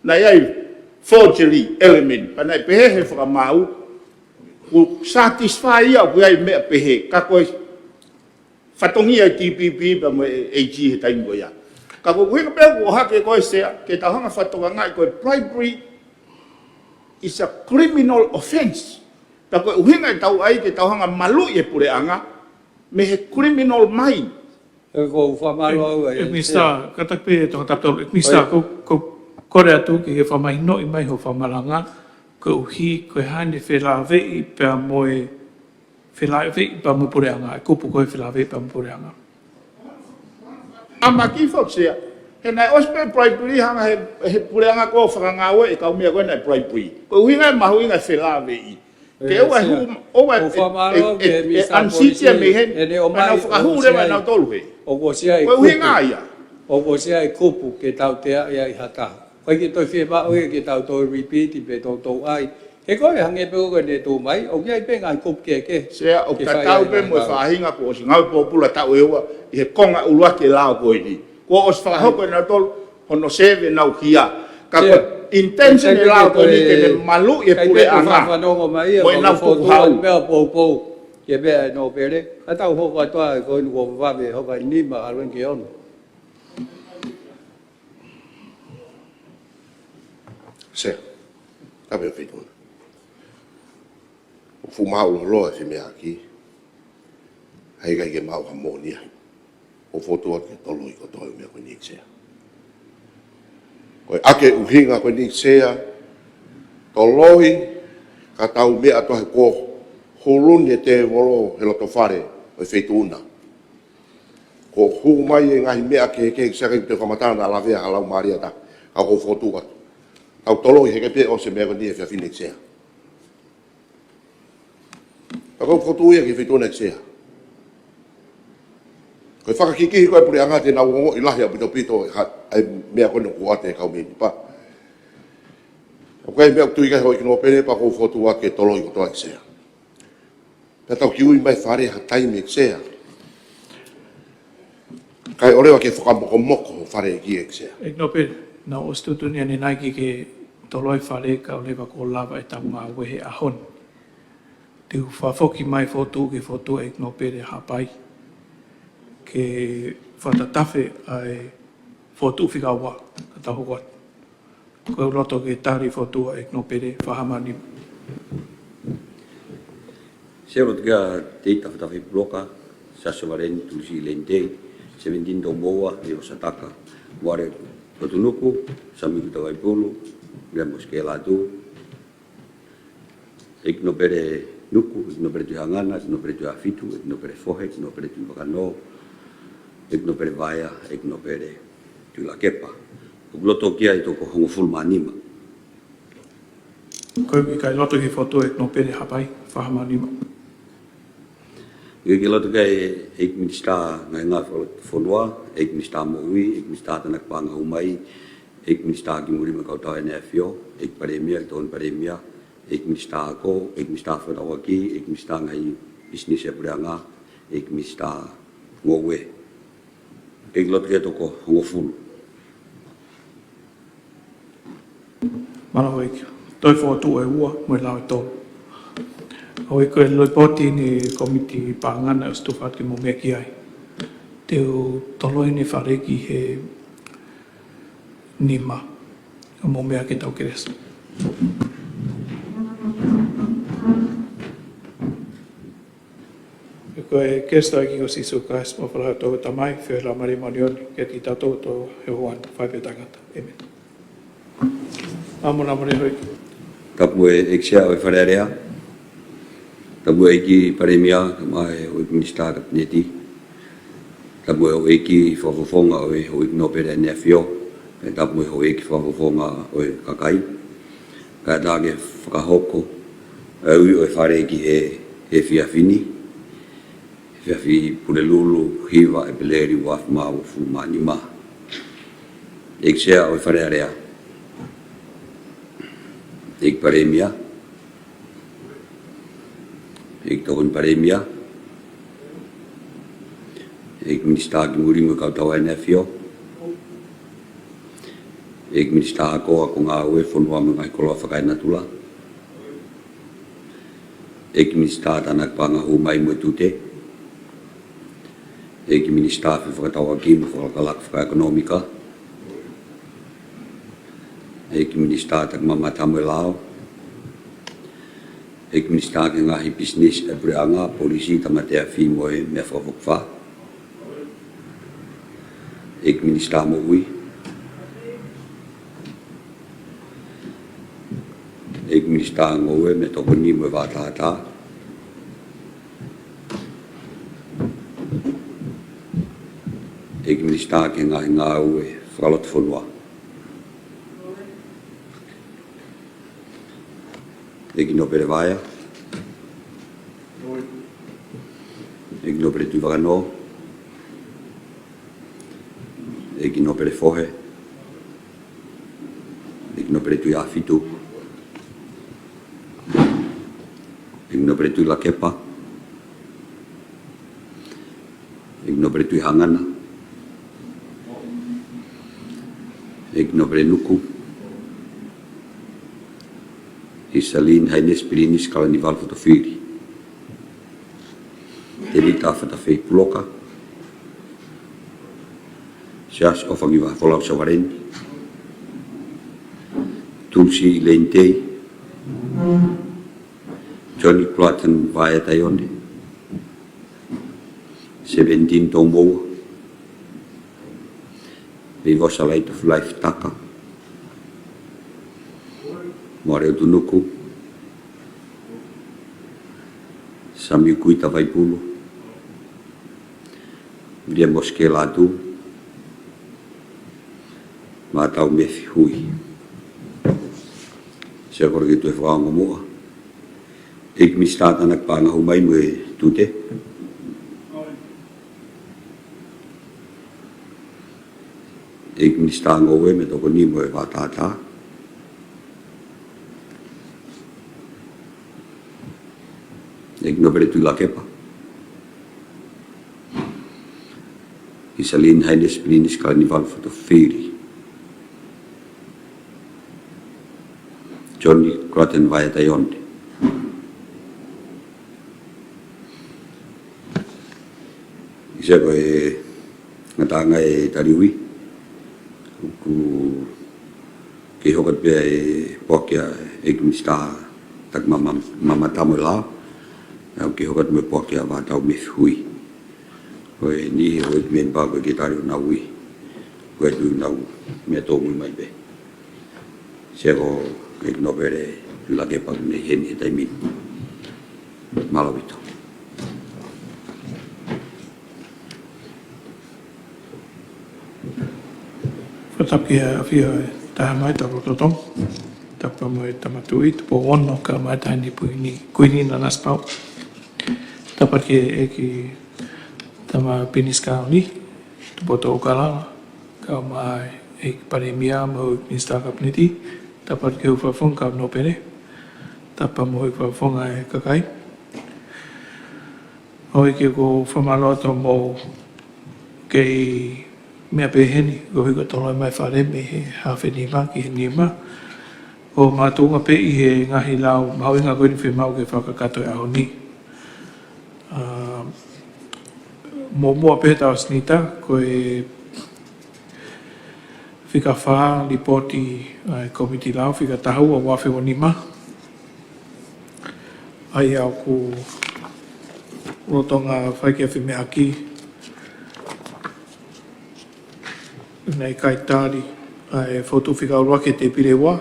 Speaker 4: Na iai forgery element, pa nai pehe he whakamau, ku satisfy ia koe ai mea pehe, ka koe whatongi ai TPP pa mo AG he taingo ia. Ka koe kuhinga pea ko hake koe sea, ke tauhanga whatonga ngai koe bribery is a criminal offense. Tako uhinga i tau ai ke tauhanga malu e pureanga, me he criminal mind.
Speaker 9: Ko whamaro
Speaker 2: Ik mista, katak pe tong taptol, ik mista ko kore atu ki he whamahino I mai ho whamaranga, ko uhi koe hane whelawe I pia moe whelawe I pa mo pureanga, e kupu koe whelawe I pa mo pureanga.
Speaker 4: Ama ki fok sea, he nai ospe bribery hanga he pureanga ko whakangawe e kau mea koe nai bribery. Ko uhinga mahu inga whelawe I. Ke oa oa e ansitia me hen, mana whakahure mai nau tolu he.
Speaker 9: O ko sia I
Speaker 4: Koe uhinga ia.
Speaker 9: O ko sia I kupu ke tau tea ia I hataha. Koe ki toi whieba oe ke tau toi repeat I pe tau tau ai. He koe hange pe koe ne tō mai, o kia I pe ngai kupu ke.
Speaker 4: Sea o tatau pe mo whahinga ko o si ngau popula tau ewa I he konga ulua ke lao koe ni. Ko o si whakahoko e nau tolu hono seve nau kia. Ka ko intention e lao koe ni ke ne malu e pule anga. Mo e nau tuku hau.
Speaker 9: Pea pou. Ke pea no pere. A tau hoko atoa koe ni ko wawe hoka nima arwen ke ono.
Speaker 5: Se, kape o whituna. O fu mau loa e mea ki. Hei kai ke mau hamoni ai. O fotua ke tolo I ko toi mea koe nik sea. Koe ake uhinga koe nik sea. Toloi ka tau mea tohe ko hulun e te wolo he loto whare o whituna. Ko hu mai e ngahi mea ke sake te whamatana la vea halau maria ta. Ka ko fotua. Au tolo I heke pe o se mea ni e fia finik sea. Ako fotu ia ki whituna sea. Koe whakakiki koe puri anga te nau ngongo I lahi a pito ai mea koe no kuate kau meni pa. Koe mea tui kai hoi kino pene pa kou fotu a ke tolo I kotoa ki sea. Pea tau kiui mai whare ha taimi ki sea. Kai orewa ke whakamoko moko whare ki ek sea.
Speaker 2: Ik no pe, na o stutuni ane naiki ke toloi whare ka o lewa ko lava e taunga wehe ahon. Te whafoki mai fotu ke fotu e no pere hapai. Ke whatatafe ai fotu whikawa ka taho wat. Koe roto ke tari fotu e no pere whahamani.
Speaker 3: Se rot ga te tawhatawi bloka, Sasawaren Tulsi Lendei, 17 Tomoa, Leo Sataka, Ware Totunuku, Samiku Tawaipulu, Gramos Kelatu, ik no pere nuku, ik no pere tuhangana, ik no pere tuafitu, ik no pere fohe, ik no pere tuakano, ik no pere vaya, ik no pere tulakepa. O gloto kia I toko hongo fulmanima.
Speaker 2: Koe ki kai loto ki fotu e no pere hapai whahamanima.
Speaker 3: Ik laat ik minister ngai fonwa, ik minister moui, ik minister tanak panga umai, ik minister ki muri makau tau NFO, ik paremia, ik ton paremia, ik minister ko, ik minister fadawaki, ik minister ngai business e puranga, ik minister ngowe. Ik laat toko ngoful.
Speaker 2: Mana hoi kia. Toi fotu e ua, moi lau e tolu. Hoi koe loi poti ni komiti pāngana o stufat ki mo mea ki ai. Teo toloi ni whareki he nima. O mo mea ki tau keresu. Koe kesta ki o sisu ka esmo whara tō tamai, whio la mari manioni, ke ti tato tō he hoan, whaipe tangata. Amen. Amona mare hoi.
Speaker 3: Tapu e sea o wharearea. Tapu e ki paremia, mai o minister kabineti. Tapu e o eki whafofonga o e no pere NFO. Tapu e o eki whafofonga o e kakai. Ka tāke whakahoko. Ui o e whare eki he whiawhini. Whiawhi purelulu, hiwa e peleri waf mau fumani ma. Ek sea o e wharearea. Ik paremia. Ik tohon paremia. Ik minister ki muri mo kau tau NFO. Ik minister ko ako ngā ue whonua mga koloa whakaina tula. Ik minister tanak panga hu mai mo tute. Ik minister fi whakatau aki mo whakalak whakaekonomika. Ik minister tak mama tamu lao. Ik minister ke ngahi business e breanga polisi tamatea fi mo e me fa. Ik minister mo ui. Ik minister ngoe me tokoni mo vatata. Ik minister ke ngahi ngau e fralot fonua. Ik no pere vaia. Ik no pere tuivagano. Ik no pere fohe. Ik no pere tuiafitu. Ik no pere tuilakepa. Ik no pere tuihangana. Ik no pere nuku. Isalin haines pirinis kalanival fotofiri. Telita fata fei puloka. Sias ofangiva folau sawareni. Tulsi leintei. Johnny Platten vaya tayone. 17 tomboa. Vivosa light of life taka. Moreu tunuku. Sami kuita vai pulo. Via moske latu. Matau mefi hui. Se korki tu whaanga mua. Ik mistat anak panga humai mo tute. Ik mistat ngowe me toko ni mo vatata. Ik no pere tuilakepa. Isalin haines pirinis kalanival fotofiri. Johnny Crotten vaya tayonde. Isa ko ngatanga tariwi. Ku ke hokat pe pokia ekmista tak mama tamula. Au ke hokat me pokia va tau me hui. Ko ni ho men ba ko ke tari na wi. Ko du na me to mu mai be. Se ko ek no vere la ke pa ne heni dai mi. Malavito.
Speaker 2: Fatapki afia tahamai tarototong. Tapa mo tamatui po ono ka matani puini kuini na naspau. Tapat ke eki tama pinis kauni tupoto okala ka mai ek paremia mo minsta kapniti tapat ke ufafong ka no pere tapa mo ufafong ai kakai oi ke ko famaloto mo ke mea peheni ko hiko tolo mai whare me he hawhi ni ma ki he ni ma o mātunga pe i he ngahi lau mau inga koe ni whi mau ke whakakato e aho ni mo mua pe tau snita koe whika wha lipoti komiti lau whika tahu a wawhi o ni ma ai au ku rotonga whaike a whime aki nei kai tāri ai fotu whika ua ke te pire wā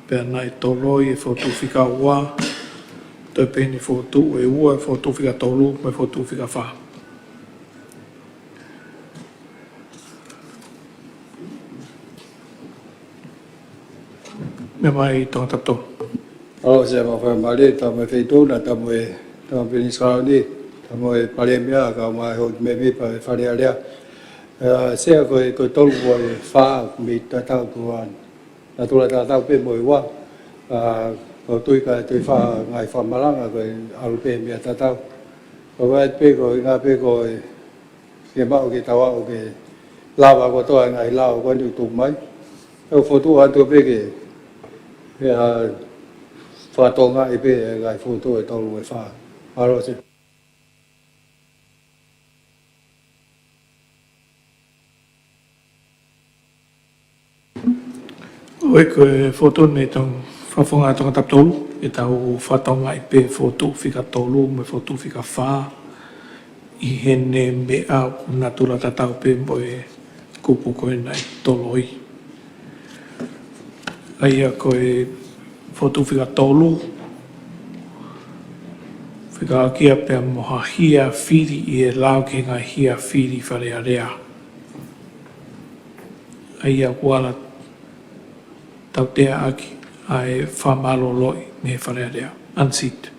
Speaker 2: pēr nai toloi e fotu whika wā toi pēni fotu e ua e fotu whika tolu me fotu whika wha me mai tonga tapto
Speaker 9: O se ma fa male ta me feito na ta mo peni sa ni ta mo pale mea ka ma ho me pa fa le se ko tolu wo fa mi ta ta tuan na tu la ta pe mo wa ko tu ka tu fa ngai fa malanga ko alu pe mi ta ta ko wa pe ko nga pe ko se ba o ke ta wa o ke la ba ko to ngai la ko ni tu mai ko fo tu an tu pe ke fa to nga e pe ngai fo tu e tolu e fa aro se
Speaker 2: oi koe foto nei tong whafonga tonga taptolu, e tau whatonga i pe fotu whika tolu, me fotu whika wha, i hene me au natura tatau pe moe kupu koe nai toloi. Aia koe fotu whika tolu, whika akia pe moha hia whiri i e lau ke ngai hia whiri whare area. Aia kuala tau tea aki ai whamalo loi me whare area, unseat.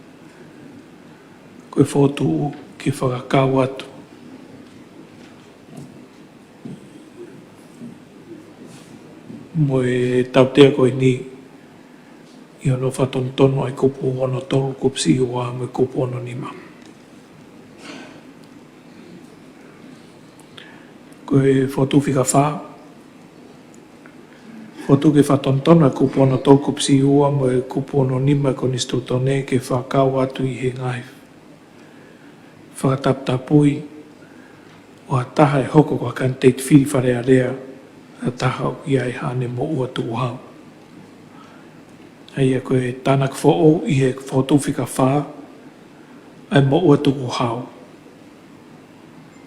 Speaker 2: Koe fotu ki whakakau atu. Moe tau tea koe ni i ono whatontono ai kupu ono tolu kupsi ua me kupu ono nima. Koe fotu whika wha. Fotu ke whatontono ai kupu ono tolu kupsi ua me kupu ono nima ko nistu tone ke whakau atu i he ngai. Whakataptapui o a taha e hoko kwa kan teit whiri whare area a taha o ia e hane mo ua tu hau. Aia koe tānak who'o i he whotu whika wha ai mo ua tu hau.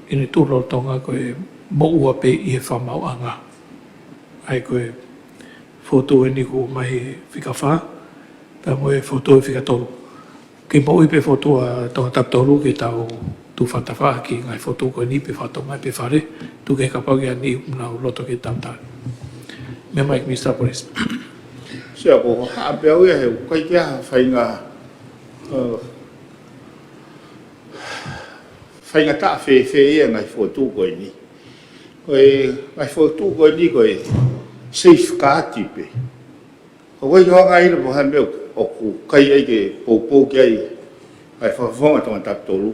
Speaker 2: Ine tūro tonga koe mo ua pe i he whamau anga. Ai koe whotu e niku mai whika wha pa mo e whotu e whika tolu. Ke mo i pe whotu a tonga taptolu ke tau tu whatawha ki ngai whotu koe ni pe whatonga pe whare tu ke kapau ki a ni unau loto ke tamtari. Me mai Mr. Police.
Speaker 4: Sia ko ha pe au he kai kia whainga ta fe ia ngai fotu koe ni. Ngai fotu koe ni koe safeguard pe. Ko yo ngai le mo hambe o ku kai ai ke popo ki ai ai whawhonga tonga taptolu.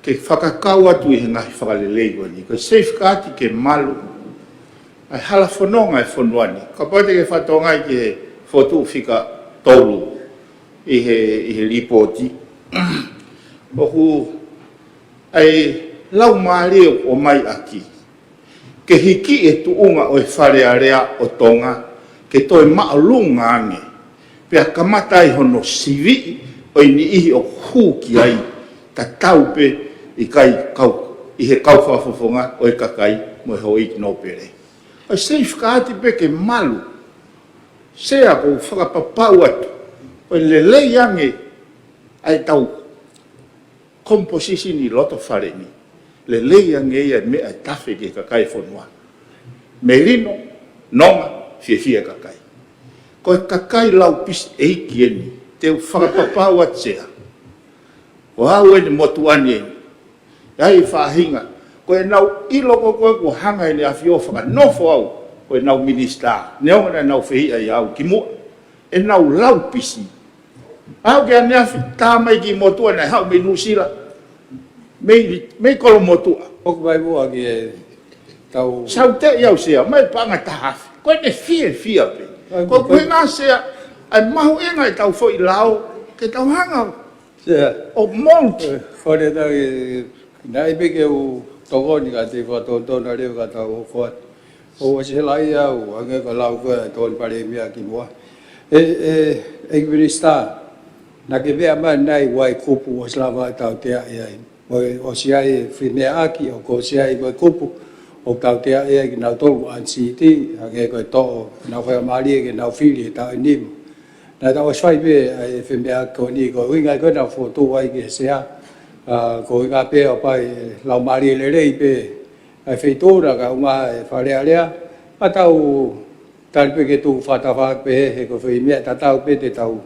Speaker 4: Ke whakakau atu i ngai whakalelei koe ni. Ko safeguard ke malu. Ai hala whanonga e whanuani. Ka pate ke whatonga i ke fotu whika tolu i he ripoti. Oku ai lau maare o mai aki. Ke hiki e tuunga o e whare area o tonga. Ke toi maalunga ange. Pea kamata i hono sivi o ni ihi o huki ai. Ta tau pe i kai kau. I he kau whafofonga o e kakai mo e hoi no pere. Ai safeguard pe ke malu. Sea ko whakapapau atu. O lelei ange ai tau composition i loto whare ni. Lelei ange ia me ai tawhi ke kakai whanua. Merino, nonga, fia kakai. Ko e kakai lau pis eiki eni. Te whakapapau atu sea. Ko hau eni motuani eni. Ai whahinga. Ko e nau iloko koe ko hanga eni a fio whakanofo au. Ko e nau minister. Neonga na nau whihi ai au ki mua. E nau lau pisi. Au ke anea tāmai ki motua nei hau me nusira. Mei kolo motua.
Speaker 9: Oku mai mua ki e tau...
Speaker 4: Sau te iau sea, mai panga tahafi. Koe ne fia pe. Ko koe ngā sea, ai mahu e ngai tau fo i lao, ke tau hanga.
Speaker 9: Sea.
Speaker 4: O monti.
Speaker 9: Whare tau i... Nai peke u tokoni ka te whatontona reo ka tau o what. O wasi lai au, anga ka lau koe tōni pare mea ki mua. E minister, na ke vea mai nai wai kupu o slava tau tea iai. O siai whimea aki, o ko siai koe kupu, o tau tea iai ki nau tolu ansiti, ake koe tō, nau whai maari e ke nau whiri e tau nimu. Nā tau swai pe ai whimea aki ko ni, ko wingai koe nau whotu wai ki sea, ko inga pe o pai lau maari e le rei pe, ai wheitura ka uma e wharea rea, a tau tari pe ke tu whatawha pe he ko whimea, ta tau pe te tau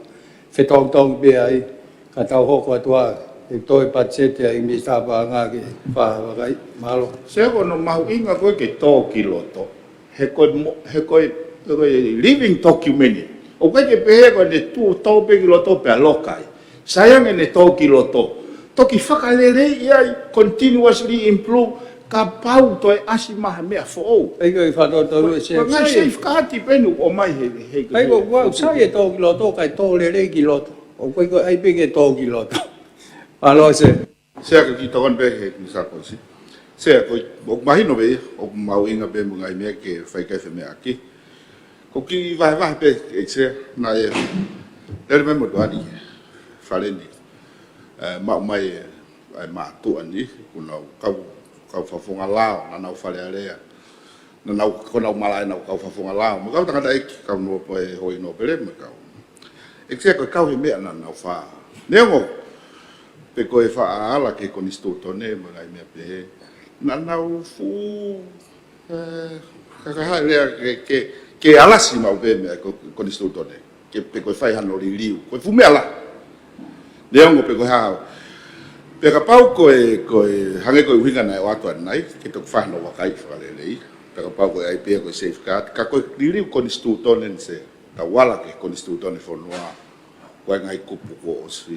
Speaker 9: whetongtong pe ai, ka tau hoko atua, e toi patsete ai mi sapa ngā ke whawakai malo.
Speaker 4: Sea kono mahu inga koe ke tō ki loto, he koe living document. O koe ke pehe koe ne tō pe ki loto pe a lokai. Sayang e ne tō ki loto. Toki whakalerei ai, continuously improve, ka pau toi asi maha mea fo'ou.
Speaker 9: Ei koe whatotoru e sea.
Speaker 4: Ngai safeguard penu o mai he.
Speaker 9: Ei koe wau sai e tō ki loto, kai tō lerei ki loto. O koe koe ai peke tō ki loto. Alo se.
Speaker 7: Sea ka ki tokon pe he ki sako si. Sea koe, o mahino be, o mau inga be mga imea ke whaikai whemea aki. Ko ki vai pe e se na e. Ele me mo doani. Fale ni. Ma mai ai ma tu ani kuna kau fafonga lao na nau fale area. Na nau kona malai na kau fafonga lao. Mo kau tanga dai kau no pe hoi no pele me kau. E se ko kau me na nau fa. Nengo pe ko e fa ala ke kon istutone mo ngai me pe. Na nau fu kakahalea ke alasi mau pe me ko istutone. Ke pe ko fai hano liu. Ko fu me ala. Nengo pe ko ha pe ka pau ko hange ko hinga na watu nai ke to fa no wakai fa le lei pe ka pau ko ai pe ko safeguard ka ko liu ko istutone se ta wala ke ko istutone fo noa ko ngai kupu ko si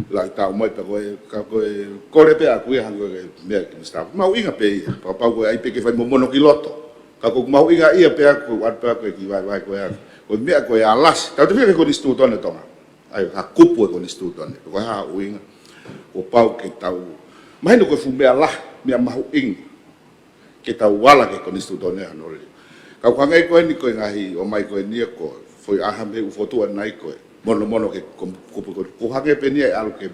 Speaker 7: la ta mo pe ko le pe a ku hange me ke sta mau inga pe pa pa ko ai pe ke fai mono kiloto ka ko mau inga ia pe ko wat pa ko ki vai ko me ko ya las ta te pe ko istutone tonga ai ha kupu ko istutone ko ha uinga o pau ke tau mai no ko fu me ala me mau ing ke tau wala ke ko istutone anole ka ko ngai ko ni ko ngai o mai ko ni ko foi a me u foto nai ko mono ke ko hage pe ni alo ke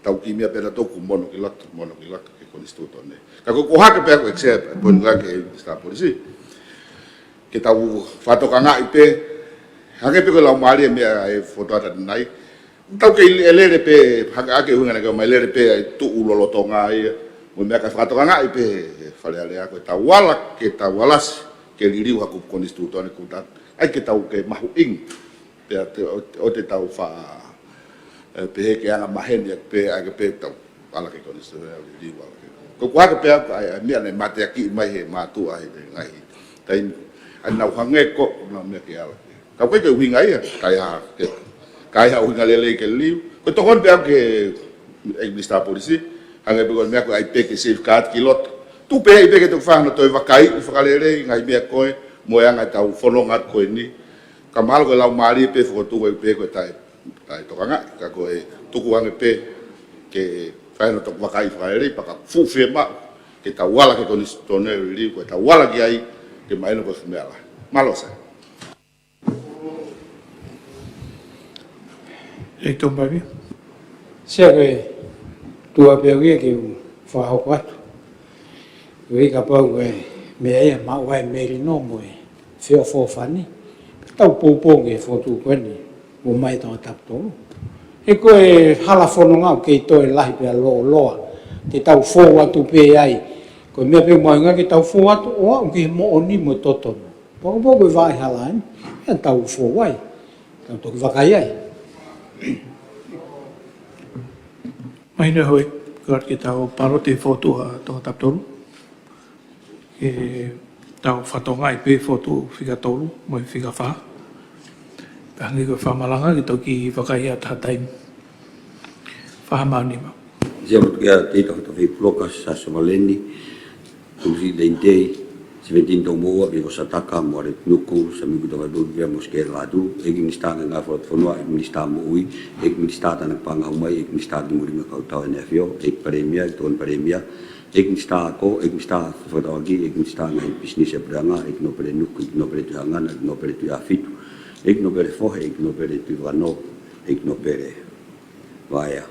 Speaker 7: tau ki mia pela to ku mono ki lat ke ko istutone ka ko hage pe ko except bon ga ke sta polisi ke tau fato ka ngai pe hage pe ko la mali me ai foto ata nai tau ke ele pe hage hunga na ko mai le pe tu ulolo tonga ai mo me ka fato ka ngai pe fale ale ko tau wala ke tau walas ke liriu haku ko istutone ku ta ai ke tau ke mahu ing pe o te tau fa pe ke ana mahen ya pe age pe tau ala ke ko istutone liriu ala ko kwa ke pe ai me ne mate aki mai he matu ai ngai tai ana hange ko na me ke ala ka ke winga ia kai ha winga lele ke liu ko to kon pe ke sta polisi hange pe ko me ko ai pe ke safeguard kilot tu pe ai pe ke to fa no to vakai fa lele ngai me ko mo yang ai tau fononga ko ni kamal ko lau mari pe fo tu pe ko tai to kanga ka ko tu ku ang pe ke fa no to vakai fa lele pa ka fu fe ma ke ta wala ke ko ni stone li ko ta wala ki ai ke mai no ko smela malo sa
Speaker 2: e to babi
Speaker 6: Sia ke tua pe ke fa ho kwat. Wei ka pau ke me ai ma wai me ri no mo e fio fo fani. Tau po ke fo tu ko ni mo mai to tap to. E ko e hala fo no nga ke to e lahi pe lo. Te tau fo wa tu pe ai. Ko me pe mo nga ke tau fo wa tu o ke mo oni mo toto. Po ko vai hala ni. E tau fo wai. Tau to va kai ai.
Speaker 2: mai na hoi kar ke tau paro te foto a to tap tolu e tau fatonga i pe foto figa tolu mo figa fa tangi ko fa malanga ki to ki vakai at hatai fa ma ni ma
Speaker 3: Sia ya te to bloka sa somaleni tusi dente 17 tomo vi osataka mo re nuku sa mi buto do via moske ladu egi mistanga nga fo fonwa egi mistama ui egi mistata na panga umai egi mistata mo ringa kau tau nefio egi premia ton premia egi mistata ko egi mistata fo dogi egi mistata ngai business e branga egi no pere nuku egi no pere tu hangana egi no pere tu afitu egi no pere fohe egi no pere tu vano egi no pere vaya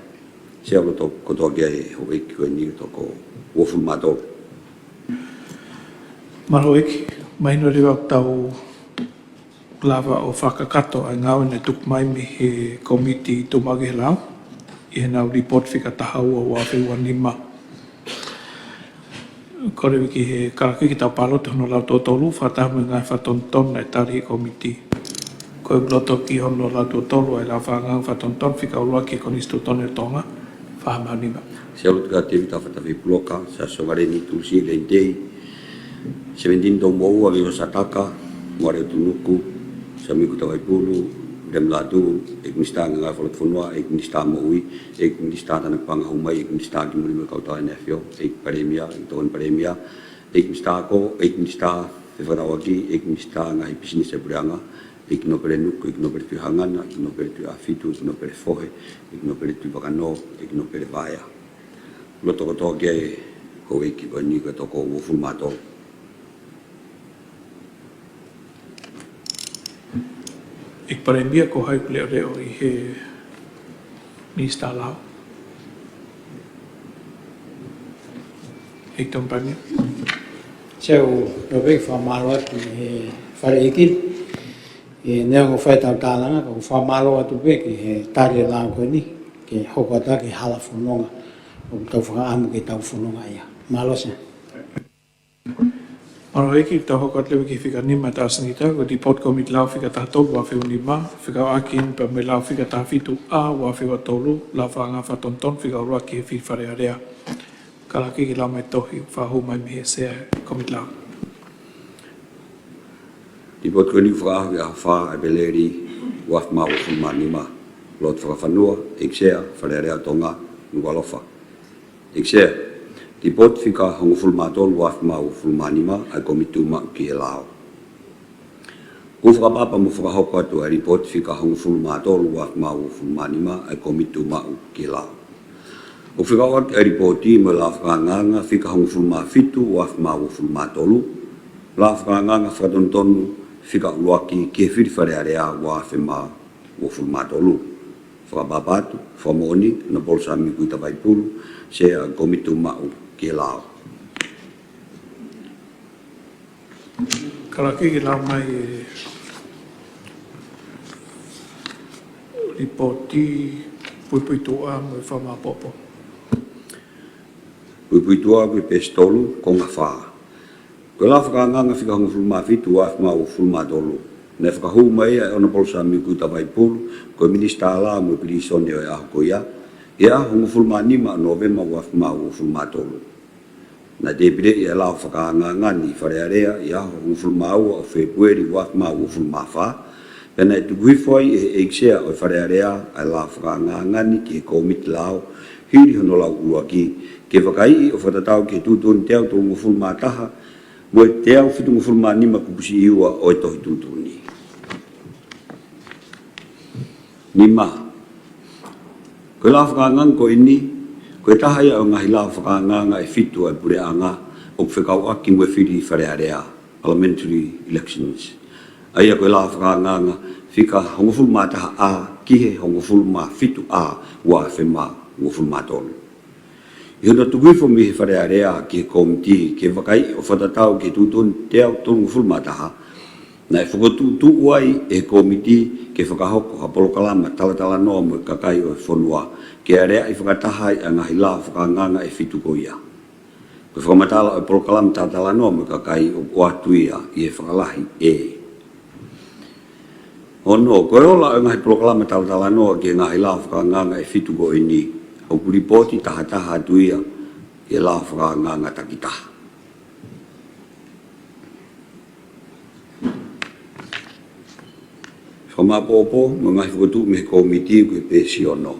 Speaker 3: sia lo to ko to ge o egi ko ni to ko o fumato
Speaker 2: Maroiki, mai no rewa tau lava o whakakato a ngau ne tuk mai mi he komiti tumage lau. I he nau report whika tahau o wawhi wanima. Kore wiki he karaki ki tau palo te hono lau tōtolu, whataha me ngai whatonton nei tari komiti. Koe bloto ki hono lau tōtolu ai lau whangau whatonton whika ulua ki konistu tone tonga, whahamau nima.
Speaker 3: Sia lo tuka te vita whatawi bloka, sa sovareni tulsi le dei, 17 tomo a vivo sataka mare tunuku sa mi kuta vai pulu dem ladu ek mistang nga folot funwa ek mistang moi ek mistang na pang humai ek mistang mo mo kauta nefio ek premia ek ton premia ek mistang ko ek mistang fevarawagi ek mistang ai business e buranga ek no pere nuku ek no pere tu hangana ek no pere tu afitu ek no pere fohe ek no pere tu bakano ek no pere vaya lo to ge ko ek ko ni ko to ko fu mato
Speaker 2: Ik paremia ko hai leo leo I he Minister Lao. Ik tom paremia.
Speaker 6: Seu no ve fa malo atu he fare ikil e ne ngo fai tau talanga ko fa malo atu be ki he tare la ko ni ke hokota ki hala funonga o tau fa amu ki tau funonga ia malo se
Speaker 2: Maro eki ta hokot lewe ki fika nima ta asanita ko di pot komit lau fika ta tolu wa fiu nima fika akin pa me lau fika ta fitu a wa fiu tolu la fa nga fa tonton fika ura ki fi fare area kala ki lau mai tohi fa hu mai me se komit lau.
Speaker 3: Di bot ko ni fra ya fa abeleri waf ma fu manima lot fra fanua exer falere tonga ngolofa exer di bot fika hong ful ma tol waf ma fu manima a komitu ma ki lao ku fra papa mo fra hokwa to ri bot fika hong ful ma tol waf ma fu manima a komitu ma ki lao o fika wat ri boti mo la fra nganga fika hong ful ma fitu waf ma fu ma tolu la fra nganga fra don ton fika luaki ke firi fare area wa fema wo fulmatolu fra babatu fra moni na bolsa mi kuita vai pulu se a komitu mau ke lao
Speaker 2: Kala ki lau mai ripoti pui toa mo fa ma popo.
Speaker 3: pui tua pe pestolu konga fa ko la fra nganga fika hong fulma fitu wa ma wo fulma dolu ne fra hu mai ona bolsa mi ku ta vai pul ko minista la mo prison yo ya ko ya hong fulma ni ma november wa ma wo fulma dolu na de bide ya la fra nganga ni fra area ya hong fulma wo february wa ma wo fulma fa pena tu gui foi e exia o fra area la fra nganga ni ki ko mit lao hiri hono la uaki ke vakai o fa tau ke tu tun teu tu fulma taha mo te au fitu mo fulma ni ma kupusi iwa o to hitu ni ma ko la fa ngang ko ini ko ta ya nga hila fa nga e fitu e pure anga o fe ka wa ki mo fiti fare area parliamentary elections aya ko la fa nga fika ho fulma ta a ki he ho fulma fitu a wa fe ma wo fulma ton yo no tu gifo mi fare area ki komti ke vakai o fata tau ki tutun te au tungu fulmata na fuko tu wai e komiti ke fakahoko apolo kalama tala no mo kakai o fonua ke area i fakatahai anga hila fakanganga e fitu koia ko famatala apolo kalama tala no mo kakai o watuia i fakalahi e ono ko ola anga apolo kalama tala no ke nga hila fakanganga e fitu ko ini o kuripoti taha tuia e la fra nganga takita Fama popo mga futu me komiti ko pesiono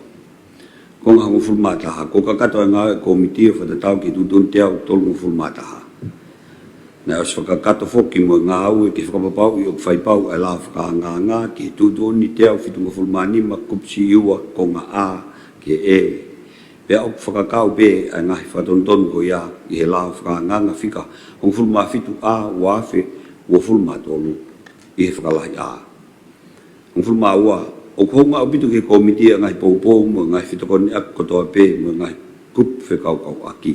Speaker 3: kong hang fulmata ha ko kakato nga komiti fa tau ki tutun teu tolu fulmata na os kakato foki mo nga au ki fa pau yo fai pau ala fra nganga ki tutun ni teu fitu fulmani makupsi iwa ko nga a ke e pe au whakakau pe a ngahi whatonton ko ia i he lao whakanganga whika hong fulma fitu a wafe ua fulma tolu i he whakalahi a hong fulma ua o kohonga au bitu ke komiti a ngahi poupou mo ngahi whitokoni ak kotoa pe mo ngahi kup whekau aki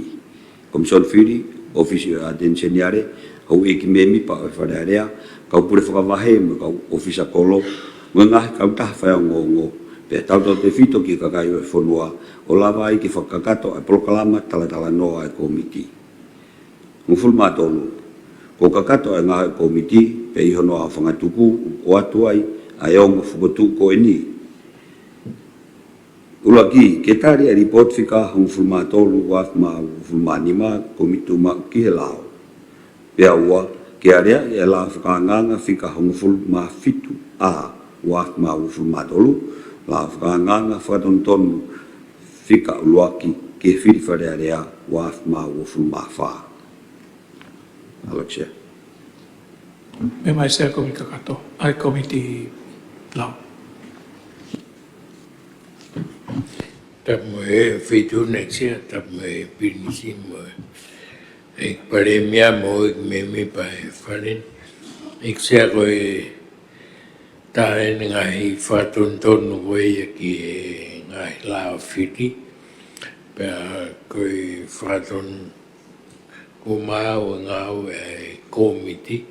Speaker 3: Komison Whiri ofisi a Denseniare hau eki memi pa o wharearea kau pure whakavahe mo kau ofisa kolo mo ngahi kau taha whaya ngongo pe tau te fito ki kakai o whanua o lava ai ki whakakato e proklama tala noa e komiti. Ngufulma tolu, ko kakato e ngā komiti pe ihono a whangatuku o atu ai a eongo whukotu ko e ni. Ulaki, ke tari e report whika ngufulma tolu wafma ngufulma nima komitu ma ki he lao. Pea ua, ke area e la whakanganga whika ngufulma fitu a wafma ngufulma tolu, la whakanganga whatontonu fika uloaki ke whiri wharearea waf ma wofu ma wha. Alexia.
Speaker 2: Me mai se komi kakato, ai komiti lau.
Speaker 10: Ta moe fitu nexia, ta moe pinisi moe. Ek paremia moe me pa farin. Ek se koe tae ngai whatuntonu koe ki ngai lao whiti. Pea koe whatun kumau ngau e komiti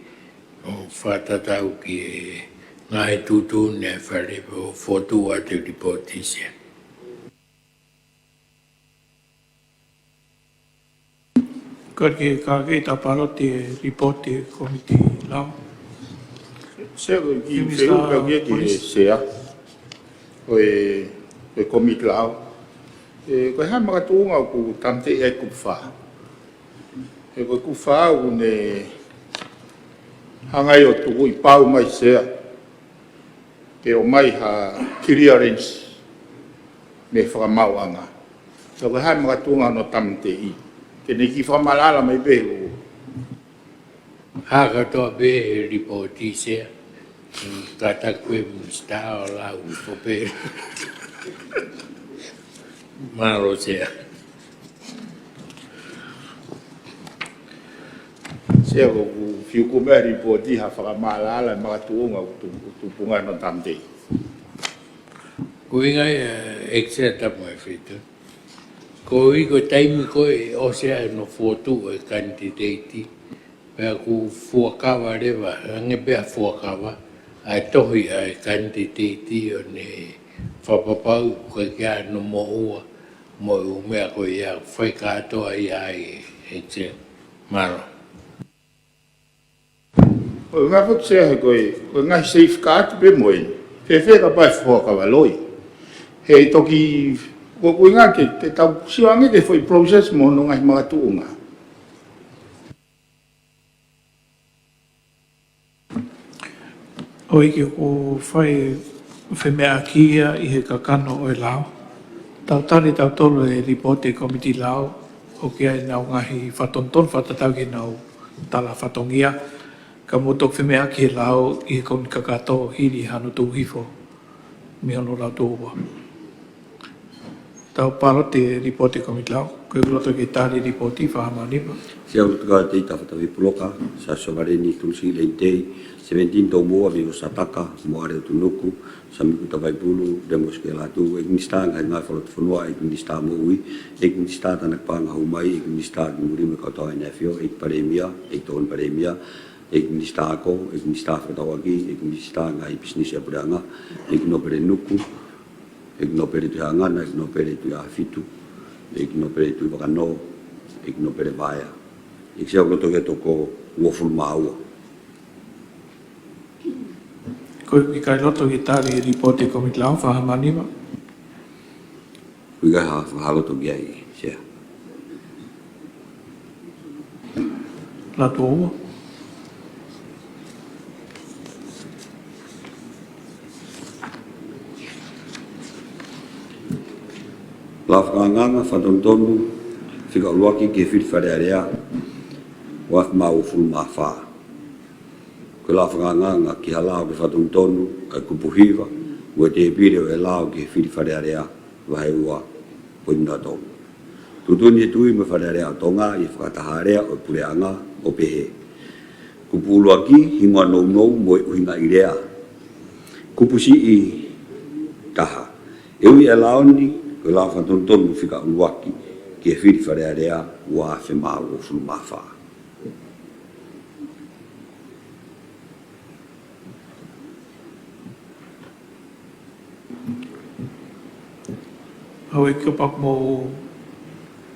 Speaker 10: o whatatau ki ngai tutu ne whare o whotu atu ripotisia.
Speaker 2: Kaki kaki taparoti ripoti komiti lao.
Speaker 4: Se ko ki feu pe ki se a. Koe komiti lao. Koe ha maka tuunga ku tamte e kufa. Koe kufa u ne hangai o tuku I pau mai se a. Ke o mai ha clearance me whakamauanga. Koe ha maka tuunga no tamte I. Ke ne ki whamalala mai behu.
Speaker 10: Haka toa be ripoti sea. Kata koe msta o lau pope. Maro sea.
Speaker 4: Sea ko fiu ko me ripoti ha whakamalala maka tuunga tupunga no tamte.
Speaker 10: Koe ngai eksea tamu e whitu. Koe ko taimi koe o sea no fotu e kandidati. Pea ku fuakawa rewa, ange pea fuakawa. Ai tohi ai kandidati o ne whapapau koe kia no mo ua. Mo umea koe ia whai katoa I ai eksea. Maro.
Speaker 4: O ngā whak sea he koe ngai safeguard pe moe. Whewhe ka pai fuakawa loi. He toki koe ngā ke te tau siwangi ke whai process mo no ngai mga tuunga.
Speaker 2: O iki ko whai whemea kia I he kakano o e lao. Tau tari tau tolo e ripoti komiti lao. O kia e nau ngahi whatonton whatatau ki nau tala whatongia. Ka motok whemea ki he lao I he koni kakato hiri hano tū hifo. Mi hono lau tūua. Tau paroti e ripoti komiti lao. Koe kuroto ki tari ripoti whahamanipa.
Speaker 3: Sia utuka te ita whatawi puloka, sa sovareni tulsi leitei, 17 tau mua vi o sataka, moare o tunuku, sa miku tawai pulu, demos ke latu, e kinista ngai ngai whalot whanua, e kinista mo ui, e kinista tanak panga humai, e kinista ki muri me kautawa nefio, e paremia, e toon paremia, e kinista ako, e kinista whatawaki, e kinista ngai business e puranga, e kinopere nuku, e kinopere tu hangana, e kinopere tu afitu, e kinopere tu wakano, e kinopere vaya. E sia ko toke toko woful maua.
Speaker 2: Koe ki kai loto ki tari ripoti komiti lao whahamanipa.
Speaker 3: Koe kai whahaloto ki ai sia.
Speaker 2: Latu ua.
Speaker 3: La whakanganga whatontonu whika uruaki ke whiwharearea waf mau fulu maa whaa. Koe la whakanganga ki halao ke whatontonu ai kupuhiwa ua te pire o e lao ke whiwharearea wahe ua poina tonu. Tutuni e tui me wharearea tonga I whakataharea o pureanga o pehe. Kupu uruaki hingoa nou nou mo I uhinga I rea. Kupusi I taha. Eui e laoni koe la whatontonu whika uruaki ke whiwharearea ua whe mau o fulu maa whaa.
Speaker 2: Hau e kia pak mo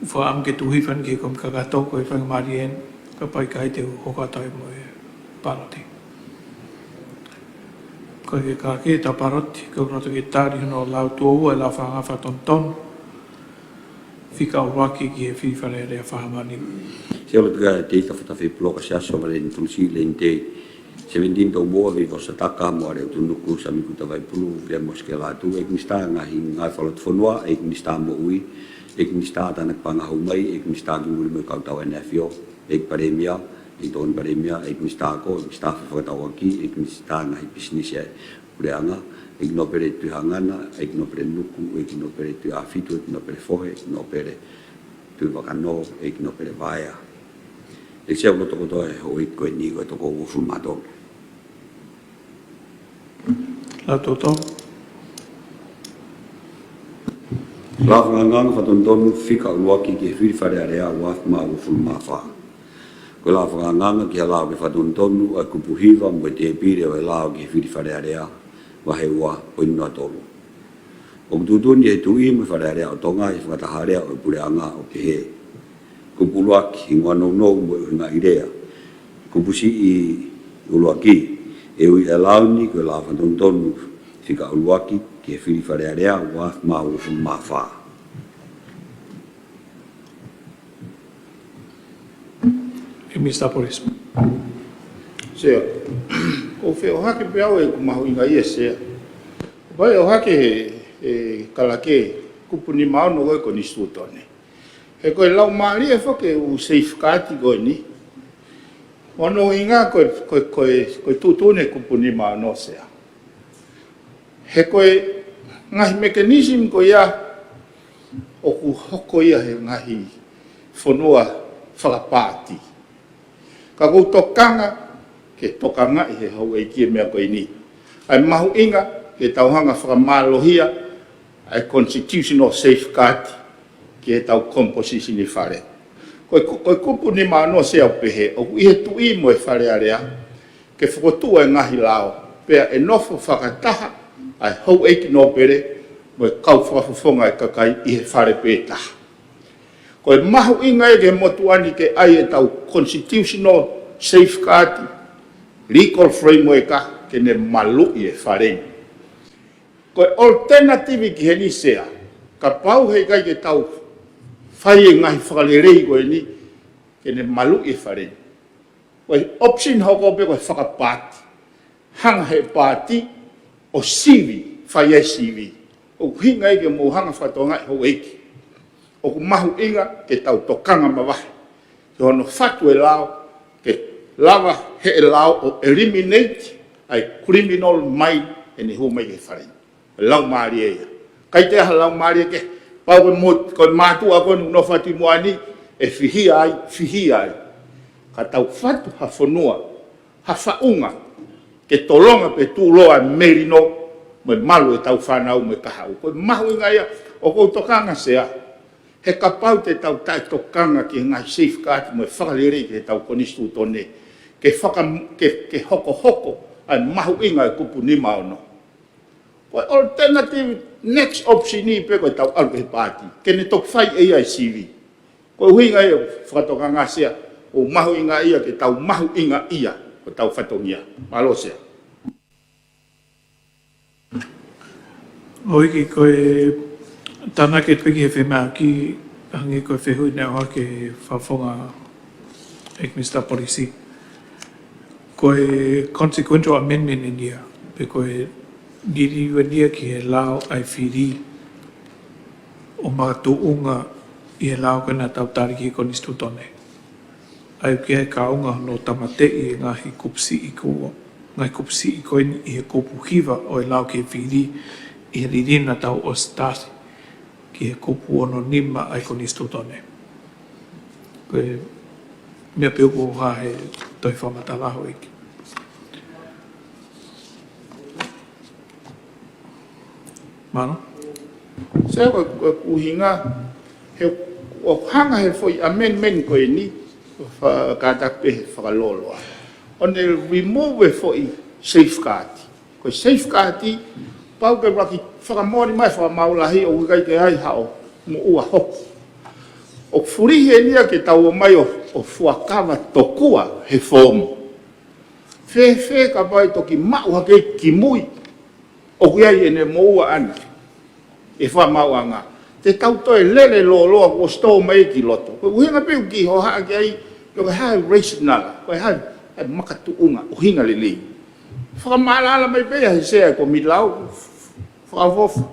Speaker 2: whaam ke tuhifan ke kom kakato koe whangamarien ka pai kai te hokatai mo e paroti. Koe ke kake ta paroti koe roto ke tari hono lau tuohu e la whanga whatonton whika uraki ki e whiwharerea whahamani.
Speaker 3: Se alo tuka te ita whatawhi ploka se aso wale ni tulsi le te 17 tau mua vi vosa taka mo are utunuku sa miku tawai pulu via moske latu e kinista ngahi ngai whalot whanua e kinista mo ui e kinista tanak panga humai e kinista ki muli me kautawa nefio e paremia e ton paremia e kinista ko e kinista whakatawaki e kinista ngahi business e kureanga e kinopere tu hangana e kinopere nuku e kinopere tu afitu e kinopere fohe e kinopere tu wakano e kinopere vaya e se au toko to e hoi koe ni koe toko ufu matong.
Speaker 2: La toto.
Speaker 3: La ngang fatonton fika luaki ke fi fare area wa ma fu ma fa. Ko la ngang ke la ke fatonton a ku puhiva mo te pire wa la ke fi fare area wa he wa o no tolo. O tutun ye tu i mo fare area o tonga i fa ta area o pure anga o ke he. Ku puluaki ngano no mo nga idea. Ku pusi i luaki e ui alauni ko la fatonton fika luaki ke fi fare area wa ma fu ma fa.
Speaker 2: Mr. Polis.
Speaker 4: Sea, o wheo hake pe au e kumahu inga ia sea. Pai o hake e kalake kupuni maono koe ko ni stutone. He koe lau maari e whake u safeguard koe ni. Ono inga koe tutune kupuni maono sea. He koe ngahi mechanism ko ia o ku hoko ia he ngahi whanua whakapāti. Ka kou tokanga, ke tokanga i he hau e kia mea koe ni. Ai mahu inga, ke tauhanga whakamálohia, ai constitutional safeguard, ki he tau composition i whare. Koe kupu ni maano se au pehe, o i he tui mo e whare area, ke whakotua e ngahi lao, pea e nofo whakataha, ai hau eiki no pere, mo e kau whakafonga e kakai i he whare pētaha. Koe mahu inga e ke motuani ke ai e tau constitutional safeguard, legal framework ke ne malu i e wharei. Koe alternative ki he ni sea, ka pau hei kai ke tau whai e ngahi whakarerei koe ni ke ne malu i e wharei. Koe option hoko pe koe whakapāti, hanga he pāti o sivi, whai e sivi. O hinga e ke mō hanga whatonga e ho eiki. O ku mahu inga ke tau tokanga mawahi. Ke hono whatu e lao, ke lava he e lao o eliminate ai criminal mind e ni hu mai e wharei. Lau maari e ia. Kai te aha lau maari e ke pau koe mātu a koe no whati moani e whihi ai. Ka tau whatu ha whanua, ha whaunga, ke tolonga pe tūloa merino, me malu e tau whanau me kahau. Koe mahu inga ia, o kou tokanga sea, he ka pau te tau tai tokanga ki ngai safeguard mo e whakarere ki he tau konistu tone, ke hoko ai mahu inga e kupu ni maono. Koe alternative next option ni pe koe tau alu he pāti, ke ne tok whai e ai CV. Koe huinga e whakatokanga sea, o mahu inga ia ke tau mahu inga ia, ko tau whatongia. Malo sea.
Speaker 2: Oiki koe tana ke peki he whemau ki hangi koe whehui nea hoa ke whawhonga ek Mr. Polisi. Koe consequential amendment in ia, pe koe diri wania ki he lao ai whiri o mātu unga i he lao kena tau tariki ko nistu tone. Ai ki he kaunga no tamate i ngahi kupsi i kua, ngai kupsi i koe i he kupu hiva o e lao ke whiri i he ririna tau o stasi ki he kupu ono nima ai ko nistu tone. Koe mea peuku ha he toi whamatalaho iki. Mano?
Speaker 4: Se koe kuhinga, he o hanga he foi amendment koe ni, kātak pe he whakaloloa. On e remove foi safeguard. Koe safeguard i, pau ke raki whakamori mai whakamaulahi o wikai ke hai hao, mo ua hoku. O furihi e nia ke tau o mai o fuakawa tokua he fomu. Whe ka pai toki mau hake ki mui, o kuiai e ne mo ua ana. E whamauanga. Te tau toi lele loa o sto mai ki loto. Koe uhinga peu ki ho haa ki ai, koe hai rational, koe hai makatuunga, uhinga lili. Whakamaalala mai pea he sea ko milau, whakawofu,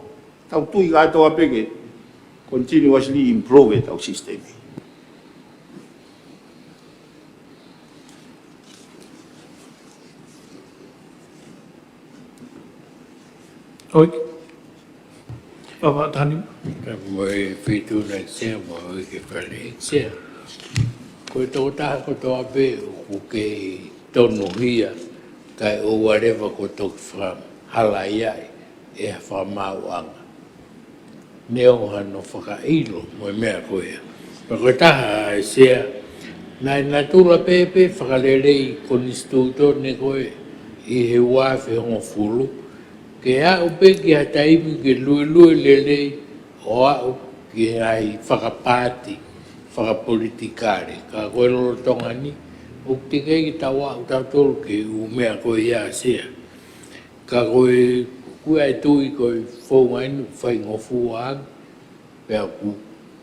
Speaker 4: tau tui gātoa peke, continuously improve it our system.
Speaker 2: Oi. Baba Tani.
Speaker 10: Moi fitu na sea mo ke pale sea. Ko to ta ko to abe ku ke tonu hia kai o whatever ko to from hala iai e whamauanga. Neo hano whakailo mo mea koea. Pa koe taha e sea, nai na tula pepe whakalelei konistuto ne koe i he wafe hongo fulu, ke au pe ki ha taimu ke lui lelei o au ki ai whakapāti, whakapolitikare, ka koe lolo tonga ni, o te kei ki tawa u tau tolu ke u mea koe ia sea. Ka koe kua e tui koe whaunga inu whai ngofu ang, pea ku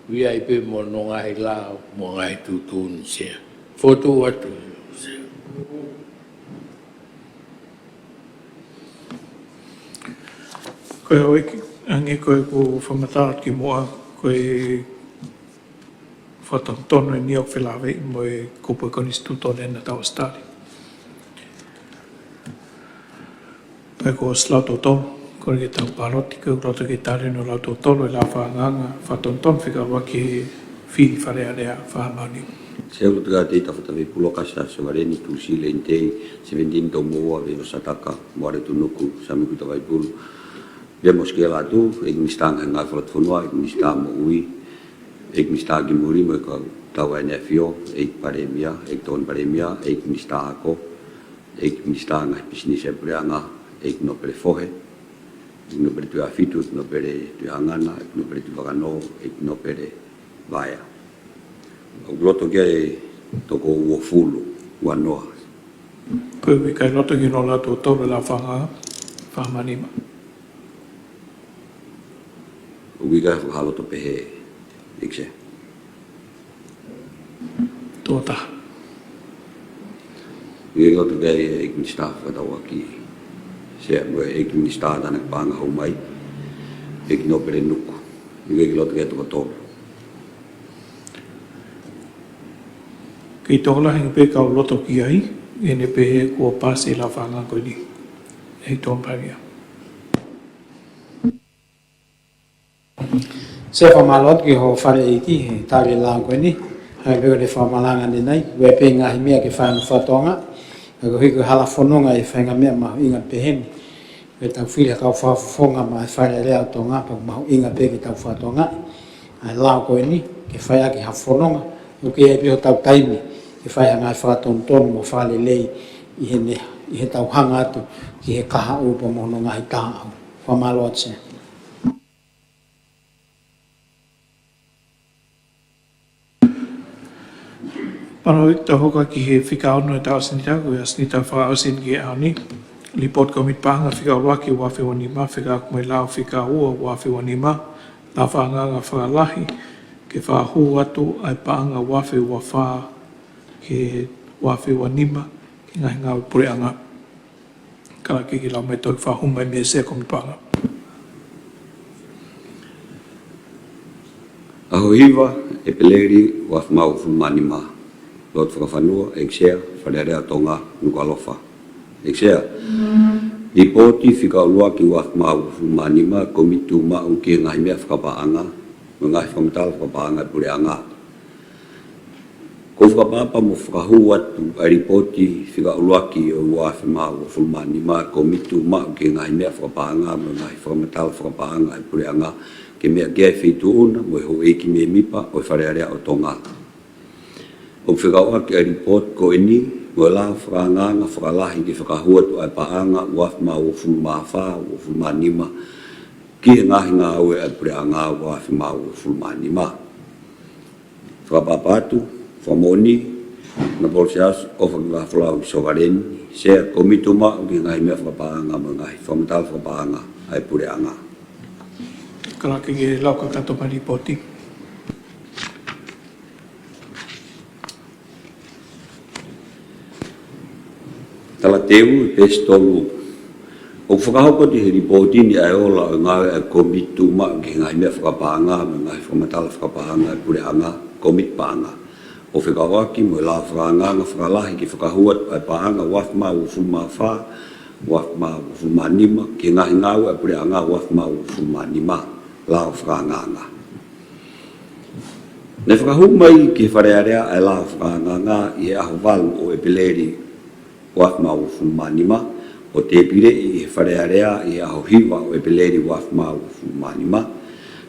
Speaker 10: ia i pe mo no ngai lao, mo ngai tutuni sea. Foto atu sea.
Speaker 2: Koe hoi ange koe ko whamatāat ki moa koe whatontono e niau whelawe i mo e kupu e konis tūtone na tau stari. Koe ko slauto tonu, koe ke tau paroti, koe roto ke tare no lauto tonu e la whaanganga whatontono whika waki whiri wharea rea whaamauni.
Speaker 3: Se o tuka te tawhatawe puloka sa wareni tu si lentei, se vendin tau moa ve o sataka, moare tu nuku, samiku tawai pulu. Dia moske la tu, ek mistanga ngai whalat whanua, ek mistanga mo ui, ek mistanga ki muri mo ka tawa e nefio, ek paremia, ek ton paremia, ek mistanga ko, ek mistanga ngai pisini se preanga, ek no pere fohe, ek no pere tu afitu, ek no pere tu angana, ek no pere tu wakano, ek no pere vaya. O loto kia e toko ua fulu, ua noa.
Speaker 2: Koe wika loto ki no lauto tonu e la whaanganga, whaamanima.
Speaker 3: Uiga haloto pehe ikse.
Speaker 2: Tuota.
Speaker 3: Uiga loto gai ik ni staff katawa ki se mo ik ni staff na panga ho mai. Ik no pere nuku. Uiga loto gai to to.
Speaker 2: Ki tola hinga pe kau loto ki ai, e ne pehe kua pasi la whaanga koe ni. Hei tōn paria.
Speaker 6: Se whamalot ki ho whare iti, he tāre lao koe ni, hai peko ne whamalanga ni nei, ue pe ngahi mea ke whainga whatonga, ko hiku hala whanonga e whainga mea mahu inga peheni, e tau while kau whafonga ma e whaere lea tonga, pa mahu inga pe ki tau whatonga, hai lao koe ni, ke whaia ki ha whanonga, uke e piho tau taimi, ke whaia ngai whakatontono mo whale lei, i he tau hanga atu, ki he kaha upa mo no ngahi taha au, whamalot se.
Speaker 2: Pano ta hoka ki he whika ono e tau sinita, koe a sinita wha au sin ki e ani. Lipot komit panga whika o waki wafi wanima, whika kumai lao whika ua wafi wanima, la whaanganga whakalahi, ke wha hu atu ai panga wafi wafa ke wafi wanima, ki ngai ngā pureanga. Kala ki lau mai toi wha humai mea se komit panga.
Speaker 3: Aho hiva e peleri waf mau fulmanima. Lot whakawhanua, eksea, wharearea tonga, nuka alofa. Eksea, i pōti whikaulua ki waf mau fulmanima, komitu mau ki ngahi mea whakapaanga, ngahi whamatala whakapaanga e pureanga. Ko whakapapa mo whakahu atu, ai ripoti whikaulua ki o waf mau fulmanima, komitu mau ki ngahi mea whakapaanga, ngahi whakamatala whakapaanga e pureanga, ke mea kia whitu una, mo e ho eiki me mipa, o wharearea o tonga. O whikaua ki a report ko eni, mo la whakanganga whakalahi ki whakahua tu ai paanga, waf ma o fulmawha, o fulmanima, ki he ngahi ngā ue ai pureanga, waf ma o fulmanima. Whakapapatu, whamoni, na bolsias, o whakawhlau ki sokareni, sea komituma o ki ngahi mea whakapaanga, mo ngahi whamatala whakapaanga, ai pureanga.
Speaker 2: Kalaki ki lauka kato mani poti.
Speaker 3: Tala teu pes tolu. O whakahoko te he ripoti ni ai ola o ngā e komitu ma ki ngai mea whakapahanga, me ngai whamatala whakapahanga e pureanga, komit pahanga. O whakawaki mo la whakanganga whakalahi ki whakahuat ai pahanga waf ma u fulmawha, waf ma u fulmanima, ki ngahi ngau e pureanga waf ma u fulmanima, la o whakanganga. Ne whakahumai ki wharearea ai la whakanganga i he aho walu o e peleri waf mau fulmanima, o te pire i wharearea i aho hiwa o e peleri waf mau fumanima.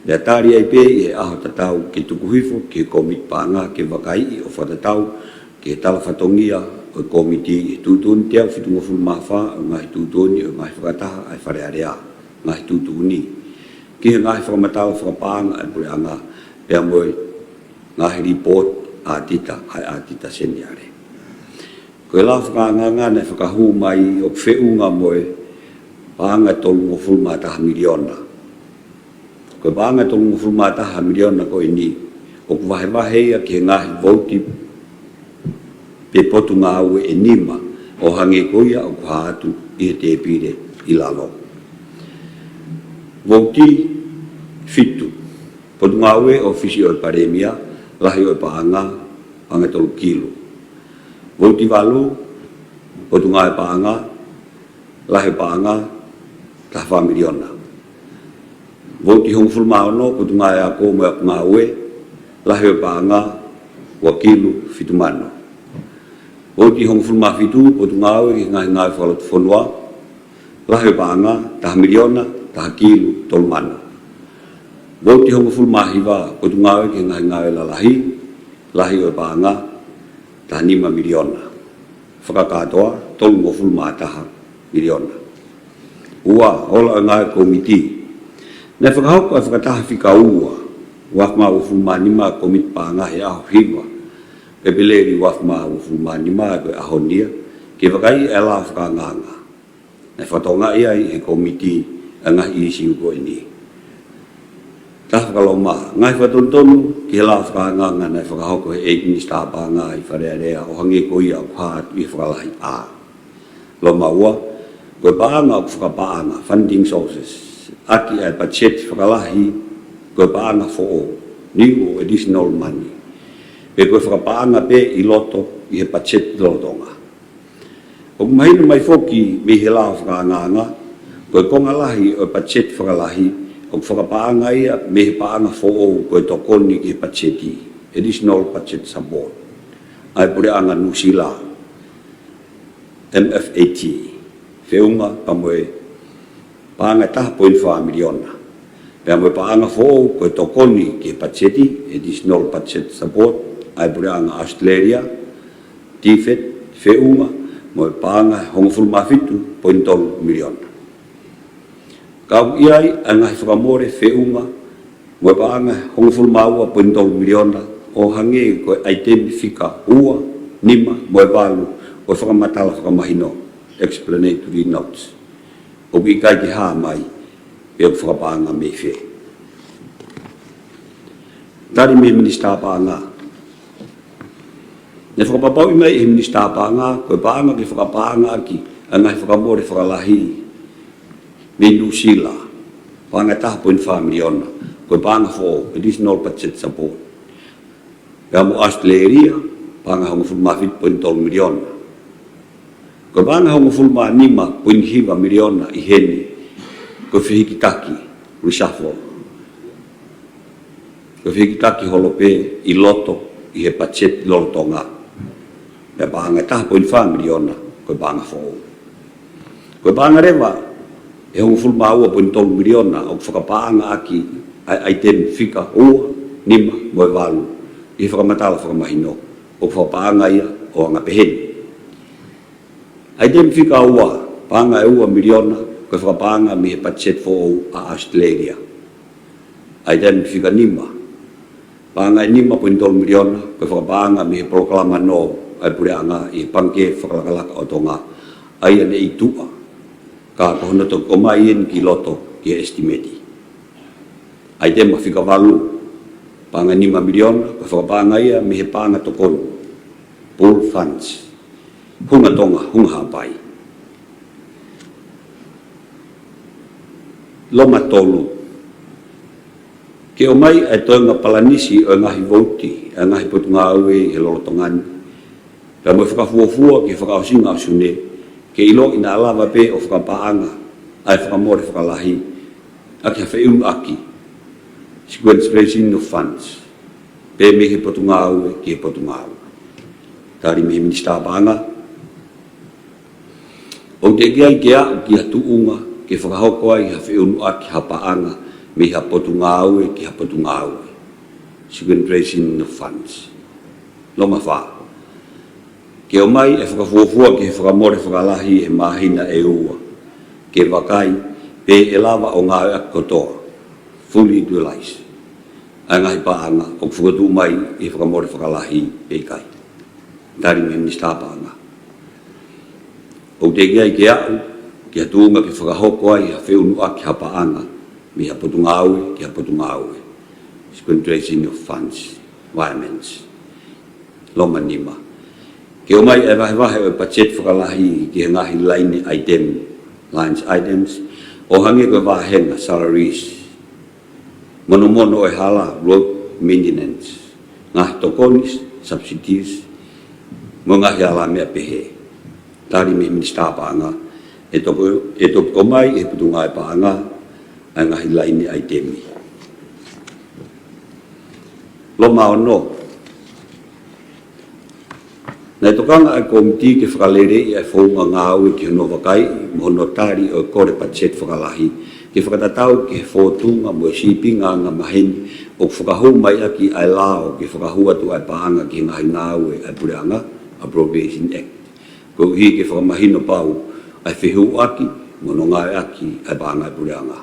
Speaker 3: Le atari ai pe i aho tatau ke tukuhifo ke komit panga ke wakai o whatatau ke tala whatongia o komiti i tutun te au fitungo fulmafa o ngahi tutuni o ngahi whakataha ai wharearea ngahi tutuni. Ki he ngahi whakamatau whakapanga ai pure anga pea moe ngahi report a tita ai a tita seniare. Koe la whakanganga ne whakahu mai o whiunga moe panga tolu o fulmataha miliona. Koe panga tolu o fulmataha miliona koe ni o kuwahewaheia ki ngahi vouti pe potu ngā ue e nima o hange koia o kuhatu i te pire i lalo. Vouti fitu potu ngā ue o fisi o paremia lahi o panga tolu kilo. Vouti walu, potu ngā e paanga, lahi paanga, taha miliona. Vouti hong fulmaono, potu ngā e ako mo ngā ue, lahi o paanga, wakilu fitumano. Vouti hong fulma fitu, potu ngā ue ki ngā e whalatu whanua, lahi o paanga, taha miliona, taha kilu tolmano. Vouti hong fulma hiwa, potu ngā ue ki ngā e lalahi, lahi o paanga, ta 5 miliona. Whakakatoa, tolu mo fulmataha miliona. Ua, hola ngā komiti. Ne whakahauka e whakataha whika ua. Wafma o fulmanima komit pānga he aho hiwa. E beleri wafma o fulmanima e ahonia. Ke whakai e la whakanganga. Ne whatonga ia i he komiti e ngahi isi uko ini. Taha whakaloma, ngai whatontonu ki he la whakanganga nei whakahoko he minister pānga i wharearea o hange koia o kuhatu i whakalahi a. Loma ua, koe pānga o whakapaanga, funding sources, aki ai budget whakalahi, koe pānga fo'o, new additional money. Pe koe whakapaanga pe i loto i he budget lotonga. O kumahinu mai foki me he la whakanganga, koe konga lahi o budget whakalahi, o whakapaanga ia me he paanga fo'o koe tokoni ki he pacheti, additional budget support. Ai pure anga nusila, MFAT, whiunga pa moe paanga taha 0.5 miliona. Pea moe paanga fo'o koe tokoni ki he pacheti, additional budget support, ai pure anga Australia, TFET, whiunga, moe paanga hongofulmafitu 0.3 miliona. Kau iai angai whakamore whiunga, moe paanga hongofulu maua 0.2 miliona o hange koe identifika ua, nima, moe walu, o whakamatala whakamahino, explanatory notes. O ikai ki haa mai, e o whakapaanga me whe. Tari me minister paanga. Ne whakapapau i mai e minister paanga, koe paanga ki whakapaanga ki, angai whakamore whakalahi, me New Zealand, panga taha 0.5 miliona, koe panga fo additional budget support. Pea mo Australia, panga hongofulma 0.3 miliona. Koe panga hongofulma 5.5 miliona i heni, koe whihikitaki, reshuffle. Koe whihikitaki holope i loto i he budget lotonga. Pea panga taha 0.5 miliona, koe panga fo. Koe panga rewa, e hongofulu maua 0.3 miliona o whakapaanga aki ai ten whika ua, nima, moe walu, i whakamatala whakamahino o whakapaanga ia o anga peheni. Ai ten whika ua, paanga e ua miliona, koe whakapaanga mi he budget fo a Australia. Ai ten whika nima, paanga e 5.3 miliona, koe whakapaanga mi he proklama no, ai pure anga i panke whakalakalaka o tonga, ai ane i tua. Ka kohona to komaien ki loto ki estimati. Ai te mawhika walu, panga 5 miliona, ka whakapanga ia me he panga tokonu, pool funds, hunga tonga, hunga hapai. Loma tolu, ke o mai e toenga palanisi o ngahi vouti, e ngahi potunga aue he lolotongani. Pea mo whakafuafua ki whakaosinga asune, ke ilo ina alawa pe o whakapaanga, ai whakamore whakalahi, aki hawhaiun aki, sequestration of funds, pe me he potunga aue ki he potunga aue. Tari me minister paanga. O te kia ki ha tuunga ke whakahoko ai ha whiunu aki ha paanga me ha potunga aue ki ha potunga aue. Sequestration of funds. Loma wha. Ke o mai e whakafuafua ke whakamore whakalahi e mahina e ua. Ke wakai pe e lava o ngā ea kotoa. Fully utilized. Ai ngai paanga o whakatu mai e whakamore whakalahi pe kai. Tari me minister paanga. O te kia i ke au, ki a tuunga ki whakahoko ai ha whiunu aki ha paanga, mi ha potunga aue, ki ha potunga aue. Sequestration of funds, environments. Loma nima. Ke o mai e wahe o budget whakalahi ki he ngahi lines items, o hangi koe wahenga salaries. Mono e hala road maintenance, ngahi tokonis, subsidies, mo ngahi ala mea pehe. Tari me minister paanga, e toko mai e putunga e paanga, a ngahi line itemi. Loma o no. Nei tokanga ai komiti ke whakalere i ai whaunga ngā aue ki hono wakai, mo hono tari o kore patset whakalahi, ke whakatatau ke whotunga mo e sipinga ngā maheni, o whakahu mai aki ai lao ke whakahu atu ai paanga ki ngahi ngā aue ai pureanga, Appropriation Act. Ko hi ke whakamahino pau, ai whihu aki, mo no ngā aki ai paanga ai pureanga.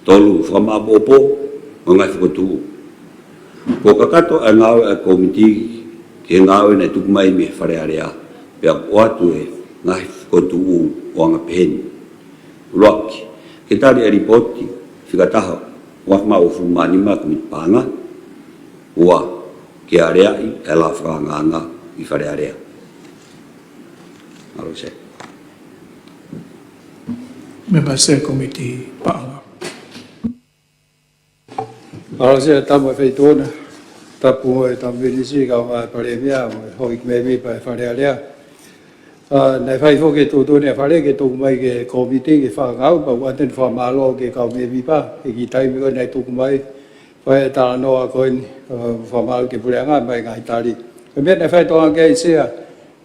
Speaker 3: Tolu whakamapopo, o ngai whakatu. Ko kakato ai ngāwe ai komiti, ke ngāwe nei tukumai me wharearea, pia oatu e ngai whakatu o anga peheni. Roki, ke tari e ripoti, whikataha, wakma o fumanima kumit pānga, ua, ke areai e la whakanganga i wharearea. Aro se.
Speaker 2: Member State Committee Paanga.
Speaker 9: Aro se tamu e whaitona, tapu e tamu vinisi ka o pare mea, hoi me mi pa e wharearea. Nei whai whoke tōtone a whare ke tōku mai ke komite ke whakangau, pa waten whamalo ke kau me mi pa, e ki taimi koe nei tōku mai, whai e tāna noa koe whamalo ke pureanga mai ngai tari. Ke mea nei whai tōanga ke i sea,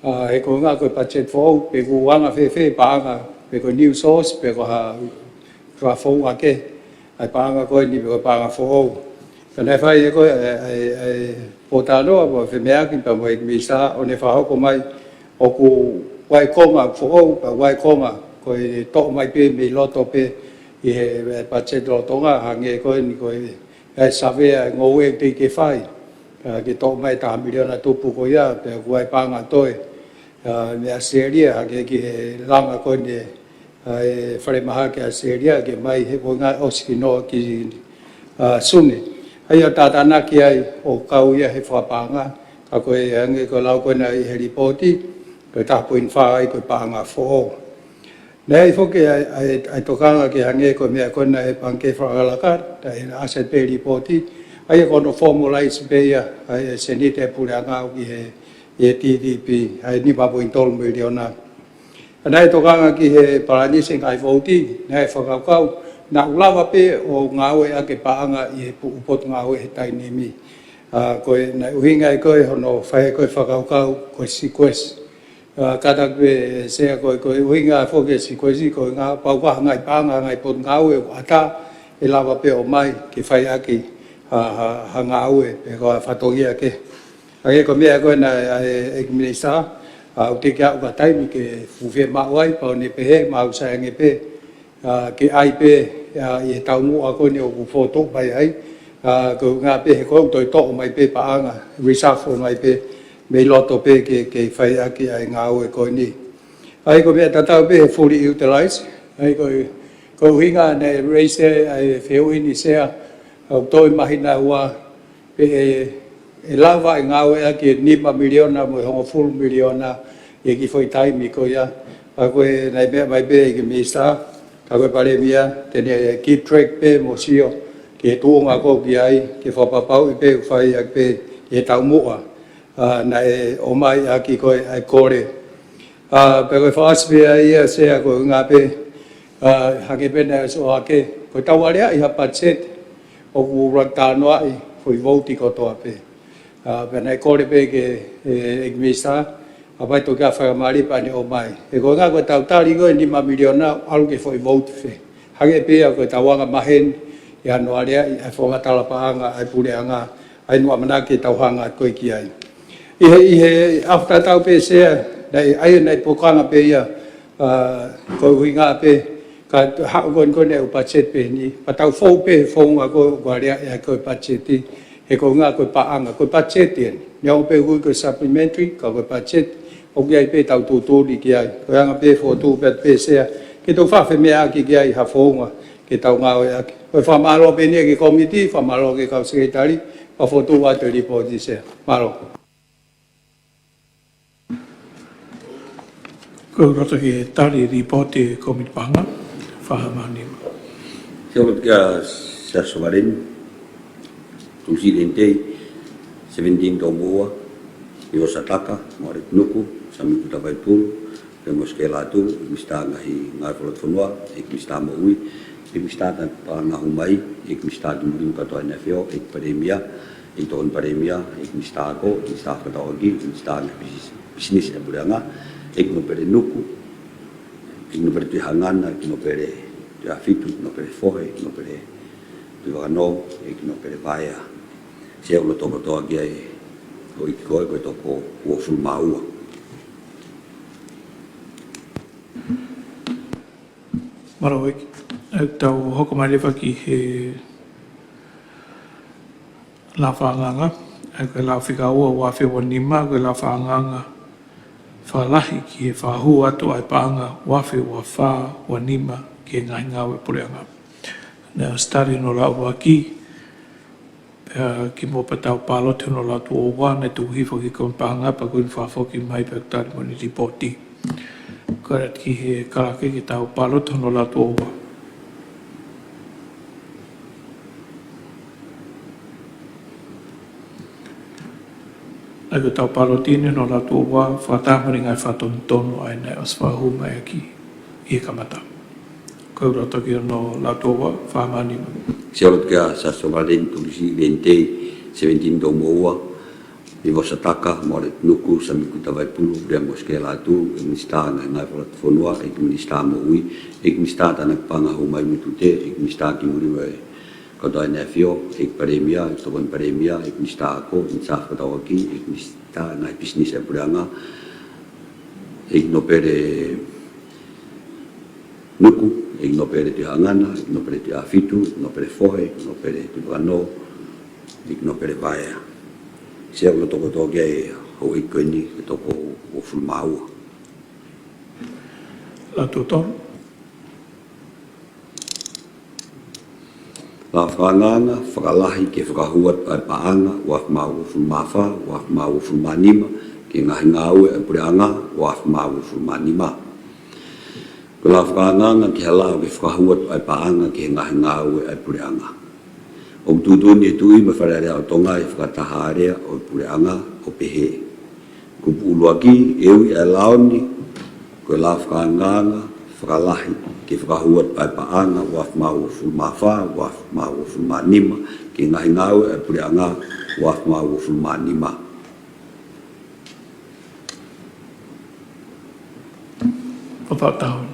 Speaker 9: he ko ngā koe budget whau, pe ko wanga whewhe paanga, pe ko new source, pe ko ha whau ake, ai paanga koe ni pe ko paanga whau. Ka nei whai e koe po tānoa, po whemeaki, pa mo e kimisa, o ne whahoko mai, o ko wai konga whau, pa wai konga, koe tō mai pe, me loto pe, i he budget o tonga, hange koe ni koe, e savea ngoe te ke whai, ke tō mai tā miliona tupu ko ia, pe wai pānga toi, me a seria, ke he langa koe ni, whare maha ke a seria, ke mai he ko ngā oski no ki sune. Ai o tātana ki ai, o kau ia he whapanga, ka koe hange ko lau koe na i he ripoti, koe tāpuin whai koe pānga whoho. Nei whoke ai tokanga ki hange koe mea koe na he pangke whakalaka, ta he asset pay ripoti, ai kono formalize pe ia, ai senite pureanga ki he TDP, ai ni papuin tolu miliona. Nei tokanga ki he paranising ai voti, nei whakaukau, na ulawa pe o ngawe ake paanga i he upot ngawe he tainimi. Koe nei uhinga i koe hono whae koe whakaukau, koe sequest. Kata koe sea koe uhinga whoke sequest, koe ngā paukaha ngai paanga ngai pot ngawe o ata, e lawa pe o mai ki whae ake ha ngawe, pe koe whatongi ake. Ake ko mea koe na e minisa, o te kia uka taimi ke fuwhe mauai, pao ne pehe, mau sayange pe, ke ai pe, i he tau mua koe ne o kufoto pai ai, ko ngā pe he koe toi toko mai pe paanga, reshuffle mai pe, me loto pe ke whai aki ai ngā ue koe ni. Ai ko mea tatau pe he fully utilized, ai ko hinga ne reise ai whiu ini sea, au toi mahina ua pe e lava i ngā ue aki 5 miliona mo hongo full miliona e ki whai taimi ko ia. A koe nei mea mai pe i ki mista, ka koe pare mia, tene keep track pe mo sio, ki he tuonga ko ki ai, ki whapapau i pe whai aki pe, ki he tau mua, na e o mai aki koe ai kore. Pe koe whaasipea ia sea koe ngā pe, hake pena e so hake, koe tau area i hapatset, o ku rantanoa i, fui vouti kotoa pe. Pena e kore pe ke e mista, Apa to ka fa mari pa ni o mai. E ko nga ko tau tari ko ni ma miliona alu ke foi vote fe. Hage pe ko tawanga mahen ya no area ai fo nga tala pa nga ai pule anga ai no mana ke tau hanga ko ki ai. I after tau pe se dai ai nei po kanga pe ya ko winga pe ka ha gon ko ne pa chet pe ni pa tau fo pe fo nga ko area ya ko pa cheti e ko nga ko pa anga ko pa chet tien. Nyau pe ko supplementary ko pa chet o kia pe tau tu li kia ko anga pe fo tu pe se ke to fa fe mea ki kia ha fonga ke tau nga o fa malo pe ni ki committee fa malo ke ka secretary pa fo tu wa te report di se malo
Speaker 2: ko roto ki tari report te committee panga fa mani
Speaker 3: Siapa kia sa somarin presidente 17 tomua yo sataka mo nuku sami kuta vai pul temos que lá tu está ngahi ngai folot fonwa ek está mo ui ek está ta pa na humai ek está di murim ka to na fio ek pandemia ek to pandemia ek está ko está ka to gi está na business na buranga ek no pere nuku ek no pere hangana ek no pere ya fitu no pere fohe no pere tu no ek no pere vaya se o to gi ai o iko ko to ko o fulmaua
Speaker 2: Marawik, tau hoko mai lewa ki he la whaanganga, ke la whika ua wafi wanima, ke la whaanganga whalahi ki he whahu atu ai paanga wafi wa wha wanima ki he ngai ngawe pureanga. Nea stari no la ua ki mo patau palote no la tu o wane tu hifo ki kon paanga pa kuin whafo ki mai pe tari moni ripoti. Karat ki he karake ki tau palo tono la tuowa. Ai tau palo tine no la tuowa, whatamari ngai whaton tono ai nei os whahu mai aki i kamata. Kau rato ki no la tuowa, whamani.
Speaker 3: Siapa kia sa somarin presidente 17 tomua I vosa taka mo le nuku sa mi kuta vai pulu dia mo skela tu mista na na fola fonua e mista mo ui e mista ta na panga ho mai mitute e mista ki muri vai ko dai na fio e premia to bon premia e mista ko in sa ko ta ki e mista na business e buranga e no pere nuku e no pere te hangana no pere te afitu no pere fohe no pere te no e no pere vaia se o toko toke o ikoni toko o fulmaua
Speaker 2: la tuton
Speaker 3: la whanganga whakalahi ke whakahuat ai paanga wa mau fulmafa wa mau fulmanima ke ngahi ngaue ai pureanga wa mau fulmanima ko la whanganga ke halau ke whakahuat ai paanga ke ngahi ngaue ai pureanga o tutuni tui me whareare o tonga I whakataharea o pureanga o pehe. Ko puuluaki eui e laoni, ko la whakanganga, whakalahi, ke whakahuat ai paanga, waf mau fulmawha, waf mau fulmanima, ke ngahi ngau e pureanga, waf mau fulmanima.
Speaker 2: Papa tahun.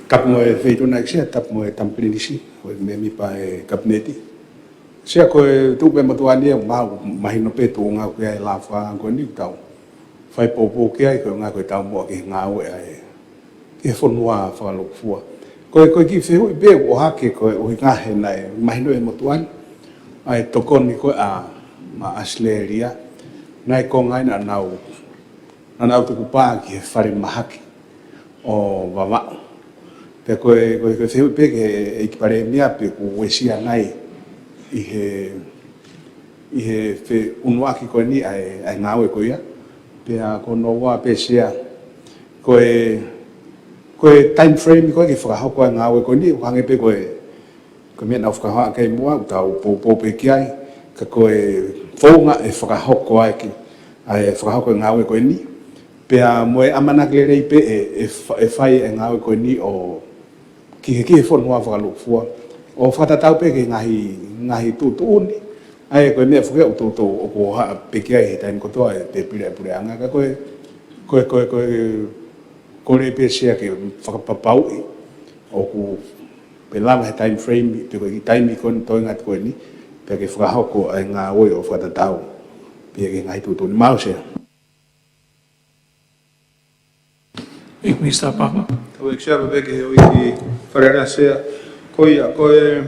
Speaker 11: Kap mo e feito na xe tap mo e tamprinisi o me mi pa e kapneti sia ko tu pe matuani ma mahino pe tu nga ko ai la fa ko ni tau fai popo ke ai ko nga ko tau mo ke nga o ai ke fonua fa lo fua ko ki feu be o ha ke ko o nga he nai mahino e matuani ai to kon ni ko a ma asleria nai ko ngai na nau tu pa ki fare mahaki o vava pe ko feu pe ke ekipare mia pe ko wesia nai I he fe unwaki ko ni ai ngawe ko ia pe a ko no wa pe sia ko time frame ko ke fa ha ko ngawe ko ni hange pe ko me na fa ha ke mo ta po pe ki ai ka ko fonga e fa ha ko ai ki ai fa ha ko ngawe ko ni pe a mo amana klere pe e fai ngawe ko ni o ki fo no fa lo fo o fata tau pe ke ngahi tutuni ai ko me fu to o ko ha pe kia e tan ko to e te pire anga ka ko le pe sia ke whakapapau o ku pe lava he time frame pe ko i time kon to ngat ko ni pe ke whakahoko ai ngā oi o whatatau pe ke ngai tutu ni mau sia.
Speaker 2: Ik Minister Papa.
Speaker 7: Tau e ksia pe ke o i wharerea sea koia koe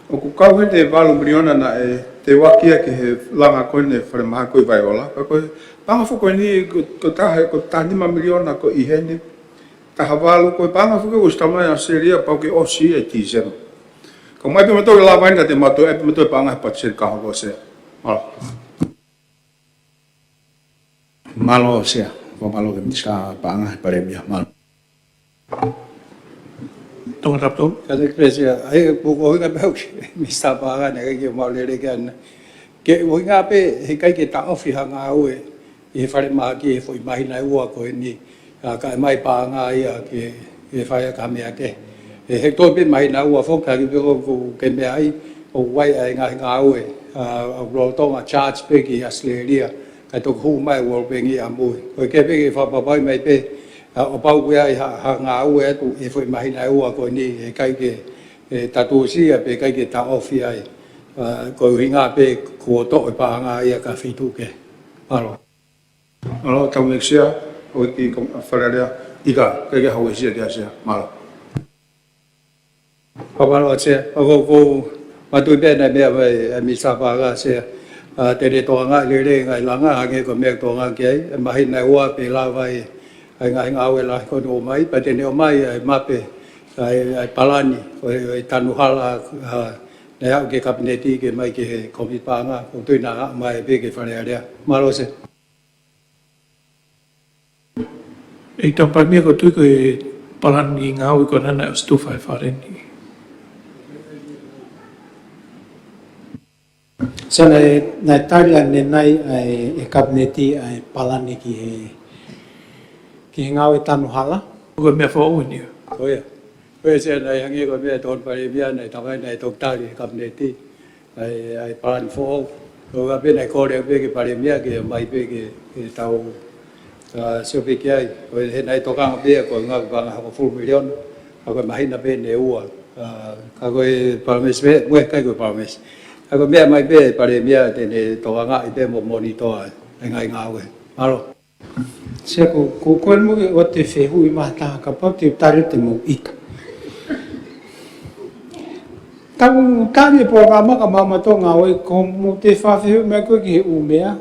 Speaker 7: o ku kau he te walu miliona na e te wakia ki he langa koe ne whare maha koe vai ola. Ka koe panga whuko ni ko taha ko tanima miliona ko i hene. Taha walu koe panga whuko o stamai a seria pau ke osi e ti zero. Ko mai pe mato ke lawa inga te mato e pe mato e panga he patser kaha ko sea. Malo.
Speaker 11: Malo sia. Ko malo ke misa panga he paremia malo.
Speaker 2: Tonga rapto.
Speaker 9: Kada kresia ai ko nga bau mista paga ne ke mau le kan ke o nga pe he kai ke ta ofi hanga ue e fare ma ki foi mai na ua ko ni ka mai pa nga ia ke e fai ka me ake e he to pe mai na ua fo ka ki ko ke me ai o wai ai nga ue a ro to nga charge pe ki asleria ka to hu mai wo pe ngi amu ko ke pe ki fa pa mai pe o pau ia ha ngā ue atu e whai mahina ua ko ni e kai ke tatu sia pe kai ke ta ofi ai ko hinga pe ko to e pa ngā ia ka whitu ke alo
Speaker 7: alo tau me ksia o i wharerea ika kai ke hau e sia kia sia malo.
Speaker 9: Papalo sia ko matu pe na mea vai mi sa pa ga sia te re to ngā le ngai langa hange ko me to ngā ke mahina ua pe la vai ai ngai ngau la ko no mai pa te no mai ai mape ai palani o ai tanuhala ne au ke kabineti ke mai ke komi panga ko tuina mai pe ke fare area malo se
Speaker 2: E tampai mia ko tui ko e palani ngau i ko nana o stufa e whareni.
Speaker 6: Sana na taria ne nai e kabineti ai palani ki he ngau e tanuhala.
Speaker 2: Ko mea whao ni.
Speaker 9: Oia. Oia se nei hangi ko mea ton pare mea nei takai nei toktari kabineti ai palani fo ko ga pe nei kore pe ke pare mea ke mai pe ke tau sio pe ke ai ko he nei tokanga pe ko nga ka ko full million ko mahina pe ne ua ka ko parmes pe we kai ko parmes ko mea mai pe pare mea te ne tokanga i pe mo monitor ngai ngawe malo
Speaker 6: Se ko mo o te whehu i maha ka pau te tare te mo ika. Tau tari e programa ka mamato ngā oi ko mo te whawhehu mea koe ki he umea.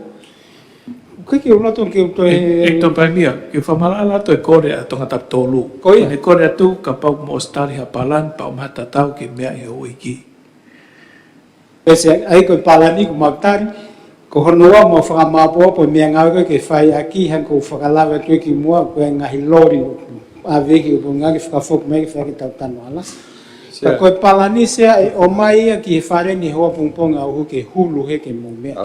Speaker 6: Koe ki unato ki uto
Speaker 2: E tampai mia, ke whamala alato e kore a tonga tap tolu.
Speaker 6: Koia.
Speaker 2: E kore atu ka pau mo stari ha palan pa o mahata tau ke mea e o iki.
Speaker 6: Pese ai koe palani ko mautari. Ko honua mo whakamapoa po mea ngau koe ke whai aki han ko whakalawa tue ki mua koe ngahi lori a veki ko ngaki whakafok mea ki whaki tau tanu ala. Ka koe palani sea e o mai ia ki he whare ni hoa pungponga au ke hulu he ke mo mea.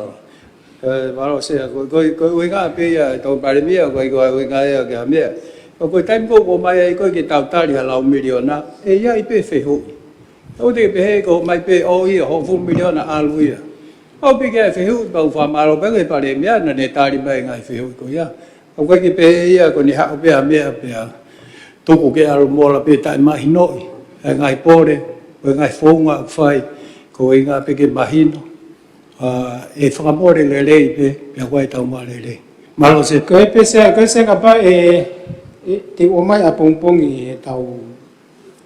Speaker 9: Malo sea ko nga pe ia to pare mea ko nga ia ke mea. Ko time ko mai ai ko ke tau tari hala o miliona e ia i pe fehu. O te pe he ko mai pe o ia ho fu miliona alu ia. O pe ke fehu ba fa malo pe ke pare mea na ne tari mai ngai fehu ko ia. O ke pe ia ko ni ha pe mea pe to ko ke alu mola pe tai mai noi. Ngai pore, ngai fonga fai ko nga pe ke mahino. E whakamore le rei pe wai tau ma le rei. Malo se.
Speaker 6: Koe se ka pa te o mai a pongpongi e tau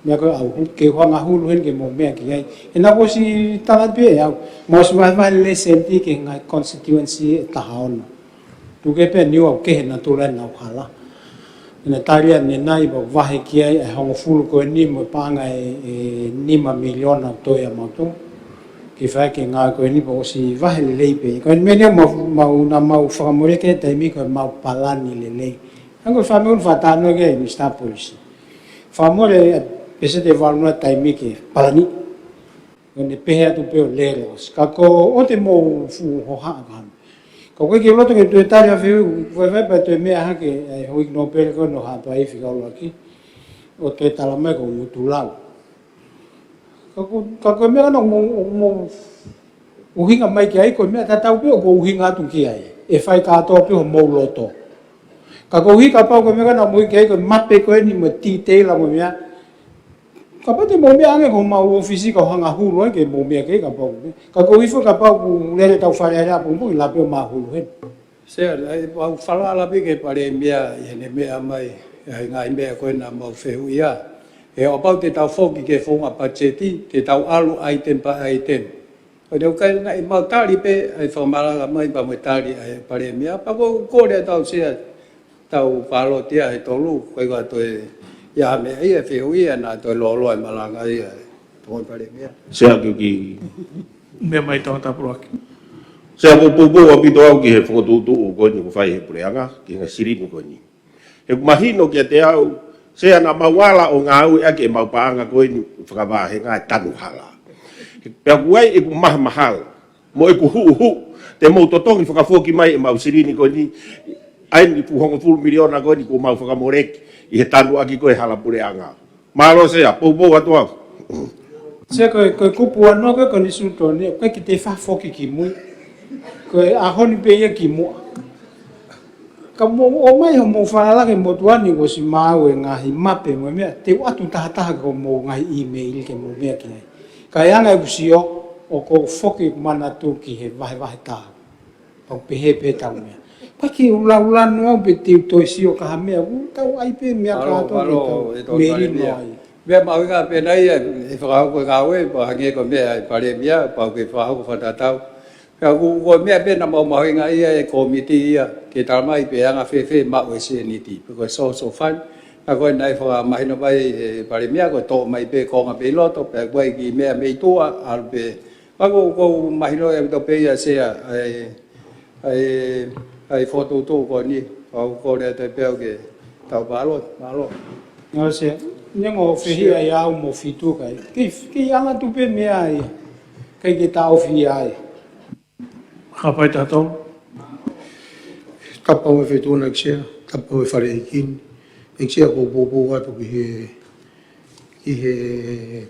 Speaker 6: mea koe au ke whanga hulu hen ke mo mea ki ai. E na ko si talat pe e au. Mos mai le senti ke ngai constituency e tahaona. Tu ke pe niu au kehe na tulen au hala. Ina taria ne nai ba wahe ki ai e hongo fulu koe ni mo panga e 5 miliona toia mautu. Ki whae ke ngā koe ni pa o si wahe le lei pe. Koe mene mau whakamore ke taimi koe mau palani le lei. Hango whameun whatano ke mi sta polisi. Whamore pese te waluna taimi ke palani. Koe ne pehe atu peo lere os. Ka ko o te mou fu hoha akam. Ko koe ki uloto ke tue tari a whiu, koe whai pa tue mea hake e hoik no pere koe no hapa e whika ula ki. O tue talamai ko mutu lau. Ka koe mea no mo uhinga mai ki ai ko me tatau pe ko uhinga tu ki ai e fai ka to pe mo loto ka ko hi ka pa ko me kana mo ki ai ko mape ko ni mo ti te la mo mia ka pa te mo mia anga ko ma ofisi ko hanga hulu ke mo mia ke ka pa ka ko hi fo ka pa ku le tau fa ya po mo la pe ma hulu he
Speaker 9: Sea, ai au whala ala pike pare mea, i hene mea mai, ai ngai mea koe nā mau whehu ia. E o pau te tau whoki ke whonga pacheti, te tau alu aiten pa aiten. O tau kai nai mau tāri pe, ai whamaranga mai pa mai tāri ai pare mea, pa ko kore tau sea, tau palo tia he tolu, koe kua toi, ia mea ia whehu ia nā toi lolo ai malanga ia, toi pare mea.
Speaker 5: Sea ki
Speaker 2: Mea mai tangata puruaki.
Speaker 5: Sea popo a pito au ki he whakotutu o koni ko whai he pureanga, ki ngā sirinu koni. He kumahino ki a te au, sea na mawala o ngā au ake e maupaanga koni whakawā he ngā tanu hala. Pea kuai e ku maha mahal, mo e ku hu, te mau totongi whakafoki mai e mau sirini koni, aini puhongo fulu miliona koni ku mau whakamoreki, i he tanu aki koe hala pureanga. Malo sea, popo atu au.
Speaker 6: Sea koe kupu anō koe koni sutoni, koe ki te whafoki ki mui. Koe a honi pe ia ki mua. Ka mo o mai ho mo whanalake mo tuani ko si mau e ngahi mape mo mea. Te watu tahataha ko mo ngahi email ke mo mea ki nei. Ka e anga e kusio o ko whoki mana tu ki he vahe taha. Pau pehe pe tau mea. Paki ula noa pe te utoi sio ka ha mea. Tau ai pe mea ka ato ke tau meri no ai.
Speaker 9: Mea mau inga pe nei e whakahau koe kawe, pa hange ko mea e pare mea, pau ke whakahau ko whatatau. Ka ko mea pe na mau inga ia e komiti ia, ke taramai pe anga whewhe mau e se niti, pe koe so fan. Ka koe nai whakamahino mai e pare mea, koe tō mai pe konga pe loto, pe koe ki mea mei tua, al pe. Ka ko mahino e to pe ia sea, ai foto tō ko ni, ko rea te peo ke tau malo.
Speaker 6: Ngā sea, nyango whihia i au mo fitu kai. Ki anga tu pe mea ai, kai ke tau whi ai.
Speaker 2: Hapai tātou.
Speaker 12: Tapau e whetuna eksea, tapau e whare ekin. Eksea ko bobo atu ki he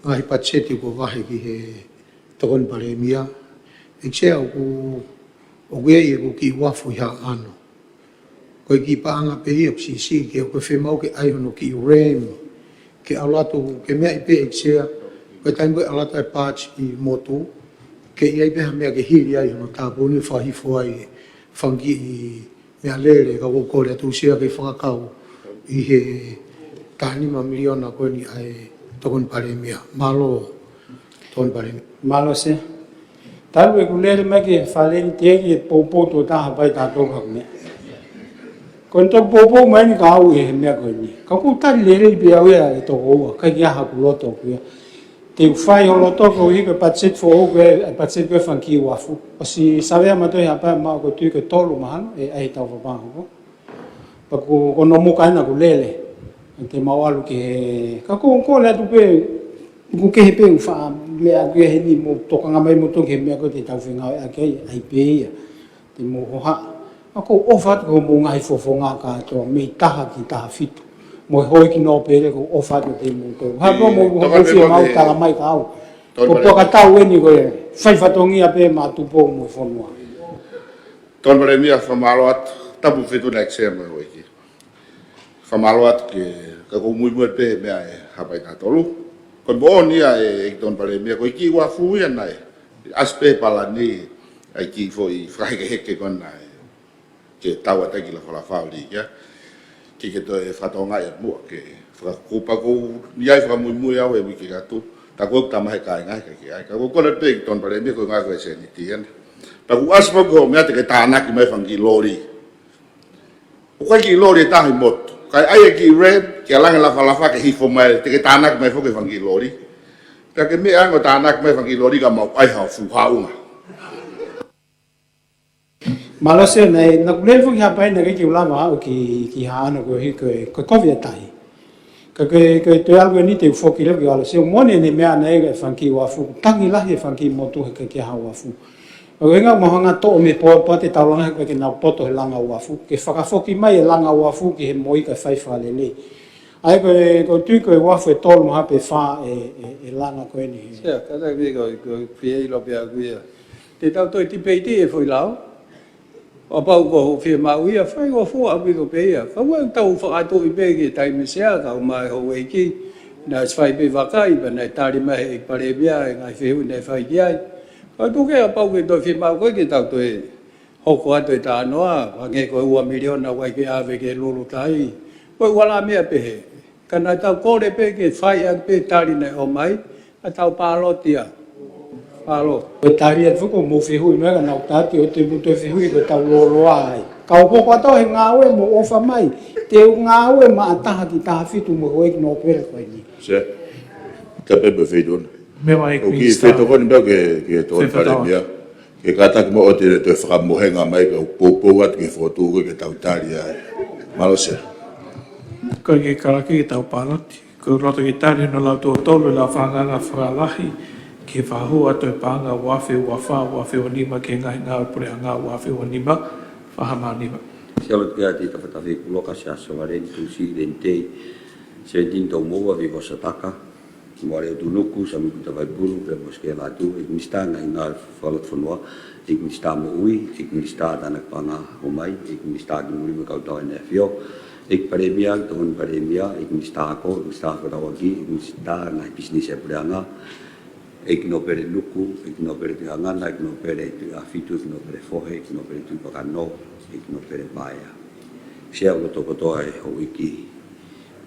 Speaker 12: ngahi pacheti ko wahe ki he tokon pare mia. Eksea o gei e ko ki wafu i ha ano. Koe ki paanga pe hi apsisi ke koe whemau ke aihono ki rem. Ke aulatu ke mea i pe eksea. Koe taimwe alata e pāch i motu. Ke iai peha mea ke hiri ai hono tāpuni whahifo ai whangi i mea lere ka kore atu sia ke whakakau i he tānima miliona koe ni ai tokon pare mea. Malo tokon pare mea.
Speaker 6: Malo se. Talu e kulere me ke whaleni te eki e pōpō tō taha pai tātou ka mea. Koe tō pōpō mai ni ka au e he mea koe ni. Ka kou tari lere i pe au ea e tōko ua. Kai ki aha kuloto kuia. Te whai o loto ko hi ko patset fo o koe patset koe whanki wafu. O si sawea matoi hapa mao ko tui ko tolu mahana e ai tau whapango ko. Pa ko no muka ina ko lele. Te mau alu ke he. Ka ko le atu pe ko ke he pe uwha mea koe he ni mo tokanga mai mo toke mea ko te tau whenga a kei ai pe ia. Te mo hoha. Ako ofat ko mo ngai fofo ngā katoa mei taha ki taha fitu. Mo hoi ki no pere ko ofat te mo to. Ha no mo hofi mau tala mai ka au. Ko poka tau eni ko fai fatongi a pe ma tu po mo fonua.
Speaker 4: Ton pare mia whamaloat tapu whetu na eksea mai hoi ki. Whamaloat ke ka ko mui pe mea e hapai tātolu. Ko mo nia e ton pare mia ko ki wa fu ia nai. Aspe pala ni ai ki fo i whaike heke kon nai. Ke tawa taki la whala whauri kia. Ki ke to e whatonga e mua ke whakakupa ko niai whakamui au e wiki katu. Ta ko ta mai kai ngai ke ai ka ko ko pe ton pare mia ko ngai ko se ni tien. Ta ku aspa ko mea te ke tāna ki mai whangi lori. O kai ki lori tahi motu. Kai ai ki red ki alanga la whalafa ke hifo mai te ke tāna ki mai whoke whangi lori. Ta ke mea ango tāna ki mai whangi lori ka mau ai hao fuhaunga.
Speaker 6: Malose nei na kulele fuki hapai na ki ulama o ki haana ko hi ko kovia tai. Ka ke te algo ni te foki le ki ala se mone ne mea nei ke whanki wafu. Tangi lahi whanki motu he ke ha wafu. O inga mohanga to me po te taulanga ke na poto he langa wafu. Ke whakafoki mai e langa wafu ki he moi ka whai whalele. ai ko tui ko wa fe tol ma pe fa e lana ko ni
Speaker 9: Sia, kada vi ko fie lo pia kuia. Te tau toi ti pei ti e foi lao. O pau ko fie ma uia fai ko fu a vi ko pe ia. Ka wa tau fa atu i pe ki tai me sia ka mai ho we ki na fai pe vakai ba na tari ma e pare bia e ngai fe ne fai ki ai. Ka tu ke a pau ke to fie ma ko ki tau toi ho ko atu ta noa wa nge ko ua miliona wa ki ave ke lulu tai. Ko wala me pe he. Kana tau ko re pe ke fai a pe tari ne o mai. A tau palo tia. Palo.
Speaker 6: ko tari at ko mo fe hui me na tati o te buto fe hui ko tau lo ai ka ko ko to he ngawe mo o fa mai te ngawe ma ta ki ta fitu mo ko ik no per ko ni
Speaker 5: Se. Ka pe fe don.
Speaker 2: Me mai
Speaker 5: O ki fe to kon ba ke to fare bia. Ke kata ki mo o te fra mo henga mai ko po wat ke foto ko ke tau tari ai. Malo se.
Speaker 2: Ko ke karaki ki tau paloti. Ko roto ki tari no lau tō tolu la whanganga whakalahi ke whahu ato e pānga wafe o nima ke ngai ngā pure a ngā wafe o nima whahama nima.
Speaker 3: Se alo kia te tawhatawi kuloka se aso waren tu si rentei se tinto moa vi wasataka moare o tunuku sa miku tawai puru pe moske latu ik mista ngai ngā whalat whanua ik mista mo ui ik mista tanak panga homai ik mista ki muri me kautau ene fio ik paremia ton paremia ik mista ko rawaki ik mista ngai bisnis e puranga ik no pere luku ik no pere te angana ik no pere te afitu ik no pere fohe ik no pere tu pakano ik no pere baya se o toko to ai o iki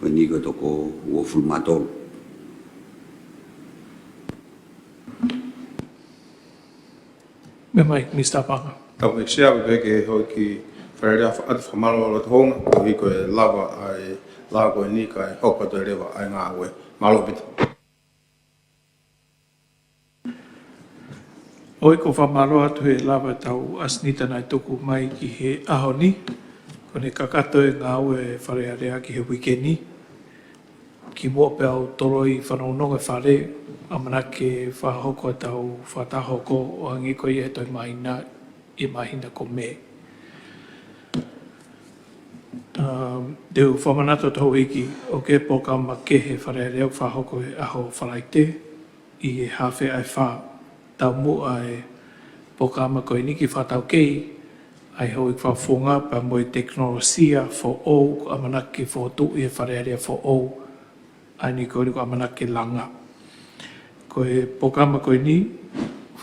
Speaker 3: o ni ko toko o fulmatol
Speaker 2: Me mai Mr. Panga.
Speaker 7: Tau me sia be ke ho ki wharerea atu whamalo o honga, ko i koe lawa ai lawa ni kai hopa to rewa ai ngā oe malo pita.
Speaker 2: Oi ko whamaro atu he lawa tau asnita nai tuku mai ki he ahoni. Ko ne kakato e ngā ue wharearea ki he wikeni. Ki mua pe au toroi whanaunonga whare amana ke whahoko tau whatahoko o angi ko i e toi mahina i mahina ko me. Deu whamanato tau iki o ke poka ma ke he wharearea whahoko e aho whalaite i e hawhi ai wha tau mua e poka ma koe niki whatau kei ai hoi whawhunga pa moe teknolosia fo o amanake fo tu i e wharearea fo o ai ni koe niko amanake langa. Koe pokama koe ni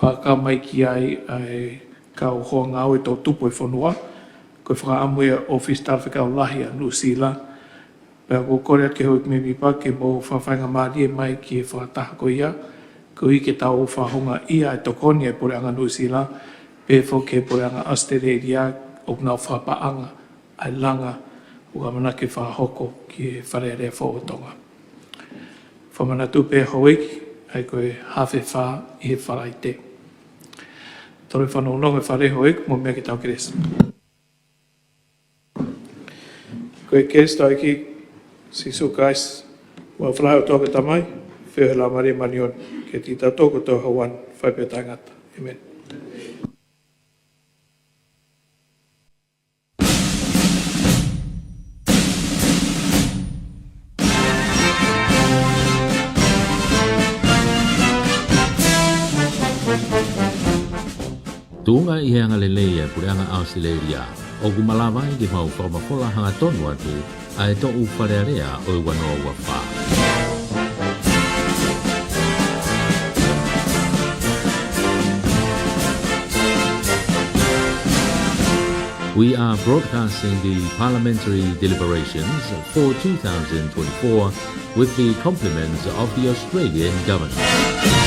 Speaker 2: whaka mai ki ai ai kau hoa ngau e tō tupu e whanua koe whakaamuia office tarawhi kau lahi a New Zealand pēr ko kore ake hoi me mipa ke mō whawhainga maari e mai ki e whakataha ko ia ko i ke tau whahunga ia e tokoni e pore anga New Zealand pēr fo ke pore anga Australia o ngau whapaanga ai langa o amanake whahoko ki e wharearea whootonga. Whamanatu pēr hoiki ai koe hawhi wha i he wharaite. Tore whanononga whare hoik, mo mea ki tau keres. Koe keres tau iki, sisu kais, wa whrahe o tōka tamai, whio la Maria Manion, ke tita tōko tō hawan, whaipe tangata. Amen.
Speaker 14: Tunga i hanga lelea pureanga Australia, o kumalawa i ke mau whamafola hanga tonu atu, a e tō u wharearea o i wanoa ua wha. We are broadcasting the parliamentary deliberations for 2024 with the compliments of the Australian government.